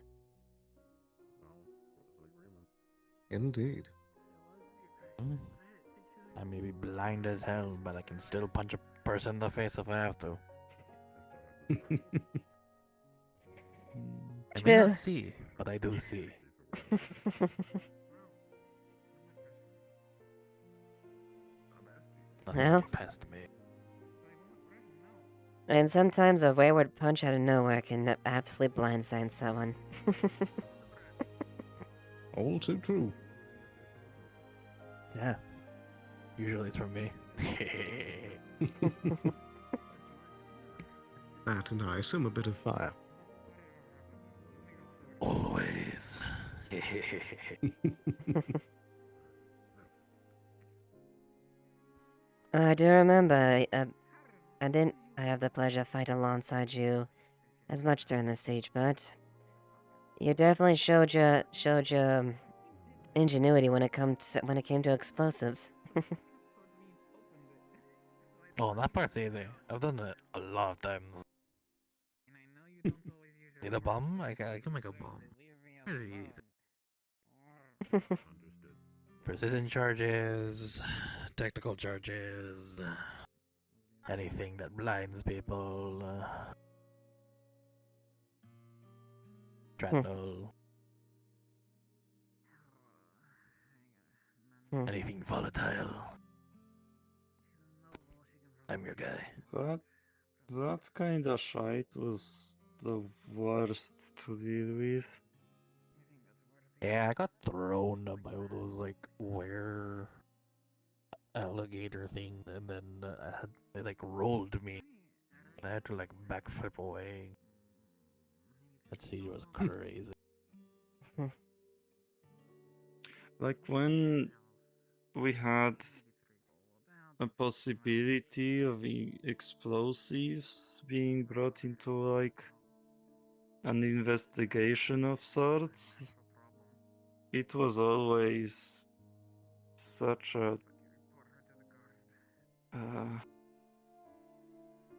Indeed. I may be blind as hell, but I can still punch a person in the face if I have to. I may True. not see, but I do see. Nothing Well. can pass me. And sometimes a wayward punch out of nowhere can absolutely blindside someone. All too true. Yeah. Usually it's from me. That and I assume a bit of fire. Always. I do remember, I didn't have the pleasure of fighting alongside you as much during the siege, but You definitely showed your ingenuity when it came to explosives. Oh, that part's easy. I've done it a lot of times. See the bomb? I can make a bomb. Pretty easy. Precision charges, technical charges, anything that blinds people. Trandle. Anything volatile. I'm your guy. That kind of shite was the worst to deal with. Yeah, I got thrown by those like were alligator thing, and then they like rolled me, and I had to like backflip away. That siege was crazy. Like when we had a possibility of explosives being brought into like an investigation of sorts, it was always such a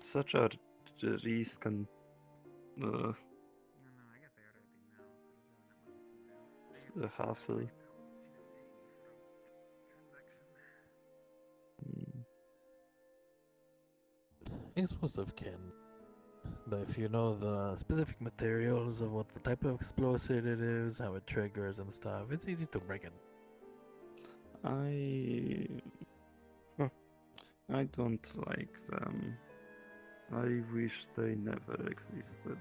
such a risk and a hassle. Explosive can, but if you know the specific materials of what the type of explosive it is, how it triggers and stuff, it's easy to break it. I don't like them. I wish they never existed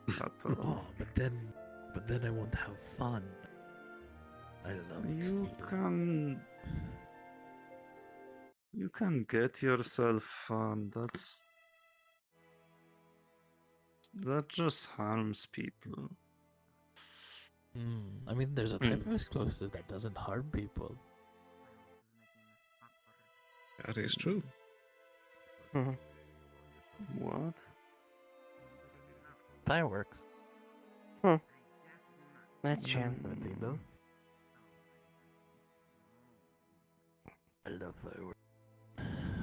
at all. Oh, but then I won't have fun. I love You can get yourself fun. That just harms people. I mean, there's a type of explosive that doesn't harm people. That is true. What? Fireworks. That's true. Haven't seen those? I love fireworks.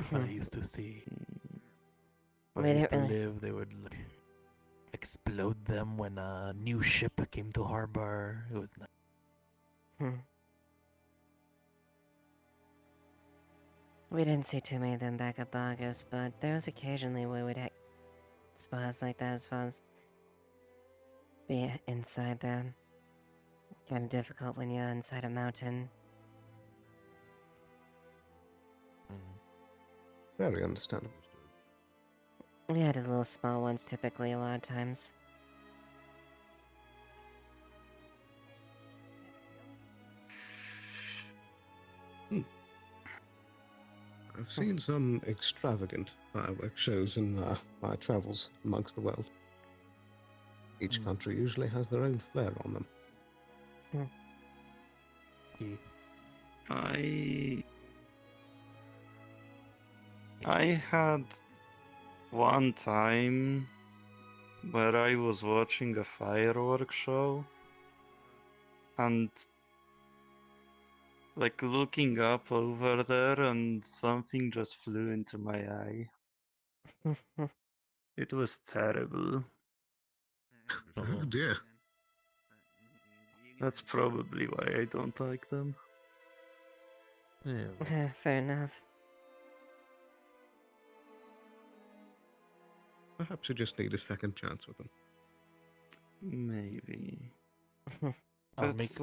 What I used to see. Where I used to live, they would like explode them when a new ship came to harbor. It was nice. We didn't see too many of them back at Bargus, but there was occasionally where we'd hit spots like that as far as be inside there. Kind of difficult when you're inside a mountain. Very understandable. We had a little small ones typically a lot of times. I've seen some extravagant fireworks shows in my travels amongst the world. Each country usually has their own flair on them. I had one time where I was watching a fireworks show and like looking up over there and something just flew into my eye. It was terrible. Oh dear. That's probably why I don't like them. Yeah. Fair enough. Perhaps you just need a second chance with them. Maybe. I'll It's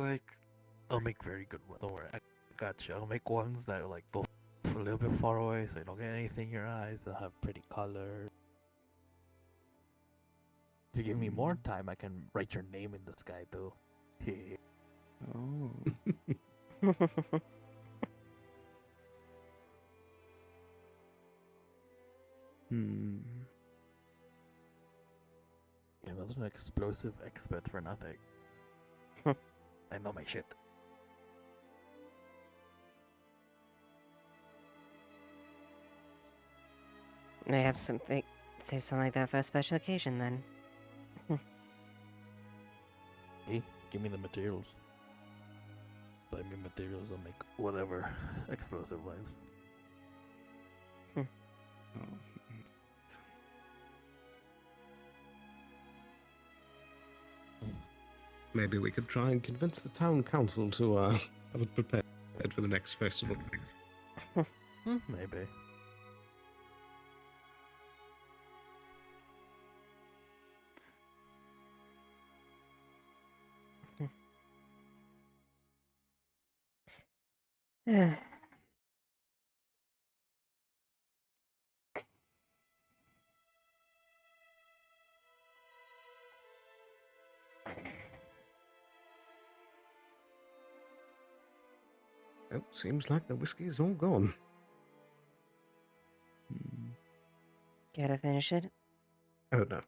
make very good ones. Don't worry, I got you. I'll make ones that like go a little bit far away, so you don't get anything in your eyes. They'll have pretty colors. If you give me more time, I can write your name in the sky too. Oh. Yeah, that's an explosive expert for nothing. I know my shit. May have something, save something like that for a special occasion then. give me the materials. Buy me materials, I'll make whatever explosive lines. Maybe we could try and convince the town council to have it prepared for the next festival. Maybe. Oh, seems like the whiskey is all gone. Gotta finish it? Oh no.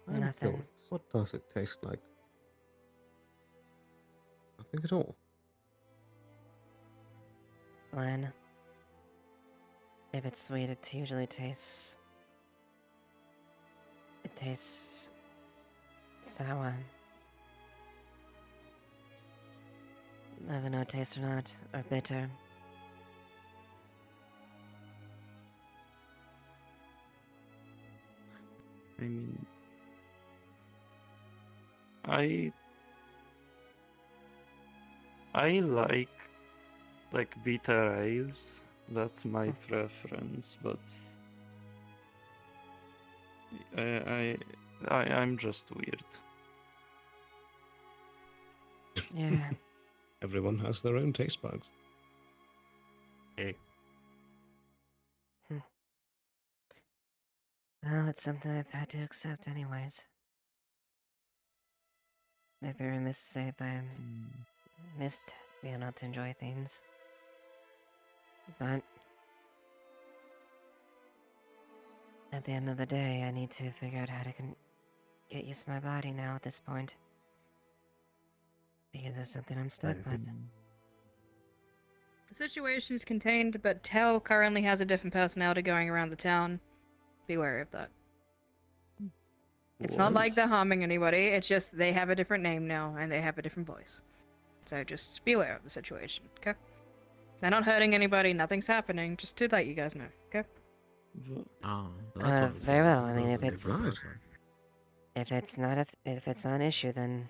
I'm Nothing. curious. What does it taste like? Nothing at all. Bland. If it's sweet, it usually tastes... It tastes... sour. Whether no taste or not, or bitter. I mean, I like bitter ales. That's my preference, but I'm just weird. Yeah. Everyone has their own taste buds. Hey. Well, it's something I've had to accept anyways. I'd be remiss to say if I missed being able to enjoy things. But at the end of the day, I need to figure out how to get used to my body now at this point. Because it's something I'm stuck with. The situation is contained, but Tell currently has a different personality going around the town. Be wary of that. It's not like they're harming anybody, it's just they have a different name now, and they have a different voice. So just be aware of the situation, okay? They're not hurting anybody, nothing's happening, just to let you guys know, okay? Oh, very well. I mean, if it's not if it's not an issue, then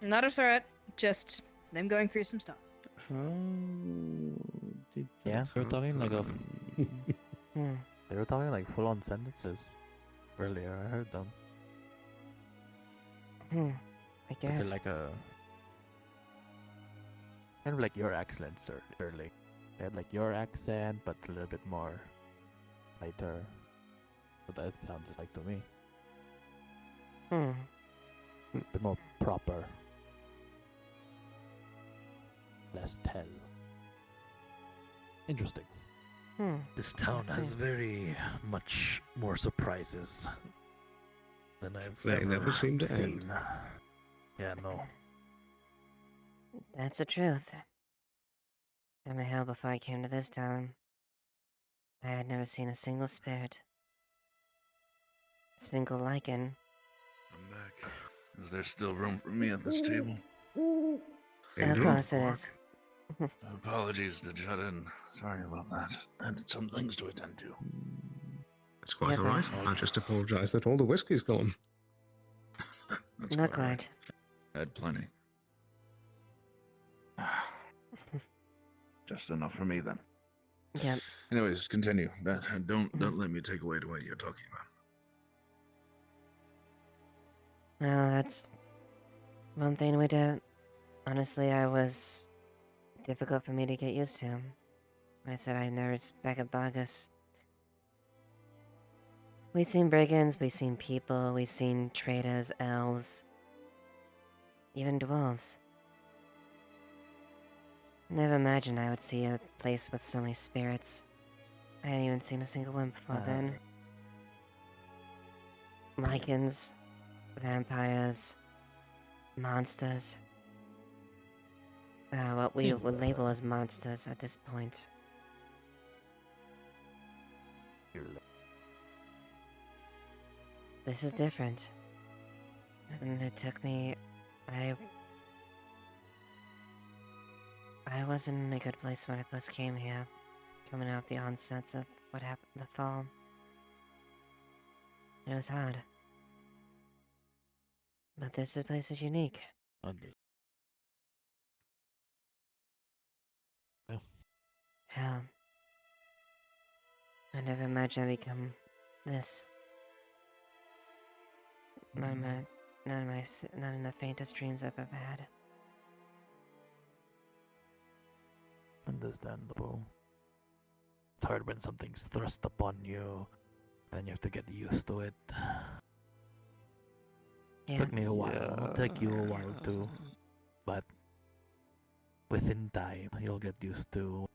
Not a threat, just them going through some stuff. Yeah, they were talking like a... Hmm. They were talking like full-on sentences earlier. I heard them. I But guess. they're like a... Kind of like your accent, sir, early. They had like your accent, but a little bit more lighter. But that sounded like to me. A bit more proper. Less tell. Interesting. This town has very much more surprises than I've They ever never seem to seen. end. Yeah, no. That's the truth. And my hell, before I came to this town, I had never seen a single spirit. A single lichen. I'm back. Is there still room for me at this table? Of course it is. Apologies to jut in. Sorry about that. I had some things to attend to. It's quite Never. alright. I just apologize that all the whiskey's gone. That's Not quite all right. quite. Had plenty. Just enough for me then. Yep. Anyways, continue. Don't let me take away what you're talking about. Well, that's one thing we do. Honestly, I was difficult for me to get used to. I said I never back at Bagus. We've seen brigands, we've seen people, we've seen traders, elves, even dwarves. Never imagined I would see a place with so many spirits. I hadn't even seen a single one before then. Lycans, vampires, monsters. What we would label as monsters at this point. This is different. And it took me... I wasn't in a good place when I first came here, coming out the onsets of what happened in the fall. It was hard. But this place is unique. Hell. I never imagined I'd become this. Not in the faintest dreams I've ever had. Understandable. It's hard when something's thrust upon you, and you have to get used to it. Yeah. Took me a while. It'll take you a while too, but within time, you'll get used to.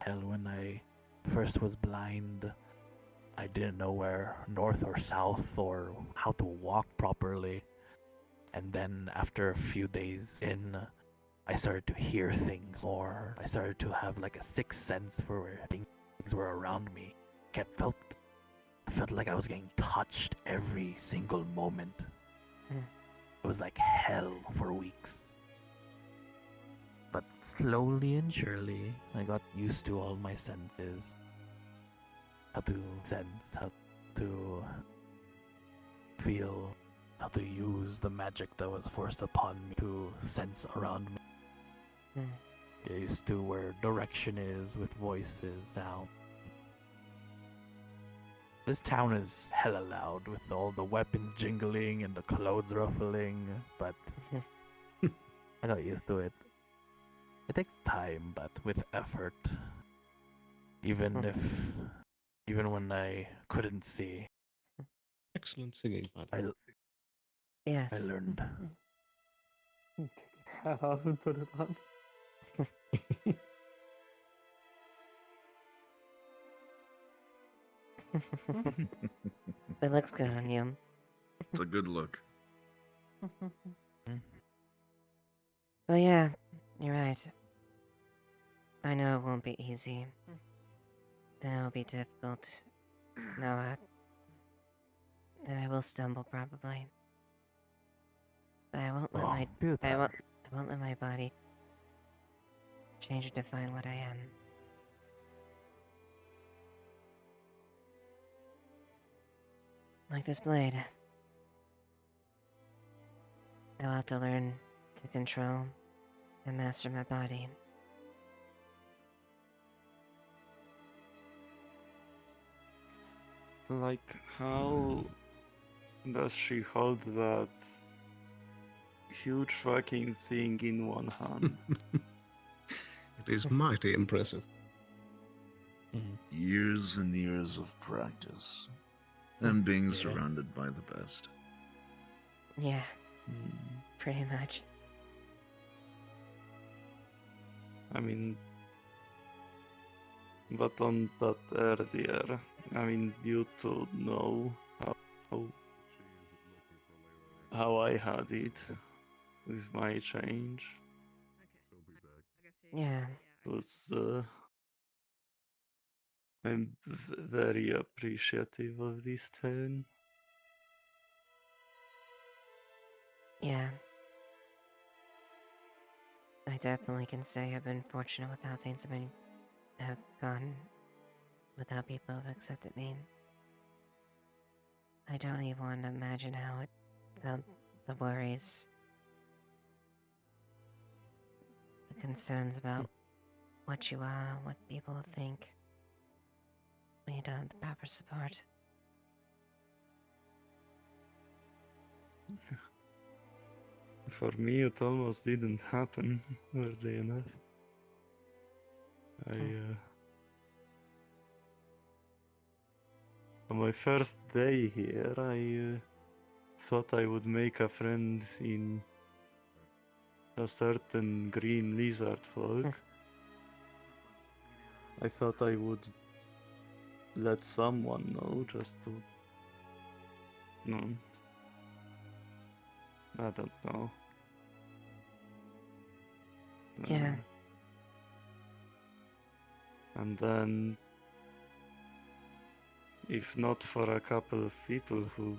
Hell, when I first was blind, I didn't know where north or south or how to walk properly. And then after a few days in, I started to hear things more. I started to have like a sixth sense for where things were around me. I felt like I was getting touched every single moment. It was like hell for weeks. But slowly and surely, I got used to all my senses. How to sense, how to feel, how to use the magic that was forced upon me to sense around me. Get used to where direction is with voices now. This town is hella loud with all the weapons jingling and the clothes ruffling, but I got used to it. It takes time, but with effort. Even when I couldn't see. Excellent singing, by the way. Yes. I learned. Take your hat off and put it on. It looks good on you. It's a good look. Well, yeah, you're right. I know it won't be easy. And it'll be difficult. No, and I will stumble probably. But I won't let I won't let my body change or define what I am. Like this blade. I'll have to learn to control and master my body. Like, how does she hold that huge fucking thing in one hand? It is mighty impressive. Years and years of practice. And being surrounded by the best. Yeah, pretty much. I mean, but on that earlier, I mean, you two know how I had it with my change. Yeah. It was, I'm very appreciative of this town. Yeah. I definitely can say I've been fortunate with how things have gone, with how people have accepted me. I don't even want to imagine how it felt, the worries, the concerns about what you are, what people think, when you don't have the proper support. For me, it almost didn't happen, weirdly enough. On my first day here, I thought I would make a friend in a certain green lizard folk. I thought I would let someone know just to No. I don't know. Yeah. And then, if not for a couple of people who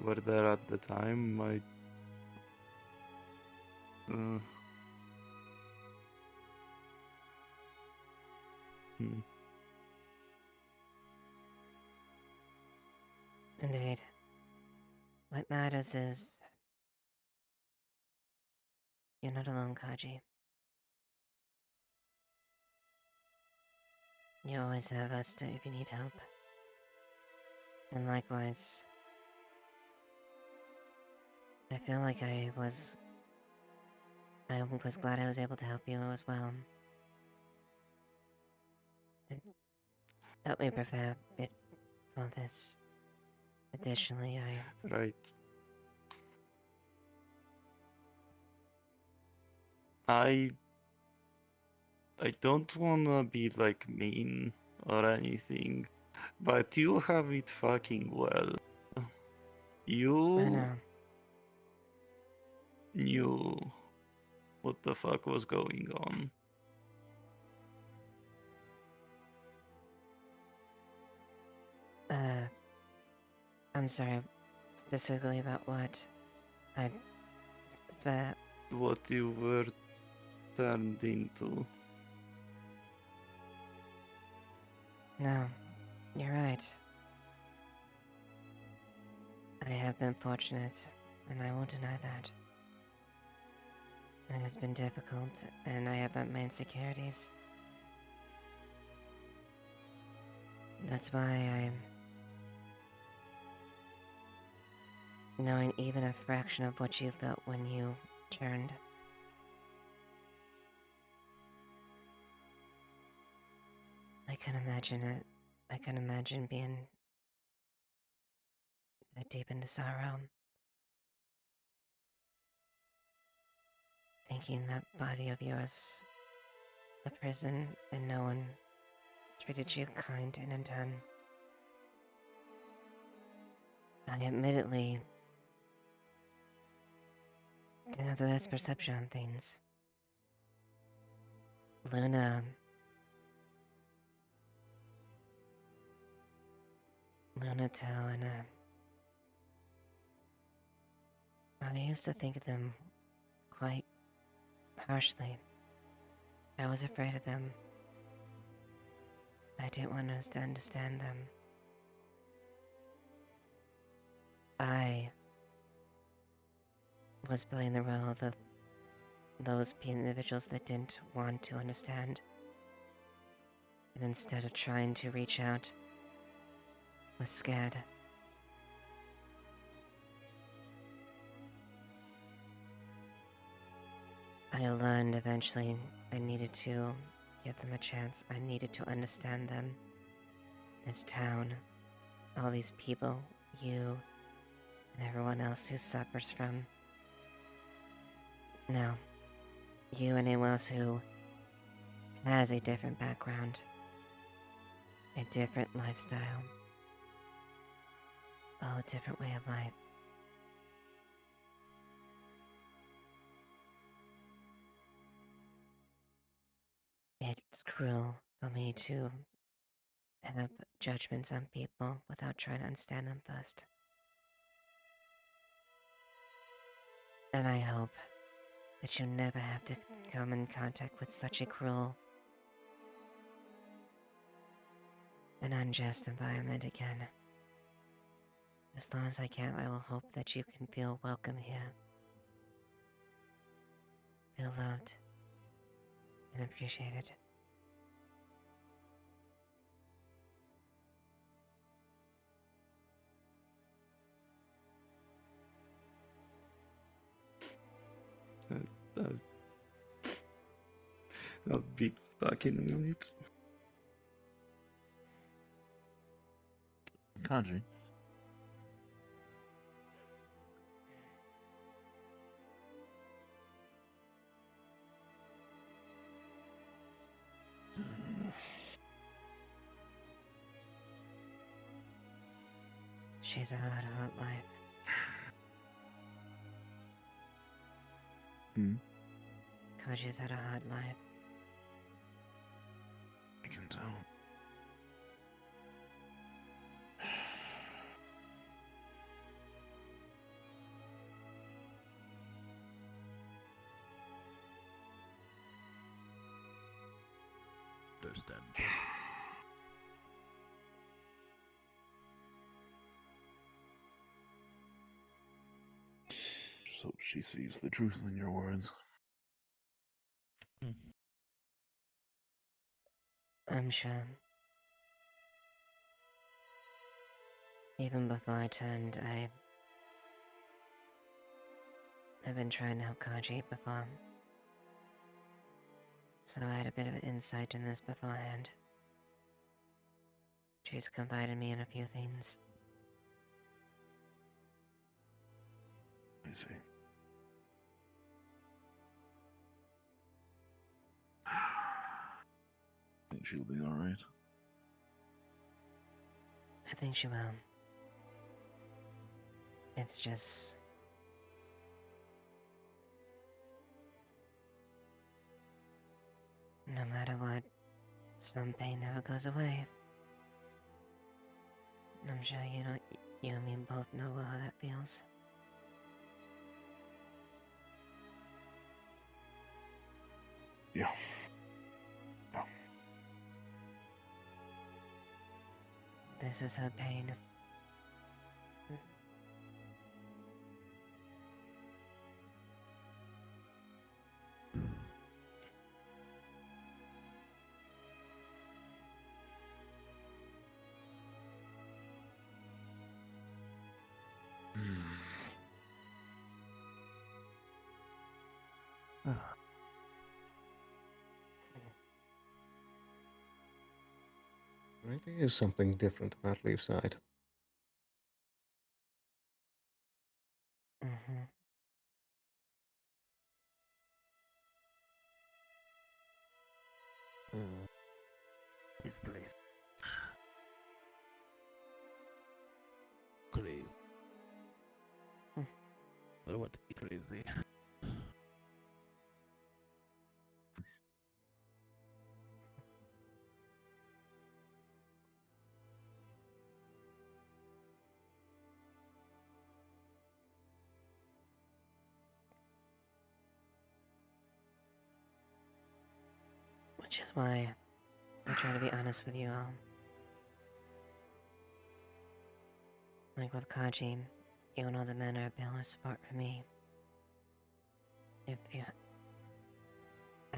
were there at the time, I. Hmm. Indeed. What matters is you're not alone, Kaji. You always have us to if you need help. And likewise, I feel like I was glad I was able to help you as well. It helped me prepare a bit for this. Additionally, Right. I don't wanna be like mean or anything, but you have it fucking well. You knew what the fuck was going on. I'm sorry, specifically about what? What you were turned into. No, you're right. I have been fortunate, and I won't deny that. It has been difficult, and I have my insecurities. That's why knowing even a fraction of what you felt when you turned. I can imagine it. I can imagine being that deep into sorrow. Thinking that body of yours a prison and no one treated you kind and in turn. I admittedly didn't have the best perception on things. Luna Tell and I used to think of them quite harshly. I was afraid of them. I didn't want to understand them. I was playing the role of those individuals that didn't want to understand. And instead of trying to reach out, was scared. I learned eventually I needed to give them a chance. I needed to understand them. This town, all these people, you, and everyone else who suffers from. No, you and anyone else who has a different background, a different lifestyle, a different way of life. It's cruel for me to have judgments on people without trying to understand them first. And I hope that you never have to come in contact with such a cruel and unjust environment again. As long as I can, I will hope that you can feel welcome here. Feel loved and appreciated. I'll be back in a minute. Kanji. She's had a hard life. Kaji's had a hard life. I can tell. Understand. So she sees the truth in your words. I'm sure. Even before I turned, I've been trying to help Kaji before. So I had a bit of insight in this beforehand. She's confided me in a few things. I see. Think she'll be alright? I think she will. It's just... no matter what, some pain never goes away. I'm sure you and me both know how that feels. Yeah. This is her pain. Really is something different about Leaf's side. This place. Crazy. But what is crazy? Which is why I try to be honest with you all. Like with Kaji, you and all the men are a pillar of support for me. I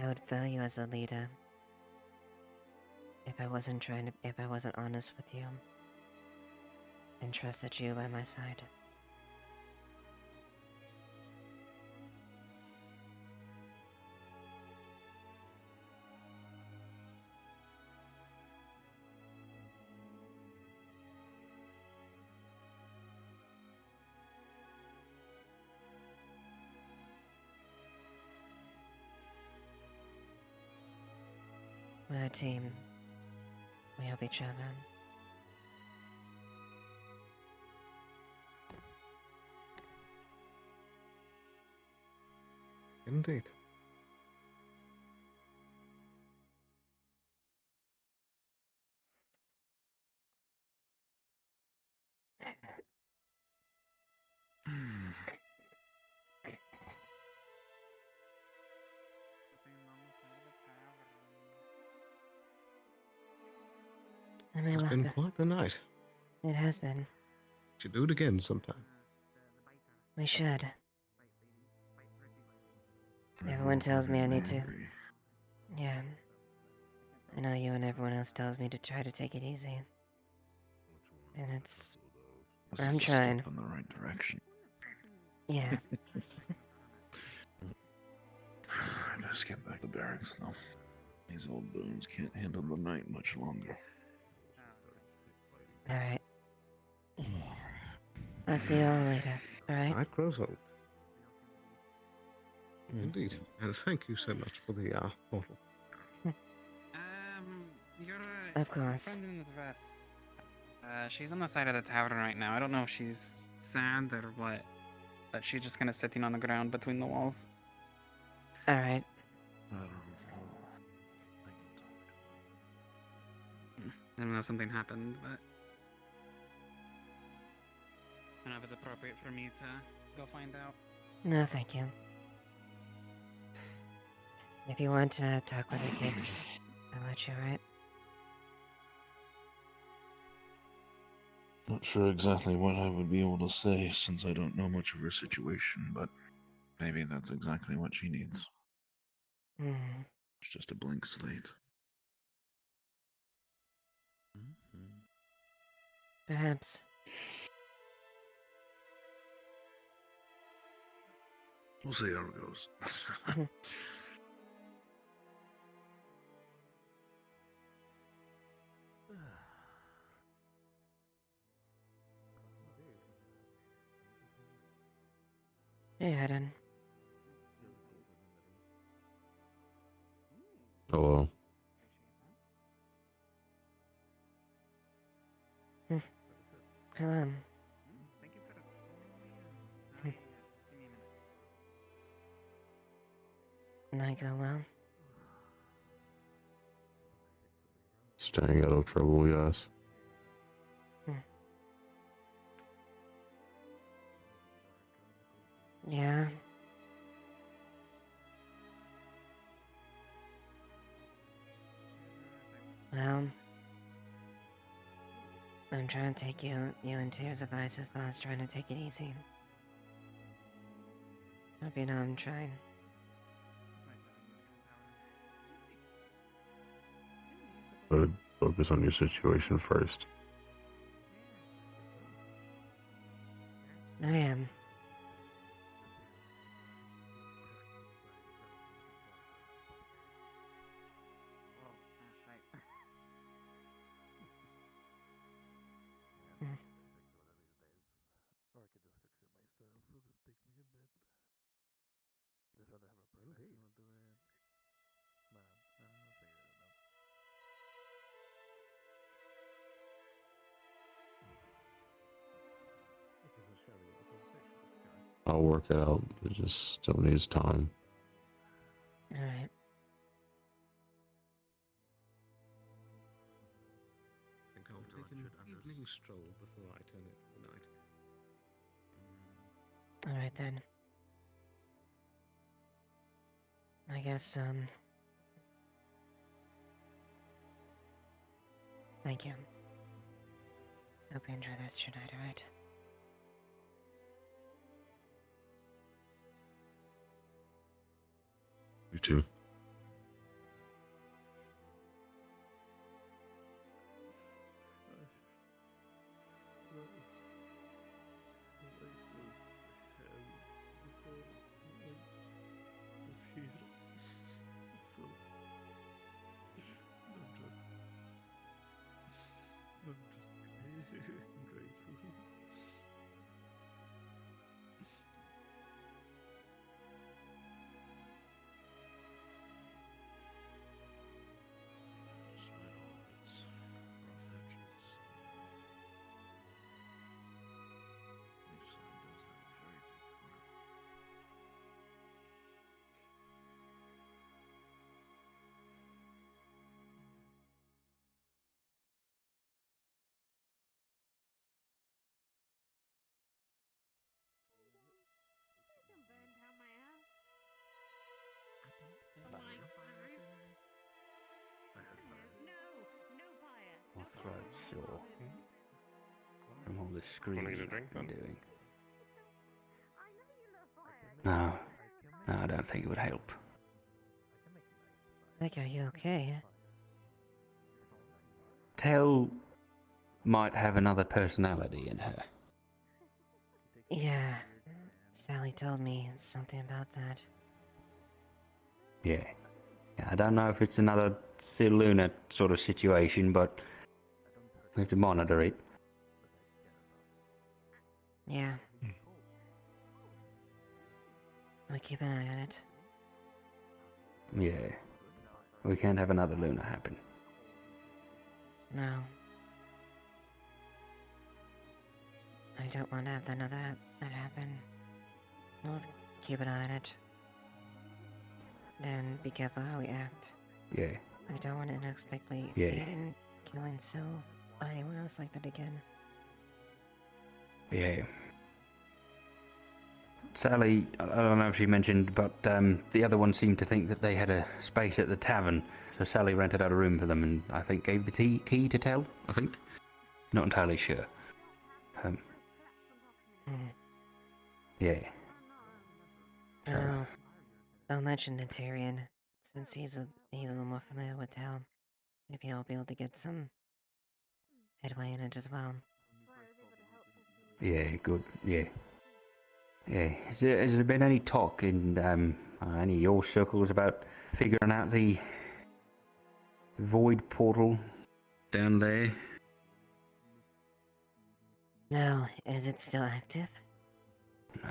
would fail you as a leader if I wasn't honest with you and trusted you by my side. We're a team. We help each other. Indeed. It's been quite the night. It has been. Should do it again sometime. We should. Everyone tells me I need to. Yeah. I know you and everyone else tells me to try to take it easy. And it's... I'm trying. Step in the right direction. Yeah. Just get back to barracks now. These old bones can't handle the night much longer. Alright. I'll see you all later, alright? Night grows old. Indeed. And thank you so much for the bottle. Your Of course. friend in the dress. She's on the side of the tavern right now. I don't know if she's sad or what, but she's just kind of sitting on the ground between the walls. Alright. I don't know if something happened, but I don't know if it's appropriate for me to go find out. No, thank you. If you want to talk with the kids, I'll let you, right? Not sure exactly what I would be able to say since I don't know much of her situation, but maybe that's exactly what she needs. Hmm. It's just a blank slate. Perhaps. We'll see how it goes. Hey, Eden. Hello. Hello. Night go well? Staying out of trouble, yes. Yeah. Well, I'm trying to take you and Tears advice as well as trying to take it easy. Hope you know I'm trying. But focus on your situation first. I am. Or I could just fix it myself. It'll just take me a bit. Just rather have a professional do it. Man, I'll figure it out. Thank you for sharing the conversation with the guy. I'll work it out. It just still needs time. Alright. I think I'll take an evening stroll before I turn it for the night. Alright then. I guess, thank you. Hope you enjoy the rest of your night, alright? You too. Grateful. Despite all of its rough edges, Leafside does have a very big heart. My throat's sore. From all the Wanna screaming get a I've drink been then? doing. No, I don't think it would help. Like, are you okay? Tell might have another personality in her. Yeah. Sally told me something about that. Yeah. I don't know if it's another Luna sort of situation, but we have to monitor it. Yeah. We'll keep an eye on it. Yeah. We can't have another Luna happen. No. I don't want to have that happen. We'll keep an eye on it. And be careful how we act. Yeah. I don't want to unexpectedly Yeah. aid in killing Syl or anyone else like that again. Yeah. Sally, I don't know if she mentioned, but the other one seemed to think that they had a space at the tavern, so Sally rented out a room for them and I think gave the key to Tell, I think. Not entirely sure. Yeah. I'll mention to Tyrion, since he's a little more familiar with Tell. Maybe I'll be able to get some headway in it as well. Yeah, good, yeah. Yeah, has there been any talk in any of your circles about figuring out the void portal down there? No, is it still active? No.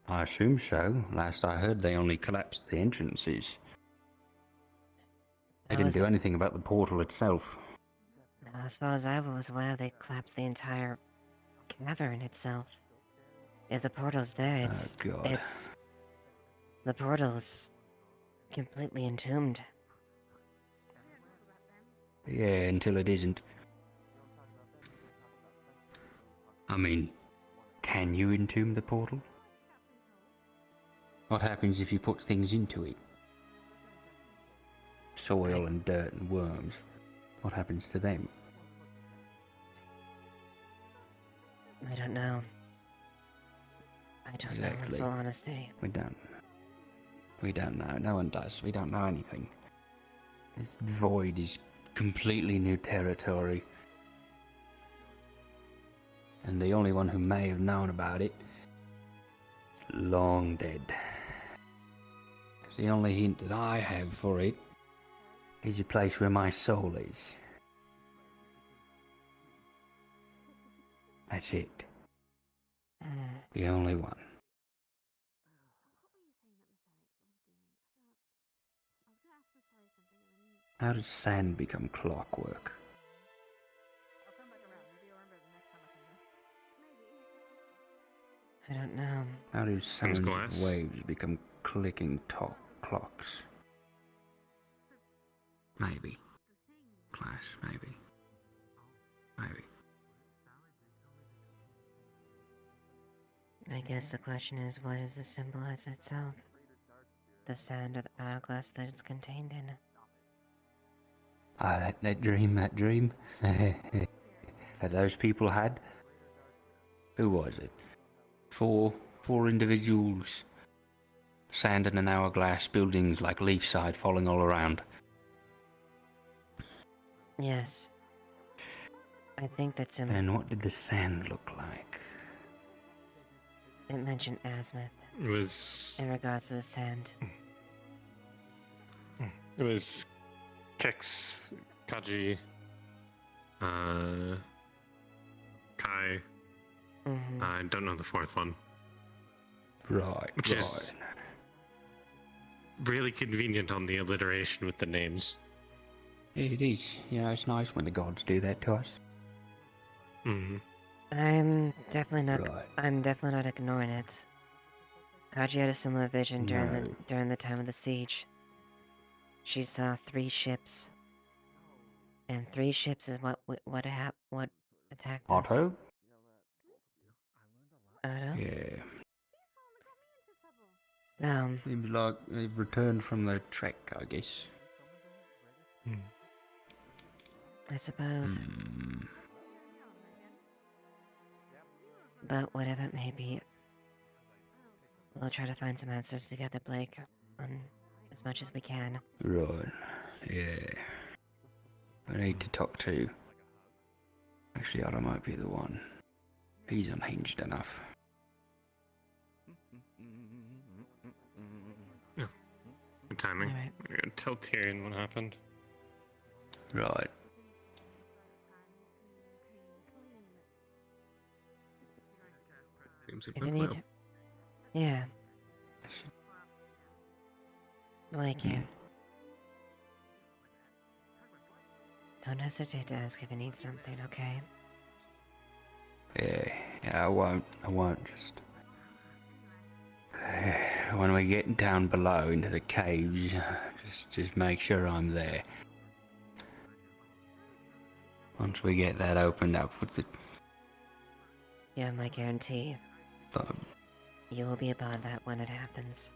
I assume so. Last I heard, they only collapsed the entrances. They didn't do anything about the portal itself. As far as I was aware, they collapsed the entire cavern itself. If the portal's there, God. the portal's completely entombed. Yeah, until it isn't. I mean, can you entomb the portal? What happens if you put things into it? Soil and dirt and worms. What happens to them? I don't know. I don't know, in full honesty. We don't know. No one does. We don't know anything. This void is completely new territory. And the only one who may have known about it, long dead. 'Cause the only hint that I have for it is a place where my soul is. That's it. The only one. How does sand become clockwork? I don't know. How do sounds of waves become clicking clocks? Maybe. Clash, maybe. Maybe. I guess the question is, what does it symbolize itself? The sand or the hourglass that it's contained in? Ah, that dream that those people had. Who was it? Four individuals. Sand and an hourglass, buildings like Leafside falling all around. Yes. I think that's him. And what did the sand look like? It mentioned azimuth. It was... in regards to the sand. It was Kex, Kaji, Kai. I don't know the fourth one. Right, Which is really convenient on the alliteration with the names. It is. You know, it's nice when the gods do that to us. I'm definitely not ignoring it. Kaji had a similar vision during the time of the siege. She saw 3 ships. And 3 ships is what attacked us. Otto? Otto? Yeah. Seems like they've returned from their trek, I guess. I suppose. But whatever it may be, we'll try to find some answers together, Blake, on as much as we can. Right. Yeah. I need to talk to... Actually, Otto might be the one. He's unhinged enough. Yeah. Good timing. I'm gonna tell Tyrion what happened. Right. Seems it If you went well. need... Yeah. Blake, you... Don't hesitate to ask if you need something, okay? Yeah, I won't. Just when we get down below into the caves, just make sure I'm there. Once we get that opened up with the... Yeah, my guarantee. You will be about that when it happens.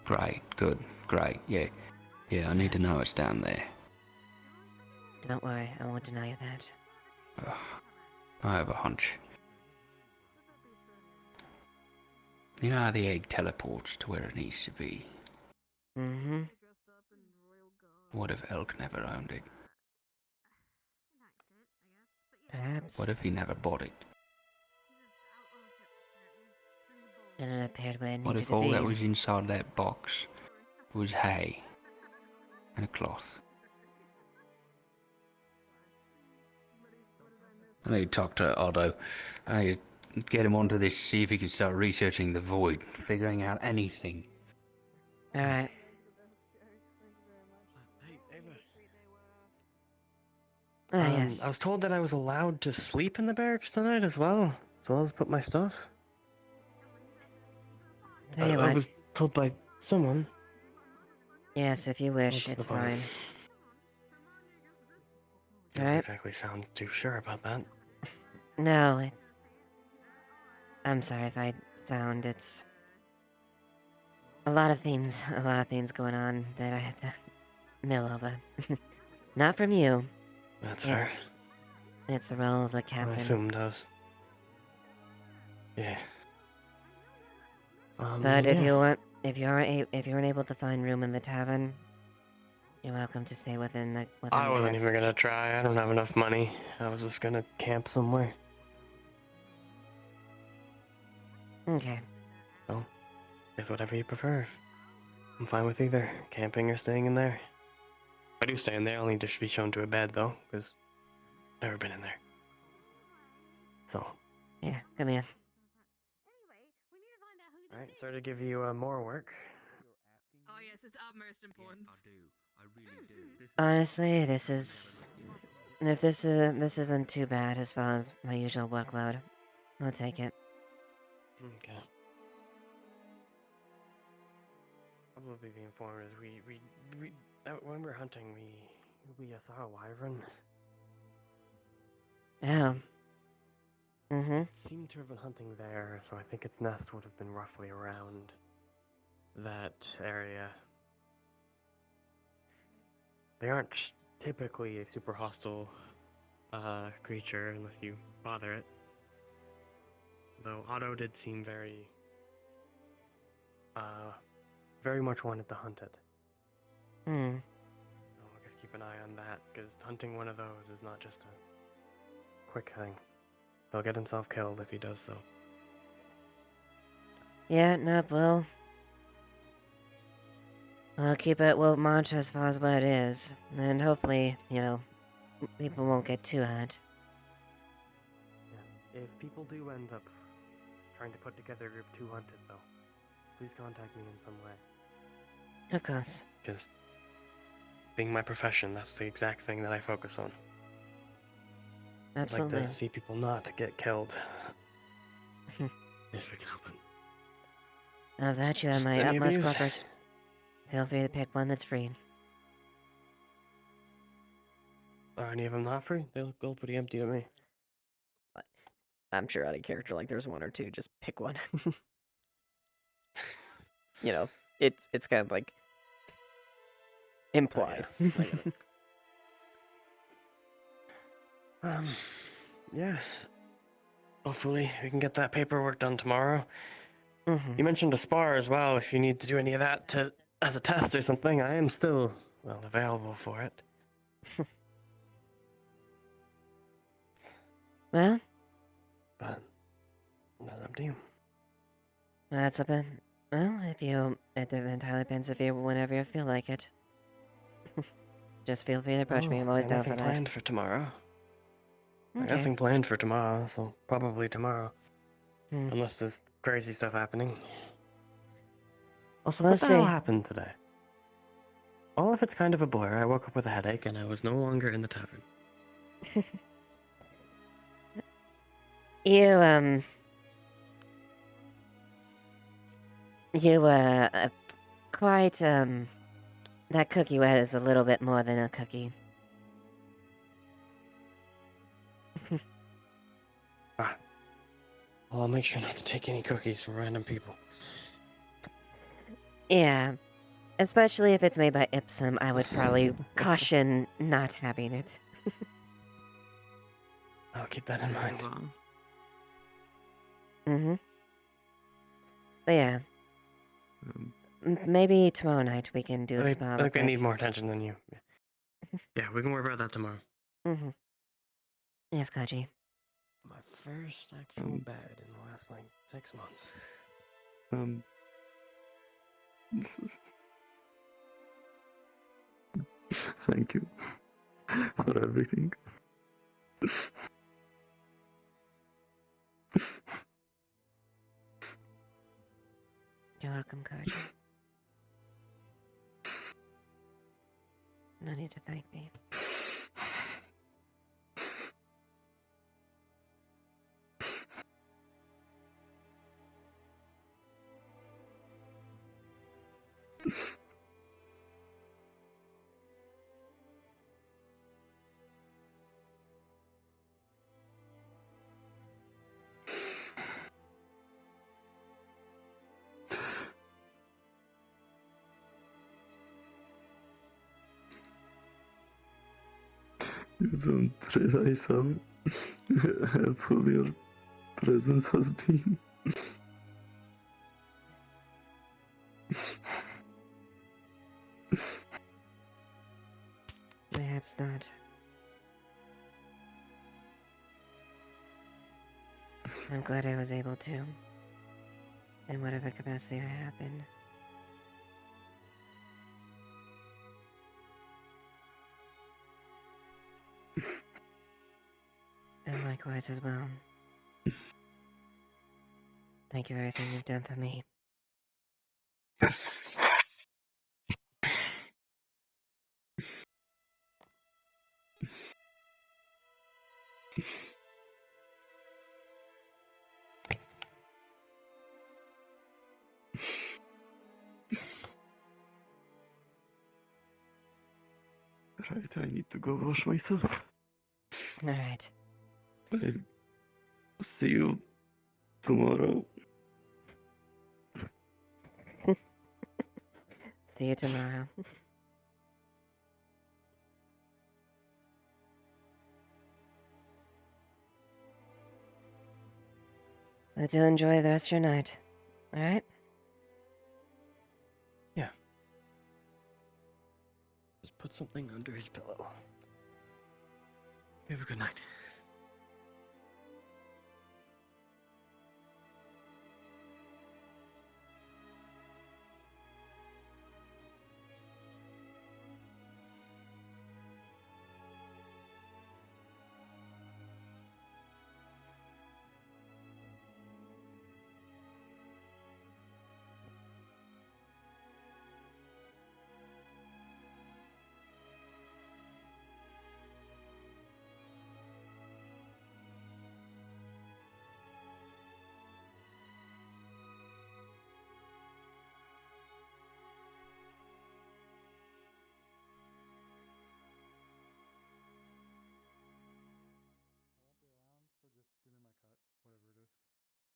Great, good, great, yeah. Yeah, I need to know it's down there. Don't worry, I won't deny you that. I have a hunch. You know how the egg teleports to where it needs to be? Mm-hmm. What if Elk never owned it? Perhaps. What if he never bought it? And it appeared where it What needed if to all be. that was inside that box was hay and a cloth? I need to talk to Otto. I need to get him onto this, see if he can start researching the void, figuring out anything. Alright. Hey, Ava. Yes. I was told that I was allowed to sleep in the barracks tonight as well as put my stuff. Tell you I what. was told by someone. Yes, if you wish, What's the it's point? fine. Don't Alright? exactly sound too sure about that. No, I'm sorry if I sound, it's... a lot of things going on that I have to mill over. Not from you. That's fair. It's the role of the I captain. assumed I was. Yeah. But if yeah. you weren't able to find room in the tavern, you're welcome to stay within the I wasn't barracks. even gonna try. I don't have enough money. I was just gonna camp somewhere. Okay. So, it's whatever you prefer. I'm fine with either camping or staying in there. If I do stay in there, I'll need to be shown to a bed though, because I've never been in there. So. Yeah, come in. Alright, sorry to give you more work. Oh yes, it's utmost importance. I really do. Honestly, if this isn't too bad as far as my usual workload, I'll take it. Okay. Probably be informed as we when we were hunting, we saw a wyvern. Oh. Mm-hmm. It seemed to have been hunting there, so I think its nest would have been roughly around that area. They aren't typically a super hostile creature unless you bother it. Though Otto did seem very much wanted to hunt it. Hmm. So I guess keep an eye on that, because hunting one of those is not just a quick thing. He'll get himself killed if he does so. Yeah, nope, we'll we'll march as far as where it is, and hopefully, people won't get too hurt. Yeah. If people do end up trying to put together a group to hunt it, though, please contact me in some way. Of course. Because being my profession, that's the exact thing that I focus on. Absolutely. I'd like to see people not get killed. If we can help it. Of that you have Just my any of utmost these? cooperation. Feel free to pick one that's free. Are any of them not free? They look all pretty empty to me. I'm sure out of character, like there's one or two. Just pick one. It's kind of like implied. I get it. Yeah. Hopefully we can get that paperwork done tomorrow. Mm-hmm. You mentioned a spar as well. If you need to do any of that as a test or something, I am still available for it. Well? But that's up to you. That's a bit... Well, it entirely depends if you, whenever you feel like it. Just feel free to approach me, I'm always down for Nothing that. planned for tomorrow. Okay. Nothing planned for tomorrow, so probably tomorrow. Hmm. Unless there's crazy stuff happening. Also, We'll what the hell see. happened today? All of it's kind of a blur. I woke up with a headache and I was no longer in the tavern. You, quite, that cookie was a little bit more than a cookie. Well, I'll make sure not to take any cookies from random people. Yeah, especially if it's made by Ipsum, I would probably caution not having it. I'll keep that in mind. Mm-hmm. But yeah. Maybe tomorrow night we can do a spa I real think I quick. need more attention than you. Yeah, we can worry about that tomorrow. Mm-hmm. Yes, Kaji. My first actual bed in the last, 6 months. Thank you for everything. You're welcome, Kaji. No need to thank me. You don't realize how helpful your presence has been. Perhaps not. I'm glad I was able to. In whatever capacity I have been. And likewise as well. Thank you for everything you've done for me. Right, I need to go wash myself. Alright. I'll see you tomorrow. See you tomorrow. But do enjoy the rest of your night. Alright? Yeah. Just put something under his pillow. You have a good night.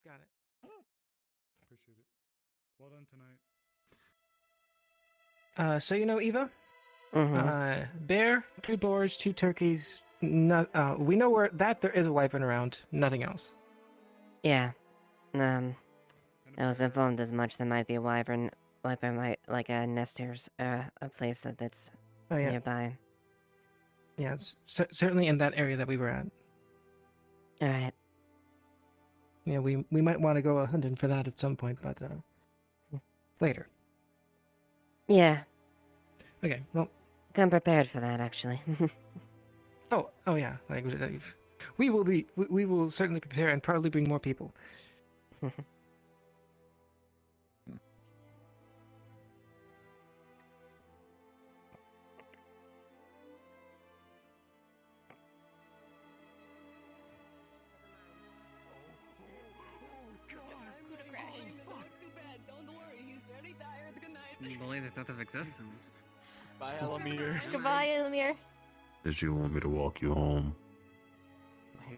Got it. Appreciate it. Well done tonight. So you know, Eva? Bear, 2 boars, 2 turkeys. We know where there is a wyvern around. Nothing else. Yeah. I was informed as much. There might be a wyvern might like a nester's, a place that's nearby. Yeah, it's certainly in that area that we were at. Alright. Yeah, we might want to go hunting for that at some point, but later. Yeah. Okay, well. Come prepared for that, actually. oh yeah. We will certainly prepare and probably bring more people. can't believe the thought of existence. Bye, Elamir. Goodbye, Elamir. Did you want me to walk you home? Mate.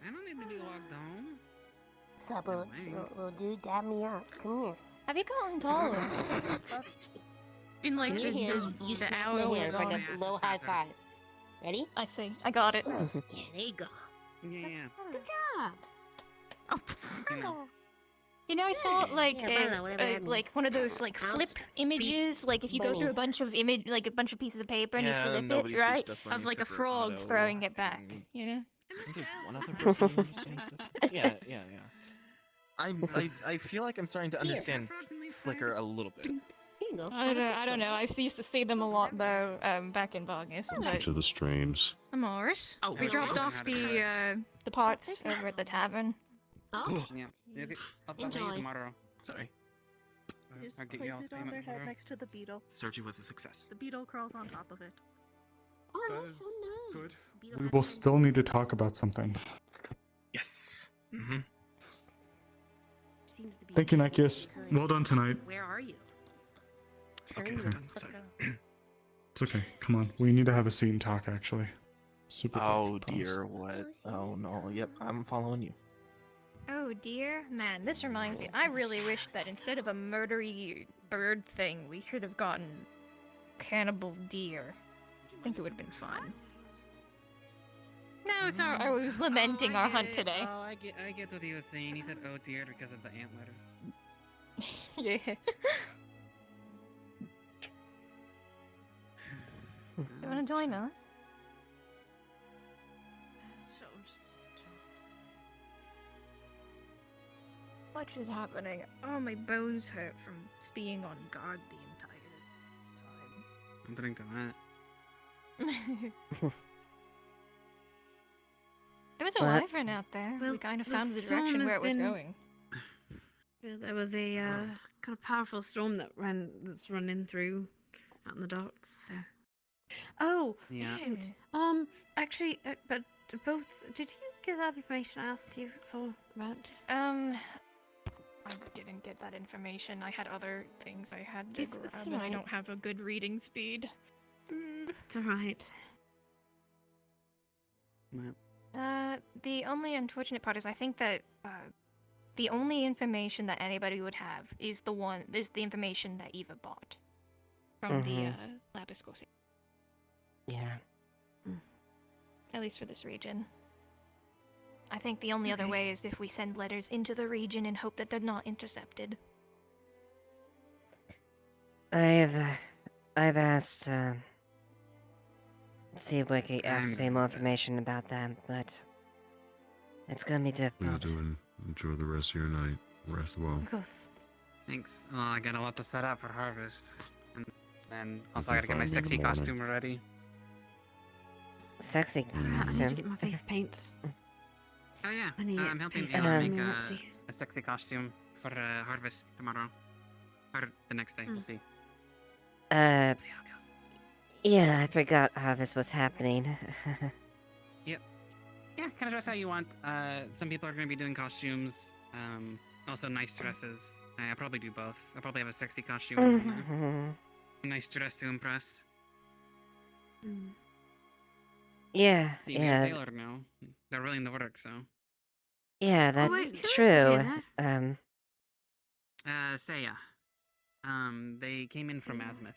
I don't need to be walked home. What's up, little dude? Dab me up. Come here. Have you gotten taller? In like Come here. You the snap hour my hand for like ago. a low high five. Ready? I see. I got it. Yeah, there you go. Yeah. Good job. You know, I saw like whatever that like means. one of those like flip images, like if you go bunny. through a bunch of like a bunch of pieces of paper and Yeah, you flip nobody it, speaks right? Dust Bunny Of like a except for frog Otto. throwing it back. You know? I think there's one other person who understands this. Yeah. I feel like I'm starting to understand Flicker a little bit. Here you go. I don't know. I used to see them a lot though, back in Vargas. Listen to the streams. Morris. Oh, We dropped off the pots over at the tavern. Oh. Yeah. Okay. I'll pay Enjoy. you tomorrow. Sorry. I'll get Place you all it on their head next to the beetle. Searchy was a success. The beetle crawls on top of it. Oh, that's so nice. Good. Beetle We has will wings. still need to talk about something. Yes. Mm-hmm. Seems to be Thank you, Nikeus. Well done tonight. Where are you? Okay, we're done. Sorry. It's okay. Come on. We need to have a seat and talk, actually. Super quick, Oh promise. dear, what? Oh no. Yep, I'm following you. Oh dear, man, this reminds me. I really wish that instead of a murdery bird thing, we should have gotten cannibal deer. I think it would have been fun. No, it's not. I was lamenting our hunt today. Oh, I get what he was saying. He said, "Oh dear," because of the antlers. Yeah. You wanna join us? What is happening? Oh, my bones hurt from being on guard the I'm drink to that. entire time. There was a What? wyvern out there. Well, We kind of the found the storm direction where has it was been- going. Yeah, there was a kind of powerful storm that's run in through out in the docks. So. Oh, Yeah. shoot. Actually, but both. Did you get that information I asked you for about? I didn't get that information. I had other things I had to It's grab, and I alright. don't have a good reading speed. It's alright. The only unfortunate part is I think that the only information that anybody would have is the information that Eva bought from the Lapis Corsair. Yeah. At least for this region. I think the only other way is if we send letters into the region and hope that they're not intercepted. I've asked, see if we can ask me more information about that, but it's gonna be What are you difficult. doing? Enjoy the rest of your night. Rest well. Thanks. Well, I got a lot to set up for harvest, and then also can I gotta get my find me in the sexy morning. costume ready. Sexy I need to costume. get my face paint. Oh yeah, I need I'm helping paste Taylor on make my a lipsy. sexy costume for harvest tomorrow, or the next day. We'll see. Yeah, I forgot how this was happening. Yep. Yeah, kind of dress how you want. Some people are gonna be doing costumes. Also nice dresses. I'll probably do both. I'll probably have a sexy costume and a nice dress to impress. Yeah, See, me and yeah, Taylor now. They're willing to work, so. yeah, that's wait, can I true. say Saya. They came in from Azimuth.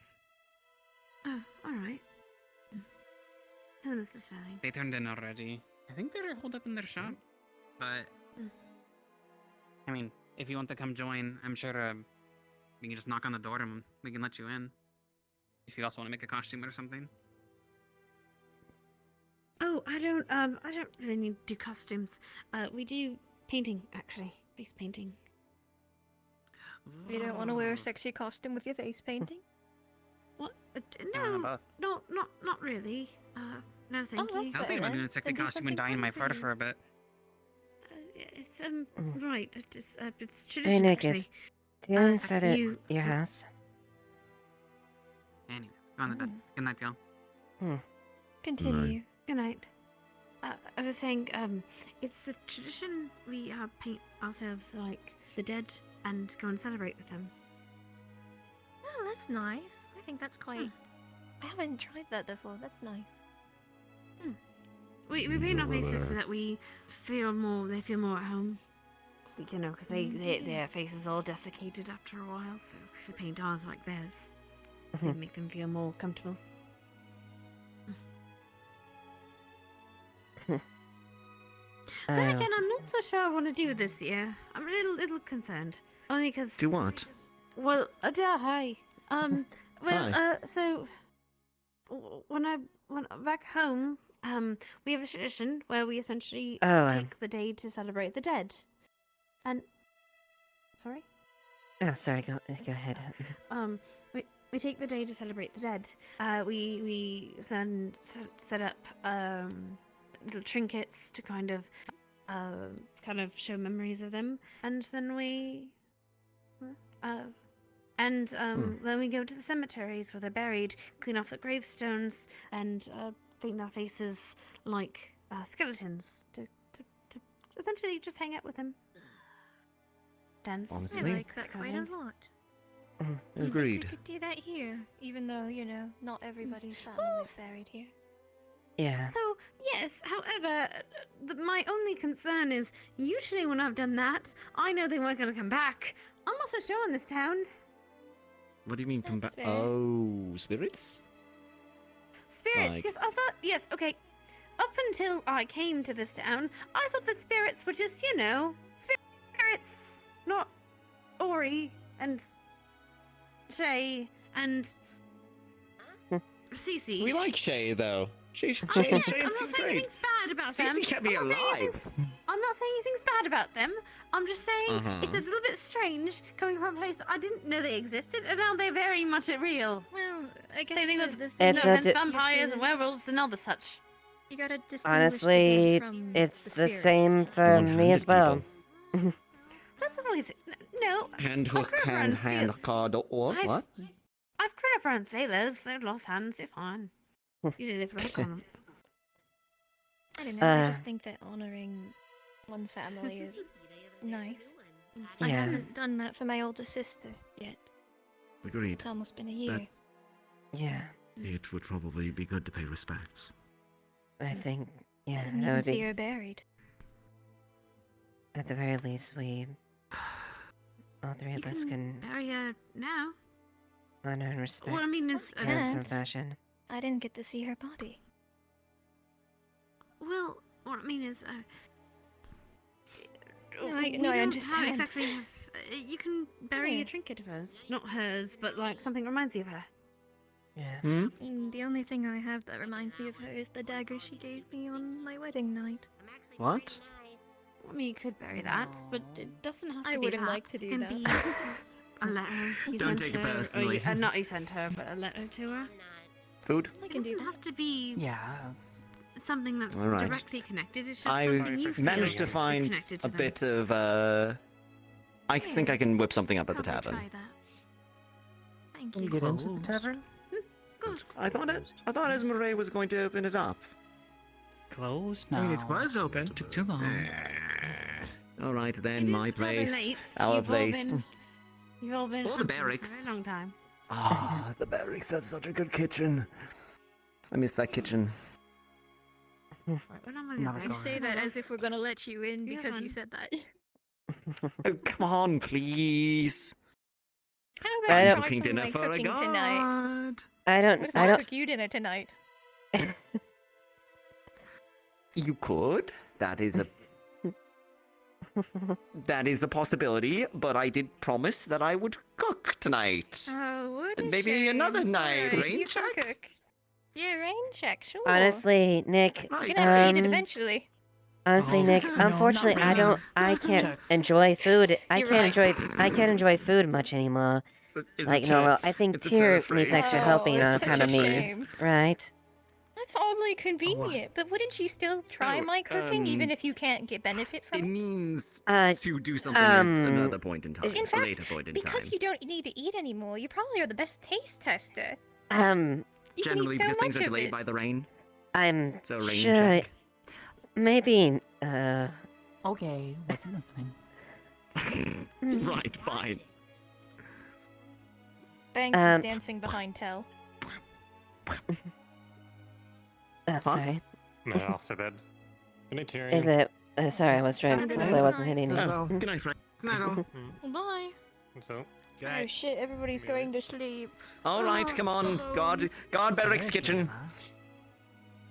Oh, alright. Hello, Mr. Sterling. They turned in already. I think they're holed up in their shop. But, I mean, if you want to come join, I'm sure we can just knock on the door and we can let you in. If you also want to make a costume or something. Oh, I don't really need to do costumes. We do painting, actually. Face painting. You don't want to wear a sexy costume with your face painting? What? No, No, not really. No, thank you. I was thinking about doing a sexy costume and dyeing my fur for a bit. It's right. It's Hey, tradition Nick, actually. is Dylan That's set at you. your house? Anyways, go on to bed. Good night, y'all. Continue. Good night. I was saying, it's a tradition we paint ourselves like the dead and go and celebrate with them. Oh, that's nice. I think that's quite. I haven't tried that before. That's nice. We paint our faces so that we feel more. They feel more at home. So, you know, because their faces all desiccated after a while. So we paint ours like theirs. They make them feel more comfortable. Then again, I'm not so sure I want to do this year. I'm a little concerned. Only because. Do what? Well, hi. Hi. So when I went back home, we have a tradition where we essentially take the day to celebrate the dead. And sorry? Oh, sorry. Go ahead. We take the day to celebrate the dead. We set up little trinkets to kind of show memories of them, and then then we go to the cemeteries where they're buried, clean off the gravestones, and paint our faces like skeletons to essentially just hang out with them. Dance. Honestly, I like that quite a lot. Agreed. We could do that here, even though, not everybody's family is buried here. Yeah. So, yes, however, my only concern is usually when I've done that, I know they weren't going to come back. I'm also sure in this town. What do you mean come back? fair. Oh, spirits? Spirits, Like- yes, I thought, yes, okay. Up until I came to this town, I thought the spirits were just, spirits, not Ori and Shay and Cece. We like Shay though. Shay I'm not seems saying great. anything's bad about them. Cece kept me I'm not saying alive. I'm not saying anything's bad about them. I'm just saying Uh-huh. it's a little bit strange coming from a place that I didn't know they existed, and now they're very much real. Well, I guess Same thing the with thing It's is a vampires and werewolves and other such. You gotta distinguish Honestly, the dead from it's the the same for me as well. That's not really. No. Hand I've hook, grown up hand, around hand, sail- card, or I've- what? I've grown up around sailors. They've lost hands. They're fine. Usually they put a hook on them. I don't know. I just think that honoring one's family is nice. I Yeah. haven't done that for my older sister yet. Agreed. It's almost been a year. Yeah. It would probably be good to pay respects. I think, yeah, Didn't that even would see be. her buried. At the very least, all three of us can bury her now. honor and respect What I mean is, her in some And fashion. I didn't get to see her body. Well, what I mean is, No, I we don't understand. exactly have. You can bury Yeah. a trinket of hers, not hers, but like something reminds you of her. Yeah. The only thing I have that reminds me of her is the dagger she gave me on my wedding night. What? I mean, you could bury that, but it doesn't have to I be wouldn't that. like to do it can that. be a letter you Don't sent take it her, personally. Or not you sent her, but a letter to her. Food? It doesn't have to be Yes. something that's All right. directly connected. It's just I something you feel managed to is find connected to a them. bit of I think I can whip something up at the Probably tavern. try that. Thank Can you. we get into the tavern? Of course. I thought Esmeralda was going to open it up. Closed I now. mean, it was open. Took too long. All right then, It is my rather place, late. our You've all place. You've all been Or the hunting barracks. for a long time. Ah, the barracks have such a good kitchen. I miss that kitchen. Right, when I'm Not You say that as if we're gonna let you in You because you haven't. said that. Oh, come on, please. How I about don't- you try Cooking some of dinner my for a cooking tonight? god. I What don't. if I I don't. cook you dinner tonight? You could. That is a that is a possibility. But I did promise that I would cook tonight. Oh, what And a maybe shame. another night. Alright, Rain you can check? cook. Yeah, rain check, sure. Honestly, Nick. You're gonna have to eat it um, eventually. Honestly, Oh, Nick. no, not Unfortunately, I really. don't. I can't Check. enjoy food. I You're can't right. enjoy. I can't enjoy food much anymore. It's Like normal. I think it's a Tyr turn needs phrase. extra Oh, helping on it's account of such a me, shame. right? That's oddly convenient, but wouldn't you still try my cooking even if you can't get benefit from It it? means Uh, to do something at another point in time, In a fact, later point in because time. you don't need to eat anymore, you probably are the best taste tester. Um, You can Generally, eat so because things much are of delayed it. by the rain. I'm So rain sure. check. Maybe. Okay, wasn't listening. Right, fine. Banks is dancing behind Tell. Sorry. No, off to bed. Good night, Is Tyrion. it? Sorry, I was trying. Good I night. wasn't hitting you. Oh, good night, Frank. Good night, all. Bye. So, Oh shit, everybody's going to sleep. All right, come on. Guard Beric's kitchen.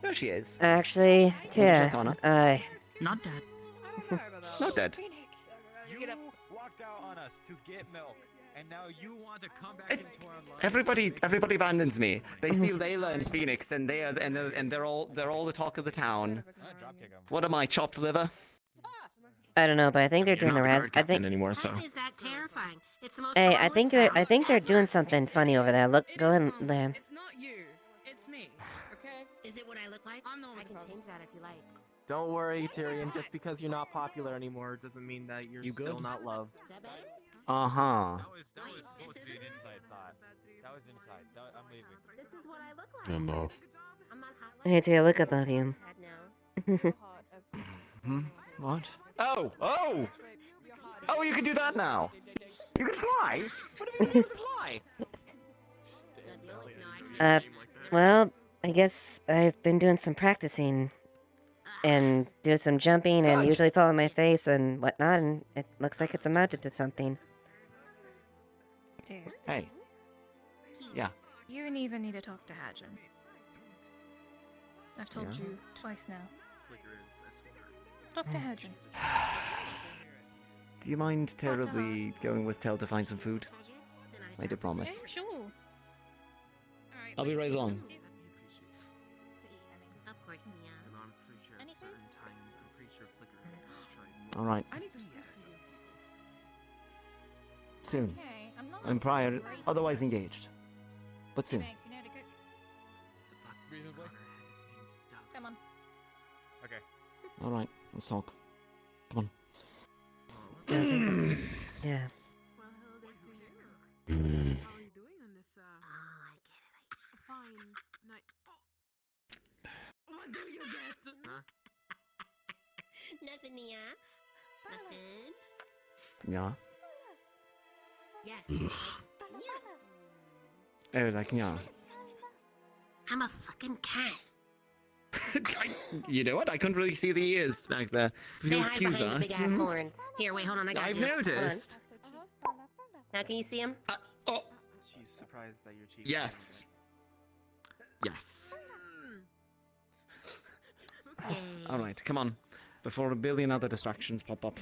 There she is. Actually, check on yeah, her. Not dead. Not dead. You walked out on us to get milk, and now you want to come back into our lives. Everybody abandons me. They see Layla and Phoenix, and they're all the talk of the town. What am I, chopped liver? I don't know, but I think they're doing the res. I think. Anymore, so. Is that terrifying? It's the most Hey, I harmless think they're doing something funny over there. Look, go ahead and there. It's not you. It's me. Okay? Is it what I look like? I'm the one I with can the problem. change that if you like. Don't worry, Tyrion. Just because you're not popular anymore doesn't mean that you're You still good? not loved. Is that better? Uh-huh. That was supposed to be an inside thought. That was inside. I'm leaving. This is what I look like. Enough. I'm not hot Hey, Tia, look above you. What? Oh! Oh, you can do that now. You can fly. What do you mean you can fly? Well, I guess I've been doing some practicing and do some jumping and Good. usually fall on my face and whatnot, and it looks like it's amounted to something. Dude, Hey. Yeah. you even need to talk to Hadron. I've told Yeah? you twice now. Talk to Hadron. Do you mind terribly going with Tell to find some food? I did promise. Okay, sure. I'll be right along. Of course, Nia. All right. Soon. Okay, I'm not I'm prior, great. otherwise engaged. But soon. Banks, you know how to cook? Reasonably. Come on. Okay. All right, let's talk. Come Yeah. Mm. How are you doing on this, fine night? What do you get? Huh? Nothing, Nia. Nothing. Yeah. Yes. Oh, like, yeah. I'm a fucking cat. You know what? I couldn't really see the ears back there. If They you'll hide excuse behind the us. big ass horns. Here, wait, hold on. I got I've you. Hold on. noticed. Now, can you see him? Oh, She's surprised that you're cheating. yes. Yes. All right, come on. Before a billion other distractions pop up.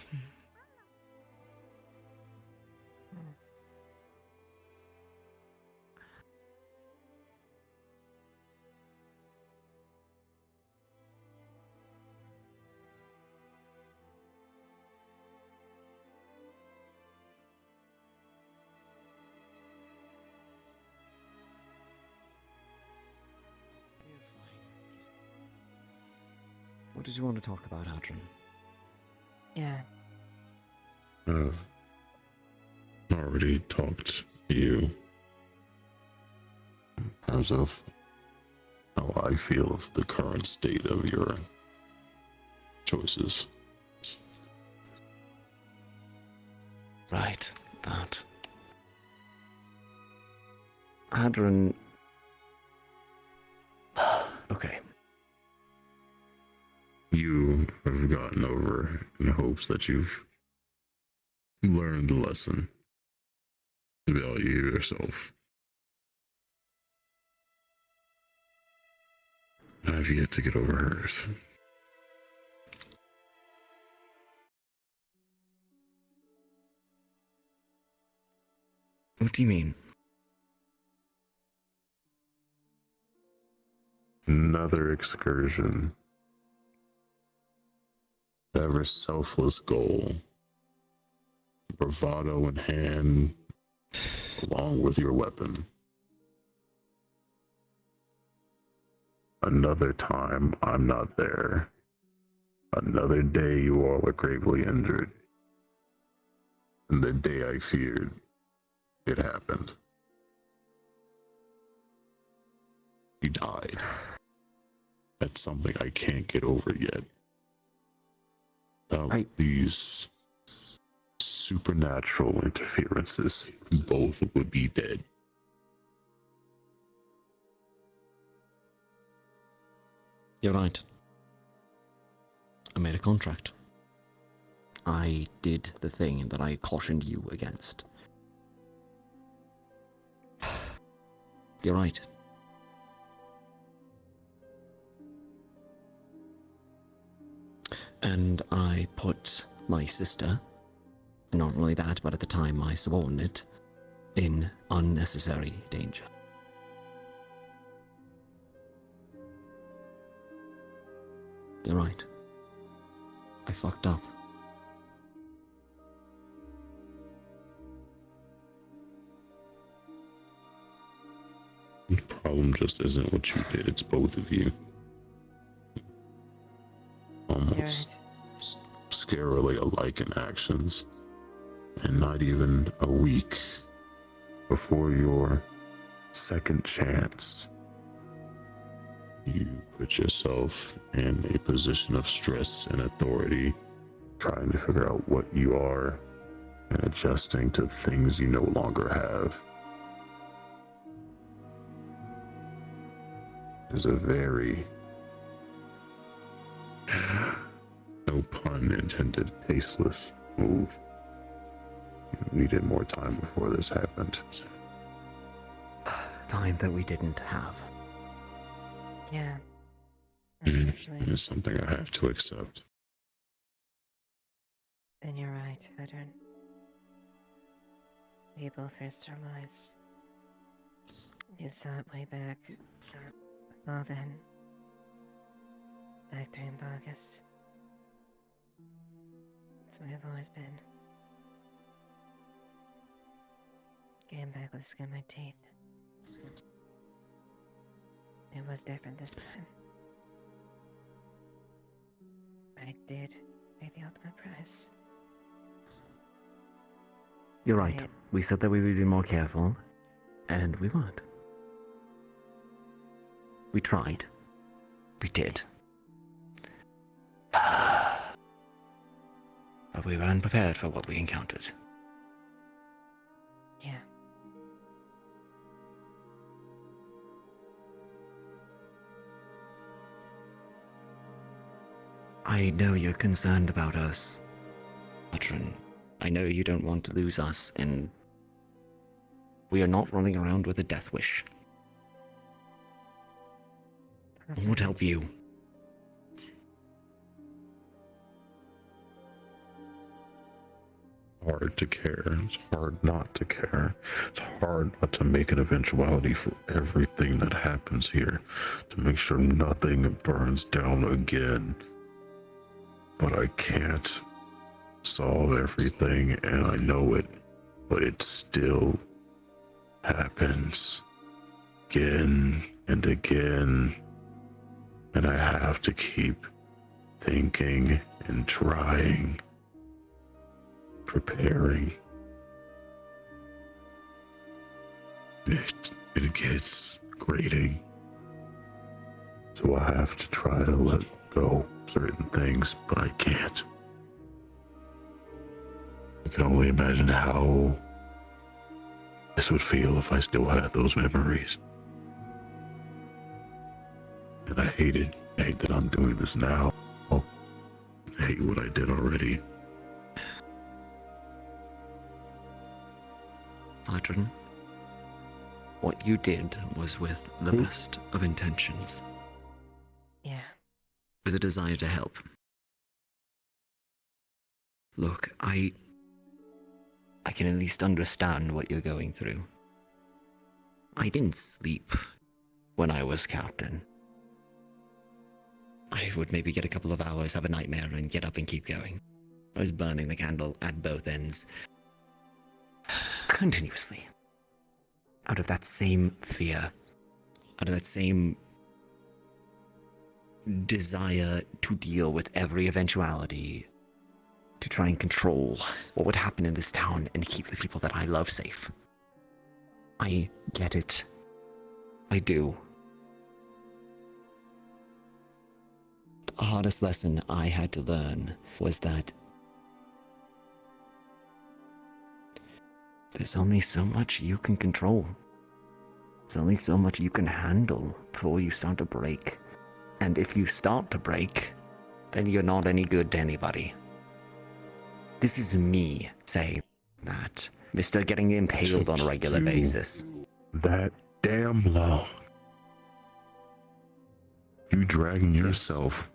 What did you want to talk about, Adrian? Yeah. I've already talked to you in terms of how I feel of the current state of your choices. Right, that. Adrian. Okay. You have gotten over in hopes that you've learned the lesson to value yourself. I've yet to get over hers. What do you mean? Another excursion. Ever selfless goal. Bravado in hand, along with your weapon. Another time I'm not there. Another day you all are gravely injured. And the day I feared, it happened. You died. That's something I can't get over yet. These supernatural interferences, both would be dead. You're right. I made a contract. I did the thing that I cautioned you against. You're right. And I put my sister, not only that, but at the time my subordinate, in unnecessary danger. You're right. I fucked up. The problem just isn't what you did, it's both of you. Almost scarily alike in actions. And not even a week before your second chance, you put yourself in a position of stress and authority, trying to figure out what you are and adjusting to things you no longer have. Is a very, no pun intended, tasteless move. You needed more time before this happened. Time that we didn't have. Yeah. It's something I have to accept. And you're right, veteran. We both risked our lives. You saw it way back. Well then, back during August. That's the way I've always been. Getting back with skin on my teeth. It was different this time. I did pay the ultimate price. You're right. We said that we would be more careful, and we weren't. We tried. We did. But we were unprepared for what we encountered. Yeah. I know you're concerned about us, veteran. I know you don't want to lose us, and we are not running around with a death wish. I won't help you. Hard to care. It's hard not to care. It's hard not to make an eventuality for everything that happens here, to make sure nothing burns down again. But I can't solve everything, and I know it, but it still happens again and again, and I have to keep thinking and trying, preparing. It gets grating, so I have to try to let go certain things, but I can't. I can only imagine how this would feel if I still had those memories. And I hate it. I hate that I'm doing this now. I hate what I did already. Adrian, what you did was with the best of intentions. Yeah. With a desire to help. Look, I can at least understand what you're going through. I didn't sleep when I was captain. I would maybe get a couple of hours, have a nightmare, and get up and keep going. I was burning the candle at both ends. Continuously. Out of that same fear. Out of that same desire to deal with every eventuality. To try and control what would happen in this town and keep the people that I love safe. I get it. I do. The hardest lesson I had to learn was that there's only so much you can control. There's only so much you can handle before you start to break. And if you start to break, then you're not any good to anybody. This is me saying that. Mr. Getting impaled on a regular basis. That damn long. You dragging yourself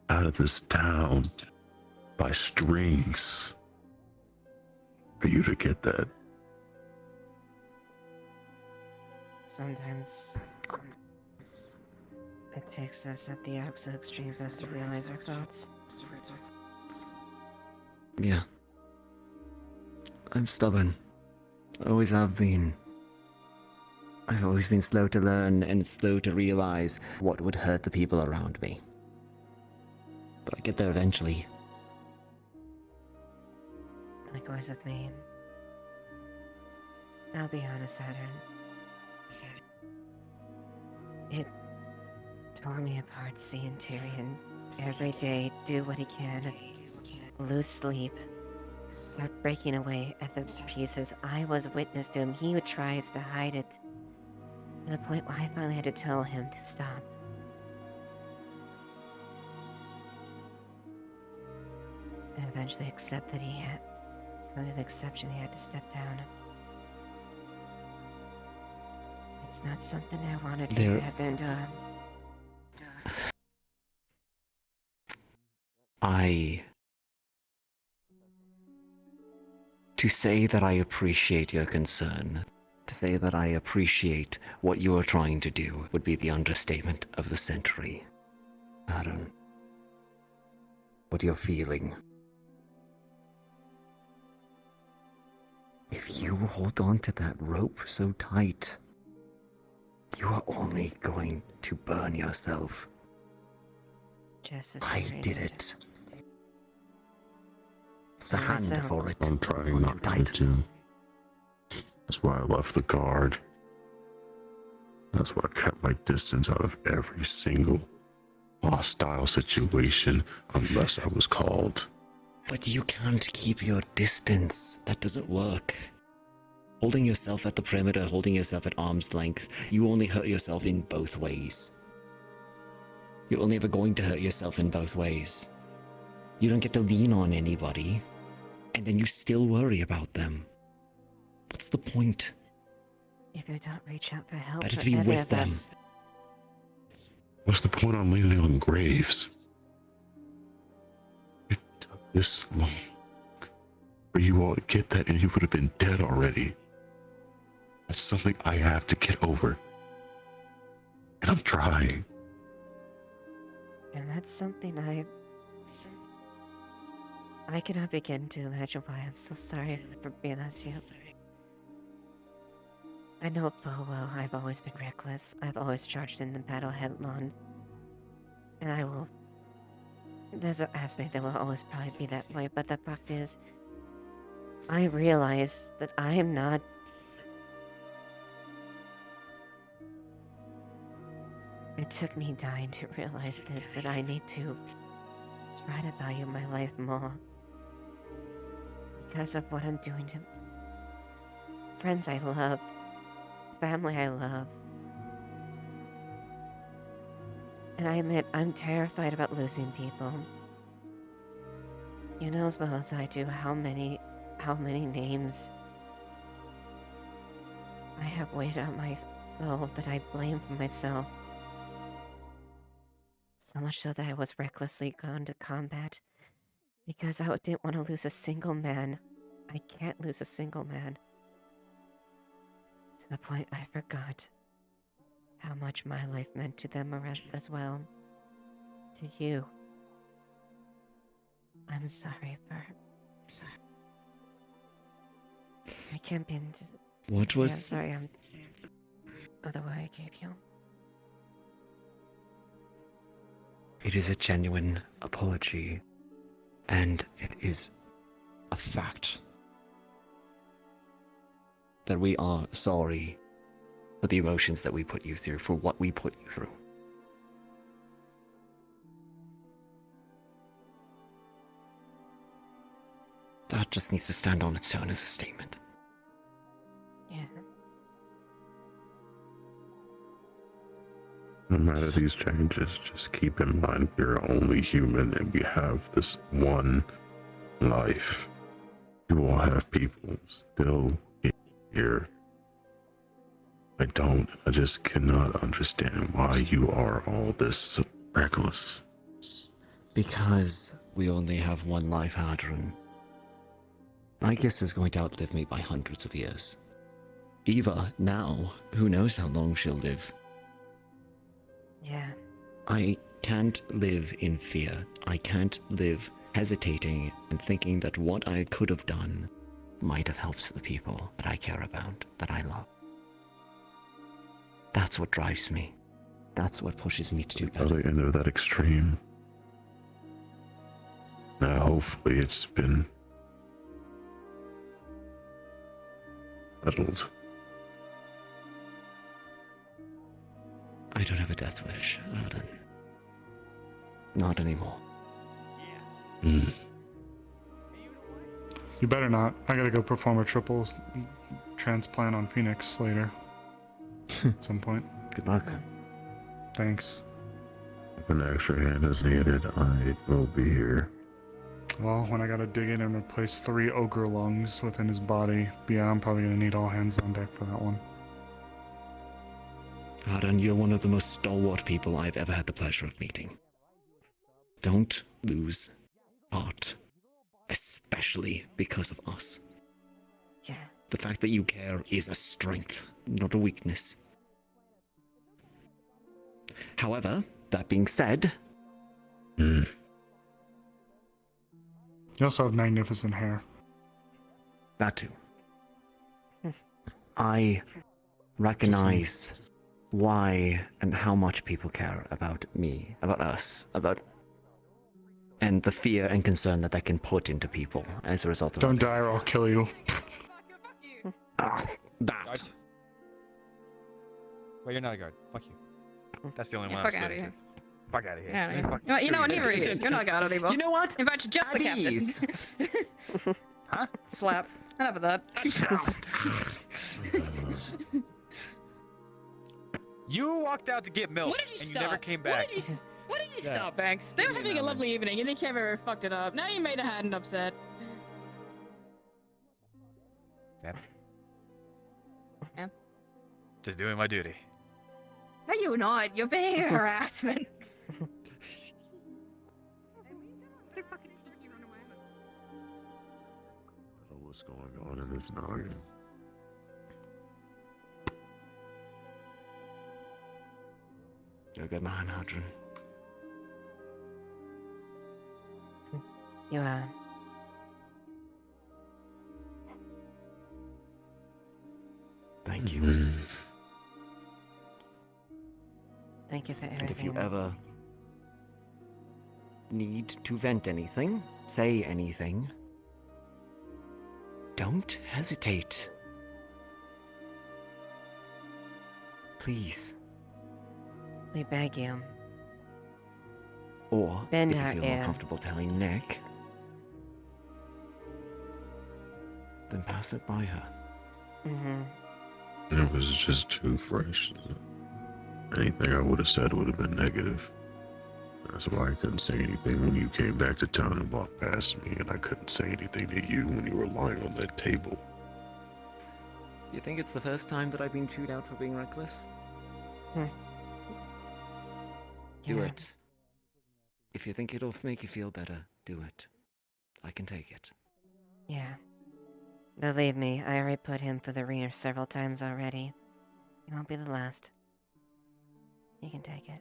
out of this town by strings for you to get that. Sometimes it takes us at the absolute extreme best to realize our thoughts. Yeah. I'm stubborn. Always have been. I've always been slow to learn and slow to realize what would hurt the people around me. But I get there eventually. Likewise with me. I'll be honest, Saturn. It tore me apart seeing Tyrion every day do what he can, lose sleep, start breaking away at the pieces. I was witness to him. He tries to hide it to the point where I finally had to tell him to stop. And eventually accept that he had come to the exception he had to step down. It's not something I wanted to happen to him. To say that I appreciate your concern, to say that I appreciate what you are trying to do, would be the understatement of the century. Aaron, what you're feeling. If you hold on to that rope so tight, you are only going to burn yourself. Just as I did it. It's a And hand myself. for it. I'm trying not to. That's why I left the guard. That's why I kept my distance out of every single hostile situation unless I was called. But you can't keep your distance. That doesn't work. Holding yourself at the perimeter, holding yourself at arm's length, you only hurt yourself in both ways. You're only ever going to hurt yourself in both ways. You don't get to lean on anybody, and then you still worry about them. What's the point? If you don't reach out for help, Better for to be any with of them. us, What's the point on leaning on graves? It took this long for you all to get that, and you would have been dead already. That's something I have to get over. And I'm trying. and that's something I cannot begin to imagine why I'm so sorry for being as you. I know full well I've always been reckless. I've always charged in the battle headlong. And I will... There's an aspect that will always probably be that way, but the fact is, I realize that I am not... It took me dying to realize this, that I need to try to value my life more. Because of what I'm doing to friends I love, family I love. And I admit, I'm terrified about losing people. You know as well as I do how many names I have weighted on my soul that I blame for myself. So much so that I was recklessly gone to combat because I didn't want to lose a single man. I can't lose a single man. To the point I forgot how much my life meant to them as well. To you. I'm sorry for... I can't be into... What say was... I'm sorry of the way I gave you. It is a genuine apology, and it is a fact that we are sorry for the emotions that we put you through, for what we put you through. That just needs to stand on its own as a statement. Yeah. No matter these changes, just keep in mind you're only human and we have this one life. You all have people still here. I just cannot understand why you are all this reckless. Because we only have one life, Hadron. Nygus is going to outlive me by hundreds of years. Eva, now, who knows how long she'll live. Yeah. I can't live in fear. I can't live hesitating and thinking that what I could have done might have helped the people that I care about, that I love. That's what drives me. That's what pushes me to do By better. the end of that extreme. Now, hopefully, it's been settled. I don't have a death wish, Arden. Not anymore. Mm. You better not. I gotta go perform a triple transplant on Phoenix later. At some point. Good luck. Thanks. If an extra hand is needed, I will be here. Well, when I gotta dig in and replace 3 ogre lungs within his body, yeah, I'm probably gonna need all hands on deck for that one. Arden, you're one of the most stalwart people I've ever had the pleasure of meeting. Don't lose heart. Especially because of us. Yeah. The fact that you care is a strength, not a weakness. However, that being said... You also have magnificent hair. That too. I recognize why and how much people care about me, about us, about... and the fear and concern that can put into people as a result of Don't die or I'll kill you. That. Well, you're not a guard. Fuck you. That's the only Yeah, one. fuck I'm outta scared here. of. Fuck out of here. Yeah, Man, yeah. fuck You know what? screw Neither are you. You're not God anymore. You know what? In fact, you're just the Addies. captain. Huh? Slap. Enough of that. You walked out to get milk, What did you and stop? you never came back. What did you Yeah. stop, Banks? They were having a lovely evening, and they came over and fucked it up. Now you made a Hadden upset. Yep. Yeah. Just doing my duty. No, you're not. You're being harassment. I don't know what's going on in this noggin. You're a good man, Hadron. You, Thank you. Thank you for everything. And if you ever need to vent anything, say anything, don't hesitate. Please. We beg you. Or, Bend if you our feel ear. more comfortable telling Nick, then pass it by her. Mm-hmm. It was just too fresh. Anything I would have said would have been negative. That's why I couldn't say anything when you came back to town and walked past me, and I couldn't say anything to you when you were lying on that table. You think it's the first time that I've been chewed out for being reckless? Do Yeah. it. If you think it'll make you feel better, do it. I can take it. Yeah. Believe me, I already put him for the ringer several times already. He won't be the last. He can take it.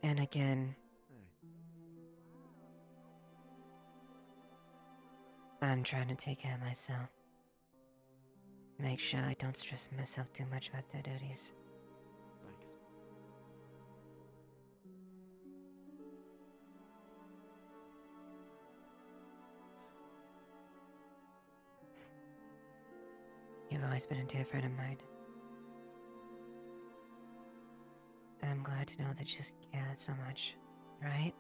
And again, I'm trying to take care of myself. Make sure I don't stress myself too much about the duties. Thanks. You've always been a dear friend of mine. And I'm glad to know that you just care so much, right?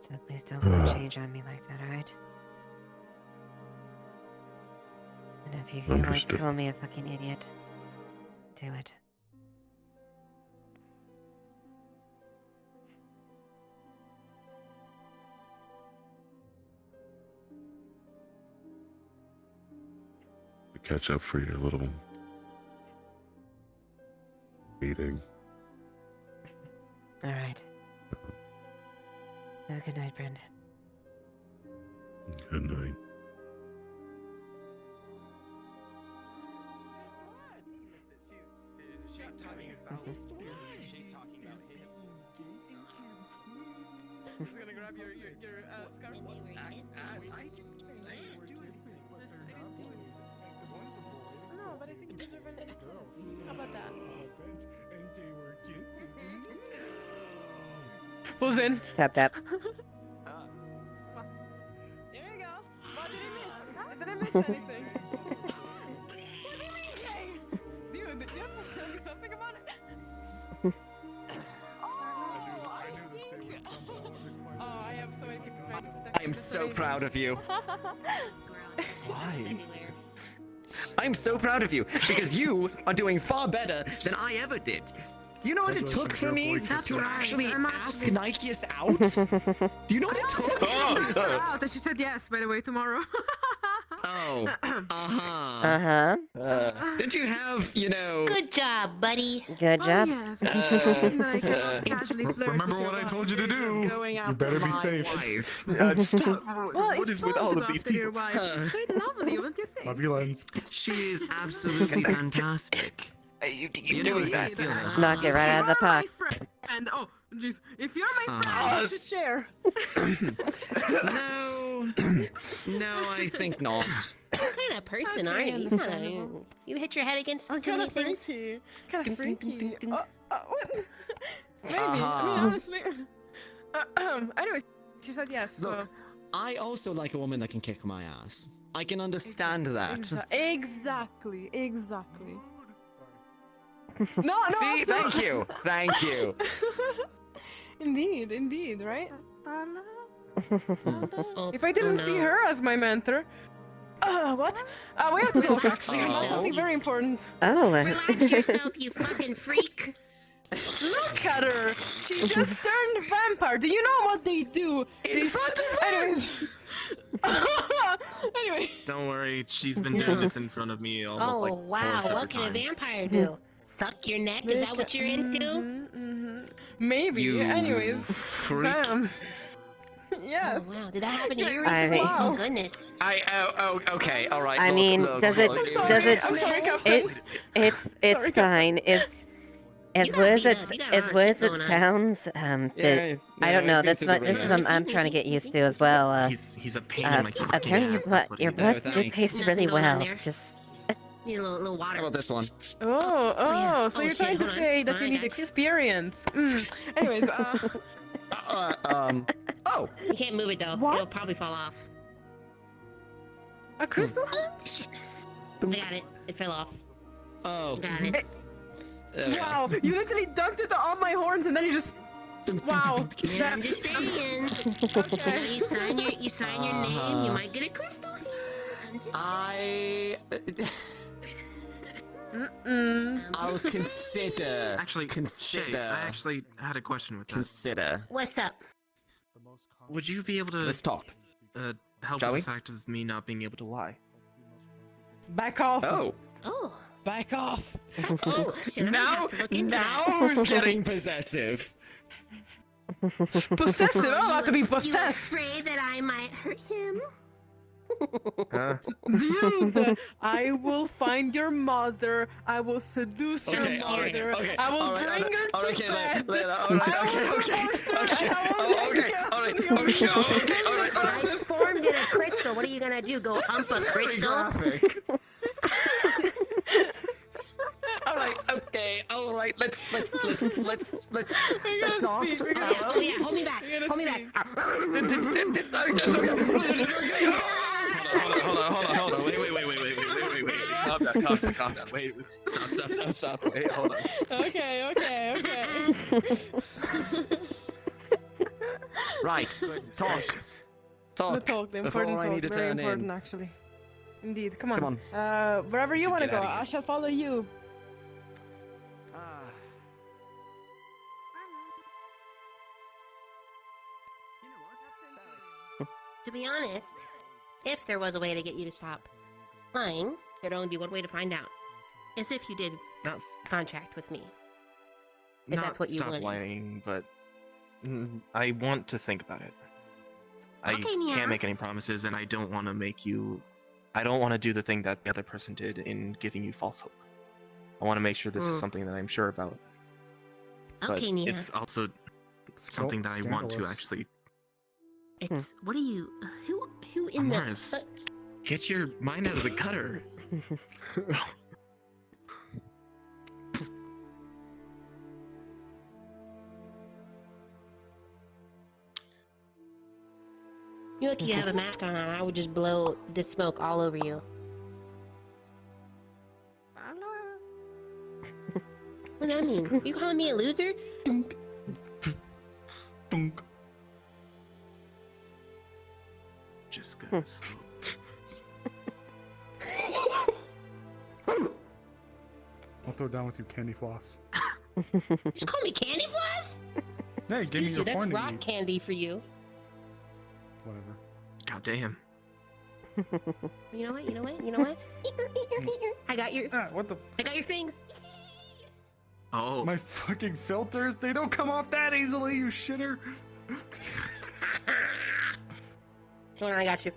So please don't go change on me like that, alright? And if you feel like Understood. calling me a fucking idiot, do it. To catch up for your little meeting. Alright. Have a good night, friend. Good night. No, but I think those are really How about that? Who's in? Tap tap. There you go. What did I miss? Did I miss anything? Hey, dude, did you have to tell me something about it? Oh, I have so many people trying to protect I am so proud of you. Why? I'm so proud of you because you are doing far better than I ever did. Do you know what it took for me to actually ask Nikeus out? Do you know what it took? Asked her out, and she said yes. By the way, tomorrow. Oh, uh-huh. Uh-huh. Didn't you have, you know... Good job, buddy. Good job. Yes. Casually flirt Remember with what your I boss. told you to do. Going You after better be my safe. wife. Stop. Well, What it's is with fun all to of go these after your people? wife. She's quite lovely, don't you think? Love you, Lens. She is absolutely fantastic. You know doing that? Knock it right out of the park. And oh, jeez, if you're my friend, Uh-huh. you should share. No, I think not. What kind of person are you? You hit your head against I'm too kind many of things. freaky. Kind of freaky. What? Maybe. Uh-huh. I mean, honestly. Anyway, she said yes. Look, I also like a woman that can kick my ass. I can understand that. Exactly. No. See, thank you. Thank you. Indeed, right? If I didn't see her as my mentor. What? We have to go. Relax yourself. Something very important. Oh. Relax yourself, you fucking freak. Look at her. She just turned vampire. Do you know what they do? In front of us. Anyway. Don't worry, she's been doing this in front of me almost Oh like wow, 4 separate what can a times. vampire do? Suck your neck? Is that what you're into? Maybe. You Anyways. freak. Bam. Yes. Oh, wow, did that happen to you I recently? mean- Oh goodness. Okay, all right. I look, mean, look, does it? look, Does it? I'm sorry, Captain. It's Sorry, fine. As weird as it sounds, Yeah, I don't know. I've been This through one, the this is ringer. what I'm trying to get used to as well. He's a pain in my fucking apparently ass. That's what your he blood does. did thanks. taste Nothing really going on well. there. Just Need a little water. How about this one? Oh, so Oh, you're shit, trying to hold on. say that Hold you on, I need got you. experience. Anyways, Oh, You can't move it though. What? It'll probably fall off. a crystal? Shit. I got it. It fell off. oh. Got it. Wow, you literally dunked it on my horns and then you just. Wow. Yeah, I'm just saying. Okay. You know, you sign your name, you might get a crystal. I'm just I'll consider. Actually, consider. Shay, I actually had a question with that. Consider. What's up? Would you be able to Let's talk. help Shall with we? the fact of me not being able to lie? Back off. Oh. Oh, Back off. that's a good question. I'm gonna Now, have to look into now that. who's getting possessive? Possessive. I'm about to be You possessed. afraid that I might hurt him? Huh? Dude, I will find your mother. I will seduce your Okay, mother. okay, I will alright, bring her to okay, bed. I formed in a crystal. What are you gonna do? Go hump a crystal? All right. Let's not. Oh yeah, hold me back. Hold me back. Hold on. Wait. Calm down. Wait. Stop. Wait, hold on. Okay. Right. Talk. The talk, the important before I need to talk. Very turn important, in. actually. Indeed. Come on. Come Wherever you To want to get go, outta here. I shall follow you. To be honest, if there was a way to get you to stop lying, there'd only be one way to find out. As if you did Not, contract with me. If not that's what you stop wanted. lying, but I want to think about it. I Okay, Nia. can't make any promises, and I don't want to make you. I don't want to do the thing that the other person did in giving you false hope. I want to make sure this is something that I'm sure about. But Okay, Nia. it's also something that I want to scandalous. actually. It's what are you? Who in the? Amaris, get your mind out of the gutter. You're lucky you have a mask on, and I would just blow this smoke all over you. What does that mean? You calling me a loser? Just gonna slow. I'll throw down with you, candy floss. Just call me Candy Floss? Hey, give me Excuse your you, that's porn to rock eat. candy for you. Whatever. God damn. You know what? You know what? You know what? I got your. What the? I got your things. Oh. My fucking filters, they don't come off that easily, you shitter. Hold on, I got you.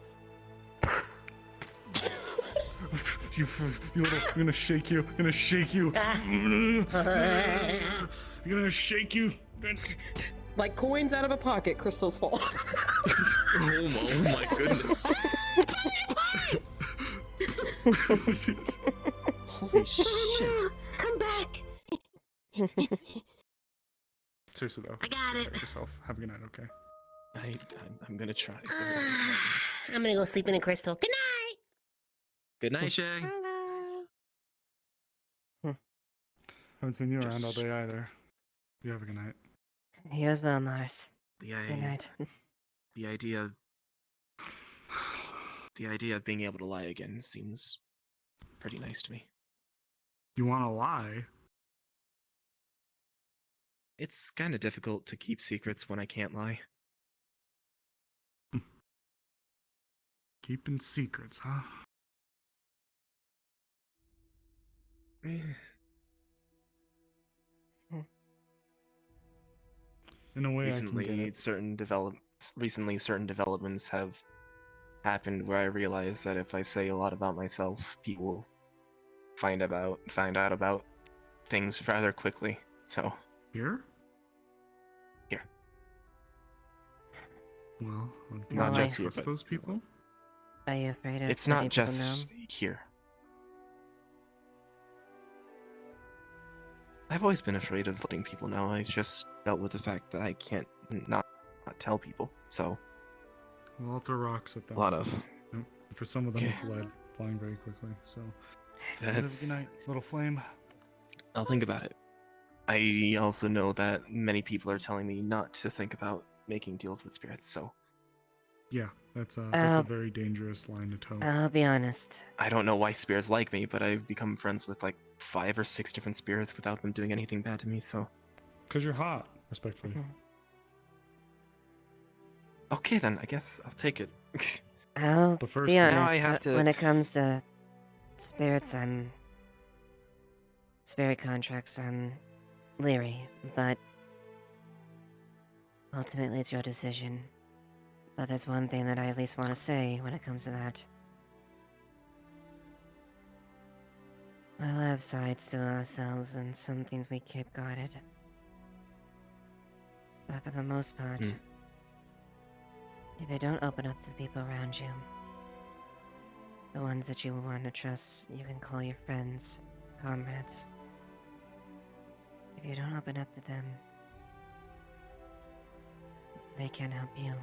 you little, I'm gonna shake you. I'm gonna shake you. I'm gonna shake you. Like coins out of a pocket, crystals fall. Oh my goodness. Holy shit. Come back. Seriously though. I got it. Protect yourself. Have a good night, okay? I'm gonna try. I'm gonna go sleep in a crystal. Good night. Good night, Shay. Haven't seen you around all day either. You have a good night. You as well, Mars. The Good night. the idea of being able to lie again seems pretty nice to me. You wanna lie? It's kind of difficult to keep secrets when I can't lie. Keeping secrets, huh? In a way, recently, I can get it. certain developments have happened where I realize that if I say a lot about myself, people will find out about things rather quickly. So Here? Here. Well, do Not you just here, trust but- those people? Are you afraid of it's letting not people just know? here. I've always been afraid of letting people know. I've just dealt with the fact that I can't not tell people. So Well, I'll throw rocks at them. a lot of Yep. For some of them, Okay. it's lead flying very quickly. So, have a that's. good night, little flame. I'll think about it. I also know that many people are telling me not to think about making deals with spirits. So Yeah, that's a Oh. very dangerous line to toe. I'll be honest. I don't know why spirits like me, but I've become friends with like 5 or 6 different spirits without them doing anything bad to me. So Cause you're hot, respectfully. okay, then I guess I'll take it. I'll But first, be honest. now I have to. When it comes to spirits, spirit contracts, I'm leery, but ultimately it's your decision. But there's one thing that I at least want to say when it comes to that. We'll have sides to ourselves and some things we keep guarded. But for the most part, if you don't open up to the people around you, the ones that you want to trust, you can call your friends, comrades. If you don't open up to them, they can't help you.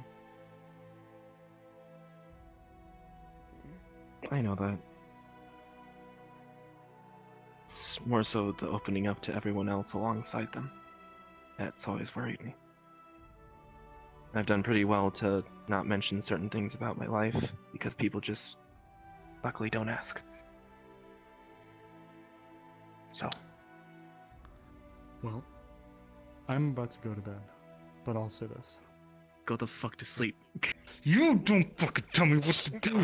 I know that. It's more so the opening up to everyone else alongside them. That's always worried me. I've done pretty well to not mention certain things about my life because people just luckily don't ask. So. Well, I'm about to go to bed, but I'll say this. Go the fuck to sleep. You don't fucking tell me what to do. I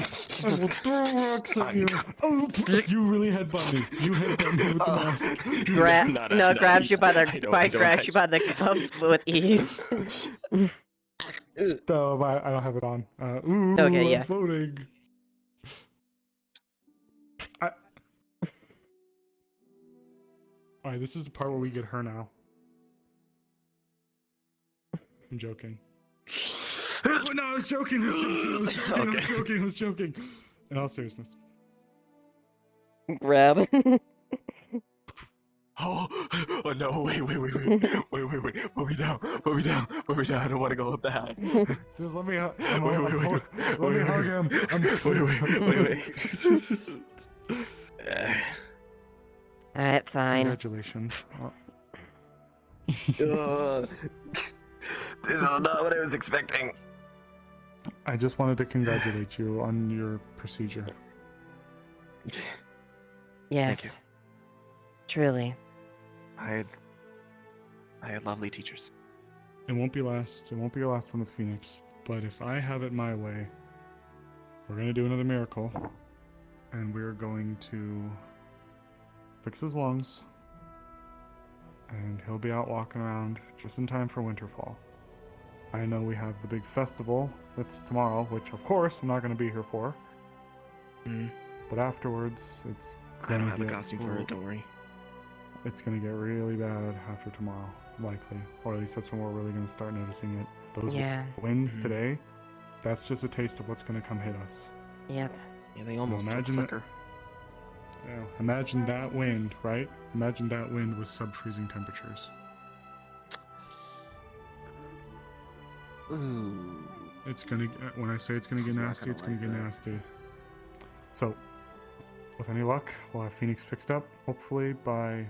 will throw rocks at you. Oh, you really headbutt me. You headbutt me with the mask. Grabs you by the cuffs with ease. No, I don't have it on. Ooh, Okay, yeah. I'm floating. Alright, this is the part where we get her now. I'm joking. No, I was joking. I was joking. In all seriousness. Grab. Oh no, wait. Put me down. I don't want to go up that. Just let me hug him. Wait. Alright, fine. Congratulations. This is not what I was expecting. I just wanted to congratulate you on your procedure. Yes. Thank you. Truly. I had lovely teachers. It won't be last. It won't be your last one with Phoenix. But if I have it my way, we're gonna do another miracle, and we're going to fix his lungs, and he'll be out walking around just in time for Winterfall. I know we have the big festival that's tomorrow, which of course I'm not gonna be here for. But afterwards, it's I don't have a costume for it. Don't worry. It's gonna get really bad after tomorrow, likely, or at least that's when we're really gonna start noticing it. Those winds today, that's just a taste of what's gonna come hit us. Yep. Yeah, they almost imagine flicker. Imagine that wind, right? Imagine that wind with sub-freezing temperatures. Ooh. It's gonna. When I say it's gonna get nasty, it's gonna get nasty. So, with any luck, we'll have Phoenix fixed up, hopefully by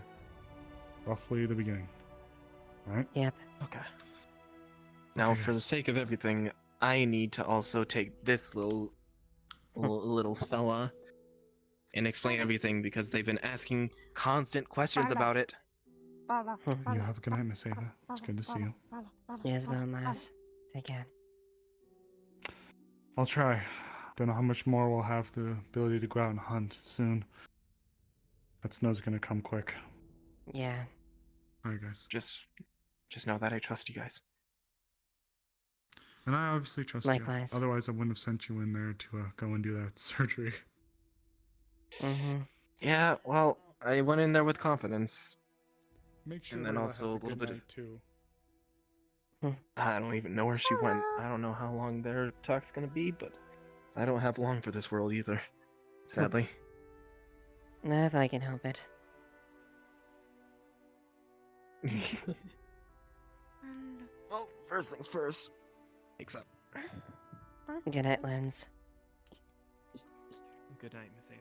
roughly the beginning. Alright? Yep. Okay. Now, for the sake of everything, I need to also take this little fella and explain everything because they've been asking constant questions about it. You have a good night, Miss Ava. It's good to see you. Yes, well, nice. Take care. I'll try. Don't know how much more we'll have the ability to go out and hunt soon. That snow's gonna come quick. Yeah. Alright, guys. Just know that I trust you guys. And I obviously trust Likewise. you. Otherwise, I wouldn't have sent you in there to go and do that surgery. Yeah, well, I went in there with confidence. Make sure and then Layla also has a a little good bit night, of. too. I don't even know where she went. I don't know how long their talk's gonna be, but I don't have long for this world either. Sadly. Not if I can help it. Well, first things first. Wakes up. Good night, Lens. Good night, Miss Ava.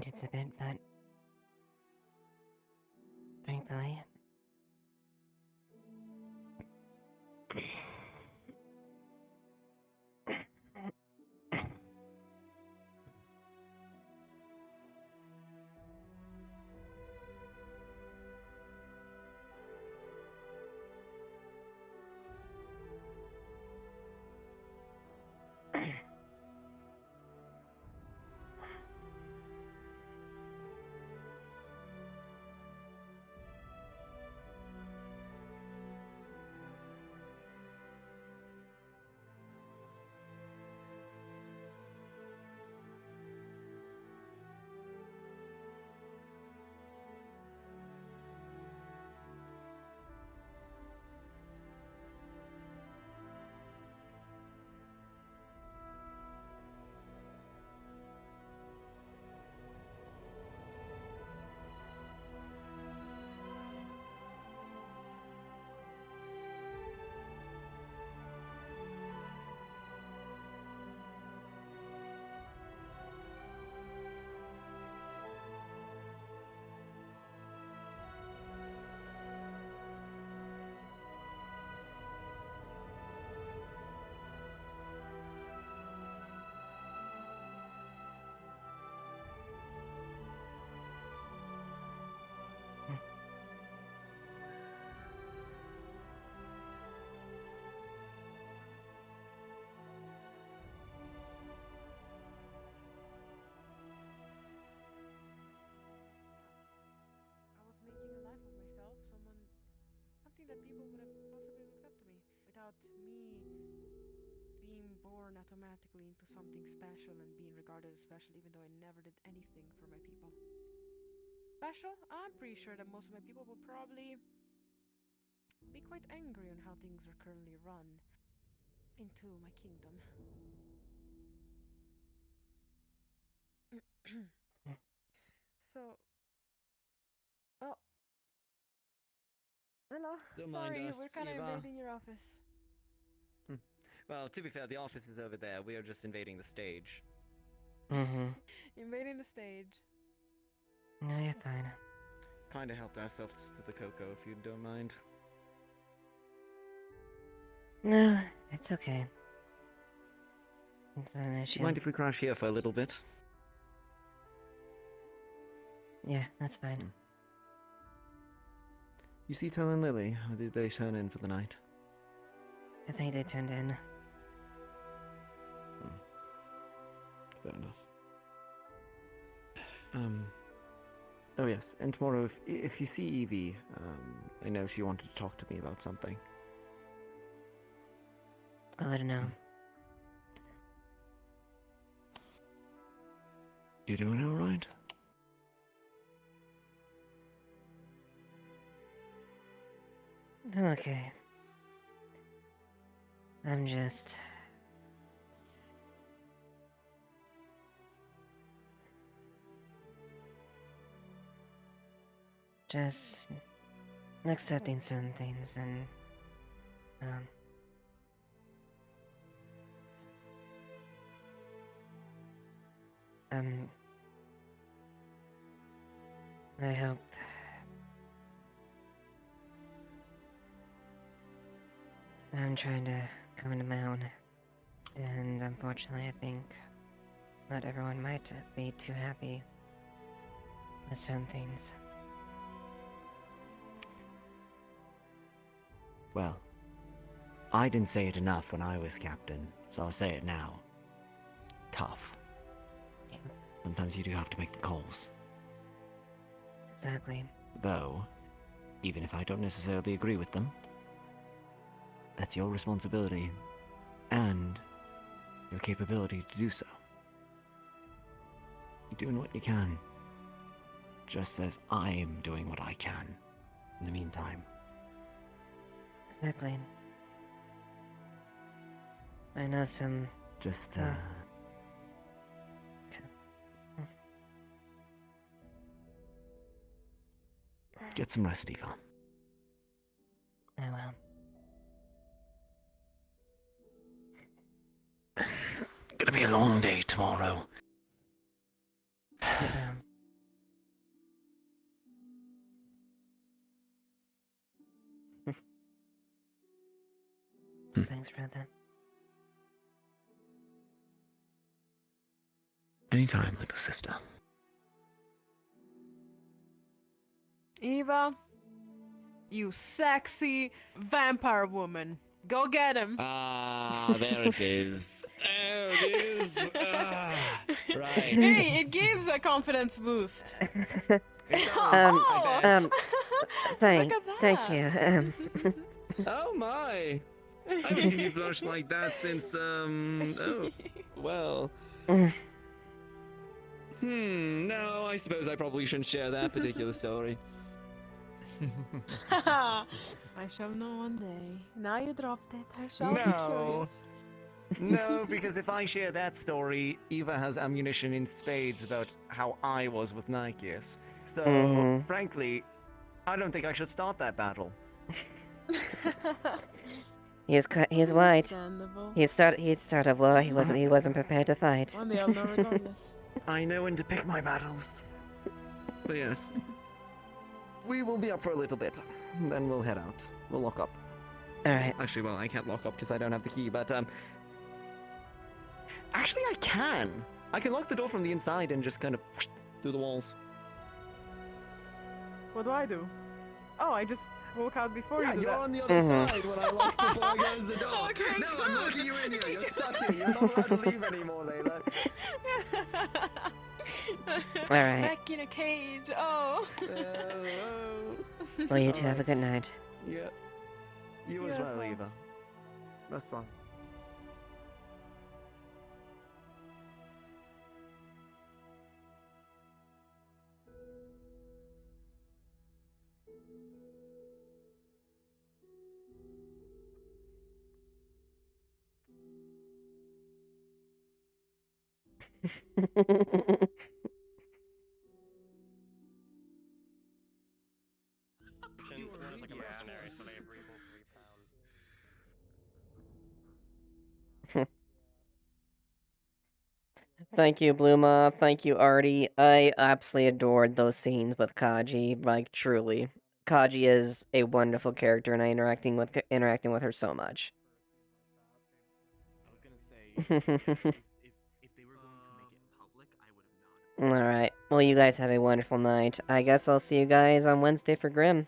tiny bit, but thankfully. Making a life of myself, something that people would have possibly looked up to me, without me being born automatically into something special and being regarded as special, even though I never did anything for my people. Special? I'm pretty sure that most of my people will probably be quite angry on how things are currently run into my kingdom. So, oh, hello. Don't mind Sorry, us, we're kind of Eva. invading your office. Well, to be fair, the office is over there. We are just invading the stage. Mm-hmm. Invading the stage. No, you're fine. Kinda helped ourselves to the cocoa, if you don't mind. No, it's okay. It's not an Do issue. you mind if we crash here for a little bit? Yeah, that's fine. You see Tal and Lily? Or did they turn in for the night? I think they turned in. Fair enough. Oh yes, and tomorrow, if you see Evie, I know she wanted to talk to me about something. I'll let her know. You doing alright? I'm okay. I'm just... just accepting certain things and I hope I'm trying to come into my own, and unfortunately I think not everyone might be too happy with certain things. Well, I didn't say it enough when I was captain, so I'll say it now. Tough. Yeah. Sometimes you do have to make the calls. Exactly. Though, even if I don't necessarily agree with them, that's your responsibility, and your capability to do so. You're doing what you can, just as I'm doing what I can in the meantime. Exactly. I know some... Just, get some rest, Eva. I will. Gonna be a long day tomorrow. Yeah. Thanks, brother. Anytime, little sister. Eva, you sexy vampire woman. Go get him. Ah, there it is. There it is. Right. Hey, it gives a confidence boost. Um, Oh! um, thank Look at thank that. you. Oh my! I haven't seen you blush like that since, oh, well. No, I suppose I probably shouldn't share that particular story. I shall know one day. Now you dropped it. I shall be No. curious. No, because if I share that story, Eva has ammunition in spades about how I was with Nikeus. So, Mhm. frankly, I don't think I should start that battle. He's white. Understandable. He'd start a war he wasn't prepared to fight. One day I'll know regardless. I know when to pick my battles. But yes. We will be up for a little bit. Then we'll head out. We'll lock up. Alright. Actually, well, I can't lock up because I don't have the key, but, actually, I can. I can lock the door from the inside and just kind of through the walls. What do I do? Oh, I just walk out before Yeah, you do you're that. on the other side when I lock before I close the door. Okay, No, I'm locking you in here. You're stuck here. You're not allowed to leave anymore, Layla. Alright. Back in a cage. Oh. Well, you two have a good night. Yeah. You as well, Eva. That's fine. Thank you, Bluma. Thank you, Artie. I absolutely adored those scenes with Kaji. Like, truly. Kaji is a wonderful character, and I interacting with her so much. Alright. Well, you guys have a wonderful night. I guess I'll see you guys on Wednesday for Grimm.